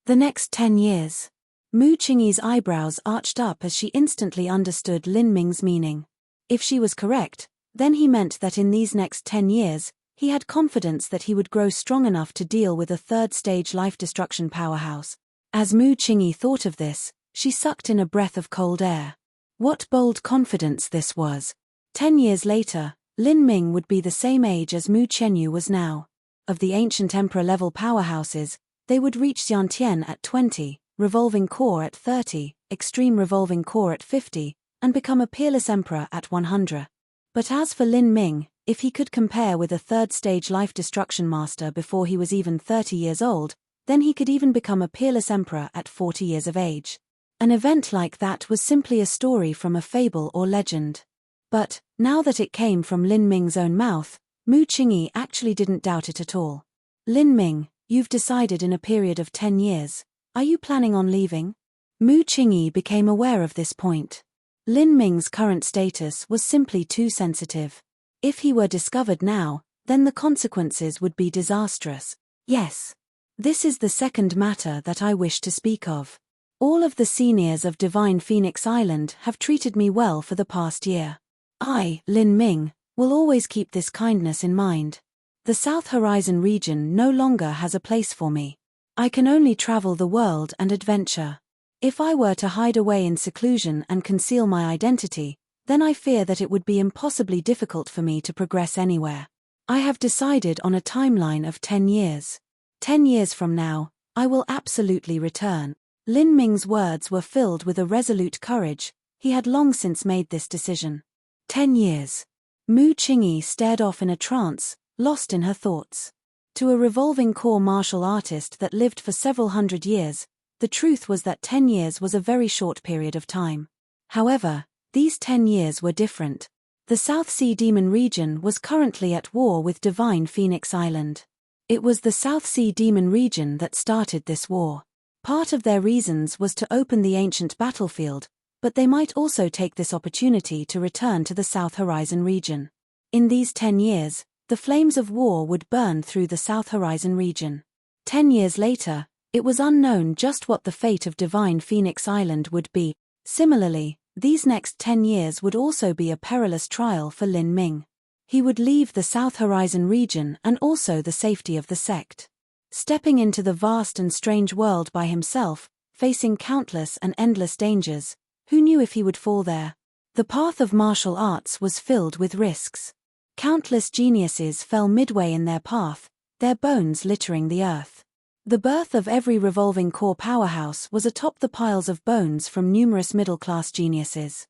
The next 10 years. Mu Qingyi's eyebrows arched up as she instantly understood Lin Ming's meaning. If she was correct, then he meant that in these next 10 years, he had confidence that he would grow strong enough to deal with a third-stage life destruction powerhouse. As Mu Qingyi thought of this, she sucked in a breath of cold air. What bold confidence this was. 10 years later, Lin Ming would be the same age as Mu Qianyu was now. Of the ancient emperor-level powerhouses, they would reach Xiantian at 20, Revolving Core at 30, Extreme Revolving Core at 50, and become a peerless emperor at 100. But as for Lin Ming, if he could compare with a third-stage life destruction master before he was even 30 years old, then he could even become a peerless emperor at 40 years of age. An event like that was simply a story from a fable or legend. But, now that it came from Lin Ming's own mouth, Mu Qingyi actually didn't doubt it at all. Lin Ming, you've decided in a period of 10 years. Are you planning on leaving? Mu Qingyi became aware of this point. Lin Ming's current status was simply too sensitive. If he were discovered now, then the consequences would be disastrous. Yes. This is the second matter that I wish to speak of. All of the seniors of Divine Phoenix Island have treated me well for the past year. I, Lin Ming, will always keep this kindness in mind. The South Horizon region no longer has a place for me. I can only travel the world and adventure. If I were to hide away in seclusion and conceal my identity, then I fear that it would be impossibly difficult for me to progress anywhere. I have decided on a timeline of 10 years. 10 years from now, I will absolutely return. Lin Ming's words were filled with a resolute courage. He had long since made this decision. 10 years. Mu Qingyi stared off in a trance, lost in her thoughts. To a revolving core martial artist that lived for several hundred years, the truth was that 10 years was a very short period of time. However, these 10 years were different. The South Sea Demon region was currently at war with Divine Phoenix Island. It was the South Sea Demon region that started this war. Part of their reasons was to open the ancient battlefield, but they might also take this opportunity to return to the South Horizon region. In these 10 years, the flames of war would burn through the South Horizon region. 10 years later, it was unknown just what the fate of Divine Phoenix Island would be. Similarly, these next 10 years would also be a perilous trial for Lin Ming. He would leave the South Horizon region and also the safety of the sect. Stepping into the vast and strange world by himself, facing countless and endless dangers, who knew if he would fall there? The path of martial arts was filled with risks. Countless geniuses fell midway in their path, their bones littering the earth. The birth of every revolving core powerhouse was atop the piles of bones from numerous middle-class geniuses.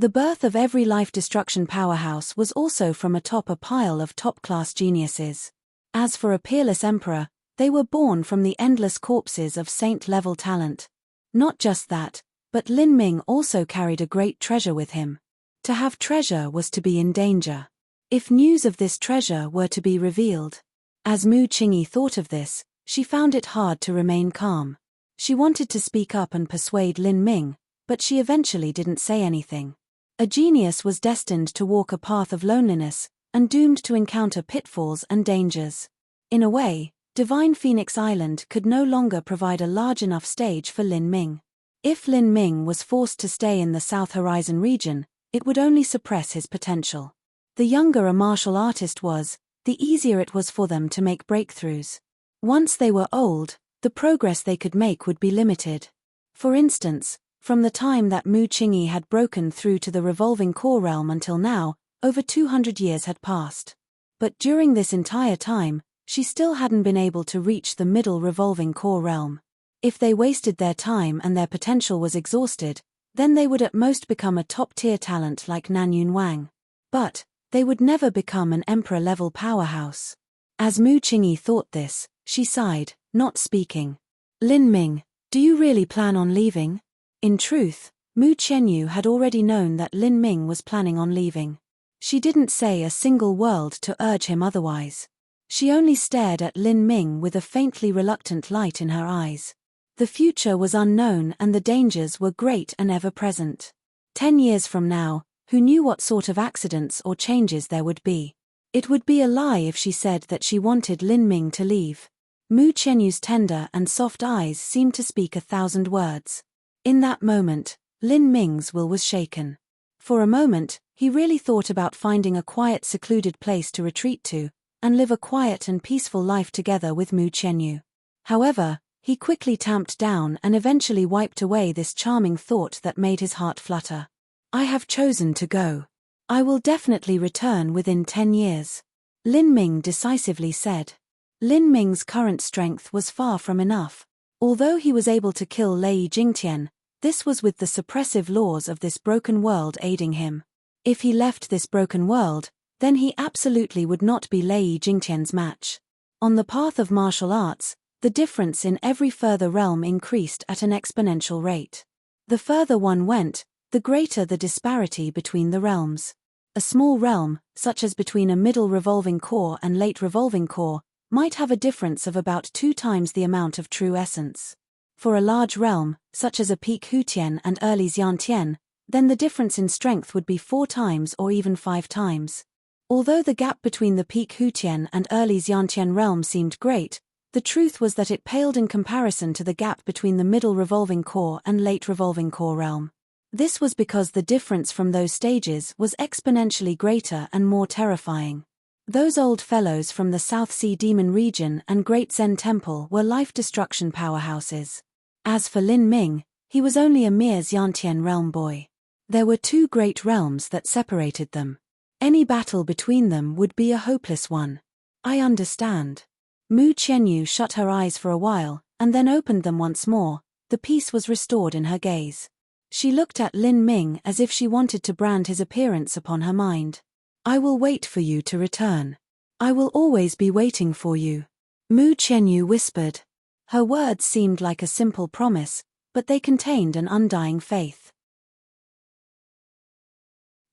The birth of every life destruction powerhouse was also from atop a pile of top-class geniuses. As for a peerless emperor, they were born from the endless corpses of saint-level talent. Not just that, But Lin Ming also carried a great treasure with him. To have treasure was to be in danger. If news of this treasure were to be revealed. As Mu Qingyi thought of this, she found it hard to remain calm. She wanted to speak up and persuade Lin Ming, but she eventually didn't say anything. A genius was destined to walk a path of loneliness, and doomed to encounter pitfalls and dangers. In a way, Divine Phoenix Island could no longer provide a large enough stage for Lin Ming. If Lin Ming was forced to stay in the South Horizon region, it would only suppress his potential. The younger a martial artist was, the easier it was for them to make breakthroughs. Once they were old, the progress they could make would be limited. For instance, from the time that Mu Qingyi had broken through to the revolving core realm until now, over 200 years had passed. But during this entire time, she still hadn't been able to reach the middle revolving core realm. If they wasted their time and their potential was exhausted, then they would at most become a top-tier talent like Nanyun Wang. But they would never become an emperor-level powerhouse. As Mu Qingyi thought this, she sighed, not speaking. Lin Ming, do you really plan on leaving? In truth, Mu Qianyu had already known that Lin Ming was planning on leaving. She didn't say a single word to urge him otherwise. She only stared at Lin Ming with a faintly reluctant light in her eyes. The future was unknown and the dangers were great and ever-present. 10 years from now, who knew what sort of accidents or changes there would be? It would be a lie if she said that she wanted Lin Ming to leave. Mu Qianyu's tender and soft eyes seemed to speak 1,000 words. In that moment, Lin Ming's will was shaken. For a moment, he really thought about finding a quiet, secluded place to retreat to, and live a quiet and peaceful life together with Mu Qianyu. However, he quickly tamped down and eventually wiped away this charming thought that made his heart flutter. I have chosen to go. I will definitely return within 10 years. Lin Ming decisively said. Lin Ming's current strength was far from enough. Although he was able to kill Lei Jingtian, this was with the suppressive laws of this broken world aiding him. If he left this broken world, then he absolutely would not be Lei Jingtian's match. On the path of martial arts, the difference in every further realm increased at an exponential rate. The further one went, the greater the disparity between the realms. A small realm, such as between a middle revolving core and late revolving core, might have a difference of about 2 times the amount of true essence. For a large realm, such as a peak Hutian and early Xiantian, then the difference in strength would be 4 times or even 5 times. Although the gap between the peak Hutian and early Xiantian realm seemed great, the truth was that it paled in comparison to the gap between the middle revolving core and late revolving core realm. This was because the difference from those stages was exponentially greater and more terrifying. Those old fellows from the South Sea Demon region and Great Zen Temple were life-destruction powerhouses. As for Lin Ming, he was only a mere Xiantian realm boy. There were 2 great realms that separated them. Any battle between them would be a hopeless one. I understand. Mu Qianyu shut her eyes for a while, and then opened them once more. The peace was restored in her gaze. She looked at Lin Ming as if she wanted to brand his appearance upon her mind. I will wait for you to return. I will always be waiting for you. Mu Qianyu whispered. Her words seemed like a simple promise, but they contained an undying faith.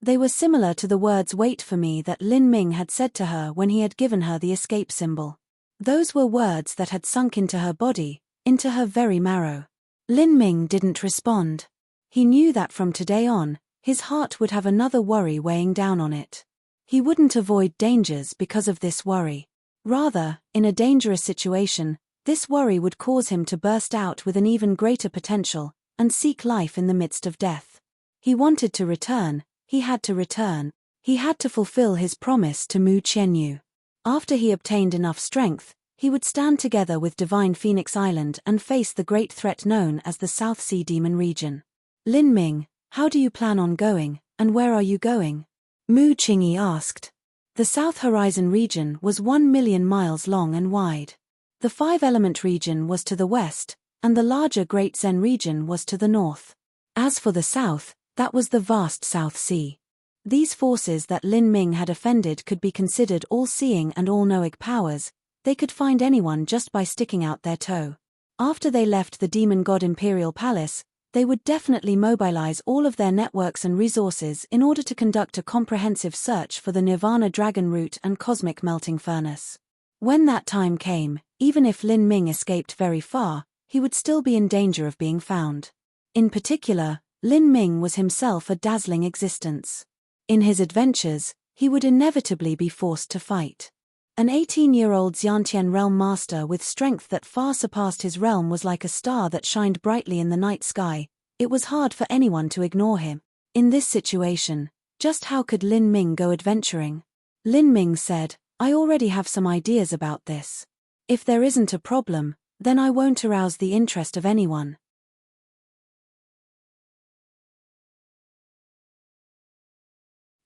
They were similar to the words "wait for me" that Lin Ming had said to her when he had given her the escape symbol. Those were words that had sunk into her body, into her very marrow. Lin Ming didn't respond. He knew that from today on, his heart would have another worry weighing down on it. He wouldn't avoid dangers because of this worry. Rather, in a dangerous situation, this worry would cause him to burst out with an even greater potential, and seek life in the midst of death. He wanted to return, he had to return, he had to fulfill his promise to Mu Qianyu. After he obtained enough strength, he would stand together with Divine Phoenix Island and face the great threat known as the South Sea Demon region. Lin Ming, how do you plan on going, and where are you going? Mu Qingyi asked. The South Horizon region was 1 million miles long and wide. The 5-element region was to the west, and the larger Great Zen region was to the north. As for the south, that was the vast South Sea. These forces that Lin Ming had offended could be considered all-seeing and all-knowing powers. They could find anyone just by sticking out their toe. After they left the demon god Imperial Palace, They would definitely mobilize all of their networks and resources in order to conduct a comprehensive search for the Nirvana Dragon Root and Cosmic Melting Furnace. When that time came, even if Lin Ming escaped very far, he would still be in danger of being found. In particular, Lin Ming was himself a dazzling existence. In his adventures, he would inevitably be forced to fight. An 18-year-old Xiantian realm master with strength that far surpassed his realm was like a star that shined brightly in the night sky. It was hard for anyone to ignore him. In this situation, just how could Lin Ming go adventuring? Lin Ming said, "I already have some ideas about this. If there isn't a problem, then I won't arouse the interest of anyone."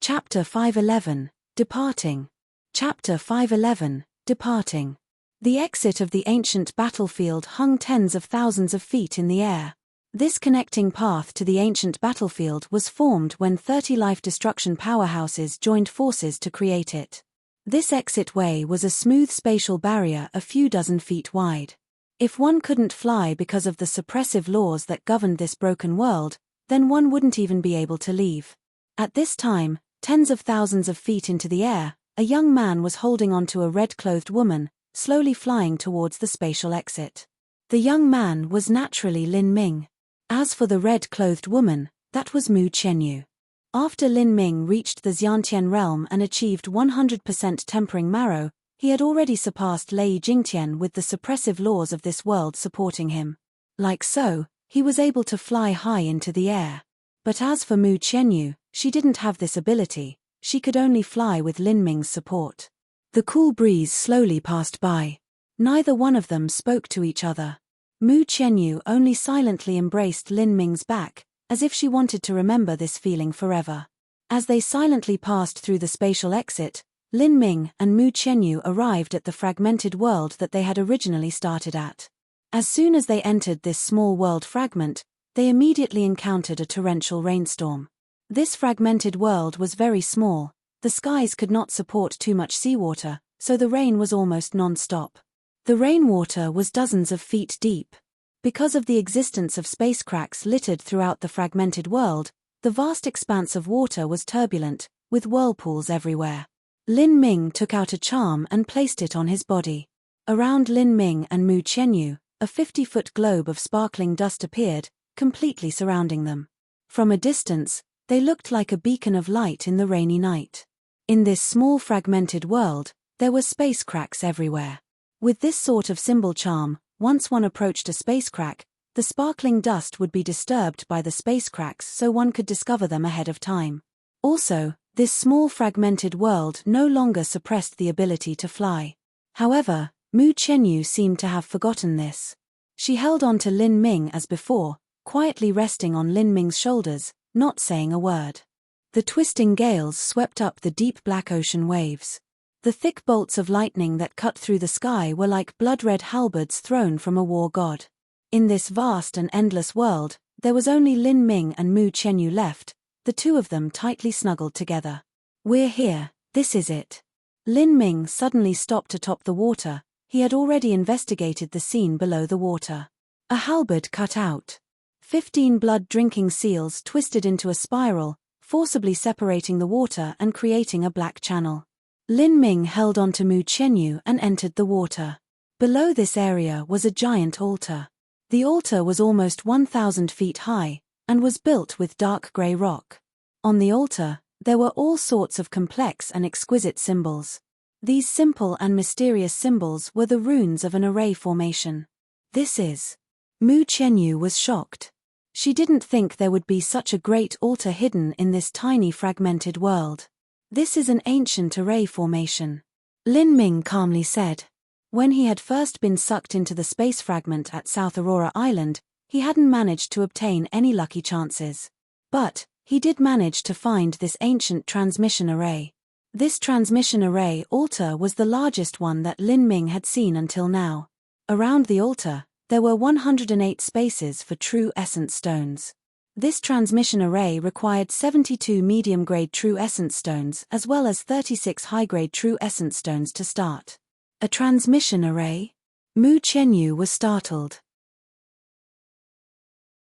Chapter 511, Departing. Chapter 511, Departing. The exit of the ancient battlefield hung tens of thousands of feet in the air. This connecting path to the ancient battlefield was formed when 30 life destruction powerhouses joined forces to create it. This exit way was a smooth spatial barrier a few dozen feet wide. If one couldn't fly because of the suppressive laws that governed this broken world, then one wouldn't even be able to leave. At this time, tens of thousands of feet into the air, a young man was holding onto a red-clothed woman, slowly flying towards the spatial exit. The young man was naturally Lin Ming. As for the red-clothed woman, that was Mu Qianyu. After Lin Ming reached the Xiantian realm and achieved 100% tempering marrow, he had already surpassed Lei Jingtian with the suppressive laws of this world supporting him. Like so, he was able to fly high into the air. But as for Mu Qianyu, she didn't have this ability. She could only fly with Lin Ming's support. The cool breeze slowly passed by. Neither one of them spoke to each other. Mu Qianyu only silently embraced Lin Ming's back, as if she wanted to remember this feeling forever. As they silently passed through the spatial exit, Lin Ming and Mu Qianyu arrived at the fragmented world that they had originally started at. As soon as they entered this small world fragment, they immediately encountered a torrential rainstorm. This fragmented world was very small. The skies could not support too much seawater, so the rain was almost non-stop. The rainwater was dozens of feet deep. Because of the existence of space cracks littered throughout the fragmented world, the vast expanse of water was turbulent, with whirlpools everywhere. Lin Ming took out a charm and placed it on his body. Around Lin Ming and Mu Qianyu, a 50-foot globe of sparkling dust appeared, completely surrounding them. From a distance, they looked like a beacon of light in the rainy night. In this small fragmented world, there were space cracks everywhere. With this sort of symbol charm, once one approached a space crack, the sparkling dust would be disturbed by the space cracks so one could discover them ahead of time. Also, this small fragmented world no longer suppressed the ability to fly. However, Mu Qianyu seemed to have forgotten this. She held on to Lin Ming as before, quietly resting on Lin Ming's shoulders, not saying a word. The twisting gales swept up the deep black ocean waves. The thick bolts of lightning that cut through the sky were like blood-red halberds thrown from a war god. In this vast and endless world, there was only Lin Ming and Mu Qianyu left, the two of them tightly snuggled together. "We're here, this is it." Lin Ming suddenly stopped atop the water. He had already investigated the scene below the water. A halberd cut out. 15 blood-drinking seals twisted into a spiral, forcibly separating the water and creating a black channel. Lin Ming held on to Mu Qianyu and entered the water. Below this area was a giant altar. The altar was almost 1,000 feet high, and was built with dark grey rock. On the altar, there were all sorts of complex and exquisite symbols. These simple and mysterious symbols were the runes of an array formation. "This is..." Mu Qianyu was shocked. She didn't think there would be such a great altar hidden in this tiny fragmented world. "This is an ancient array formation," Lin Ming calmly said. When he had first been sucked into the space fragment at South Aurora Island, he hadn't managed to obtain any lucky chances. But he did manage to find this ancient transmission array. This transmission array altar was the largest one that Lin Ming had seen until now. Around the altar, there were 108 spaces for true essence stones. This transmission array required 72 medium-grade true essence stones as well as 36 high-grade true essence stones to start. A transmission array? Mu Qianyu was startled.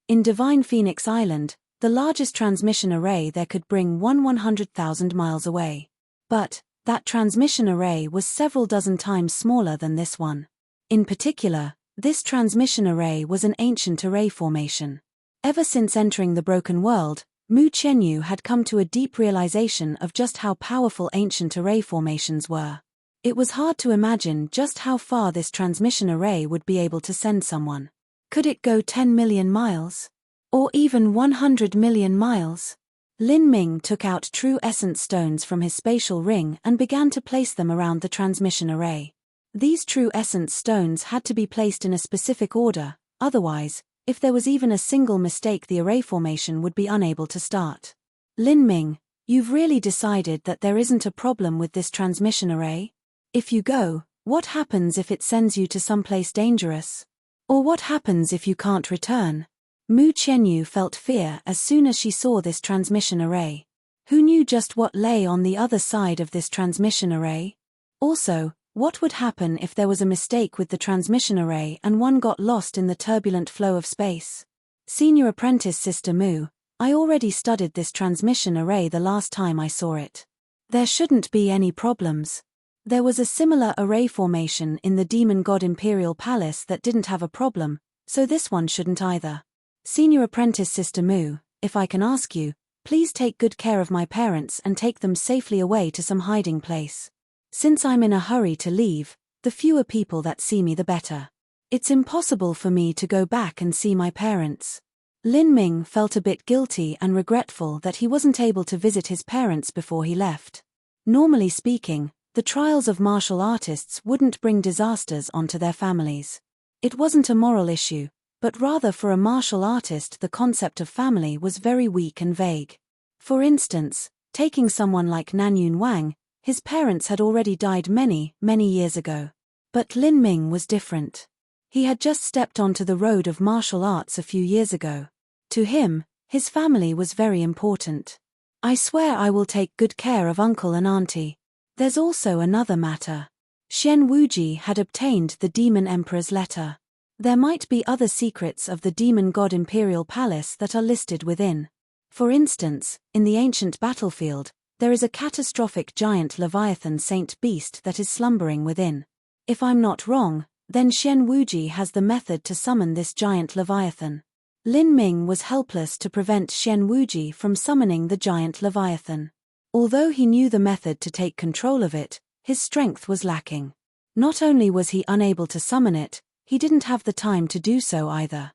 In Divine Phoenix Island, the largest transmission array there could bring 100,000 miles away. But that transmission array was several dozen times smaller than this one. In particular, this transmission array was an ancient array formation. Ever since entering the broken world, Mu Qianyu had come to a deep realization of just how powerful ancient array formations were. It was hard to imagine just how far this transmission array would be able to send someone. Could it go 10 million miles? Or even 100 million miles? Lin Ming took out true essence stones from his spatial ring and began to place them around the transmission array. These true essence stones had to be placed in a specific order, otherwise, if there was even a single mistake, the array formation would be unable to start. Lin Ming, you've really decided that there isn't a problem with this transmission array? If you go, what happens if it sends you to someplace dangerous? Or what happens if you can't return? Mu Qianyu felt fear as soon as she saw this transmission array. Who knew just what lay on the other side of this transmission array? Also, what would happen if there was a mistake with the transmission array and one got lost in the turbulent flow of space? Senior apprentice Sister Mu, I already studied this transmission array the last time I saw it. There shouldn't be any problems. There was a similar array formation in the Demon God Imperial Palace that didn't have a problem, so this one shouldn't either. Senior apprentice Sister Mu, if I can ask you, please take good care of my parents and take them safely away to some hiding place. Since I'm in a hurry to leave, the fewer people that see me the better. It's impossible for me to go back and see my parents. Lin Ming felt a bit guilty and regretful that he wasn't able to visit his parents before he left. Normally speaking, the trials of martial artists wouldn't bring disasters onto their families. It wasn't a moral issue, but rather for a martial artist the concept of family was very weak and vague. For instance, taking someone like Nanyun Wang, his parents had already died many, many years ago. But Lin Ming was different. He had just stepped onto the road of martial arts a few years ago. To him, his family was very important. I swear I will take good care of uncle and auntie. There's also another matter. Xian Wuji had obtained the Demon Emperor's letter. There might be other secrets of the Demon God Imperial Palace that are listed within. For instance, in the ancient battlefield, there is a catastrophic giant Leviathan saint beast that is slumbering within. If I'm not wrong, then Xian Wuji has the method to summon this giant Leviathan. Lin Ming was helpless to prevent Xian Wuji from summoning the giant Leviathan. Although he knew the method to take control of it, his strength was lacking. Not only was he unable to summon it, he didn't have the time to do so either.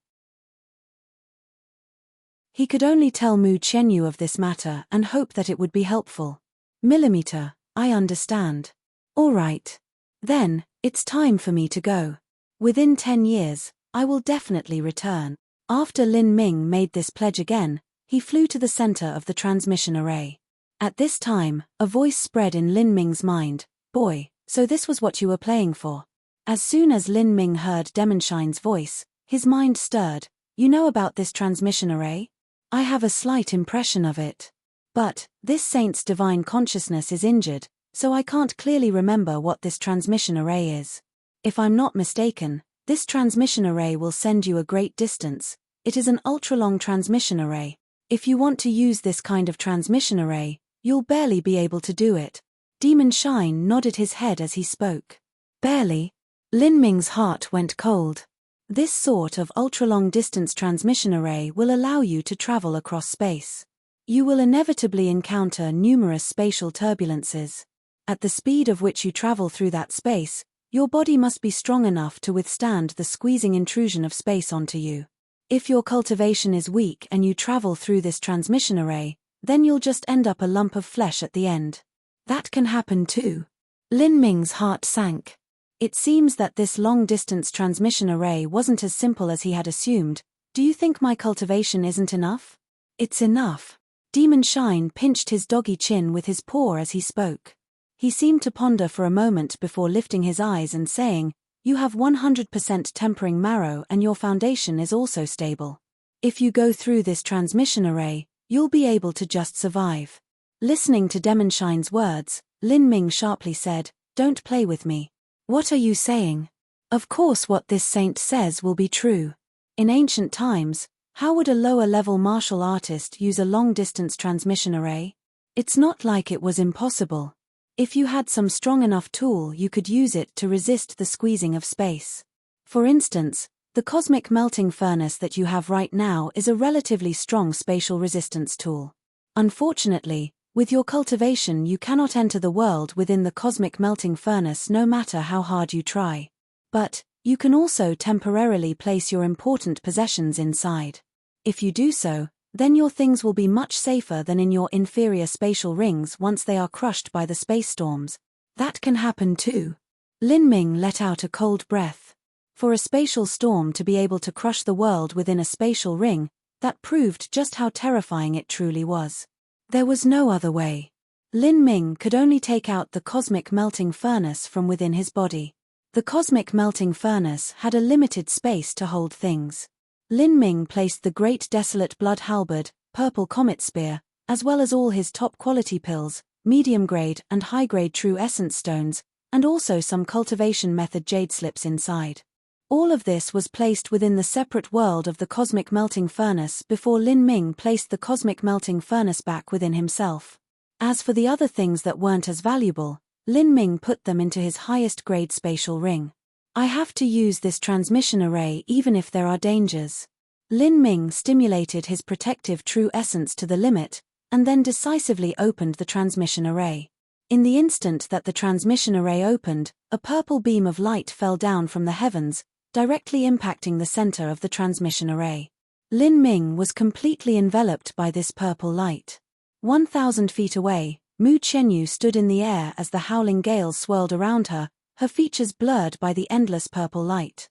He could only tell Mu Qianyu of this matter and hope that it would be helpful. Millimeter, I understand. All right. Then, it's time for me to go. Within 10 years, I will definitely return. After Lin Ming made this pledge again, he flew to the center of the transmission array. At this time, a voice spread in Lin Ming's mind. Boy, so this was what you were playing for. As soon as Lin Ming heard Demonshine's voice, his mind stirred. You know about this transmission array? I have a slight impression of it. But, this saint's divine consciousness is injured, so I can't clearly remember what this transmission array is. If I'm not mistaken, this transmission array will send you a great distance. It is an ultra-long transmission array. If you want to use this kind of transmission array, you'll barely be able to do it. Demon Shine nodded his head as he spoke. Barely? Lin Ming's heart went cold. This sort of ultra-long distance transmission array will allow you to travel across space. You will inevitably encounter numerous spatial turbulences. At the speed of which you travel through that space, your body must be strong enough to withstand the squeezing intrusion of space onto you. If your cultivation is weak and you travel through this transmission array, then you'll just end up a lump of flesh at the end. That can happen too. Lin Ming's heart sank. It seems that this long-distance transmission array wasn't as simple as he had assumed. Do you think my cultivation isn't enough? It's enough. Demon Shine pinched his doggy chin with his paw as he spoke. He seemed to ponder for a moment before lifting his eyes and saying, You have 100% tempering marrow and your foundation is also stable. If you go through this transmission array, you'll be able to just survive. Listening to Demon Shine's words, Lin Ming sharply said, Don't play with me. What are you saying? Of course what this saint says will be true. In ancient times, How would a lower-level martial artist use a long-distance transmission array? It's not like it was impossible. If you had some strong enough tool, you could use it to resist the squeezing of space. For instance, the cosmic melting furnace that you have right now is a relatively strong spatial resistance tool. Unfortunately, with your cultivation you cannot enter the world within the cosmic melting furnace no matter how hard you try. But you can also temporarily place your important possessions inside. If you do so, then your things will be much safer than in your inferior spatial rings once they are crushed by the space storms. That can happen too. Lin Ming let out a cold breath. For a spatial storm to be able to crush the world within a spatial ring, that proved just how terrifying it truly was. There was no other way. Lin Ming could only take out the cosmic melting furnace from within his body. The cosmic melting furnace had a limited space to hold things. Lin Ming placed the great desolate blood halberd, purple comet spear, as well as all his top-quality pills, medium-grade and high-grade true essence stones, and also some cultivation method jade slips inside. All of this was placed within the separate world of the cosmic melting furnace before Lin Ming placed the cosmic melting furnace back within himself. As for the other things that weren't as valuable, Lin Ming put them into his highest grade spatial ring. I have to use this transmission array even if there are dangers. Lin Ming stimulated his protective true essence to the limit, and then decisively opened the transmission array. In the instant that the transmission array opened, a purple beam of light fell down from the heavens, directly impacting the center of the transmission array. Lin Ming was completely enveloped by this purple light. 1,000 feet away, Mu Qianyu stood in the air as the howling gales swirled around her, her features blurred by the endless purple light.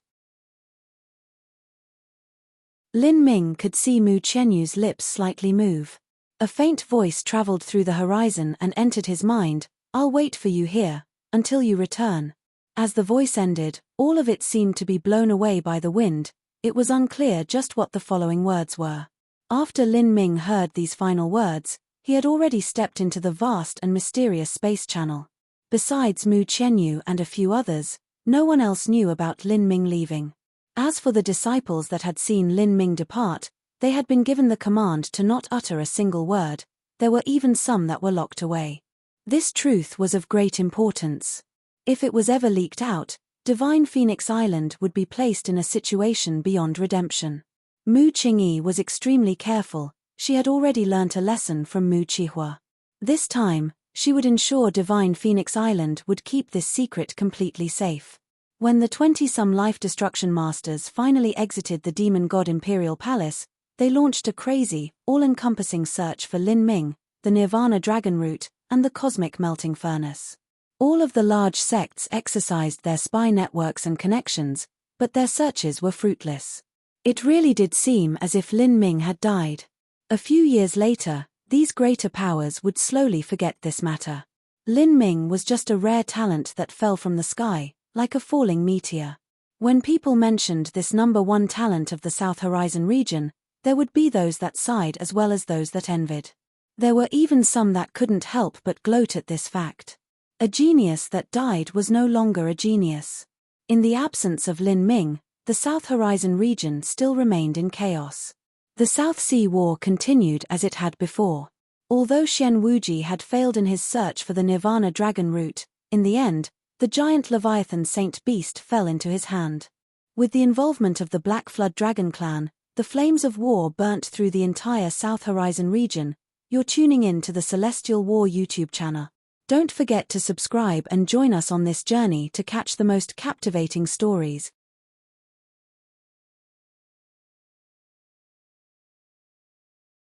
Lin Ming could see Mu Qianyu's lips slightly move. A faint voice traveled through the horizon and entered his mind, "I'll wait for you here, until you return." As the voice ended, all of it seemed to be blown away by the wind. It was unclear just what the following words were. After Lin Ming heard these final words, he had already stepped into the vast and mysterious space channel. Besides Mu Qianyu and a few others, no one else knew about Lin Ming leaving. As for the disciples that had seen Lin Ming depart, they had been given the command to not utter a single word. There were even some that were locked away. This truth was of great importance. If it was ever leaked out, Divine Phoenix Island would be placed in a situation beyond redemption. Mu Qingyi was extremely careful. She had already learnt a lesson from Mu Qihua. This time, she would ensure Divine Phoenix Island would keep this secret completely safe. When the 20-some life destruction masters finally exited the demon god Imperial Palace, they launched a crazy, all-encompassing search for Lin Ming, the Nirvana Dragon Root, and the Cosmic Melting Furnace. All of the large sects exercised their spy networks and connections, but their searches were fruitless. It really did seem as if Lin Ming had died. A few years later, these greater powers would slowly forget this matter. Lin Ming was just a rare talent that fell from the sky, like a falling meteor. When people mentioned this #1 talent of the South Horizon region, there would be those that sighed as well as those that envied. There were even some that couldn't help but gloat at this fact. A genius that died was no longer a genius. In the absence of Lin Ming, the South Horizon region still remained in chaos. The South Sea War continued as it had before. Although Xian Wuji had failed in his search for the Nirvana Dragon Root, in the end, the giant Leviathan Saint Beast fell into his hand. With the involvement of the Black Flood Dragon Clan, the flames of war burnt through the entire South Horizon region. You're tuning in to the Celestial War YouTube channel. Don't forget to subscribe and join us on this journey to catch the most captivating stories.